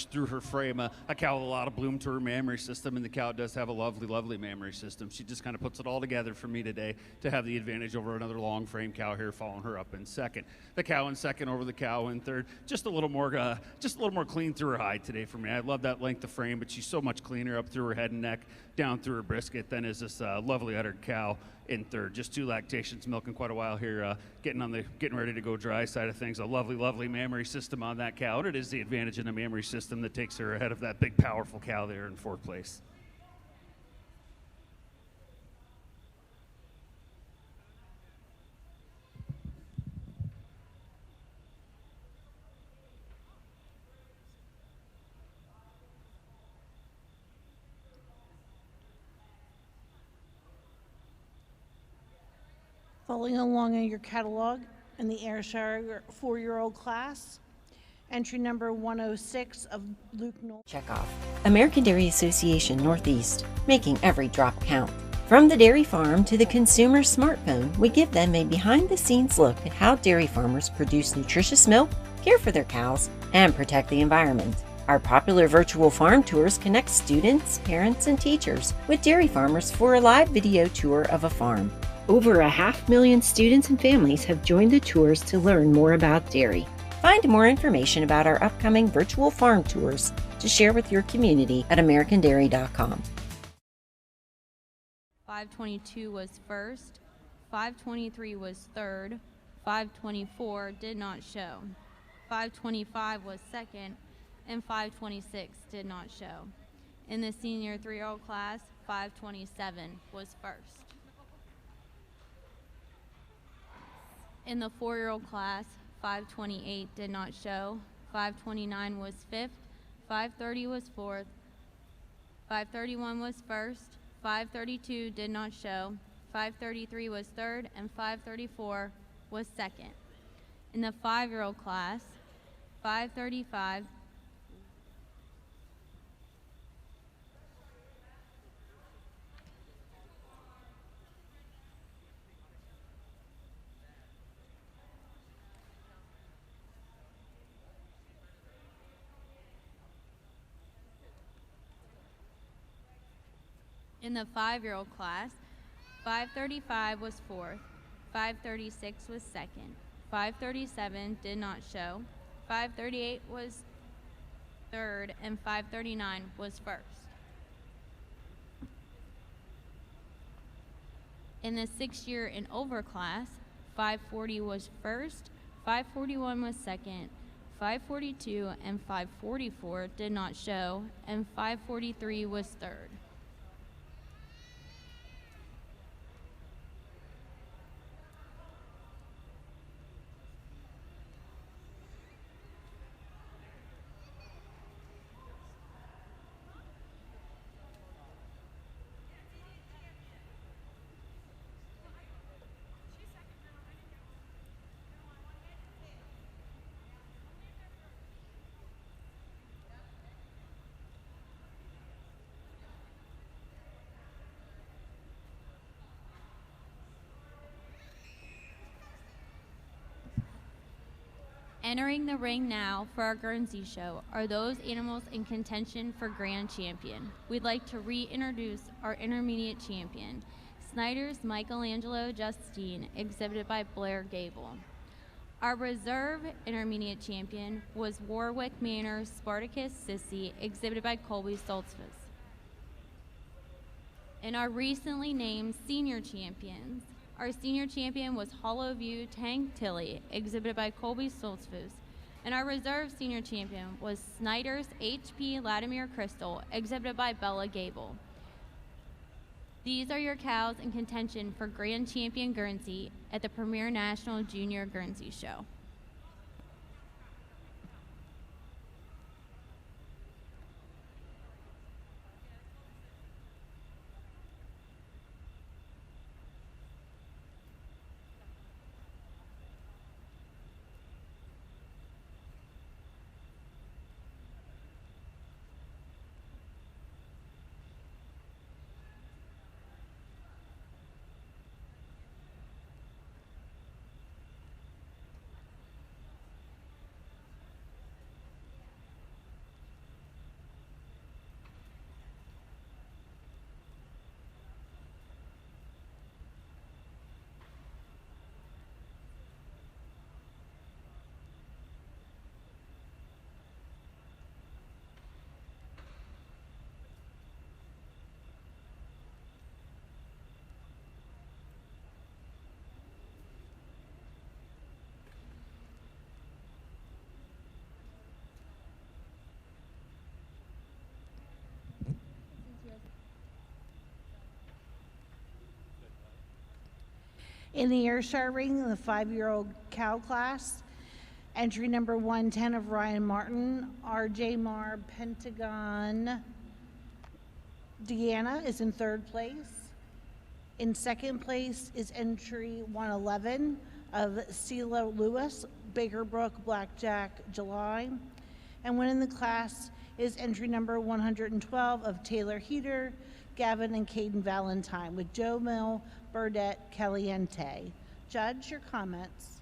through her frame. A cow with a lot of bloom to her mammary system, and the cow does have a lovely, lovely mammary system. She just kind of puts it all together for me today to have the advantage over another long frame cow here following her up in second. The cow in second over the cow in third. Just a little more clean through her hide today for me. I love that length of frame, but she's so much cleaner up through her head and neck, down through her brisket than is this lovely uddered cow in third. Just 2 lactations, milking quite a while here, getting ready to go dry side of things. A lovely, lovely mammary system on that cow, and it is the advantage in the mammary system that takes her ahead of that big, powerful cow there in fourth place. Following along in your catalog in the Ayrshire 4-year-old class, entry number 106 of Luke Knoll. Check off. American Dairy Association Northeast, making every drop count. From the dairy farm to the consumer smartphone, we give them a behind-the-scenes look at how dairy farmers produce nutritious milk, care for their cows, and protect the environment. Our popular virtual farm tours connect students, parents, and teachers with dairy farmers for a live video tour of a farm. Over 500,000 students and families have joined the tours to learn more about dairy. Find more information about our upcoming virtual farm tours to share with your community at americandairy.com. 522 was first, 523 was third, 524 did not show, 525 was second, and 526 did not show. In the senior 3-year-old class, 527 was first. In the 4-year-old class, 528 did not show, 529 was fifth, 530 was fourth, 531 was first, 532 did not show, 533 was third, and 534 was second. In the 5-year-old class, 535 In the 5-year-old class, 535 was fourth, 536 was second, 537 did not show, 538 was third, and 539 was first. In the 6-year and over class, 540 was first, 541 was second, 542 and 544 did not show, and 543 was third. Entering the ring now for our Guernsey show are those animals in contention for Grand Champion. We'd like to reintroduce our intermediate champion, Snyder's Michelangelo Justine, exhibited by Blair Gable. Our reserve intermediate champion was Warwick Manor's Spartacus Sissy, exhibited by Colby Stoltzfus. And our recently named senior champions, our senior champion was Hollow View Tank Tilly, exhibited by Colby Stoltzfus. And our reserve senior champion was Snyder's HP Latimer Crystal, exhibited by Bella Gable. These are your cows in contention for Grand Champion Guernsey at the Premier National Junior Guernsey Show. In the Ayrshire ring, in the 5-year-old cow class, entry number 110 of Ryan Martin, RJ Mar Pentagon Deanna is in 3rd place. In 2nd place is entry 111 of Sela Lewis, Baker Brook Blackjack July. And winning the class is entry number 112 of Taylor Heater, Gavin and Caden Valentine, with Joe Mill Burdette Caliente. Judge, your comments.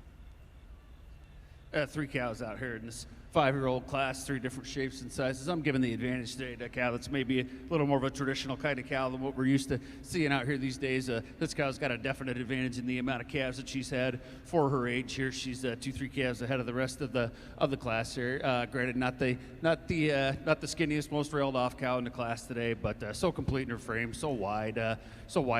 3 cows out here in this 5-year-old class, 3 different shapes and sizes. I'm giving the advantage today to a cow that's maybe a little more of a traditional kind of cow than what we're used to seeing out here these days. This cow's got a definite advantage in the amount of calves that she's had for her age here. She's 2-3 calves ahead of the rest of the class here. Granted, not the skinniest, most railed off cow in the class today, but so complete in her frame, so wide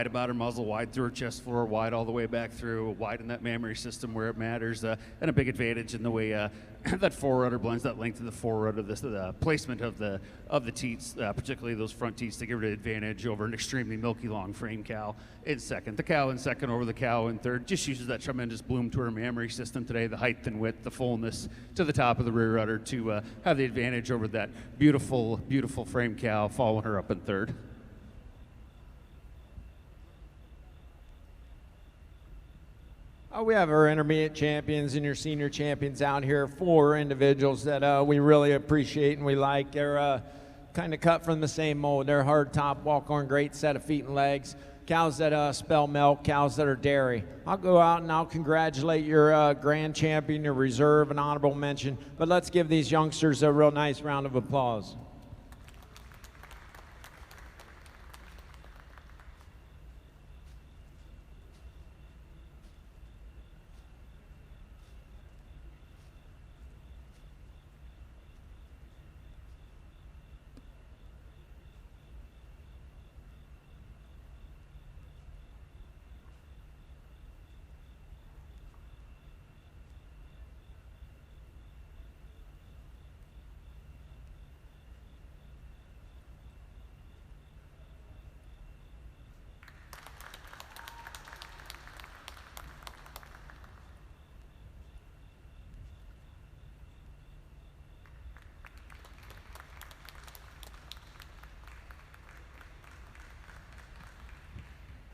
about her muzzle, wide through her chest floor, wide all the way back through, wide in that mammary system where it matters, and a big advantage in the way that forerunner blends that length of the forerunner, the placement of the teats, particularly those front teats, to give her an advantage over an extremely milky long frame cow in second. The cow in second over the cow in third just uses that tremendous bloom to her mammary system today, the height and width, the fullness to the top of the rear udder to have the advantage over that beautiful, beautiful frame cow, following her up in third. We have our intermediate champions and your senior champions out here, 4 individuals that we really appreciate and we like. They're kind of cut from the same mold. They're hard top, walk on, great set of feet and legs. Cows that spell milk, cows that are dairy. I'll go out and I'll congratulate your grand champion, your reserve, and honorable mention. But let's give these youngsters a real nice round of applause.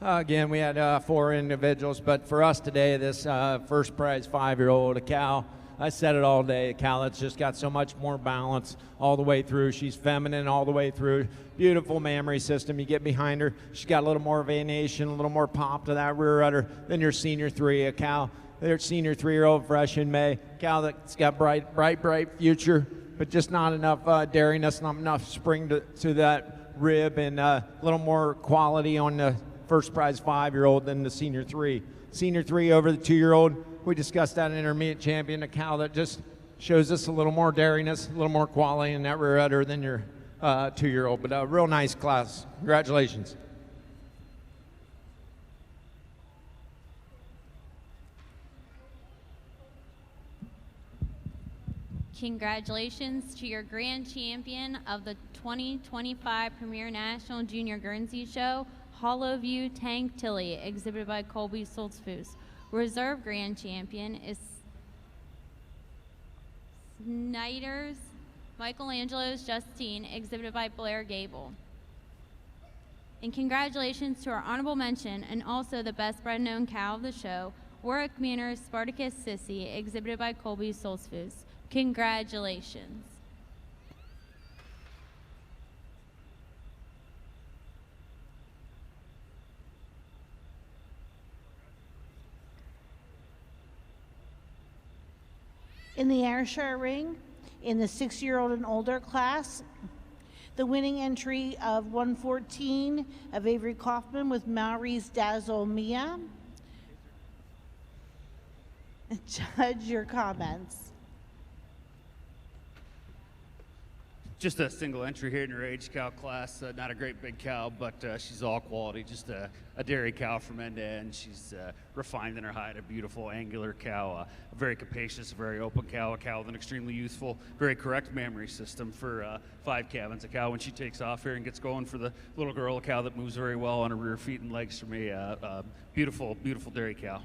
Again, we had 4 individuals, but for us today, this first prize 5-year-old, a cow, I said it all day, a cow that's just got so much more balance all the way through. She's feminine all the way through. Beautiful mammary system. You get behind her, she's got a little more venation, a little more pop to that rear udder than your senior 3, a cow. Their senior 3-year-old fresh in May, cow that's got bright future, but just not enough dairiness, not enough spring to that rib, and a little more quality on the first prize 5-year-old than the senior 3. Senior 3 over the 2-year-old, we discussed that intermediate champion, a cow that just shows us a little more dairiness, a little more quality in that rear udder than your 2-year-old, but a real nice class. Congratulations. Congratulations to your grand champion of the 2025 Premier National Junior Guernsey Show, Hollow View Tank Tilly, exhibited by Colby Soltzfus. Reserve grand champion is Snyder's Michelangelo's Justine, exhibited by Blair Gable. And congratulations to our honorable mention and also the best bred known cow of the show, Warwick Manor's Spartacus Sissy, exhibited by Colby Soltzfus. Congratulations. In the Ayrshire ring, in the 6-year-old and older class, the winning entry of 114 of Avery Kaufman with Maori's Dazzle Mia. Judge, your comments. Just a single entry here in your age cow class. Not a great big cow, but she's all quality. Just a dairy cow from end to end. She's refined in her hide, a beautiful angular cow, a very capacious, very open cow, a cow with an extremely youthful, very correct mammary system for 5 calvings. A cow, when she takes off here and gets going for the little girl, a cow that moves very well on her rear feet and legs for me. Beautiful, beautiful dairy cow.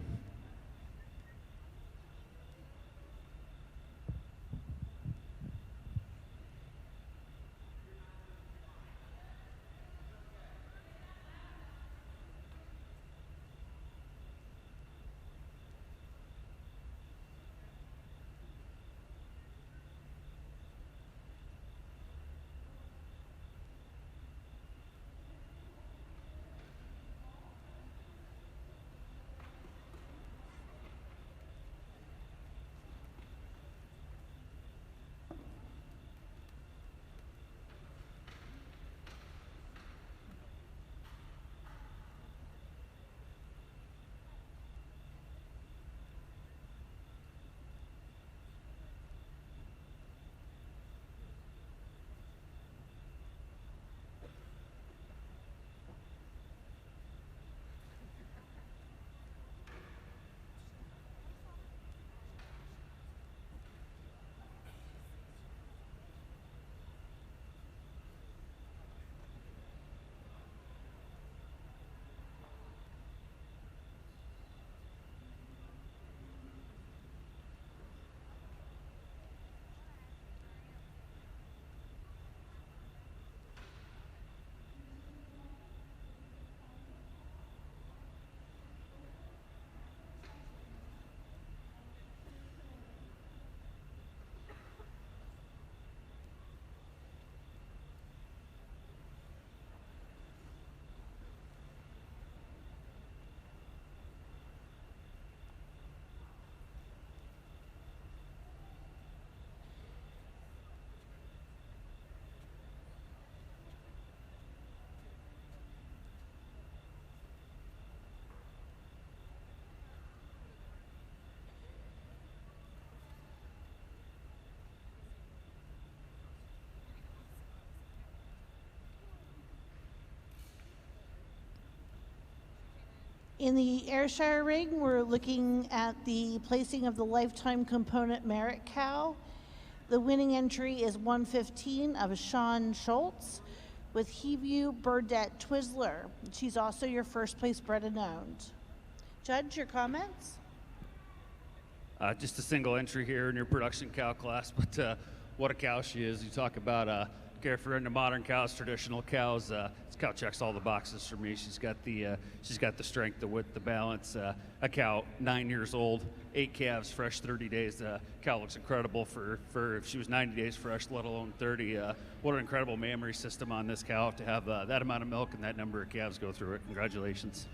In the Ayrshire ring, we're looking at the placing of the lifetime component merit cow. The winning entry is 115 of Sean Schultz with Heview Burdette Twizzler. She's also your first place bred and owned. Judge, your comments? Just a single entry here in your production cow class, but what a cow she is. You talk about care if you're into modern cows, traditional cows. This cow checks all the boxes for me. She's got the strength, the width, the balance. A cow 9 years old, 8 calves, fresh 30 days. Cow looks incredible for if she was 90 days fresh, let alone 30. What an incredible mammary system on this cow to have that amount of milk and that number of calves go through it. Congratulations.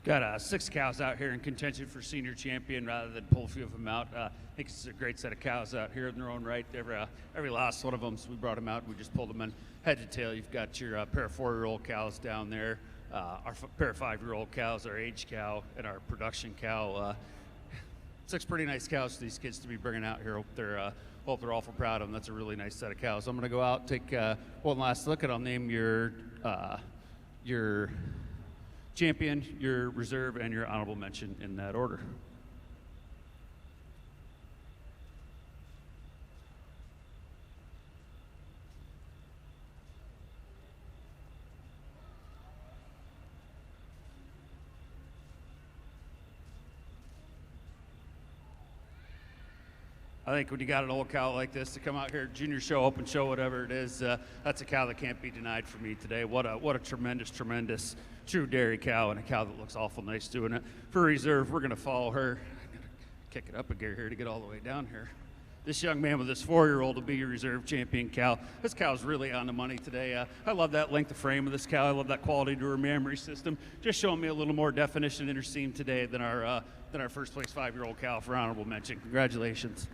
Got 6 cows out here in contention for senior champion rather than pull a few of them out. I think it's a great set of cows out here in their own right. Every last one of them, so we brought them out and we just pulled them in head to tail. You've got your pair of 4-year-old cows down there, our pair of 5-year-old cows, our age cow, and our production cow. 6 pretty nice cows for these kids to be bringing out here. Hope they're awful proud of them. That's a really nice set of cows. I'm going to go out, take one last look, and I'll name your champion, your reserve, and your honorable mention in that order. I think when you got an old cow like this to come out here, junior show, open show, whatever it is, that's a cow that can't be denied for me today. What a tremendous, tremendous true dairy cow, and a cow that looks awful nice doing it. For reserve, we're going to follow her. I'm going to kick it up a gear here to get all the way down here. This young man with this 4-year-old will be your reserve champion cow. This cow's really on the money today. I love that length of frame of this cow. I love that quality to her mammary system. Just showing me a little more definition in her seam today than our first place 5-year-old cow for honorable mention. Congratulations.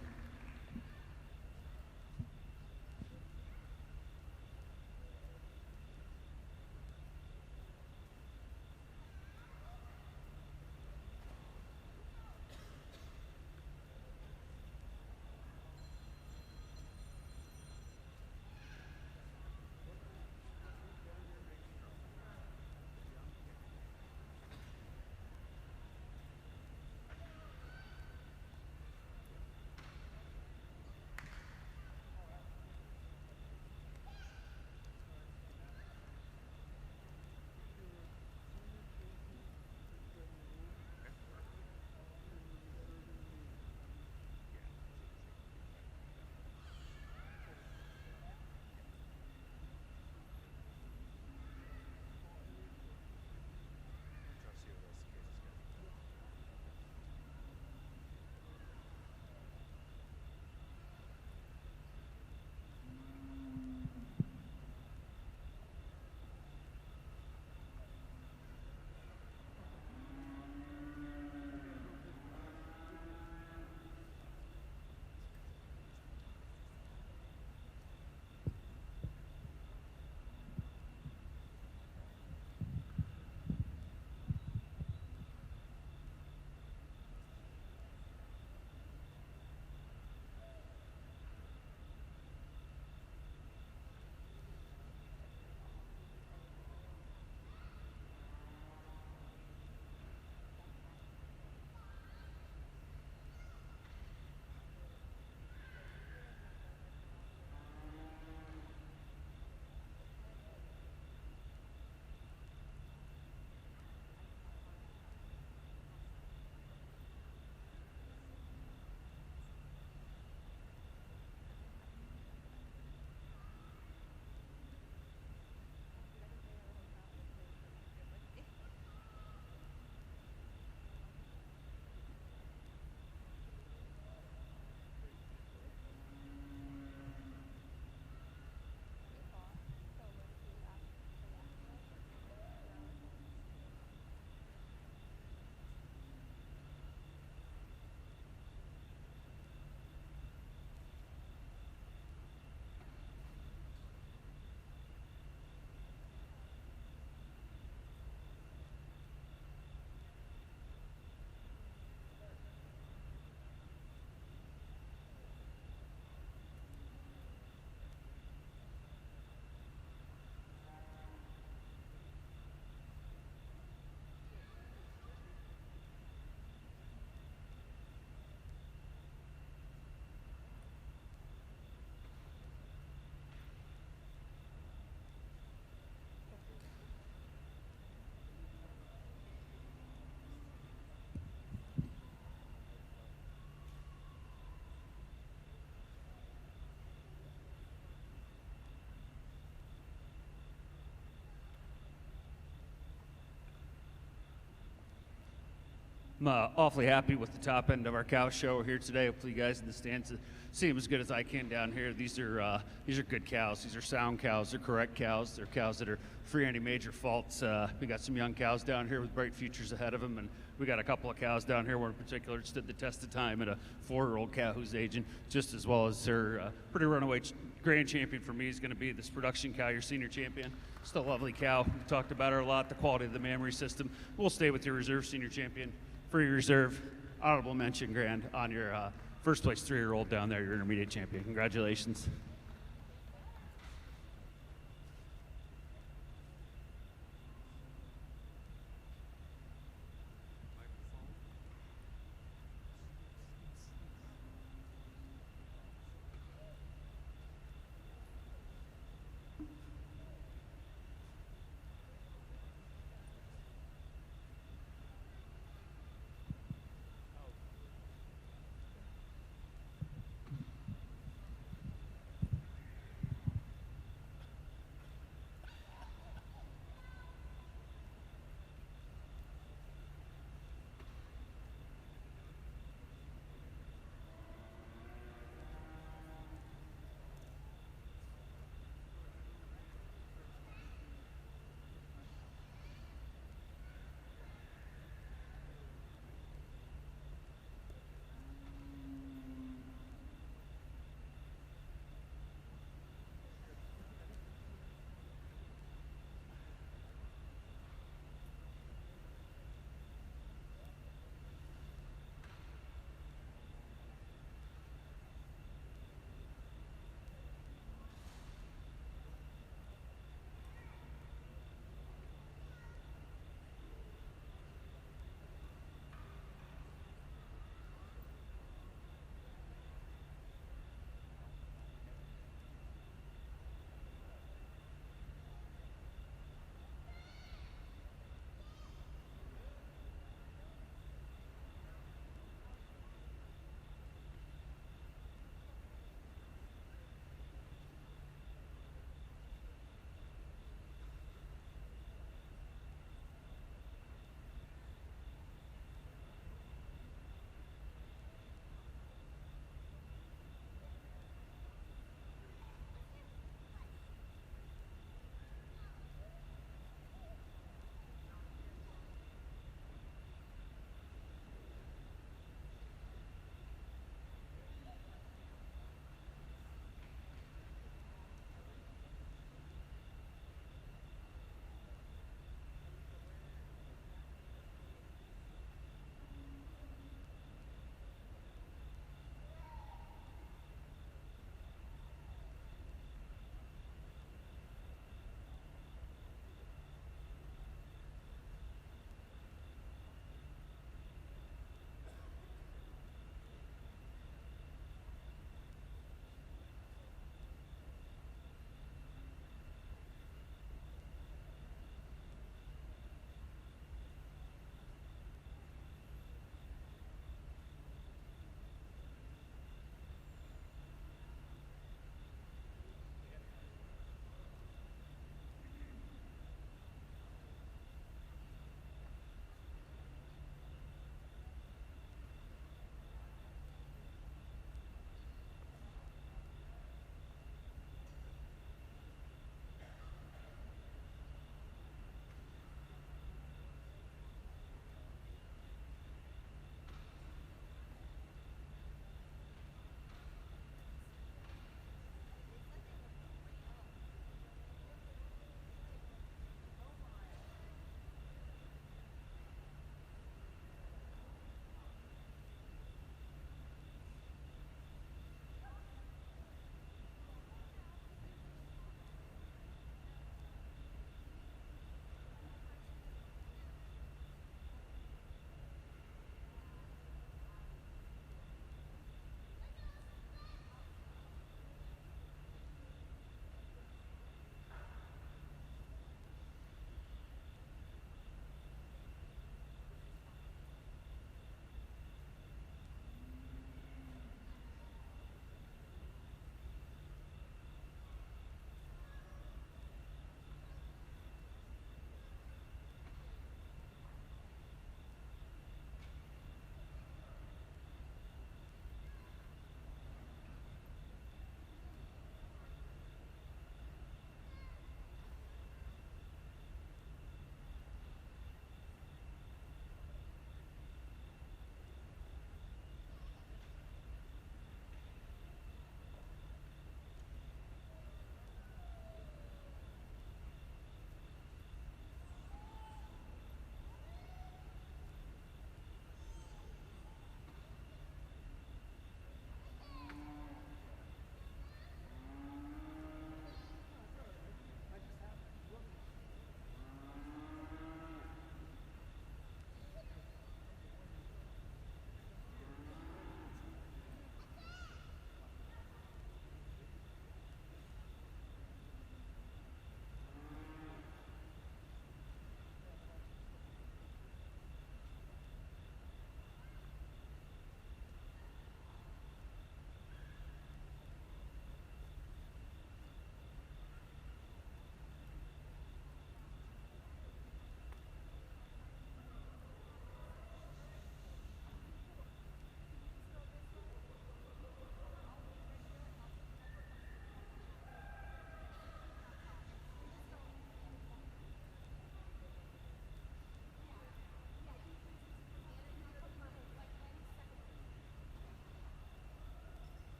I'm awfully happy with the top end of our cow show here today. Hopefully you guys in the stands see them as good as I can down here. These are good cows. These are sound cows. They're correct cows. They're cows that are free of any major faults. We got some young cows down here with bright futures ahead of them, and we got a couple of cows down here where in particular stood the test of time, and a 4-year-old cow who's aging just as well as her pretty runaway grand champion for me is going to be this production cow, your senior champion. Just a lovely cow. We talked about her a lot, the quality of the mammary system. We'll stay with your reserve senior champion. Free reserve, honorable mention grand on your first place 3-year-old down there, your intermediate champion. Congratulations.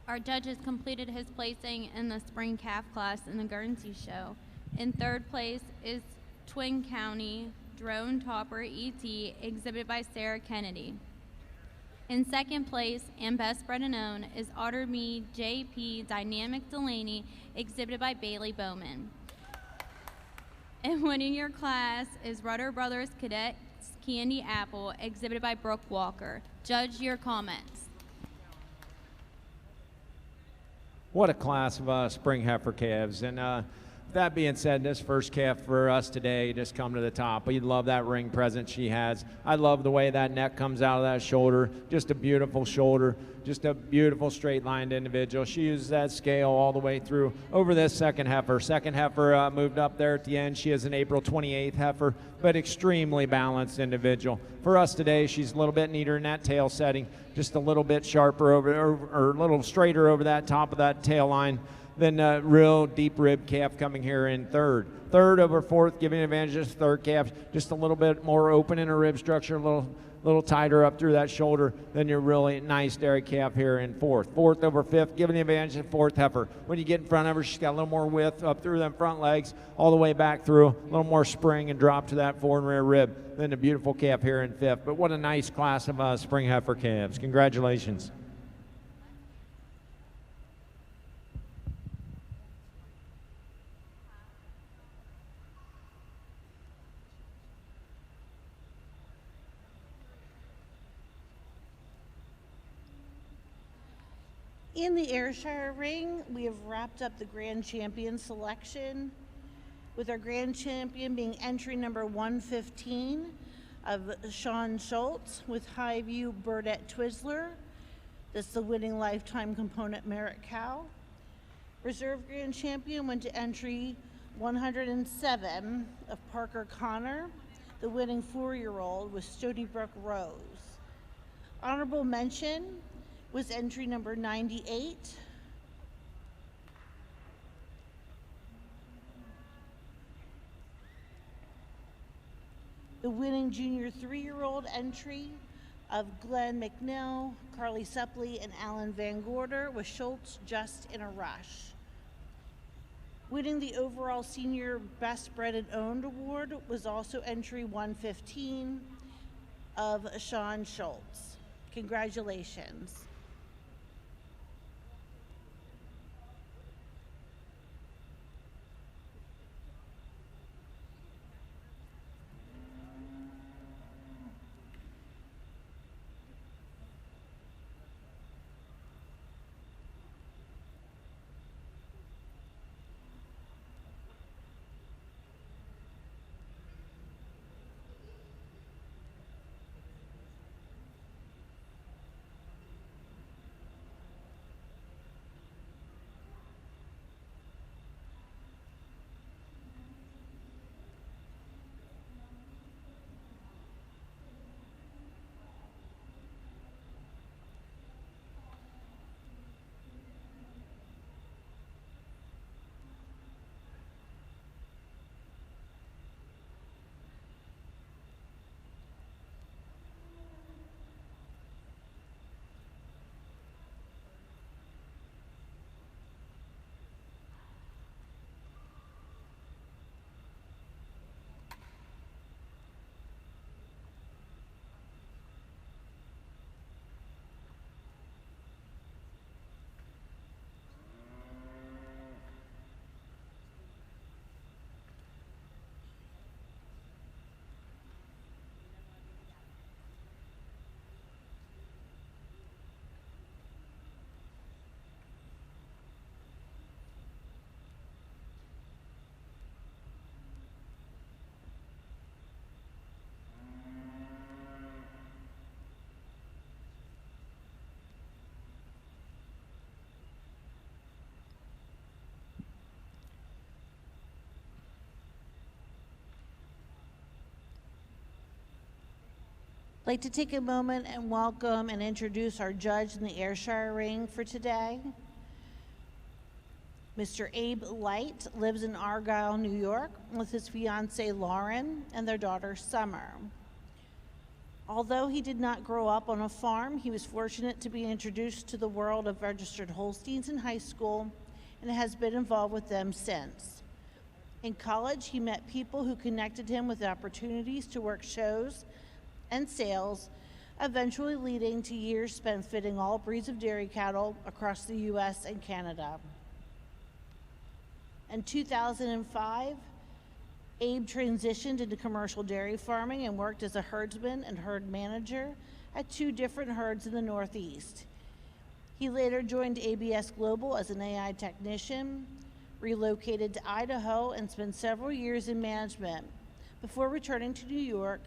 Our judge has completed his placing in the spring calf class in the Guernsey show. In third place is Twin County Drone Topper ET, exhibited by Sarah Kennedy. In second place, and best bred and owned, is Otter Mead JP Dynamic Delaney, exhibited by Bailey Bowman. And winning your class is Rudder Brothers Cadets Candy Apple, exhibited by Brooke Walker. Judge your comments. What a class of spring heifer calves. And that being said, this first calf for us today just come to the top. We love that ring present she has. I love the way that neck comes out of that shoulder. Just a beautiful shoulder. Just a beautiful straight-lined individual. She uses that scale all the way through over this second heifer. Second heifer moved up there at the end. She is an April 28th heifer, but extremely balanced individual. For us today, she's a little bit neater in that tail setting, just a little bit sharper or a little straighter over that top of that tail line. Then a real deep rib calf coming here in third. Third over fourth, giving advantage to third calf, just a little bit more open in her rib structure, a little tighter up through that shoulder. Then your really nice dairy calf here in fourth. Fourth over fifth, giving the advantage to fourth heifer. When you get in front of her, she's got a little more width up through them front legs, all the way back through, a little more spring and drop to that fore and rear rib. Then a beautiful calf here in fifth. But what a nice class of spring heifer calves. Congratulations. In the Ayrshire ring, we have wrapped up the Grand Champion selection, with our Grand Champion being entry number 115 of Sean Schultz with Highview Burdette Twizzler. That's the winning lifetime component merit cow. Reserve Grand Champion went to entry 107 of Parker Connor, the winning 4-year-old with Stony Brook Rose. Honorable mention was entry number 98. The winning junior 3-year-old entry of Glenn McNeil, Carly Suppley, and Alan Van Gorder with Schultz Just in a Rush. Winning the overall senior best bred and owned award was also entry 115 of Sean Schultz. Congratulations. I'd like to take a moment and welcome and introduce our judge in the Ayrshire ring for today. Mr. Abe Light lives in Argyle, New York with his fiancee Lauren and their daughter Summer. Although he did not grow up on a farm, he was fortunate to be introduced to the world of registered Holsteins in high school and has been involved with them since. In college, he met people who connected him with opportunities to work shows and sales, eventually leading to years spent fitting all breeds of dairy cattle across the U.S. and Canada. In 2005, Abe transitioned into commercial dairy farming and worked as a herdsman and herd manager at 2 different herds in the Northeast. He later joined ABS Global as an AI technician, relocated to Idaho, and spent several years in management before returning to New York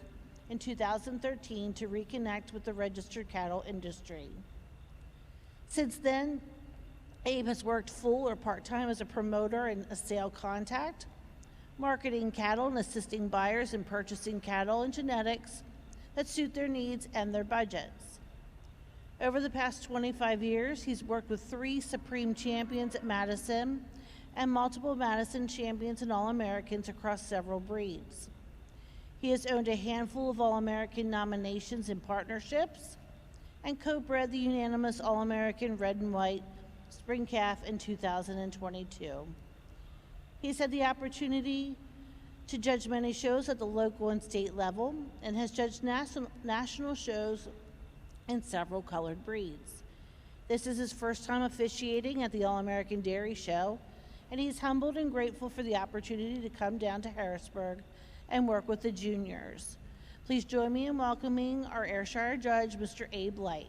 in 2013 to reconnect with the registered cattle industry. Since then, Abe has worked full or part-time as a promoter and a sale contact, marketing cattle and assisting buyers in purchasing cattle and genetics that suit their needs and their budgets. Over the past 25 years, he's worked with 3 Supreme Champions at Madison and multiple Madison Champions and All-Americans across several breeds. He has owned a handful of All-American nominations and partnerships and co-bred the unanimous All-American Red and White Spring Calf in 2022. He's had the opportunity to judge many shows at the local and state level and has judged national shows in several colored breeds. This is his first time officiating at the All-American Dairy Show, and he's humbled and grateful for the opportunity to come down to Harrisburg and work with the juniors. Please join me in welcoming our Ayrshire judge, Mr. Abe Light.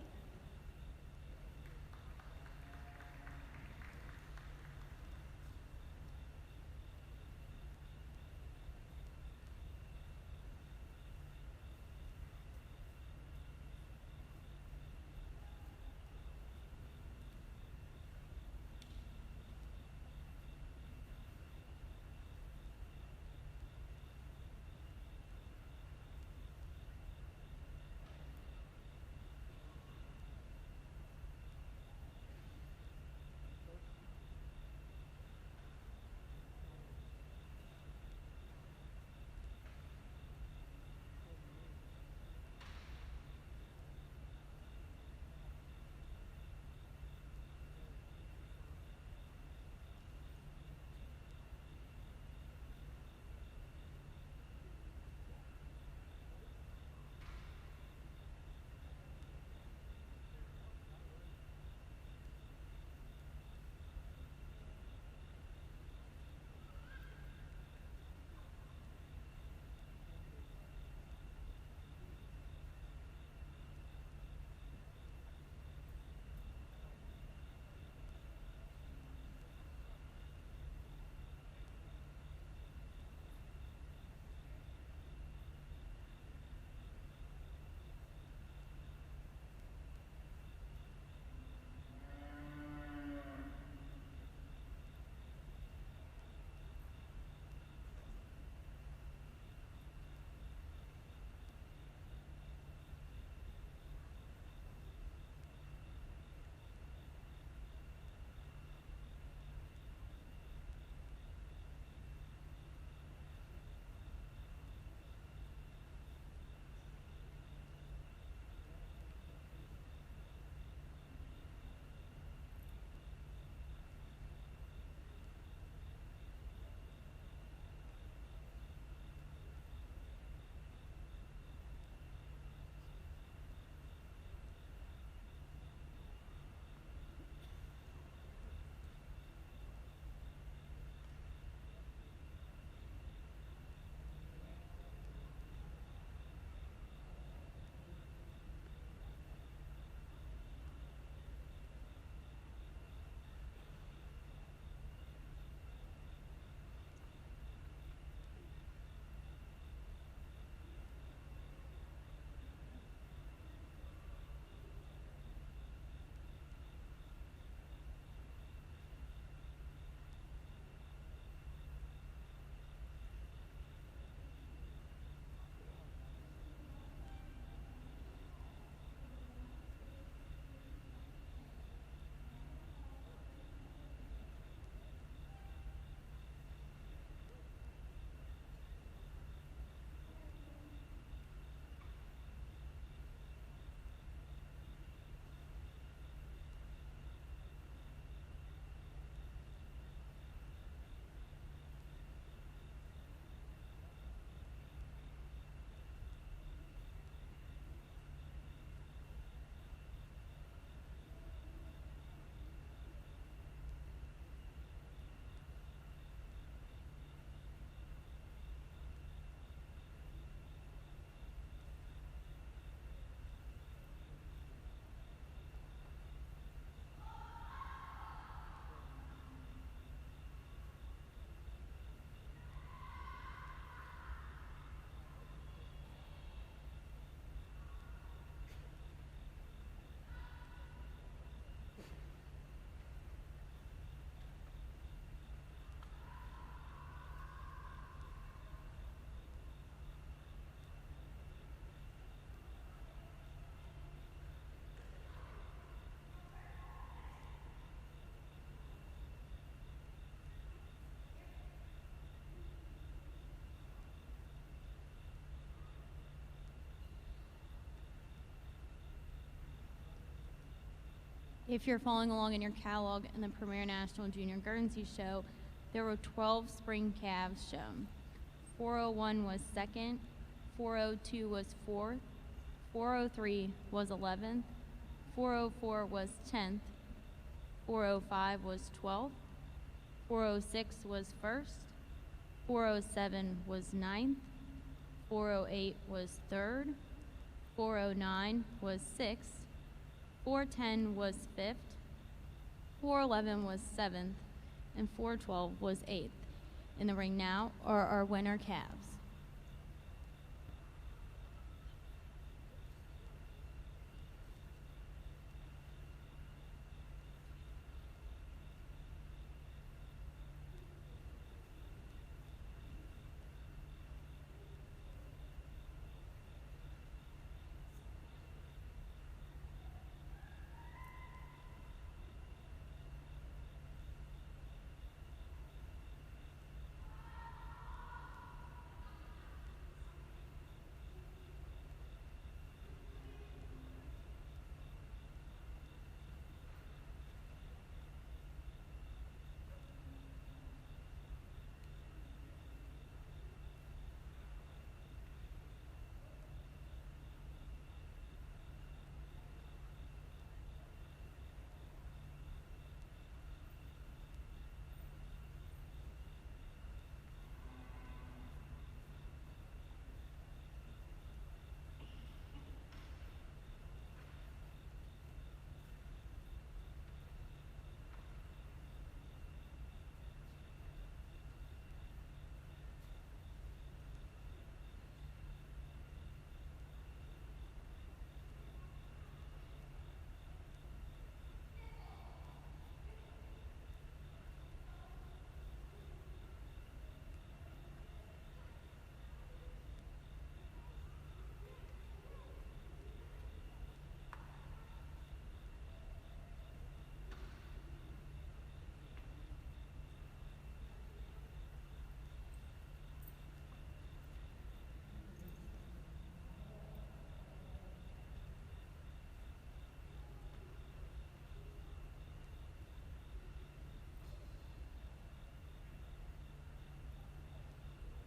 If you're following along in your catalog in the Premier National Junior Guernsey Show, there were 12 spring calves shown. 401 was second, 402 was fourth, 403 was 11th, 404 was 10th, 405 was 12th, 406 was first, 407 was 9th, 408 was 3rd, 409 was 6th, 410 was 5th, 411 was 7th, and 412 was 8th. In the ring now are our winner calves.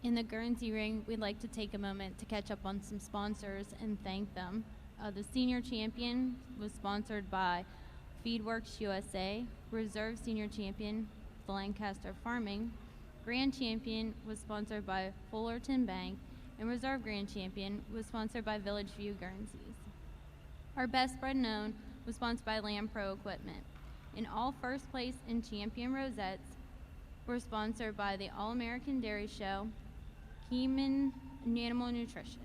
In the Guernsey ring, we'd like to take a moment to catch up on some sponsors and thank them. The senior champion was sponsored by Feedworks USA, Reserve Senior Champion, the Lancaster Farming, Grand Champion was sponsored by Fullerton Bank, and Reserve Grand Champion was sponsored by Village View Guernseys. Our best spread known was sponsored by Lamb Pro Equipment. And all first place and champion rosettes were sponsored by the All-American Dairy Show, Keeman Animal Nutrition.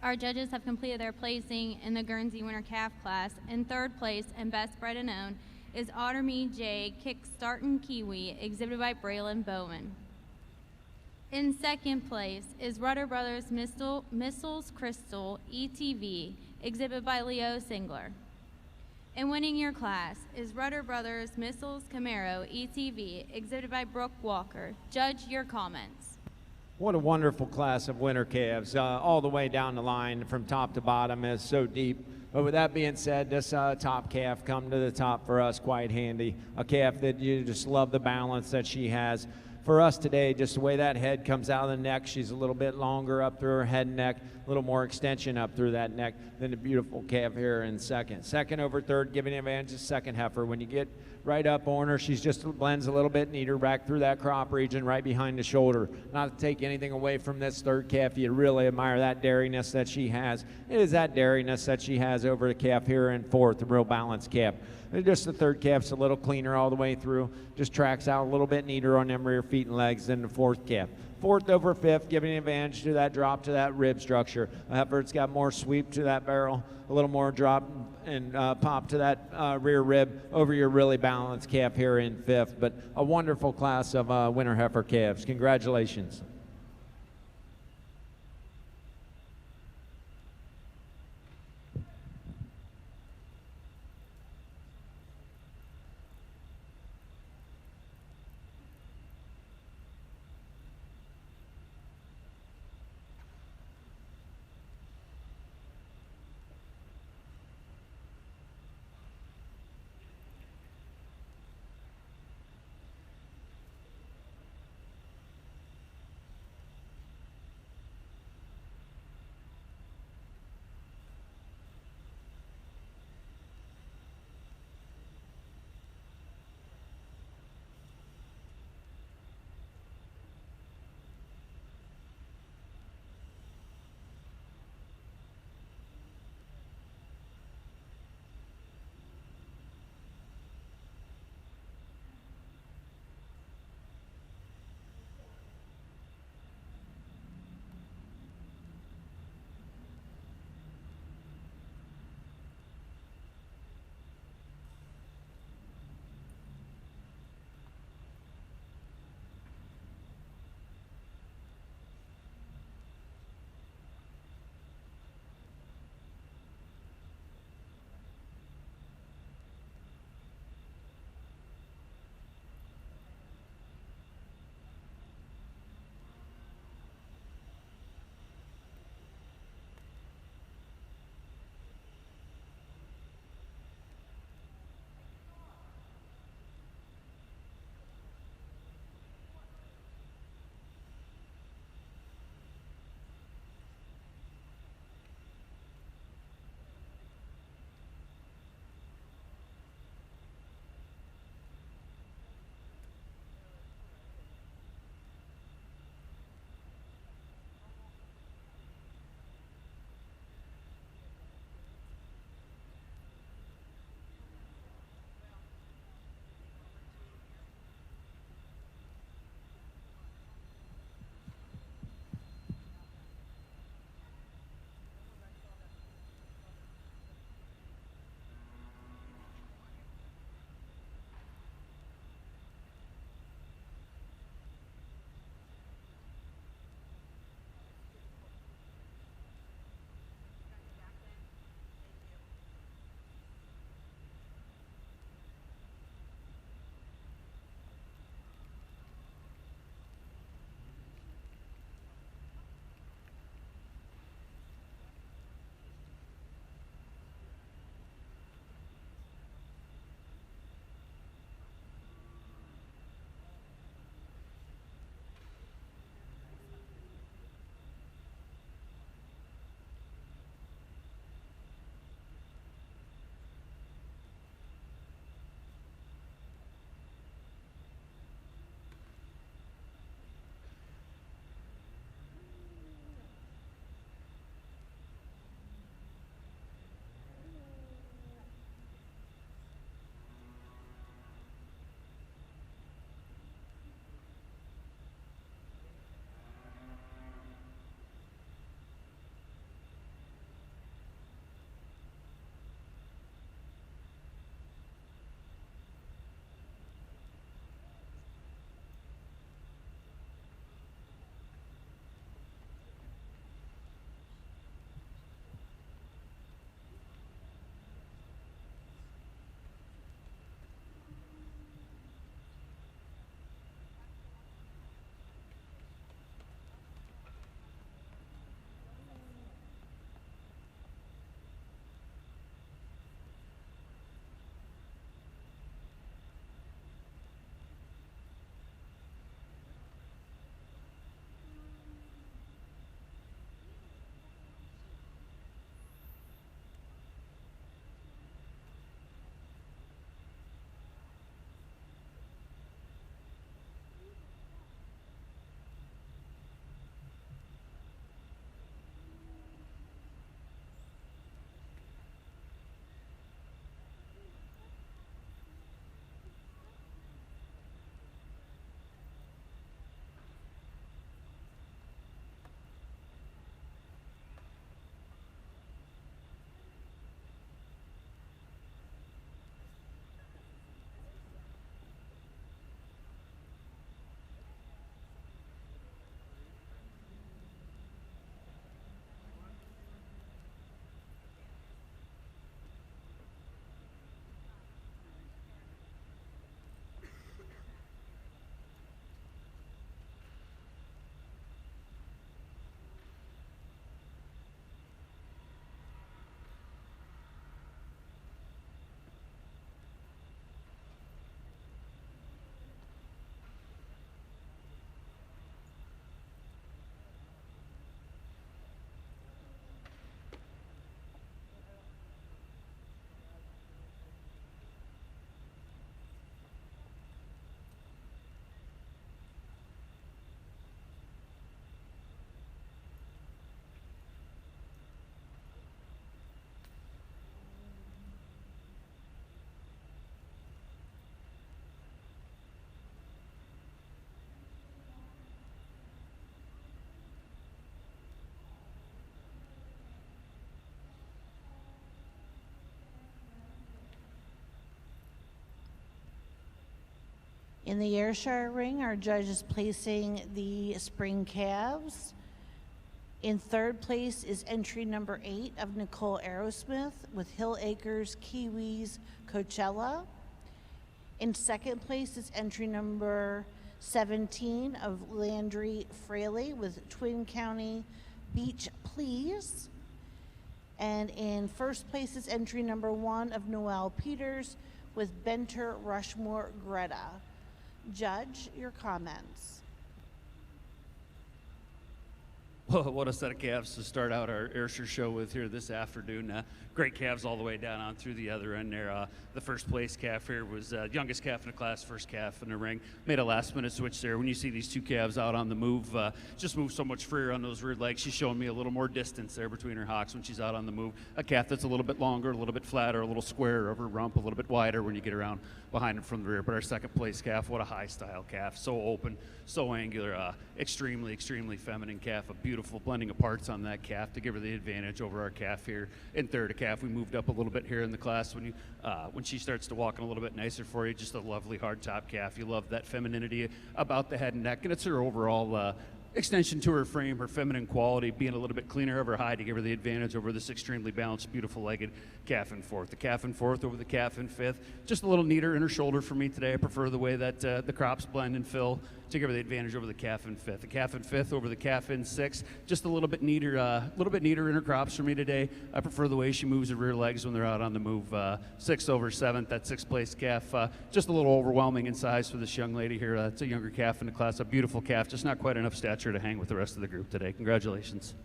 Our judges have completed their placing in the Guernsey Winter Calf class. In third place and best bred and owned is Otterme J Kickstartin' Kiwi, exhibited by Braylon Bowman. In second place is Rudder Brothers Missiles Crystal ETV, exhibited by Leo Singler. And winning your class is Rudder Brothers Missiles Camaro ETV, exhibited by Brooke Walker. Judge your comments. What a wonderful class of winter calves. All the way down the line from top to bottom is so deep. But with that being said, this top calf come to the top for us quite handy. A calf that you just love the balance that she has. For us today, just the way that head comes out of the neck, she's a little bit longer up through her head and neck, a little more extension up through that neck than the beautiful calf here in second. Second over third, giving advantage to second heifer. When you get right up on her, she's just blends a little bit neater back through that crop region right behind the shoulder. Not to take anything away from this third calf, you really admire that dairiness that she has. It is that dairiness that she has over the calf here in fourth, the real balanced calf. Just the third calf's a little cleaner all the way through. Just tracks out a little bit neater on them rear feet and legs than the fourth calf. Fourth over fifth, giving advantage to that drop to that rib structure. A heifer's got more sweep to that barrel, a little more drop and pop to that rear rib over your really balanced calf here in fifth. But a wonderful class of winter heifer calves. Congratulations. In the Ayrshire ring, our judge is placing the spring calves. In third place is entry number 8 of Nicole Aerosmith with Hill Acres, Kiwis, Coachella. In second place is entry number 17 of Landry Fraley with Twin County Beach Please. And in first place is entry number 1 of Noelle Peters with Benter Rushmore Greta. Judge, your comments. Well, what a set of calves to start out our Ayrshire show with here this afternoon. Great calves all the way down on through the other end there. The first place calf here was youngest calf in the class, first calf in the ring. Made a last minute switch there. When you see these two calves out on the move, just move so much freer on those rear legs. She's showing me a little more distance there between her hocks when she's out on the move. A calf that's a little bit longer, a little bit flatter, a little squarer of her rump, a little bit wider when you get around behind and from the rear. But our second place calf, what a high style calf. So open, so angular, extremely, extremely feminine calf. A beautiful blending of parts on that calf to give her the advantage over our calf here in third. A calf we moved up a little bit here in the class when she starts to walk in a little bit nicer for you. Just a lovely hard top calf. You love that femininity about the head and neck, and it's her overall extension to her frame, her feminine quality, being a little bit cleaner of her hide to give her the advantage over this extremely balanced, beautiful legged calf in fourth. The calf in fourth over the calf in fifth. Just a little neater in her shoulder for me today. I prefer the way that the crops blend and fill to give her the advantage over the calf in fifth. The calf in fifth over the calf in sixth. Just a little bit neater in her crops for me today. I prefer the way she moves her rear legs when they're out on the move. Sixth over seventh, that sixth place calf. Just a little overwhelming in size for this young lady here. It's a younger calf in the class, a beautiful calf, just not quite enough stature to hang with the rest of the group today. Congratulations.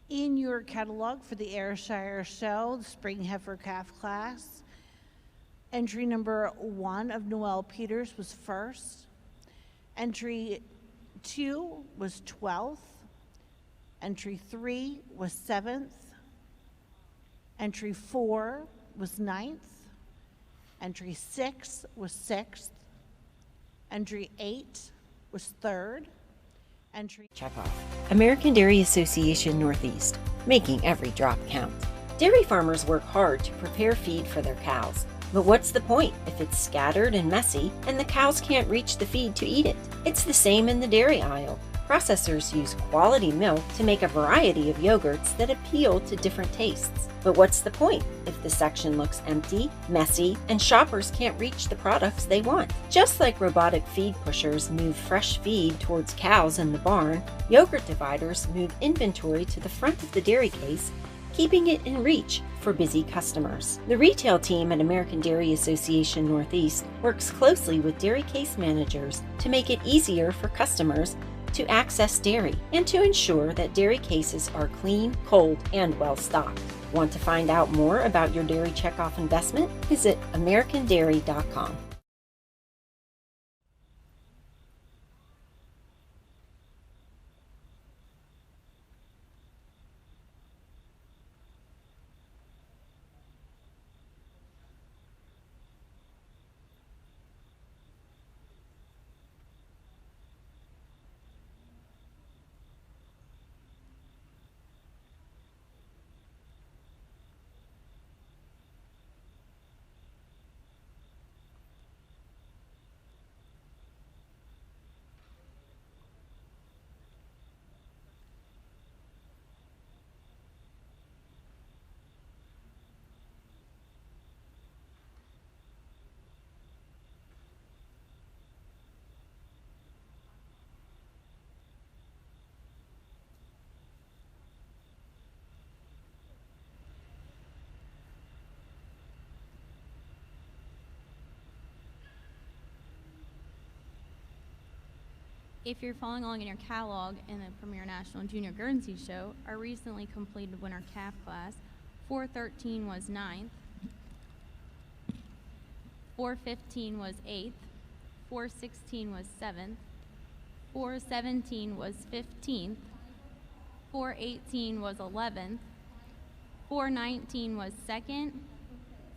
In your catalog for the Ayrshire show, the spring heifer calf class, entry number 1 of Noelle Peters was first. Entry 2 was 12th. Entry 3 was 7th. Entry 4 was 9th. Entry 6 was 6th. Entry 8 was 3rd. Check off. American Dairy Association Northeast, making every drop count. Dairy farmers work hard to prepare feed for their cows. But what's the point if it's scattered and messy and the cows can't reach the feed to eat it? It's the same in the dairy aisle. Processors use quality milk to make a variety of yogurts that appeal to different tastes. But what's the point if the section looks empty, messy, and shoppers can't reach the products they want? Just like robotic feed pushers move fresh feed towards cows in the barn, yogurt dividers move inventory to the front of the dairy case, keeping it in reach for busy customers. The retail team at American Dairy Association Northeast works closely with dairy case managers to make it easier for customers to access dairy and to ensure that dairy cases are clean, cold, and well stocked. Want to find out more about your dairy checkoff investment? Visit americandairy.com. If you're following along in your catalog in the Premier National Junior Guernsey Show, our recently completed winter calf class, 413 was 9th, 415 was 8th, 416 was 7th, 417 was 15th, 418 was 11th, 419 was 2nd,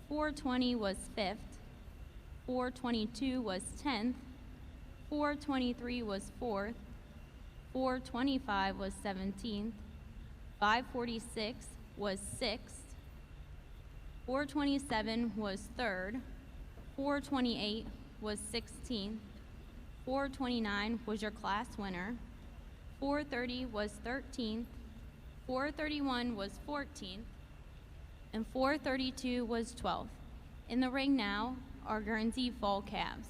420 was 5th, 422 was 10th, 423 was 4th, 425 was 17th, 546 was 6th, 427 was 3rd, 428 was 16th, 429 was your class winner, 430 was 13th, 431 was 14th, and 432 was 12th. In the ring now are Guernsey Fall Calves.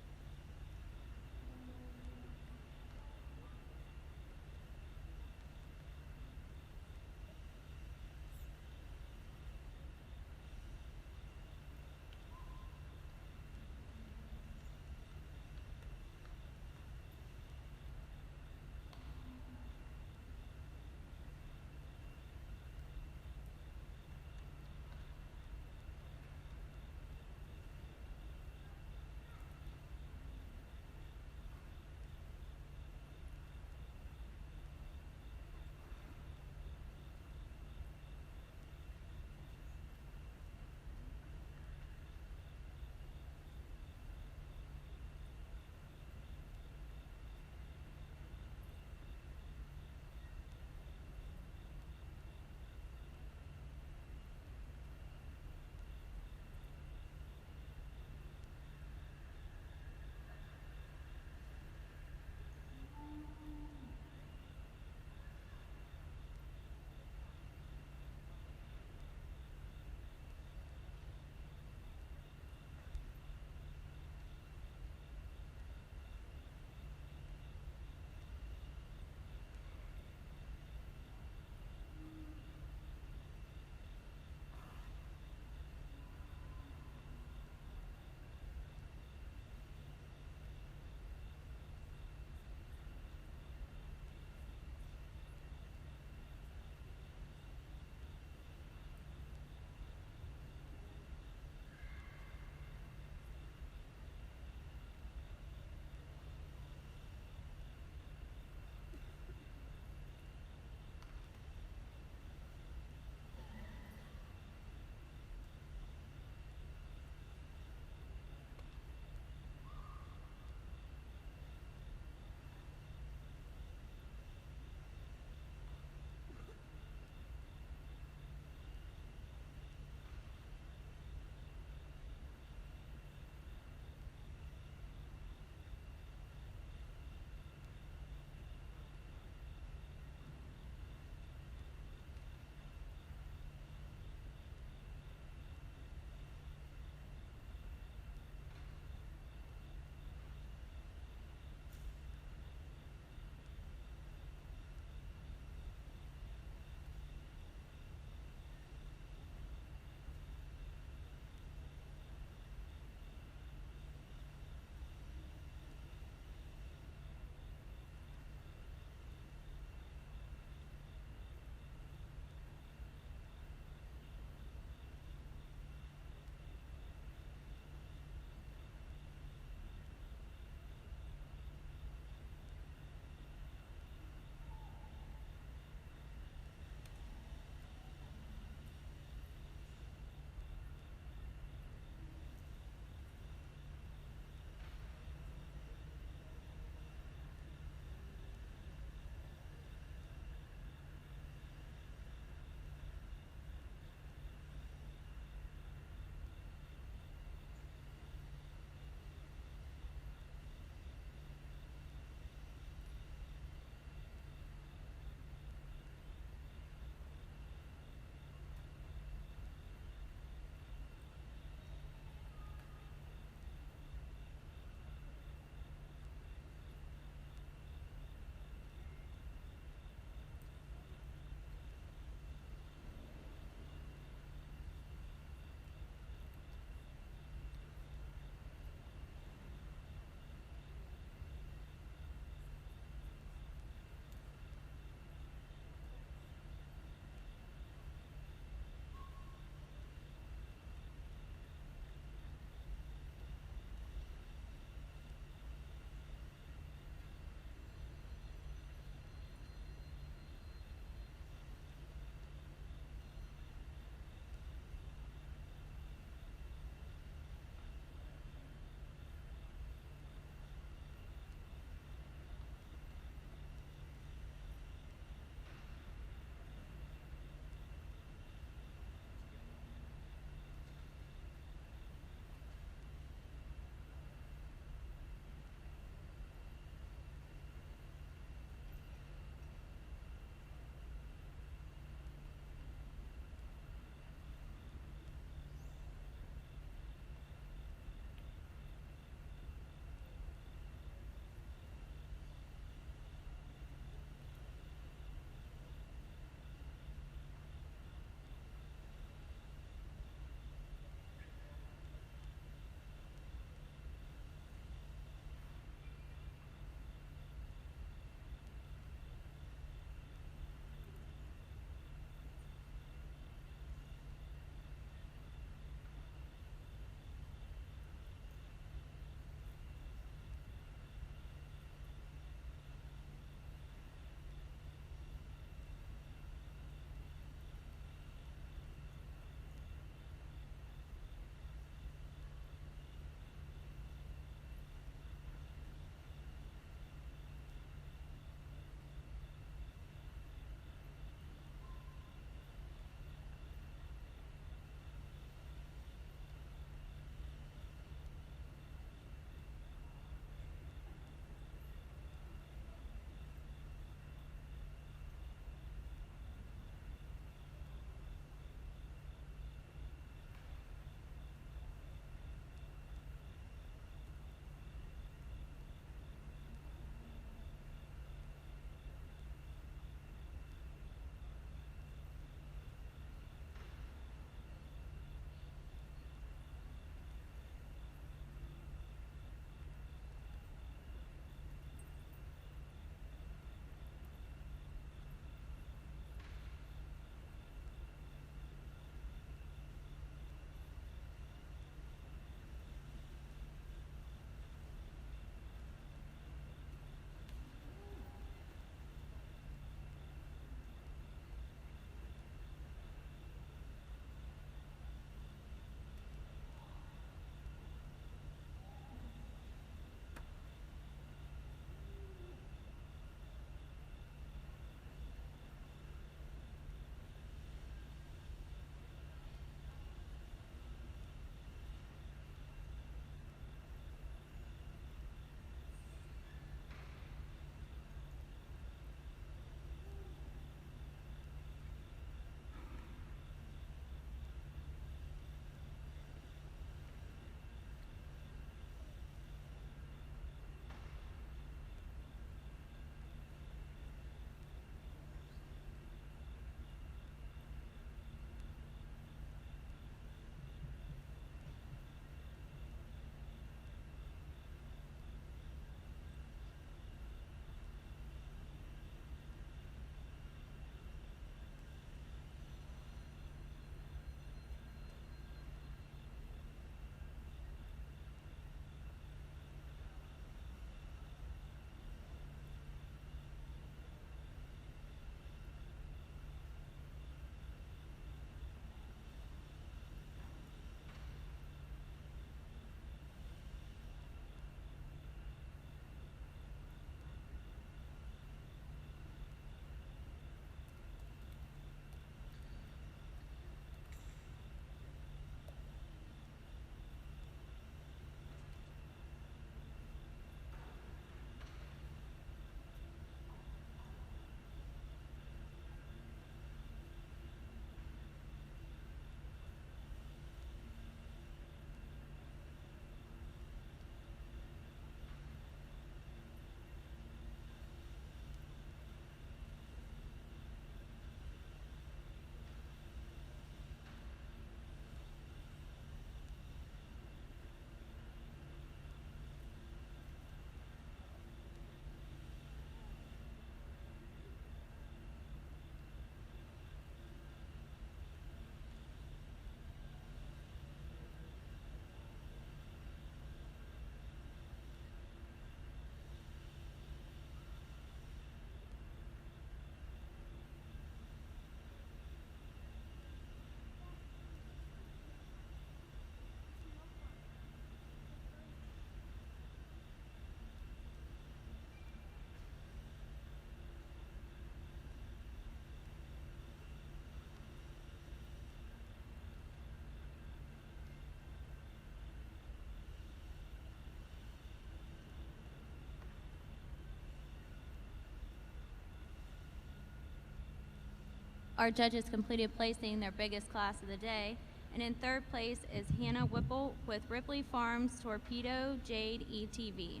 Our judges completed placing their biggest class of the day. And in third place is Hannah Whipple with Ripley Farms Torpedo Jade ETV.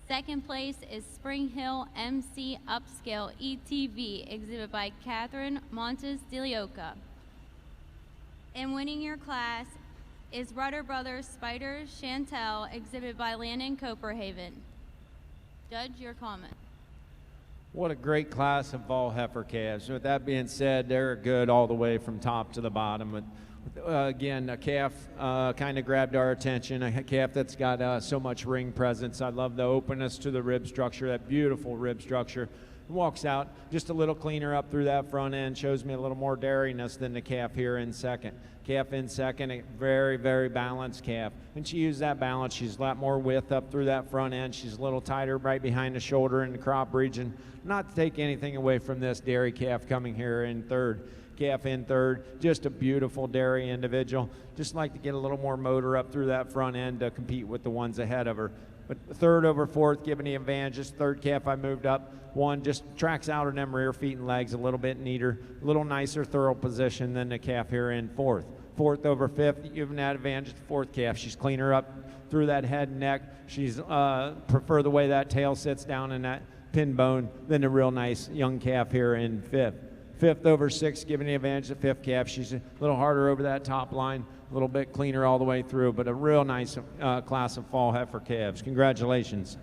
Second place is Spring Hill MC Upscale ETV, exhibited by Catherine Montes de Leoca. And winning your class is Rudder Brothers Spider Chantel, exhibited by Landon Coperhaven. Judge, your comment. What a great class of fall heifer calves. With that being said, they're good all the way from top to the bottom. Again, a calf kind of grabbed our attention, a calf that's got so much ring presence. I love the openness to the rib structure, that beautiful rib structure. Walks out just a little cleaner up through that front end, shows me a little more dairiness than the calf here in second. Calf in second, a very, very balanced calf. When she used that balance, she's a lot more width up through that front end. She's a little tighter right behind the shoulder in the crop region. Not to take anything away from this dairy calf coming here in third. Calf in third, just a beautiful dairy individual. Just like to get a little more motor up through that front end to compete with the ones ahead of her. But third over fourth, giving the advantage. This third calf I moved up. One just tracks out on them rear feet and legs a little bit neater, a little nicer thorough position than the calf here in fourth. Fourth over fifth, giving that advantage to the fourth calf. She's cleaner up through that head and neck. She's prefer the way that tail sits down in that pin bone than a real nice young calf here in fifth. Fifth over sixth, giving the advantage to the fifth calf. She's a little harder over that top line, a little bit cleaner all the way through, but a real nice class of fall heifer calves. Congratulations.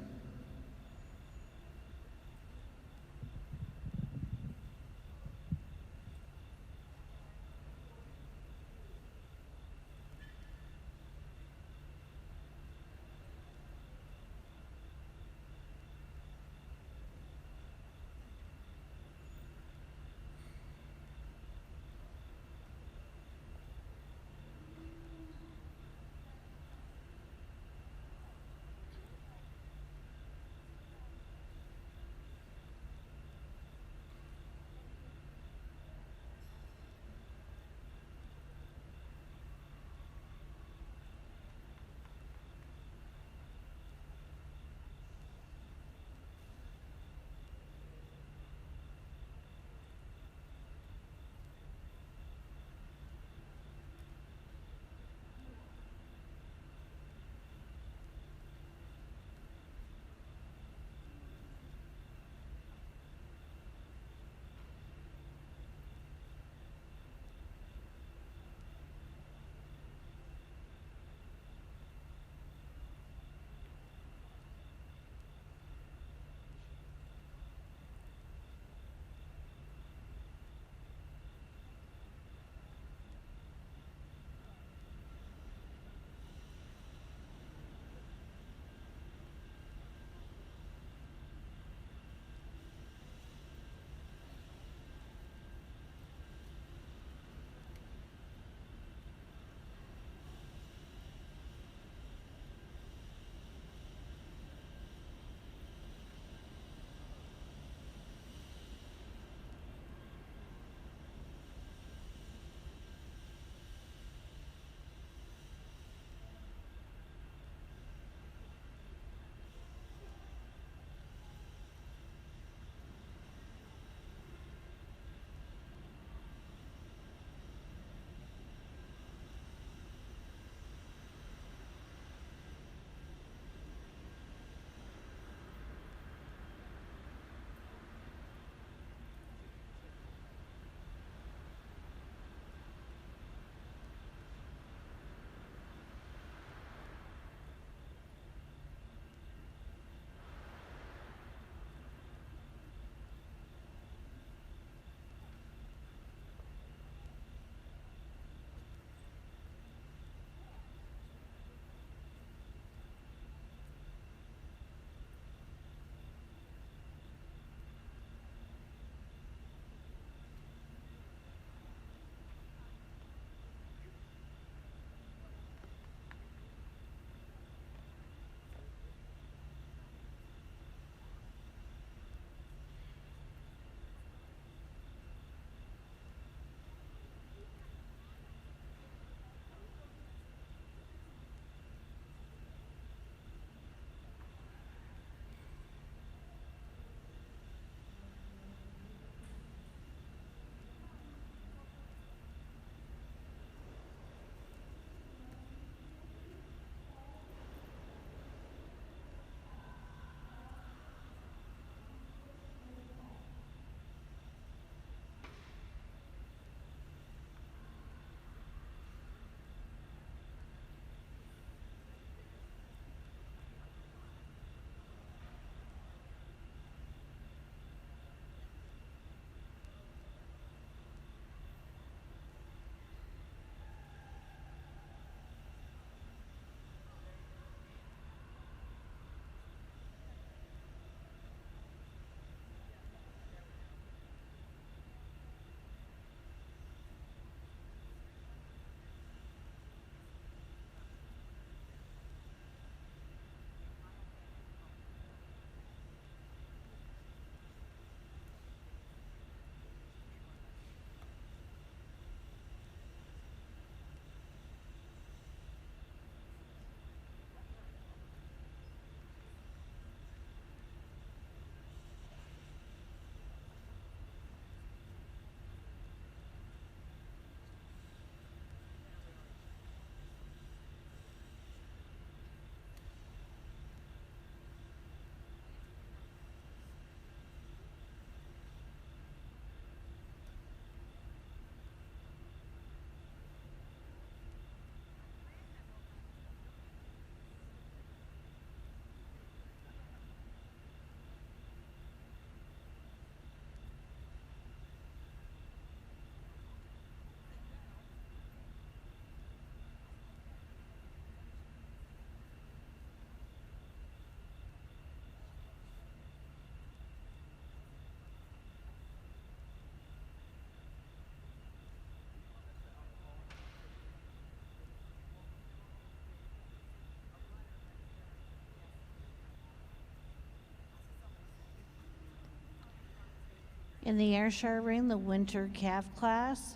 In the Ayrshire ring, the winter calf class,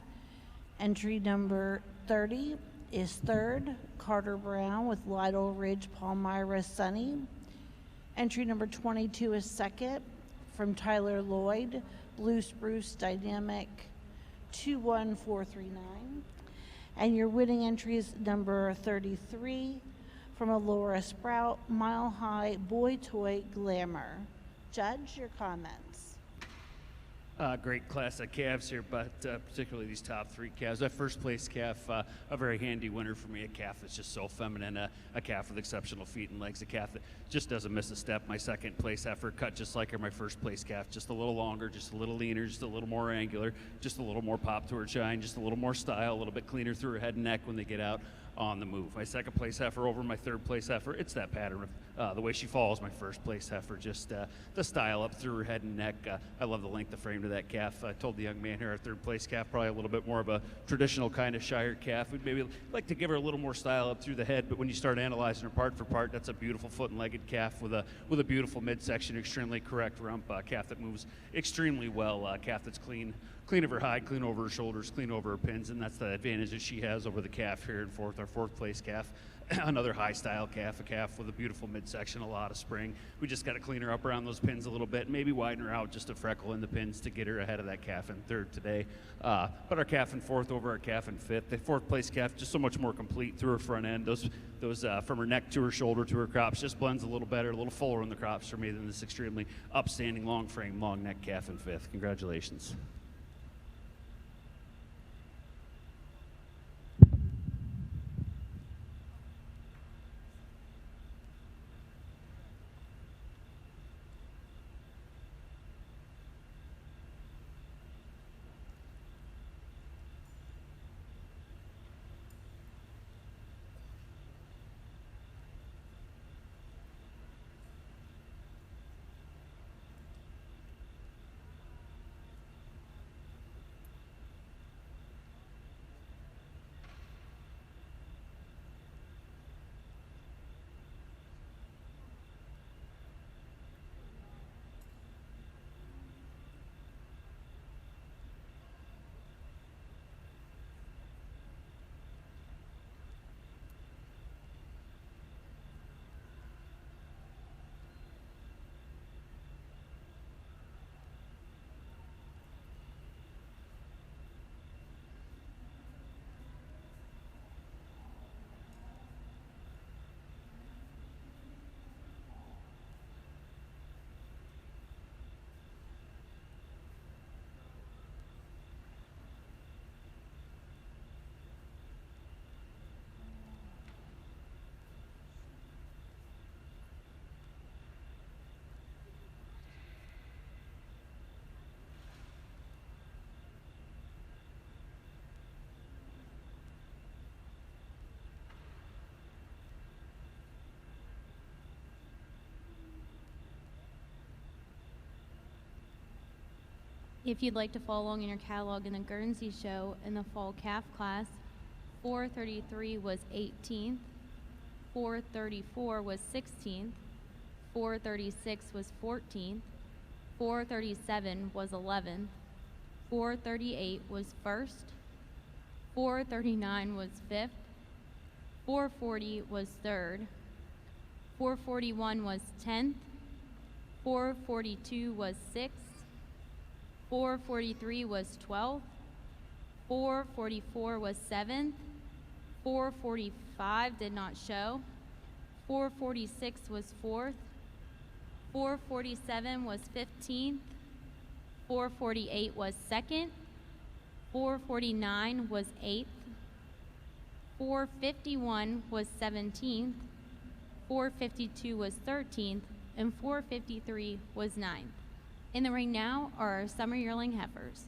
entry number 30 is third, Carter Brown with Lytle Ridge Palmyra Sunny. Entry number 22 is second, from Tyler Lloyd, Blue Spruce Dynamic 21439. And your winning entry is number 33, from Alora Sprout, Mile High Boy Toy Glamour. Judge, your comments. Great class of calves here, but particularly these top three calves. That first place calf, a very handy winner for me. A calf that's just so feminine, a calf with exceptional feet and legs, a calf that just doesn't miss a step. My second place effort cut just like her. My first place calf, just a little longer, just a little leaner, just a little more angular, just a little more pop to her shine, just a little more style, a little bit cleaner through her head and neck when they get out on the move. My second place heifer over my third place heifer, it's that pattern of the way she falls. My first place heifer, just the style up through her head and neck. I love the length of frame to that calf. I told the young man here, our third place calf, probably a little bit more of a traditional kind of Shire calf. We'd maybe like to give her a little more style up through the head, but when you start analyzing her part for part, that's a beautiful foot and legged calf with a beautiful midsection, extremely correct rump, calf that moves extremely well, calf that's clean of her hide, clean over her shoulders, clean over her pins, and that's the advantage that she has over the calf here in fourth, our fourth place calf. Another high style calf, a calf with a beautiful midsection, a lot of spring. We just got to clean her up around those pins a little bit, maybe widen her out just a freckle in the pins to get her ahead of that calf in third today. But our calf in fourth over our calf in fifth. The fourth place calf just so much more complete through her front end. Those from her neck to her shoulder to her crops just blends a little better, a little fuller in the crops for me than this extremely upstanding long frame, long neck calf in fifth. Congratulations. If you'd like to follow along in your catalog in the Guernsey show in the fall calf class, 433 was 18th, 434 was 16th, 436 was 14th, 437 was 11th, 438 was 1st, 439 was 5th, 440 was 3rd, 441 was 10th, 442 was 6th, 443 was 12th, 444 was 7th, 445 did not show, 446 was 4th, 447 was 15th, 448 was 2nd, 449 was 8th, 451 was 17th, 452 was 13th, and 453 was 9th. In the ring now are our summer yearling heifers.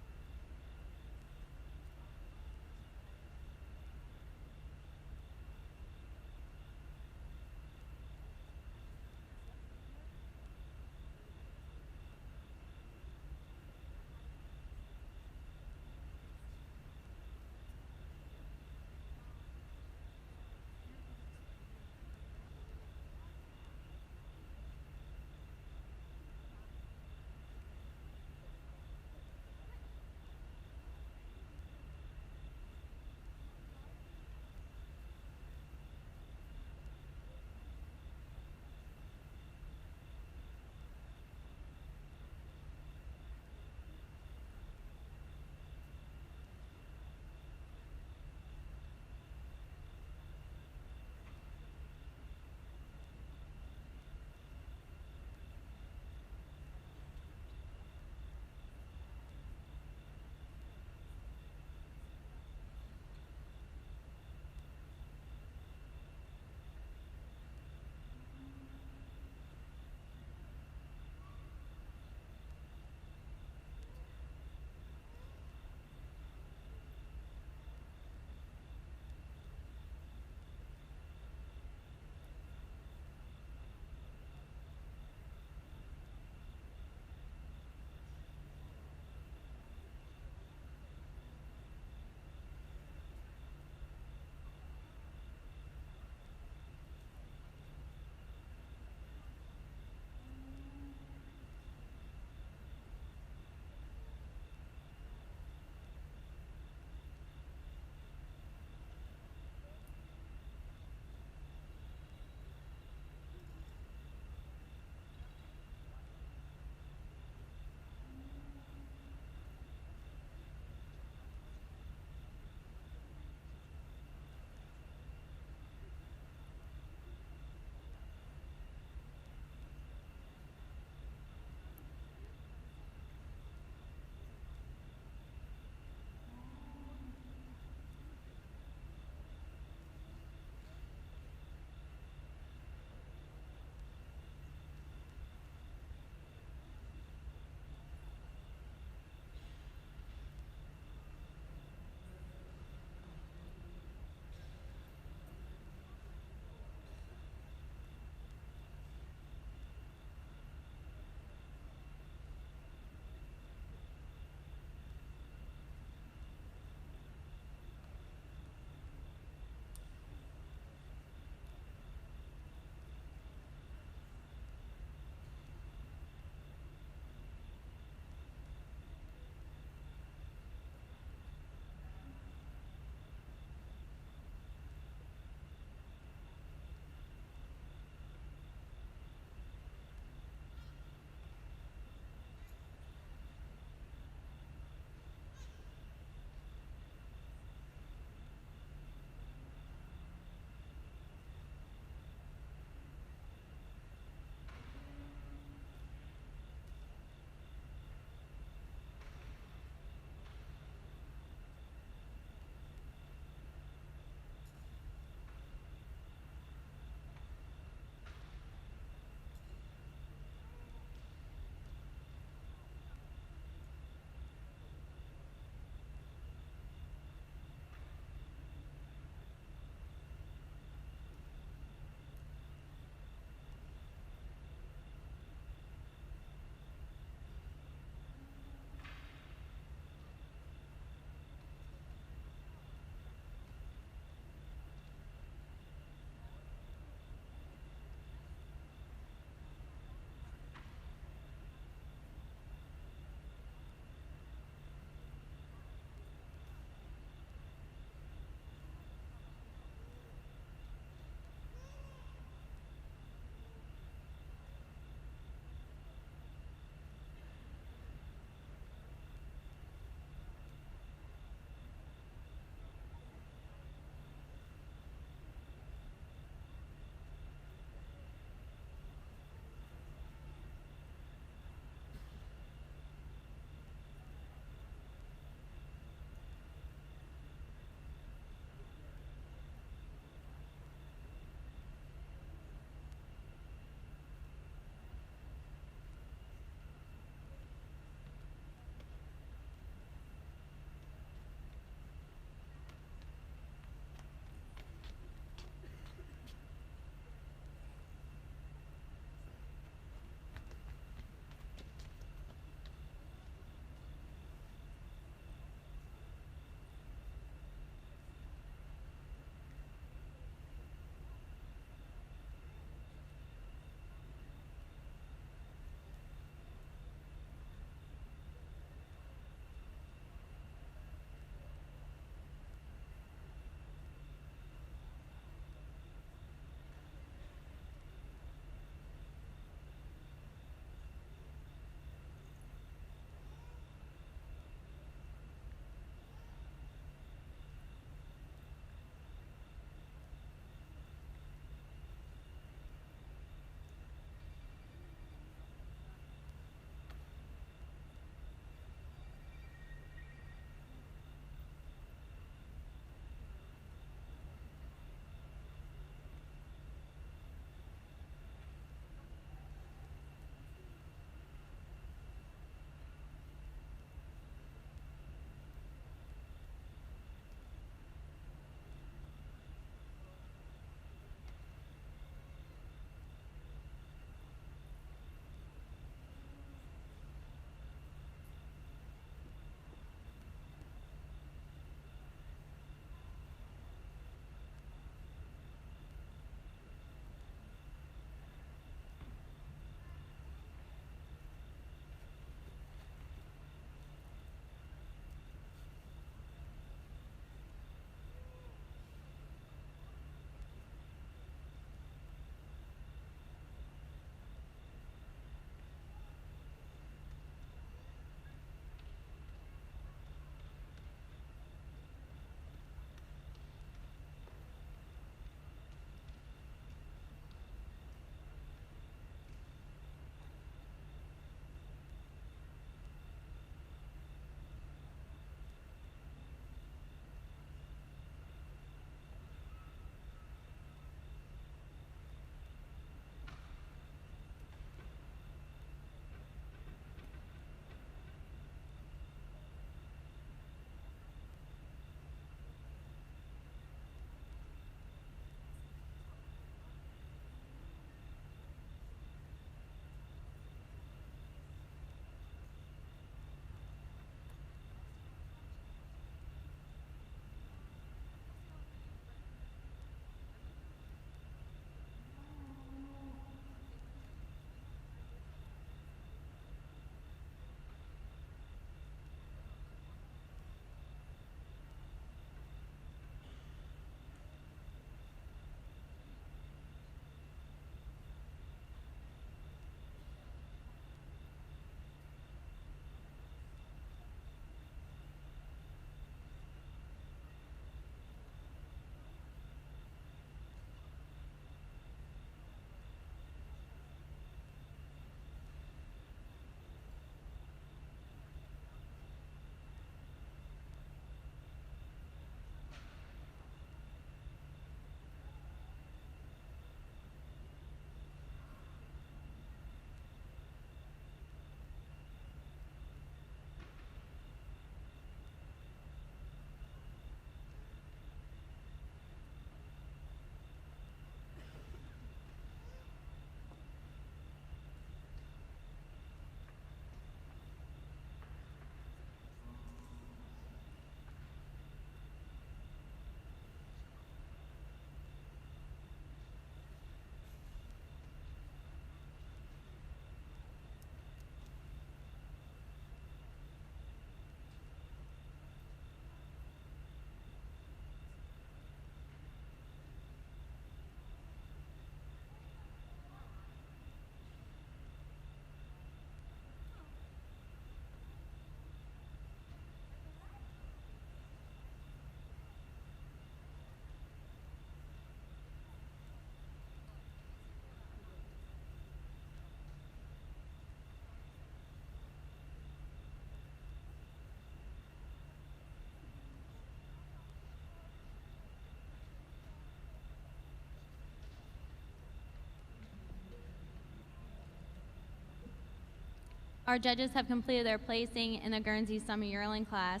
Our judges have completed their placing in the Guernsey Summer Yearling class.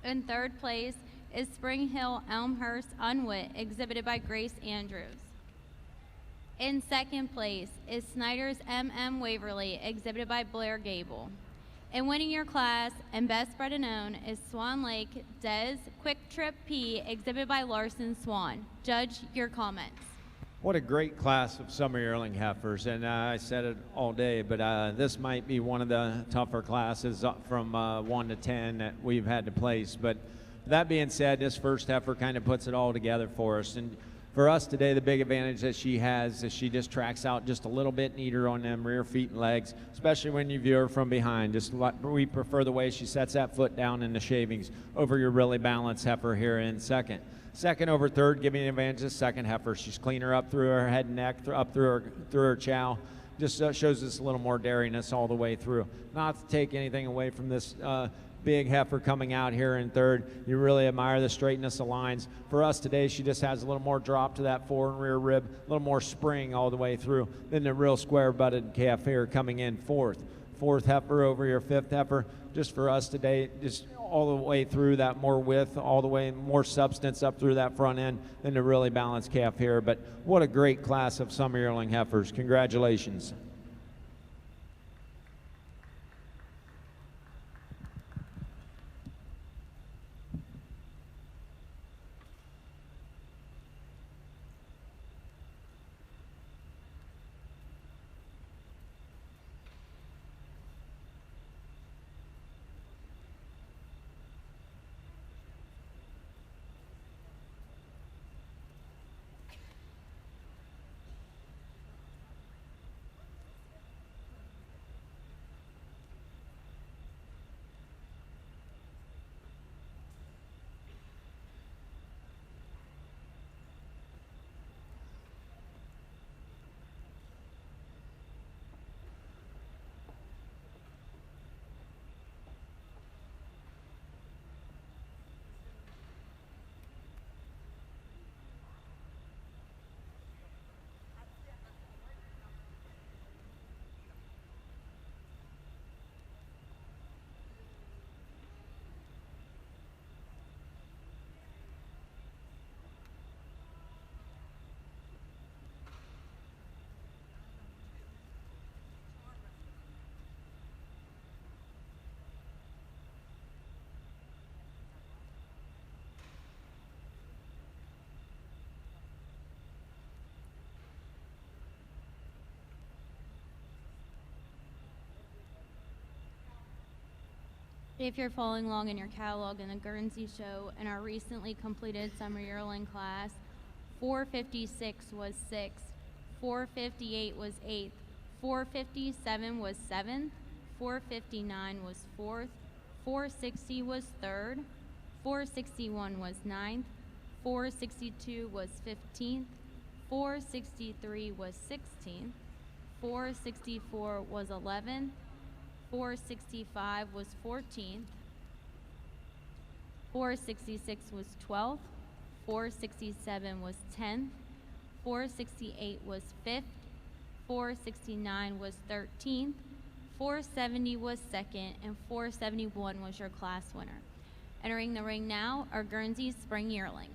In third place is Spring Hill Elmhurst Unwit, exhibited by Grace Andrews. In second place is Snyder's M.M. Waverly, exhibited by Blair Gable. And winning your class and best bred and own is Swan Lake Des Quick Trip P, exhibited by Larson Swan. Judge, your comments. What a great class of summer yearling heifers, and I said it all day, but this might be one of the tougher classes from 1 to 10 that we've had to place. But that being said, this first heifer kind of puts it all together for us. And for us today, the big advantage that she has is she just tracks out just a little bit neater on them rear feet and legs, especially when you view her from behind. We prefer the way she sets that foot down in the shavings over your really balanced heifer here in second. Second over third, giving an advantage to the second heifer. She's cleaner up through her head and neck, up through her chow. Just shows us a little more dairiness all the way through. Not to take anything away from this big heifer coming out here in third. You really admire the straightness of lines. For us today, she just has a little more drop to that fore and rear rib, a little more spring all the way through than the real square-butted calf here coming in fourth. Fourth heifer over your fifth heifer. Just for us today, just all the way through that more width, all the way more substance up through that front end than the really balanced calf here. But what a great class of summer yearling heifers. Congratulations. If you're following along in your catalog in the Guernsey show and our recently completed summer yearling class, 456 was 6th, 458 was 8th, 457 was 7th, 459 was 4th, 460 was 3rd, 461 was 9th, 462 was 15th, 463 was 16th, 464 was 11th, 465 was 14th, 466 was 12th, 467 was 10th, 468 was 5th, 469 was 13th, 470 was 2nd, and 471 was your class winner. Entering the ring now are Guernsey's Spring Yearlings.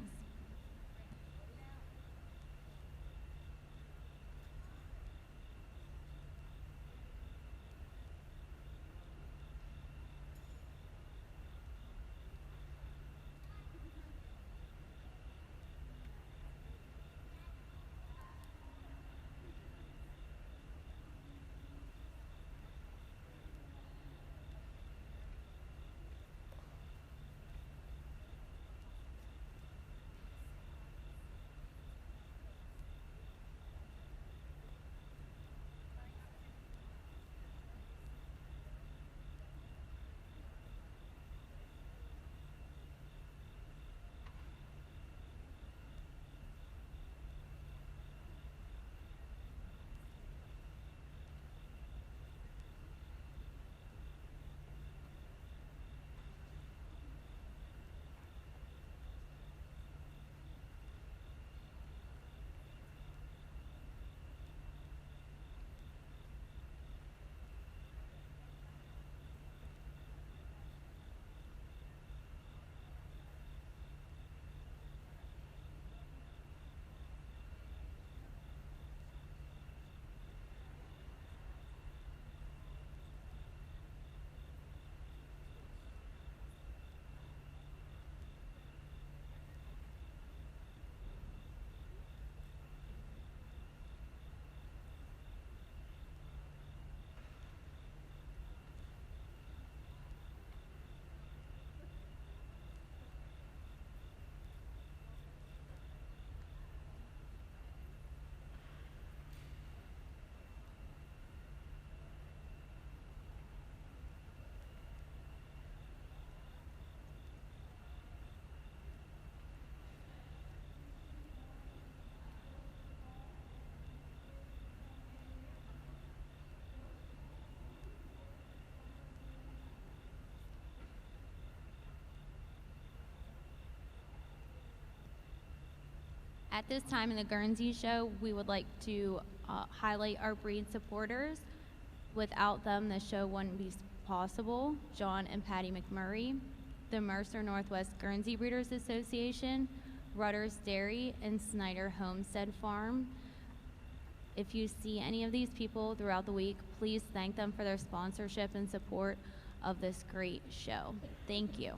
At this time in the Guernsey show, we would like to highlight our breed supporters. Without them, the show wouldn't be possible. John and Patty McMurray, the Mercer Northwest Guernsey Breeders Association, Rutter's Dairy, and Snyder Homestead Farm. If you see any of these people throughout the week, please thank them for their sponsorship and support of this great show. Thank you.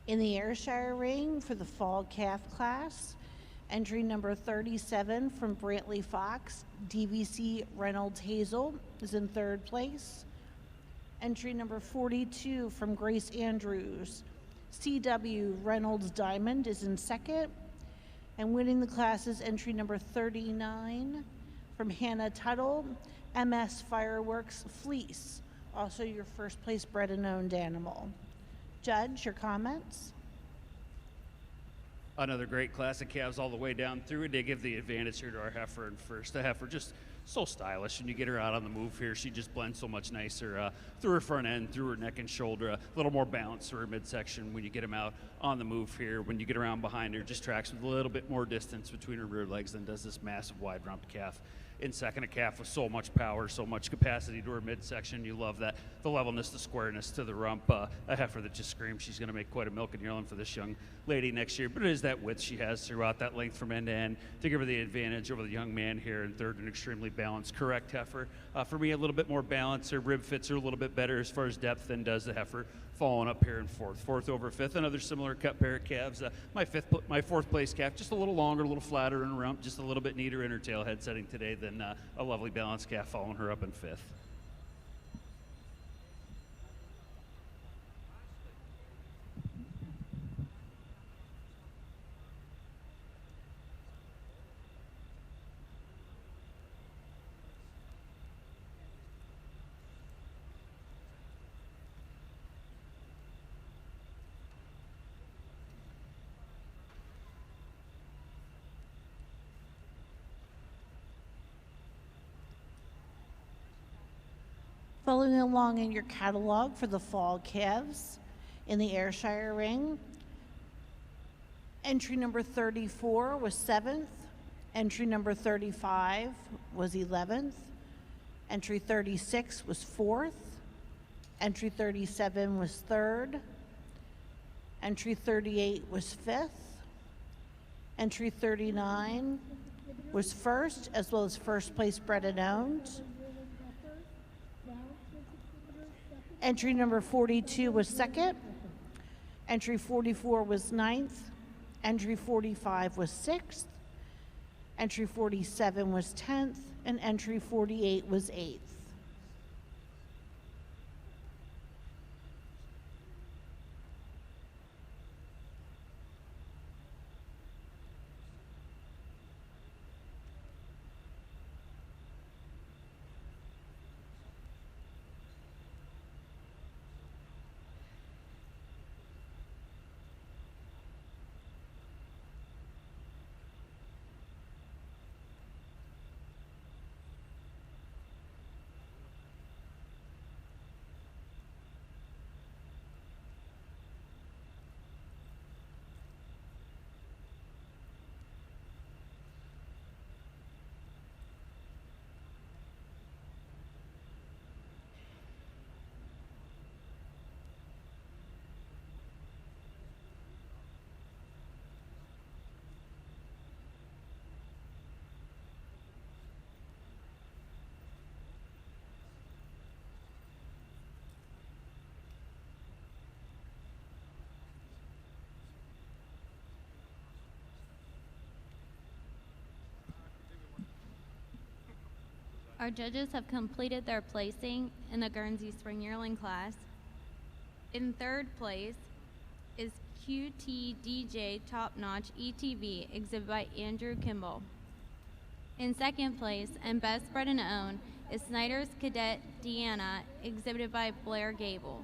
In the Ayrshire ring for the fall calf class, entry number 37 from Brantley Fox, DVC Reynolds Hazel is in third place. Entry number 42 from Grace Andrews, CW Reynolds Diamond is in second. And winning the class is entry number 39 from Hannah Tuttle, MS Fireworks Fleece, also your first place bred and owned animal. Judge, your comments? Another great class of calves all the way down through it. They give the advantage here to our heifer in first. The heifer just so stylish, and you get her out on the move here. She just blends so much nicer through her front end, through her neck and shoulder, a little more balance through her midsection when you get them out on the move here. When you get around behind her, just tracks with a little bit more distance between her rear legs than does this massive wide rump calf. In second, a calf with so much power, so much capacity to her midsection. You love that, the levelness, the squareness to the rump. A heifer that just screams she's going to make quite a milk and yearling for this young lady next year. But it is that width she has throughout that length from end to end to give her the advantage over the young man here in third, an extremely balanced, correct heifer. For me, a little bit more balance. Her rib fits her a little bit better as far as depth than does the heifer following up here in fourth. Fourth over fifth, another similar cut pair of calves. My fourth place calf, just a little longer, a little flatter in her rump, just a little bit neater in her tail head setting today than a lovely balanced calf following her up in fifth. Following along in your catalog for the fall calves in the Ayrshire ring, entry number 34 was 7th Entry number 35 was 11th. Entry 36 was 4th. Entry 37 was 3rd. Entry 38 was 5th. Entry 39 was 1st, as well as first place bred and owned. Entry number 42 was 2nd. Entry 44 was 9th. Entry 45 was 6th. Entry 47 was 10th. And entry 48 was 8th. Our judges have completed their placing in the Guernsey Spring Yearling class. In 3rd place is QTDJ Top Notch ETV, exhibited by Andrew Kimball. In 2nd place and best bred and owned is Snyder's Cadet Deanna, exhibited by Blair Gable.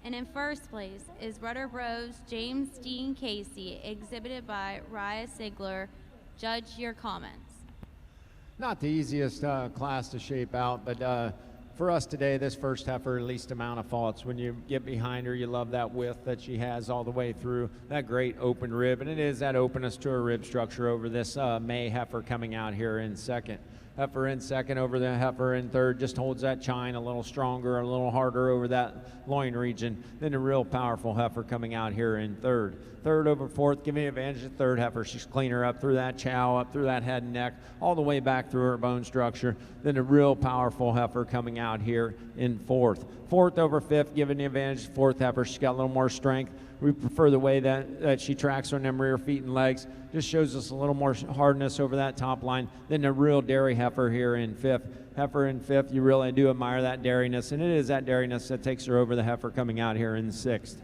And in 1st place is Rudder Bros James Dean Casey, exhibited by Raya Sigler. Judge your comments. Not the easiest class to shape out, but for us today, this first heifer, least amount of faults. When you get behind her, you love that width that she has all the way through, that great open rib, and it is that openness to her rib structure over this May heifer coming out here in 2nd. Heifer in 2nd over the heifer in 3rd, just holds that chine a little stronger, a little harder over that loin region than a real powerful heifer coming out here in 3rd. 3rd over 4th, giving advantage to 3rd heifer. She's cleaner up through that chow, up through that head and neck, all the way back through her bone structure. Then a real powerful heifer coming out here in 4th. 4th over 5th, giving the advantage to 4th heifer. She's got a little more strength. We prefer the way that she tracks on them rear feet and legs. Just shows us a little more hardness over that top line than a real dairy heifer here in 5th. Heifer in 5th, you really do admire that dairiness, and it is that dairiness that takes her over the heifer coming out here in 6th.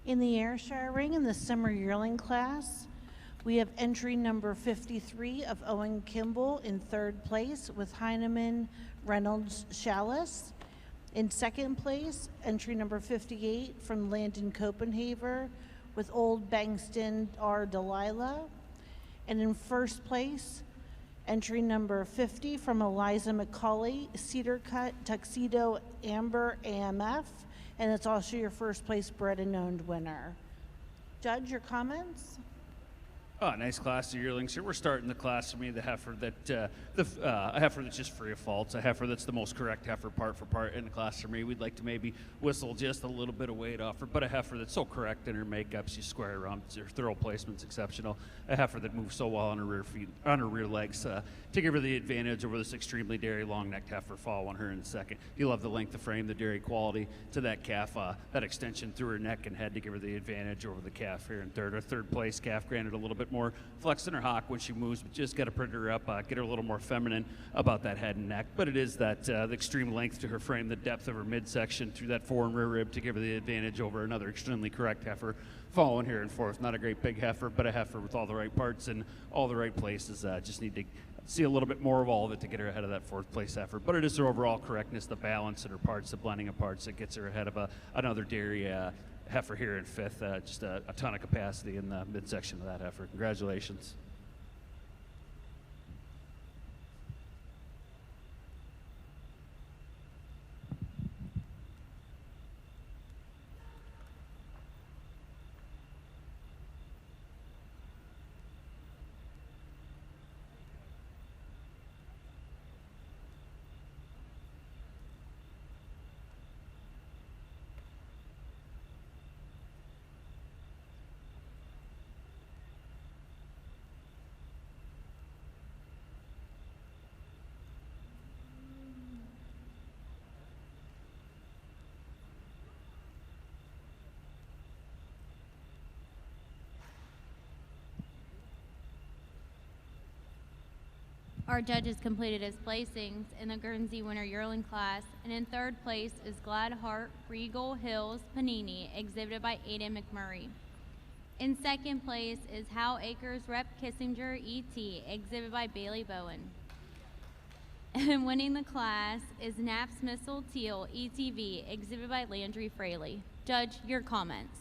In the Ayrshire ring in the summer yearling class, we have entry number 53 of Owen Kimball in third place with Heinemann Reynolds Chalice. In second place, entry number 58 from Landon Copenhaver with Old Bankston R. Delilah. And in first place, entry number 50 from Eliza McCauley, Cedar Cut Tuxedo Amber AMF. And it's also your first place bred and owned winner. Judge, your comments? Oh, nice class of yearlings here. We're starting the class for me, the heifer that a heifer that's just free of faults, a heifer that's the most correct heifer part for part in the class for me. We'd like to maybe whistle just a little bit of weight off her, but a heifer that's so correct in her makeup, she's square around, her thorough placement's exceptional. A heifer that moves so well on her rear feet, on her rear legs, to give her the advantage over this extremely dairy long-necked heifer following her in second. You love the length of frame, the dairy quality to that calf, that extension through her neck and head to give her the advantage over the calf here in third. Her third place calf, granted a little bit more flex in her hock when she moves, but just got to print her up, get her a little more feminine about that head and neck. But it is that the extreme length to her frame, the depth of her midsection through that fore and rear rib to give her the advantage over another extremely correct heifer following here in fourth. Not a great big heifer, but a heifer with all the right parts in all the right places. Just need to see a little bit more of all of it to get her ahead of that fourth place heifer. But it is her overall correctness, the balance in her parts, the blending of parts that gets her ahead of another dairy heifer here in fifth. Just a ton of capacity in the midsection of that heifer. Congratulations. Our judges completed his placings in the Guernsey Winter Yearling class, and in third place is Glad Heart Regal Hills Panini, exhibited by Aiden McMurray. In second place is How Acres Rep Kissinger E.T., exhibited by Bailey Bowen. And winning the class is Naps Missile Teal ETV, exhibited by Landry Fraley. Judge, your comments.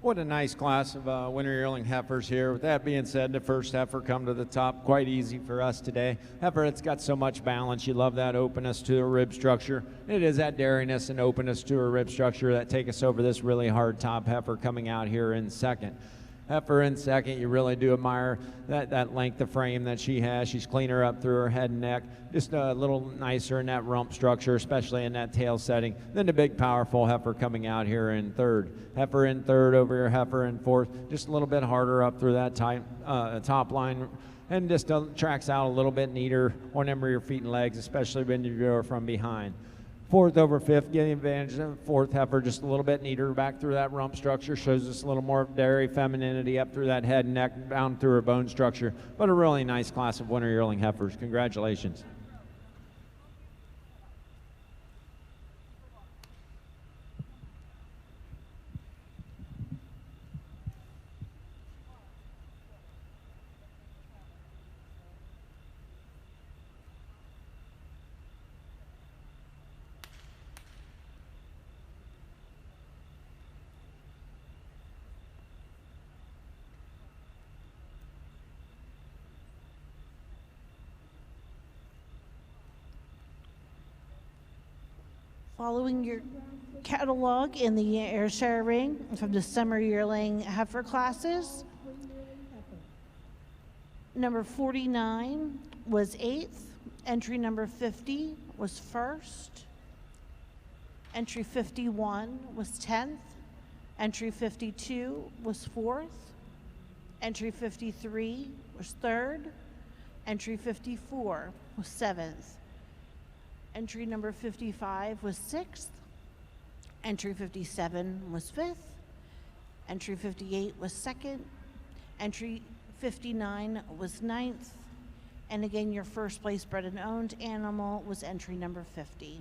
What a nice class of winter yearling heifers here. With that being said, the first heifer come to the top, quite easy for us today. Heifer that's got so much balance. You love that openness to her rib structure. It is that dairiness and openness to her rib structure that take us over this really hard top heifer coming out here in second. Heifer in second, you really do admire that length of frame that she has. She's cleaner up through her head and neck, just a little nicer in that rump structure, especially in that tail setting, than the big, powerful heifer coming out here in third. Heifer in third over your heifer in fourth, just a little bit harder up through that top line, and just tracks out a little bit neater on them rear feet and legs, especially when you go from behind. Fourth over fifth, getting advantage of fourth heifer, just a little bit neater back through that rump structure, shows us a little more dairy femininity up through that head and neck, down through her bone structure, but a really nice class of winter yearling heifers. Congratulations. Following your catalog in the Ayrshire ring from the summer yearling heifer classes, number 49 was 8th, entry number 50 was 1st, entry 51 was 10th, entry 52 was 4th, entry 53 was 3rd, entry 54 was 7th. Entry number 55 was 6th. Entry 57 was 5th. Entry 58 was 2nd. Entry 59 was 9th. And again, your first place bred and owned animal was entry number 50.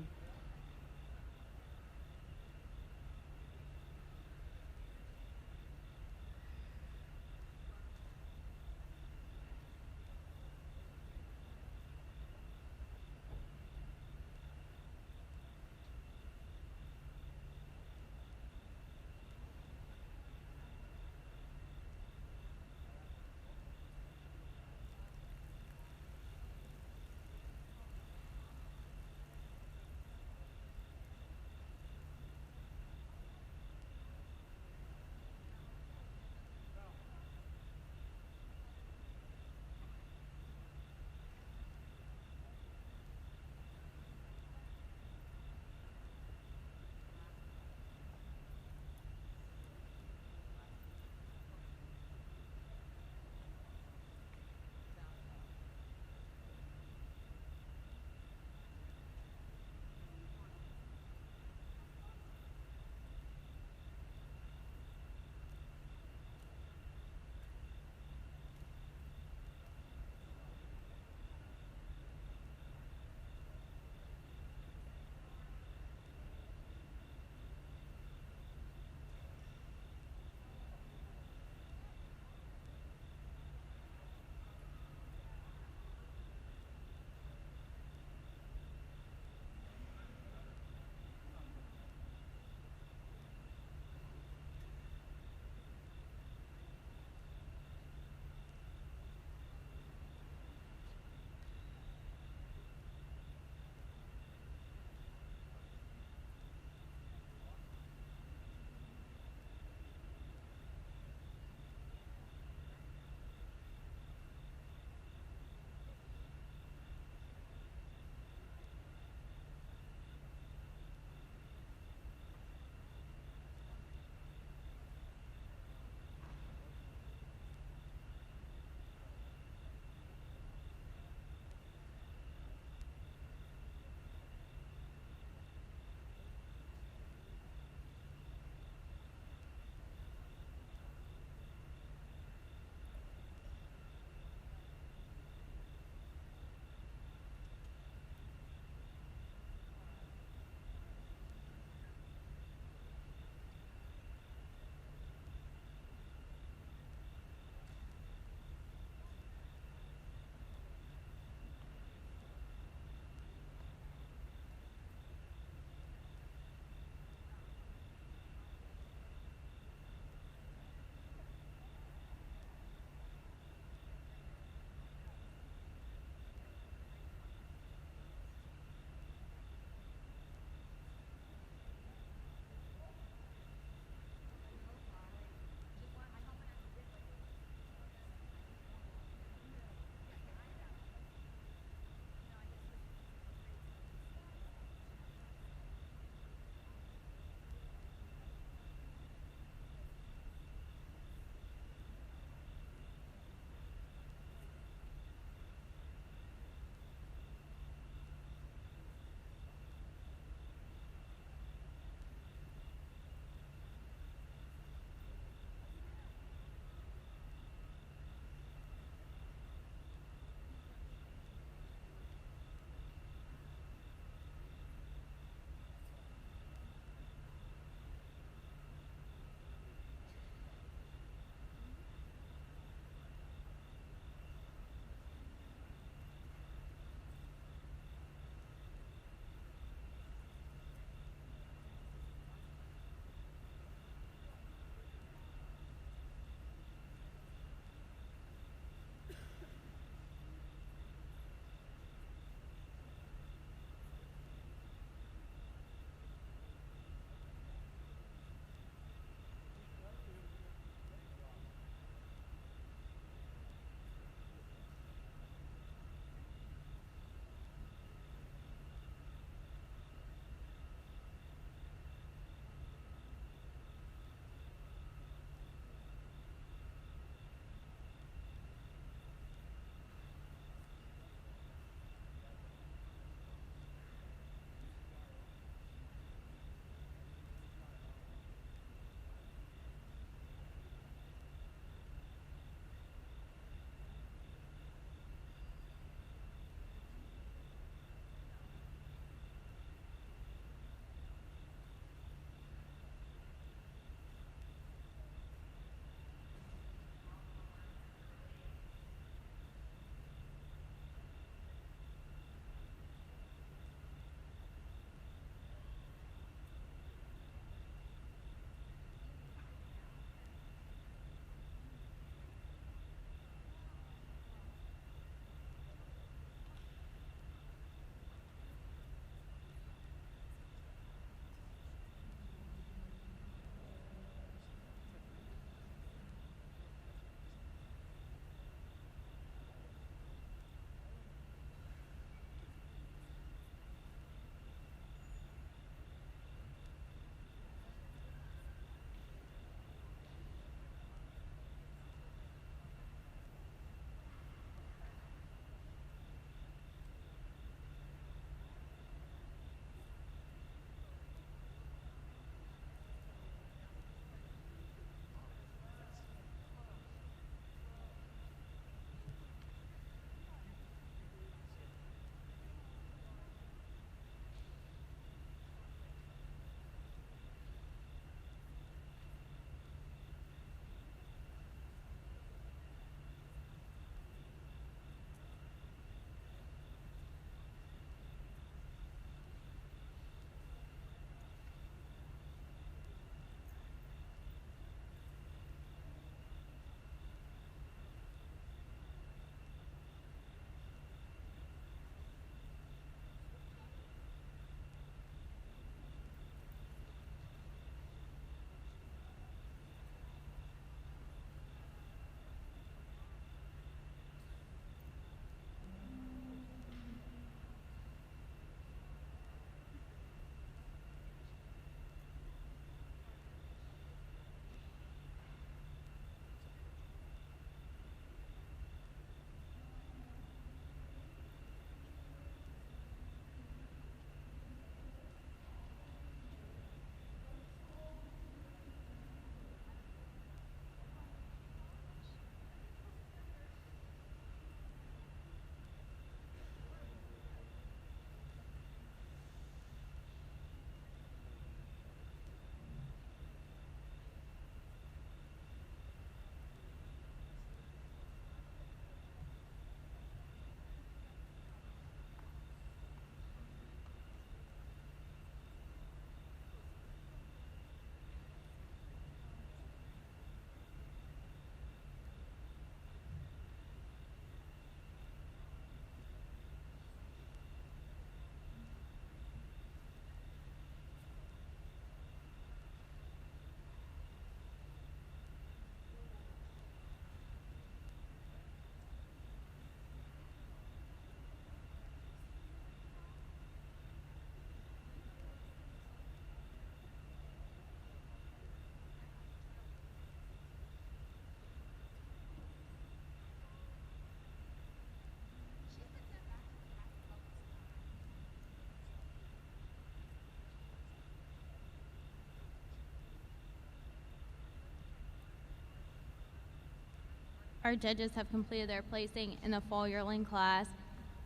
Our judges have completed their placing in the fall yearling class.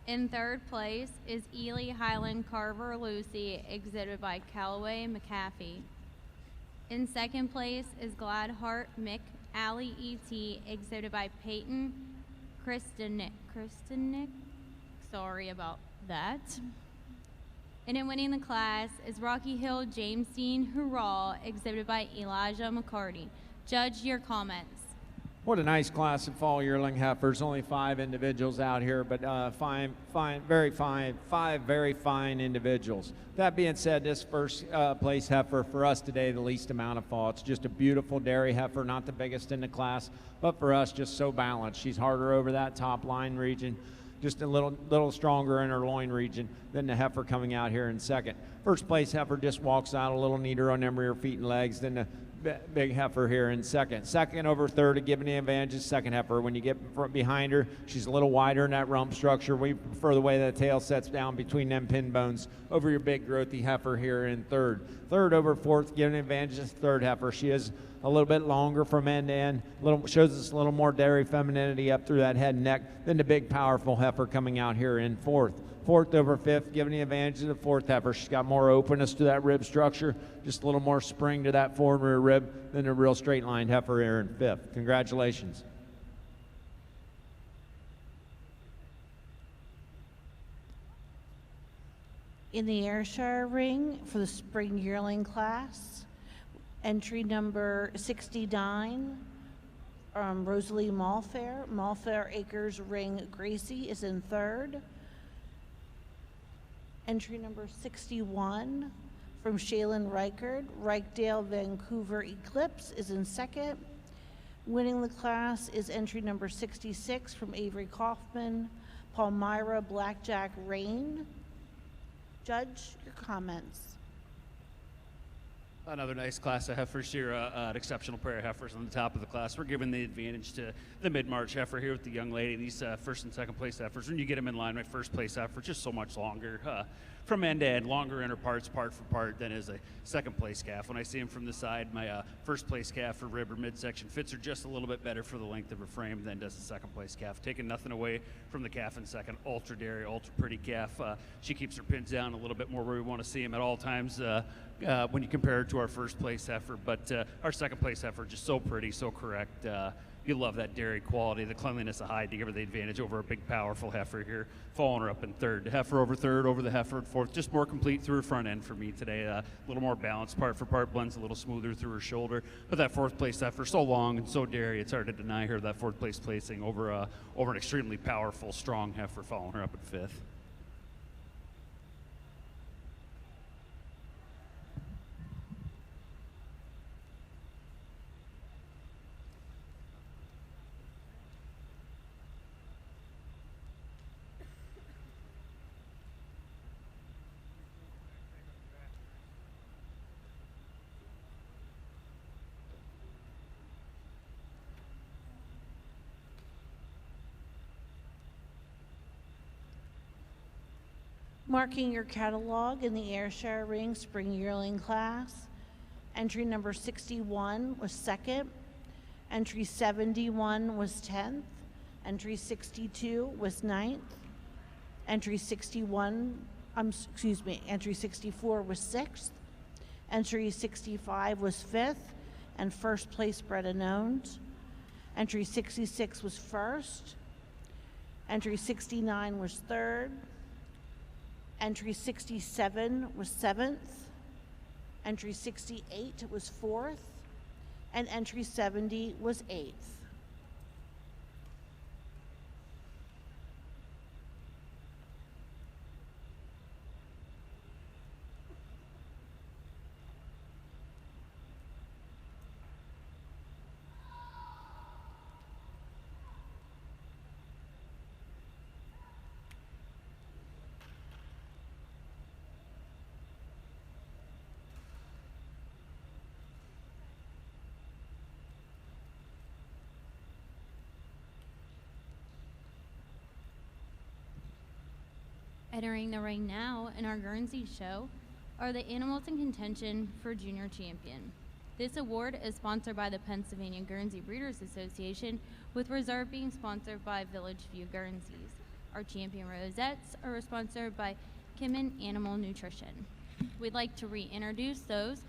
In third place is Ely Highland Carver Lucy, exhibited by Callaway McAfee. In second place is Gladheart Mick Alley E.T., exhibited by Peyton Kristenik. Sorry about that. And in winning the class is Rocky Hill James Dean Hurrah, exhibited by Elijah McCarty. Judge, your comments. What a nice class of fall yearling heifers. Only 5 individuals out here, but five very fine individuals. That being said, this first place heifer for us today, the least amount of fall. It's just a beautiful dairy heifer, not the biggest in the class, but for us, just so balanced. She's harder over that top line region, just a little stronger in her loin region than the heifer coming out here in second. First place heifer just walks out a little neater on them rear feet and legs than the big heifer here in second. Second over third, giving the advantage is second heifer. When you get behind her, she's a little wider in that rump structure. We prefer the way that tail sets down between them pin bones over your big growthy heifer here in third. Third over fourth, giving the advantage is third heifer. She is a little bit longer from end to end, shows us a little more dairy femininity up through that head and neck than the big powerful heifer coming out here in fourth. Fourth over fifth, giving the advantage to the fourth heifer. She's got more openness to that rib structure, just a little more spring to that forward rear rib than a real straight line heifer here in fifth. Congratulations. In the Ayrshire ring for the spring yearling class, entry number 69, Rosalie Malfair Acres Ring Gracie is in third. Entry number 61 from Shaylin Reichard, Reichdale Vancouver Eclipse is in second. Winning the class is entry number 66 from Avery Kaufman, Palmyra Blackjack Rain. Judge, your comments. Another nice class of heifers here, an exceptional pair of heifers on the top of the class. We're giving the advantage to the mid-March heifer here with the young lady. These first and second place heifers, when you get them in line, my first place heifer, just so much longer from end to end, longer inner parts, part for part, than is a second place calf. When I see them from the side, my first place calf for rib or midsection fits her just a little bit better for the length of her frame than does the second place calf. Taking nothing away from the calf in second, ultra dairy, ultra pretty calf. She keeps her pins down a little bit more where we want to see them at all times. When you compare it to our first place heifer, but our second place heifer just so pretty, so correct. You love that dairy quality, the cleanliness of hide to give her the advantage over a big, powerful heifer here, following her up in third. The heifer over third, over the heifer at fourth, just more complete through her front end for me today. A little more balanced, part for part, blends a little smoother through her shoulder. But that fourth place heifer, so long and so dairy, it's hard to deny her that fourth place placing over an extremely powerful, strong heifer, following her up at fifth. Marking your catalog in the Ayrshire Ring Spring Yearling class, entry number 61 was second, entry 71 was 10th, entry 62 was 9th, entry 64 was 6th, entry 65 was 5th, and first place bred unknowns. Entry 66 was 1st, entry 69 was 3rd, entry 67 was 7th, entry 68 was 4th, and entry 70 was 8th. Entering the ring now in our Guernsey show are the animals in contention for junior champion. This award is sponsored by the Pennsylvania Guernsey Breeders Association, with reserve being sponsored by Village View Guernseys. Our champion rosettes are sponsored by Kimmin Animal Nutrition. We'd like to reintroduce those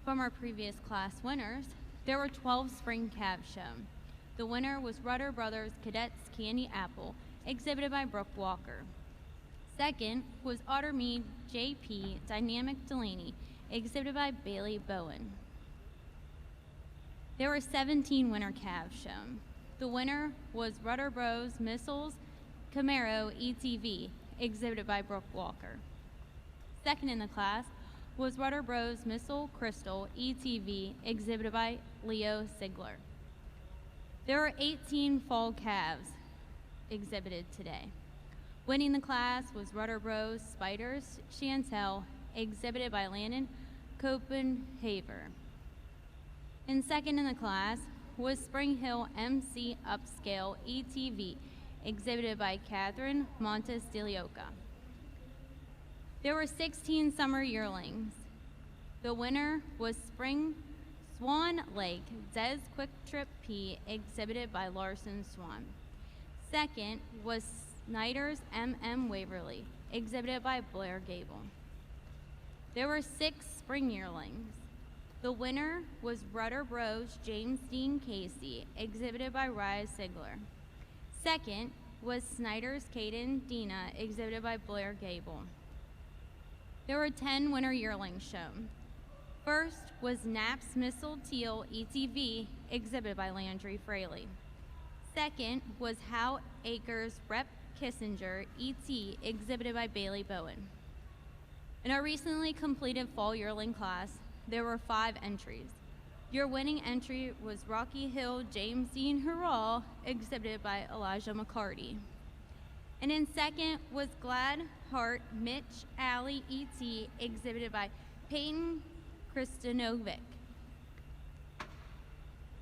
from our previous class winners. There were 12 spring calves shown. The winner was Rudder Brothers Cadets Candy Apple, exhibited by Brooke Walker. Second was Ottermead JP Dynamic Delaney, exhibited by Bailey Bowen. There were 17 winner calves shown. The winner was Rudder Bros Missiles Camaro ETV, exhibited by Brooke Walker. Second in the class was Rudder Bros Missile Crystal ETV, exhibited by Leo Sigler. There were 18 fall calves exhibited today. Winning the class was Rudder Bros Spiders Chantel, exhibited by Landon Copenhaver. And second in the class was Spring Hill MC Upscale ETV, exhibited by Catherine Montes de Leoca. There were 16 summer yearlings. The winner was Spring Swan Lake Des Quick Trip P, exhibited by Larson Swan. Second was Snyder's MM Waverly, exhibited by Blair Gable. There were 6 spring yearlings. The winner was Rudder Bros James Dean Casey, exhibited by Ryan Sigler. Second was Snyder's Caden Dina, exhibited by Blair Gable. There were 10 winter yearlings shown. First was Knapp's Missile Teal ETV, exhibited by Landry Fraley. Second was Howe Acres Rep Kissinger ET, exhibited by Bailey Bowen. In our recently completed fall yearling class, there were 5 entries. Your winning entry was Rocky Hill James Dean Hurrah, exhibited by Elijah McCarty. And in second was Glad Heart Mitch Alley ET, exhibited by Peyton Kristanovic.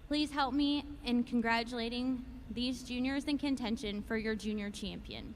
Please help me in congratulating these juniors in contention for your junior champion.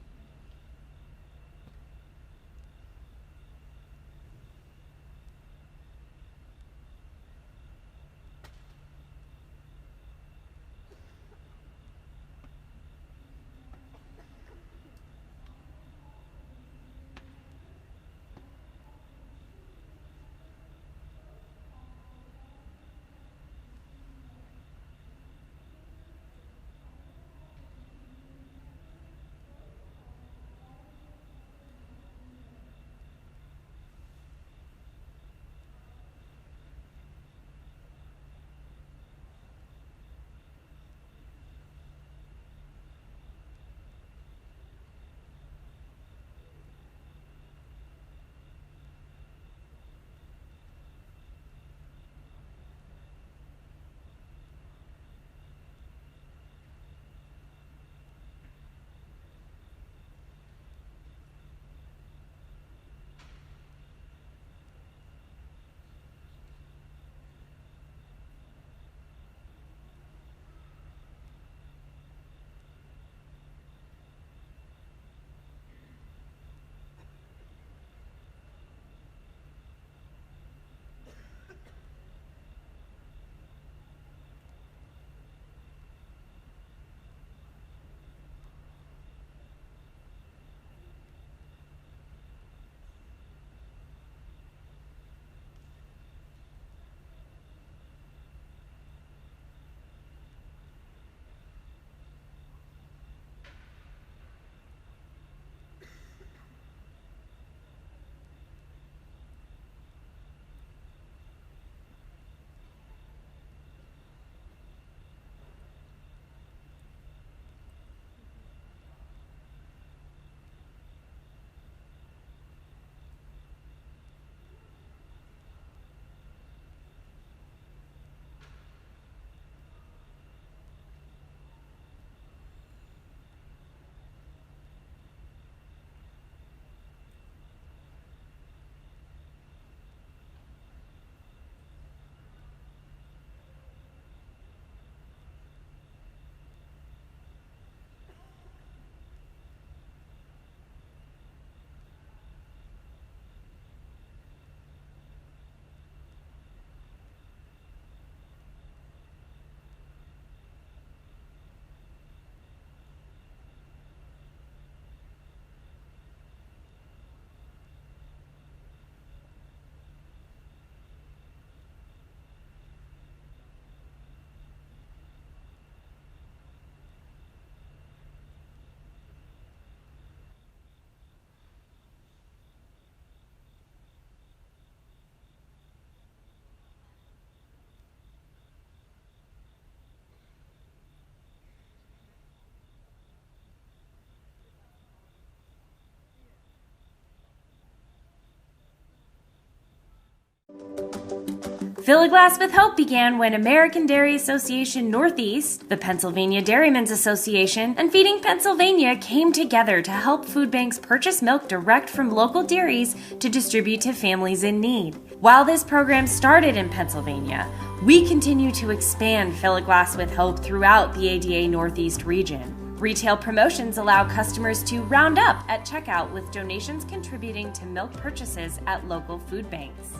Fill a Glass with Hope began when American Dairy Association Northeast, the Pennsylvania Dairymen's Association, and Feeding Pennsylvania came together to help food banks purchase milk direct from local dairies to distribute to families in need. While this program started in Pennsylvania, we continue to expand Fill a Glass with Hope throughout the ADA Northeast region. Retail promotions allow customers to round up at checkout with donations contributing to milk purchases at local food banks.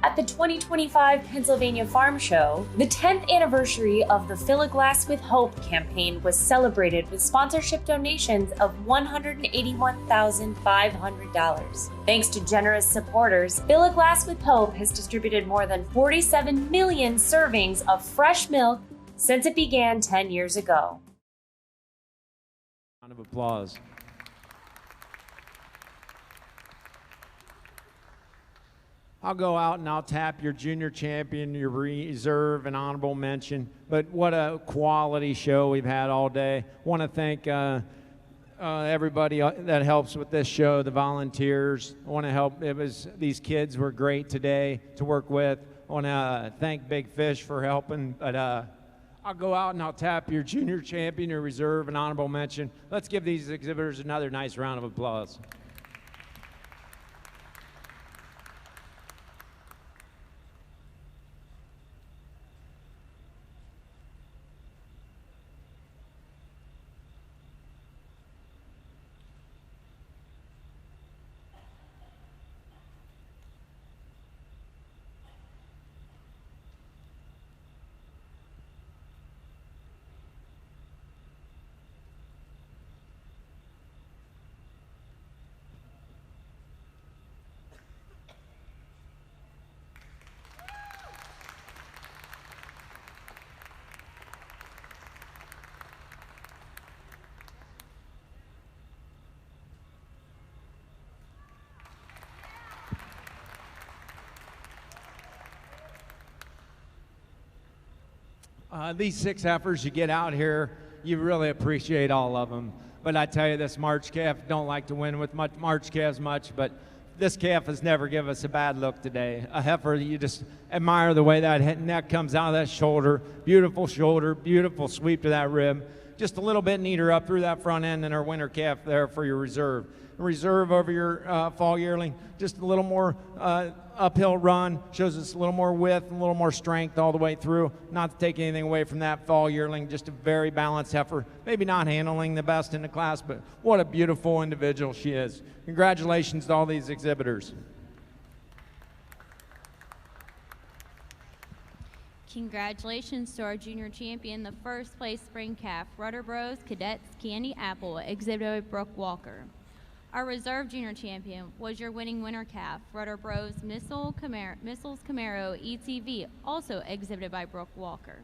At the 2025 Pennsylvania Farm Show, the 10th anniversary of the Fill a Glass with Hope campaign was celebrated with sponsorship donations of $181,500. Thanks to generous supporters, Fill a Glass with Hope has distributed more than 47 million servings of fresh milk since it began 10 years ago. Round of applause. I'll go out and I'll tap your junior champion, your reserve, and honorable mention. But what a quality show we've had all day. Want to thank everybody that helps with this show, the volunteers. I want to help. These kids were great today to work with. I want to thank Big Fish for helping. But I'll go out and I'll tap your junior champion, your reserve, and honorable mention. Let's give these exhibitors another nice round of applause. These 6 heifers, you get out here, you really appreciate all of them. But I tell you, this March calf, don't like to win with March calves much, but this calf has never given us a bad look today. A heifer, you just admire the way that neck comes out of that shoulder, beautiful sweep to that rib. Just a little bit neater up through that front end than our winter calf there for your reserve. Reserve over your fall yearling, just a little more uphill run, shows us a little more width, a little more strength all the way through. Not to take anything away from that fall yearling, just a very balanced heifer. Maybe not handling the best in the class, but what a beautiful individual she is. Congratulations to all these exhibitors. Congratulations to our junior champion, the first place spring calf, Rudder Bros Cadets Candy Apple, exhibited by Brooke Walker. Our reserve junior champion was your winning winter calf, Rudder Bros Missiles Camaro ETV, also exhibited by Brooke Walker.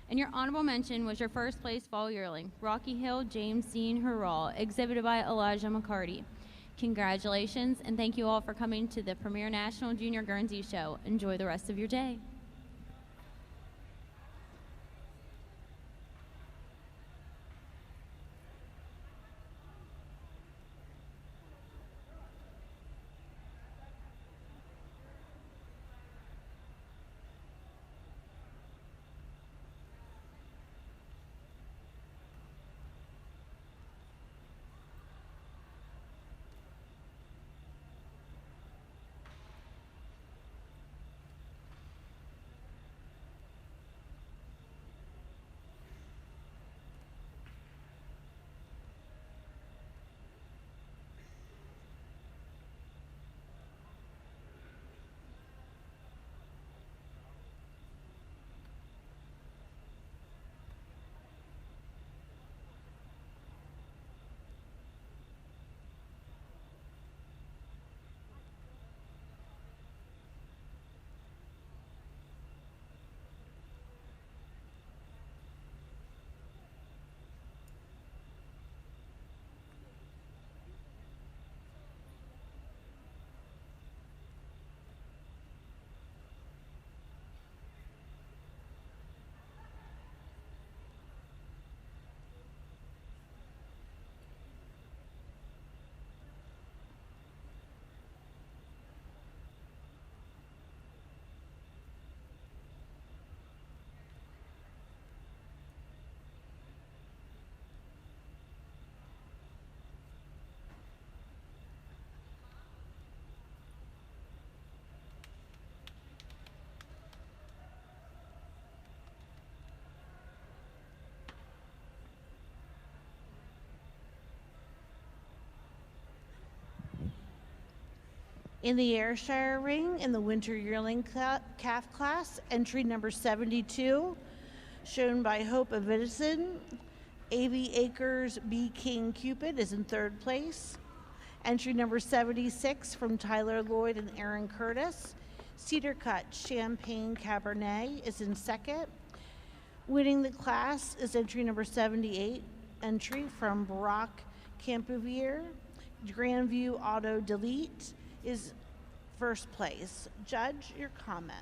And your honorable mention was your first place fall yearling, Rocky Hill James Dean Hurrah, exhibited by Elijah McCarty. Congratulations, and thank you all for coming to the Premier National Junior Guernsey Show. Enjoy the rest of your day. In the Ayrshire ring, in the winter yearling calf class, entry number 72, shown by Hope of Edison, A.V. Acres B. King Cupid is in third place. Entry number 76 from Tyler Lloyd and Aaron Curtis, Cedar Cut Champagne Cabernet is in second. Winning the class is entry number 78, entry from Barack Campuvier. Grandview Auto Delete is first place. Judge, your comment.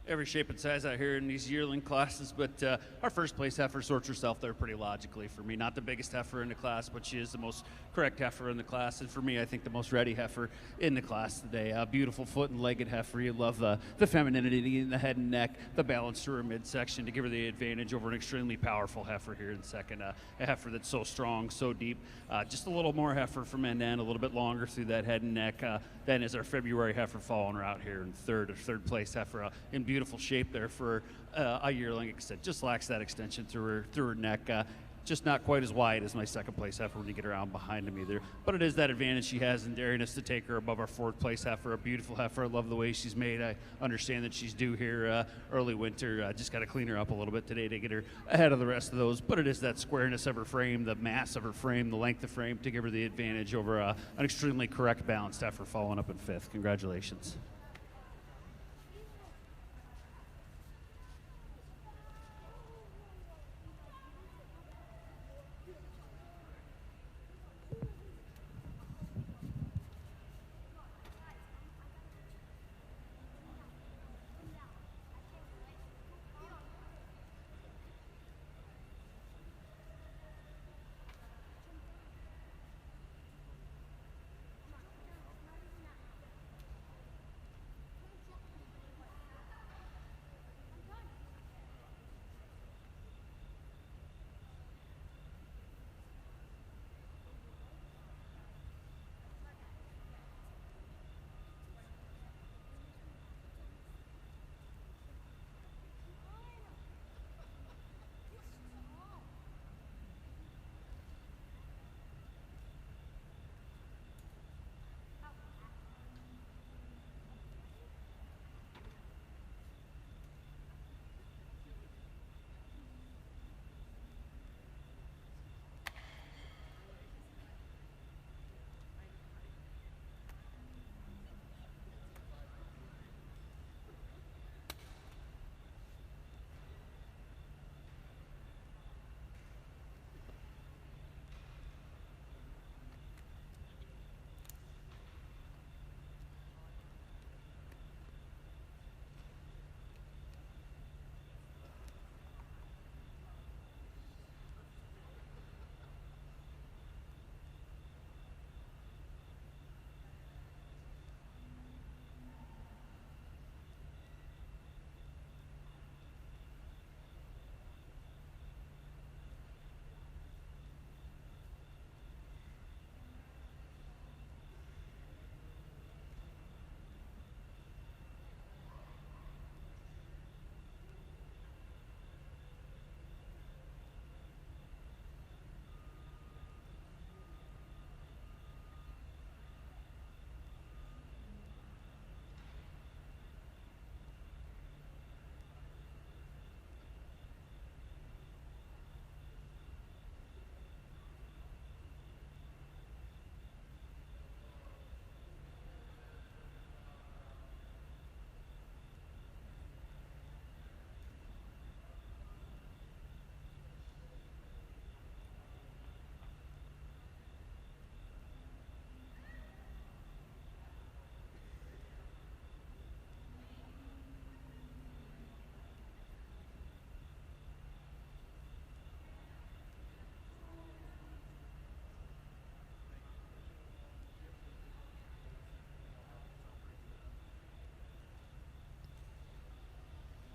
Every shape and size out here in these yearling classes, but our first place heifer sorts herself there pretty logically for me. Not the biggest heifer in the class, but she is the most correct heifer in the class, and for me, I think the most ready heifer in the class today. A beautiful foot and legged heifer. You love the femininity in the head and neck, the balance to her midsection to give her the advantage over an extremely powerful heifer here in second. A heifer that's so strong, so deep. Just a little more heifer from end to end, a little bit longer through that head and neck. Then is our February heifer following her out here in third place heifer in beautiful shape there for a yearling. Like I said, just lacks that extension through her neck. Just not quite as wide as my second place heifer when you get around behind him either. But it is that advantage she has in dariness to take her above our fourth place heifer. A beautiful heifer. I love the way she's made. I understand that she's due here early winter. Just got to clean her up a little bit today to get her ahead of the rest of those. But it is that squareness of her frame, the mass of her frame, the length of frame to give her the advantage over an extremely correct balanced heifer following up in fifth. Congratulations.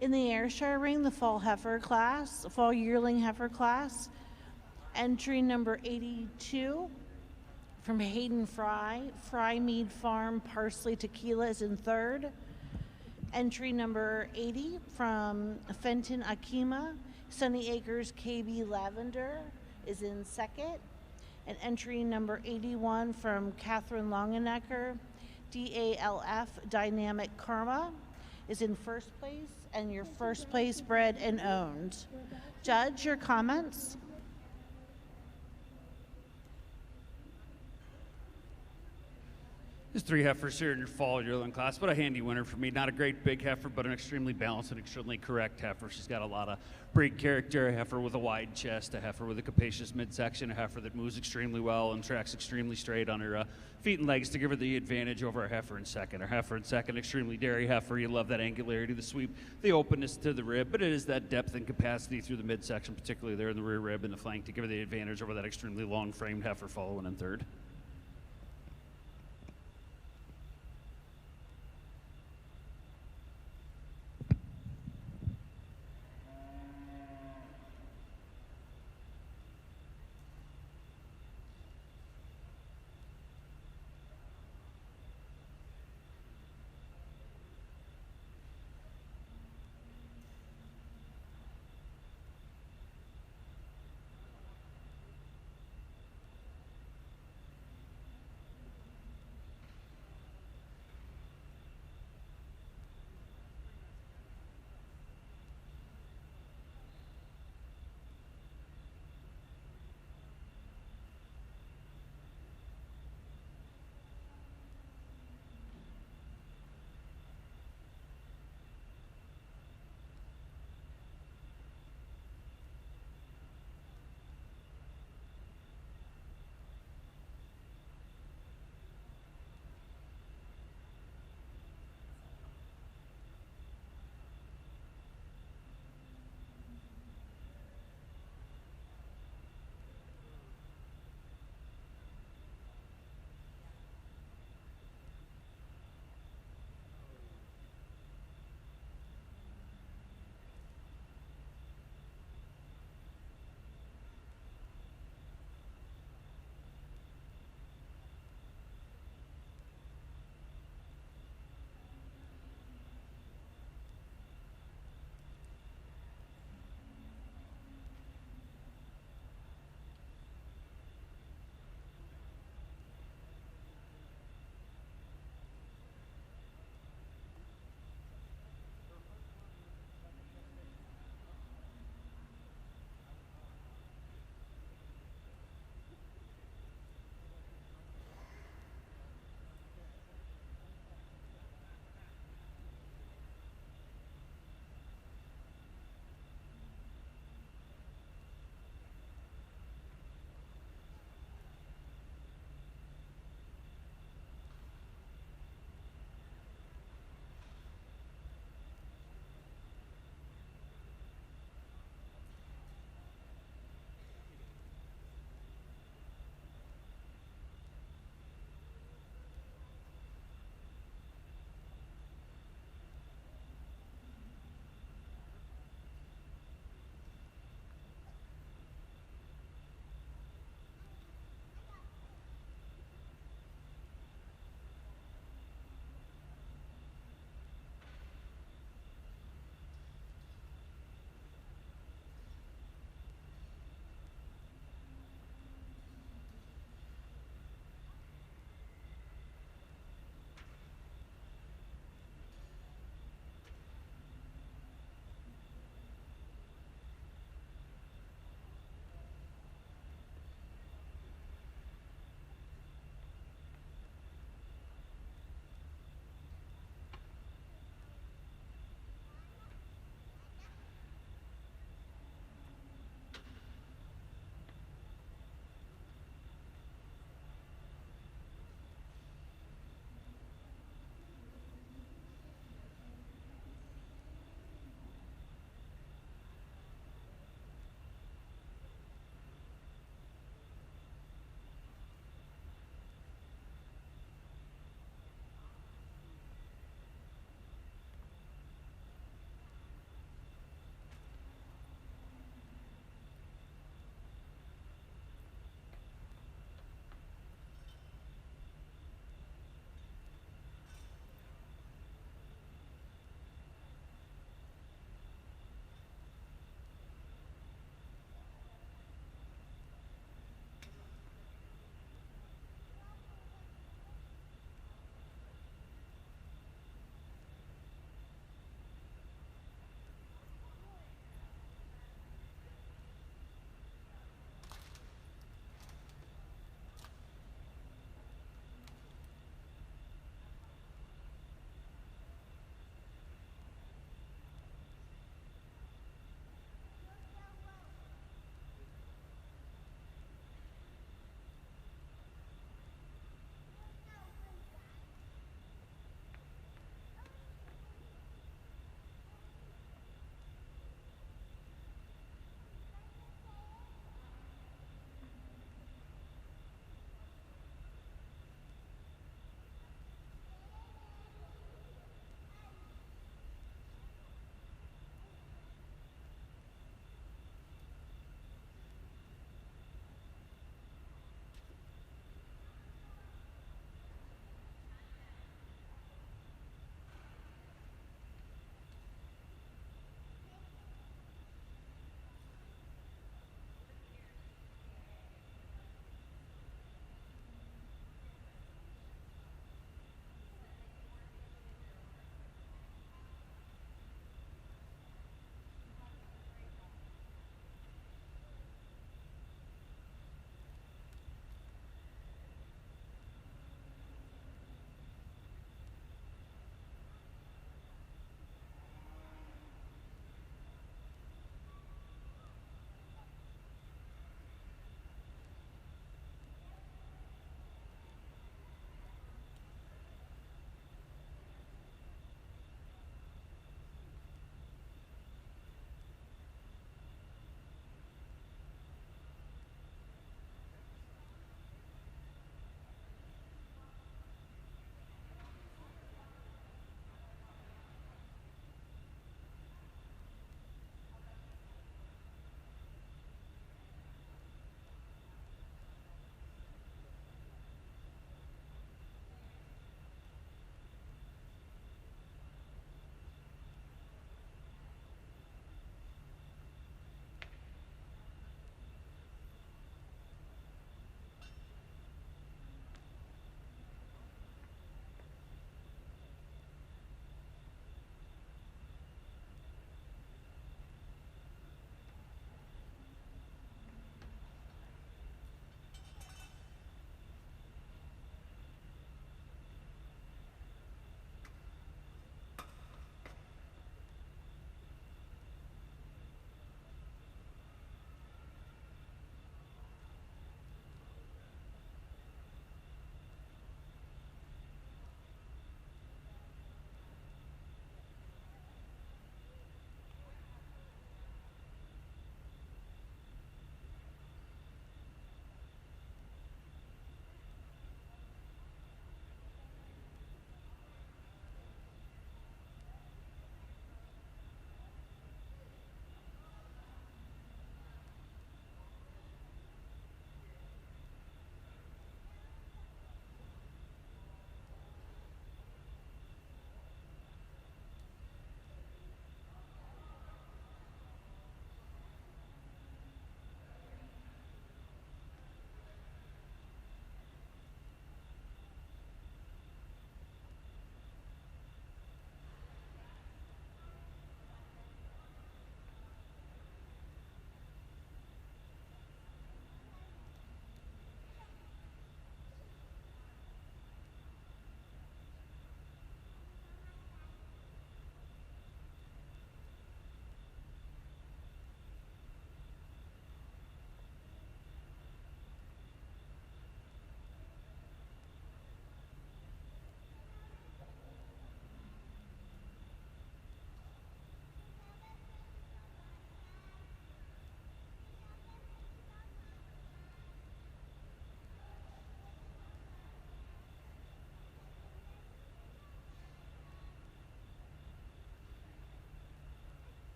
In the Ayrshire ring, the fall yearling heifer class, entry number 82 from Hayden Fry Mead Farm Parsley Tequila is in third. Entry number 80 from Fenton Akima Sunny Acres KB Lavender is in second. And entry number 81 from Catherine Longenecker, DALF Dynamic Karma, is in first place, and your first place bred and owned. Judge, your comments? There's 3 heifers here in your fall yearling class, but a handy winner for me. Not a great big heifer, but an extremely balanced and extremely correct heifer. She's got a lot of breed character, a heifer with a wide chest, a heifer with a capacious midsection, a heifer that moves extremely well and tracks extremely straight on her feet and legs to give her the advantage over our heifer in second. Our heifer in second, extremely dairy heifer. You love that angularity, the sweep, the openness to the rib, but it is that depth and capacity through the midsection, particularly there in the rear rib and the flank, to give her the advantage over that extremely long-framed heifer following in third.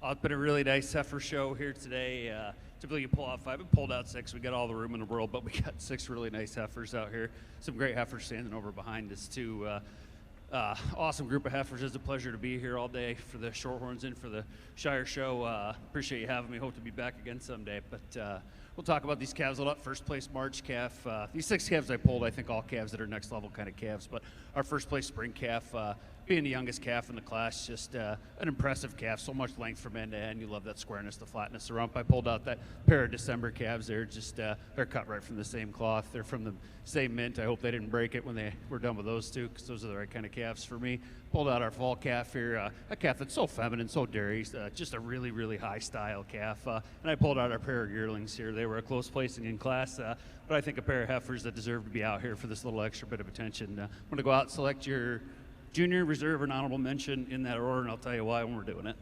It's been a really nice heifer show here today. Typically you pull out 5, we pulled out 6. We got all the room in the world, but we got 6 really nice heifers out here. Some great heifers standing over behind us too. Awesome group of heifers. It's a pleasure to be here all day for the Shorthorns and for the Shire show. Appreciate you having me. Hope to be back again someday. But we'll talk about these calves a lot. First place March calf. These 6 calves I pulled, I think all calves that are next level kind of calves. But our first place spring calf, being the youngest calf in the class, just an impressive calf. So much length from end to end. You love that squareness, the flatness of the rump. I pulled out that pair of December calves. They're just they're cut right from the same cloth. They're from the same mint. I hope they didn't break it when they were done with those two, because those are the right kind of calves for me. Pulled out our fall calf here, a calf that's so feminine, so dairy, just a really, really high style calf. And I pulled out our pair of yearlings here. They were a close placing in class, but I think a pair of heifers that deserve to be out here for this little extra bit of attention. I'm going to go out and select your junior, reserve, and honorable mention in that order, and I'll tell you why when we're doing it.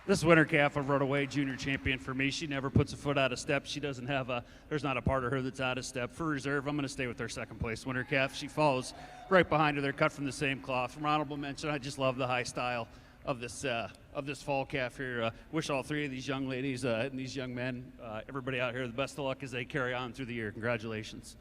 This winter calf, a runaway junior champion for me. She never puts a foot out of step. She doesn't have there's not a part of her that's out of step. For reserve, I'm going to stay with our second place winter calf. She follows right behind her. They're cut from the same cloth. From honorable mention, I just love the high style of this fall calf here. Wish all 3 of these young ladies and these young men, everybody out here, the best of luck as they carry on through the year. Congratulations.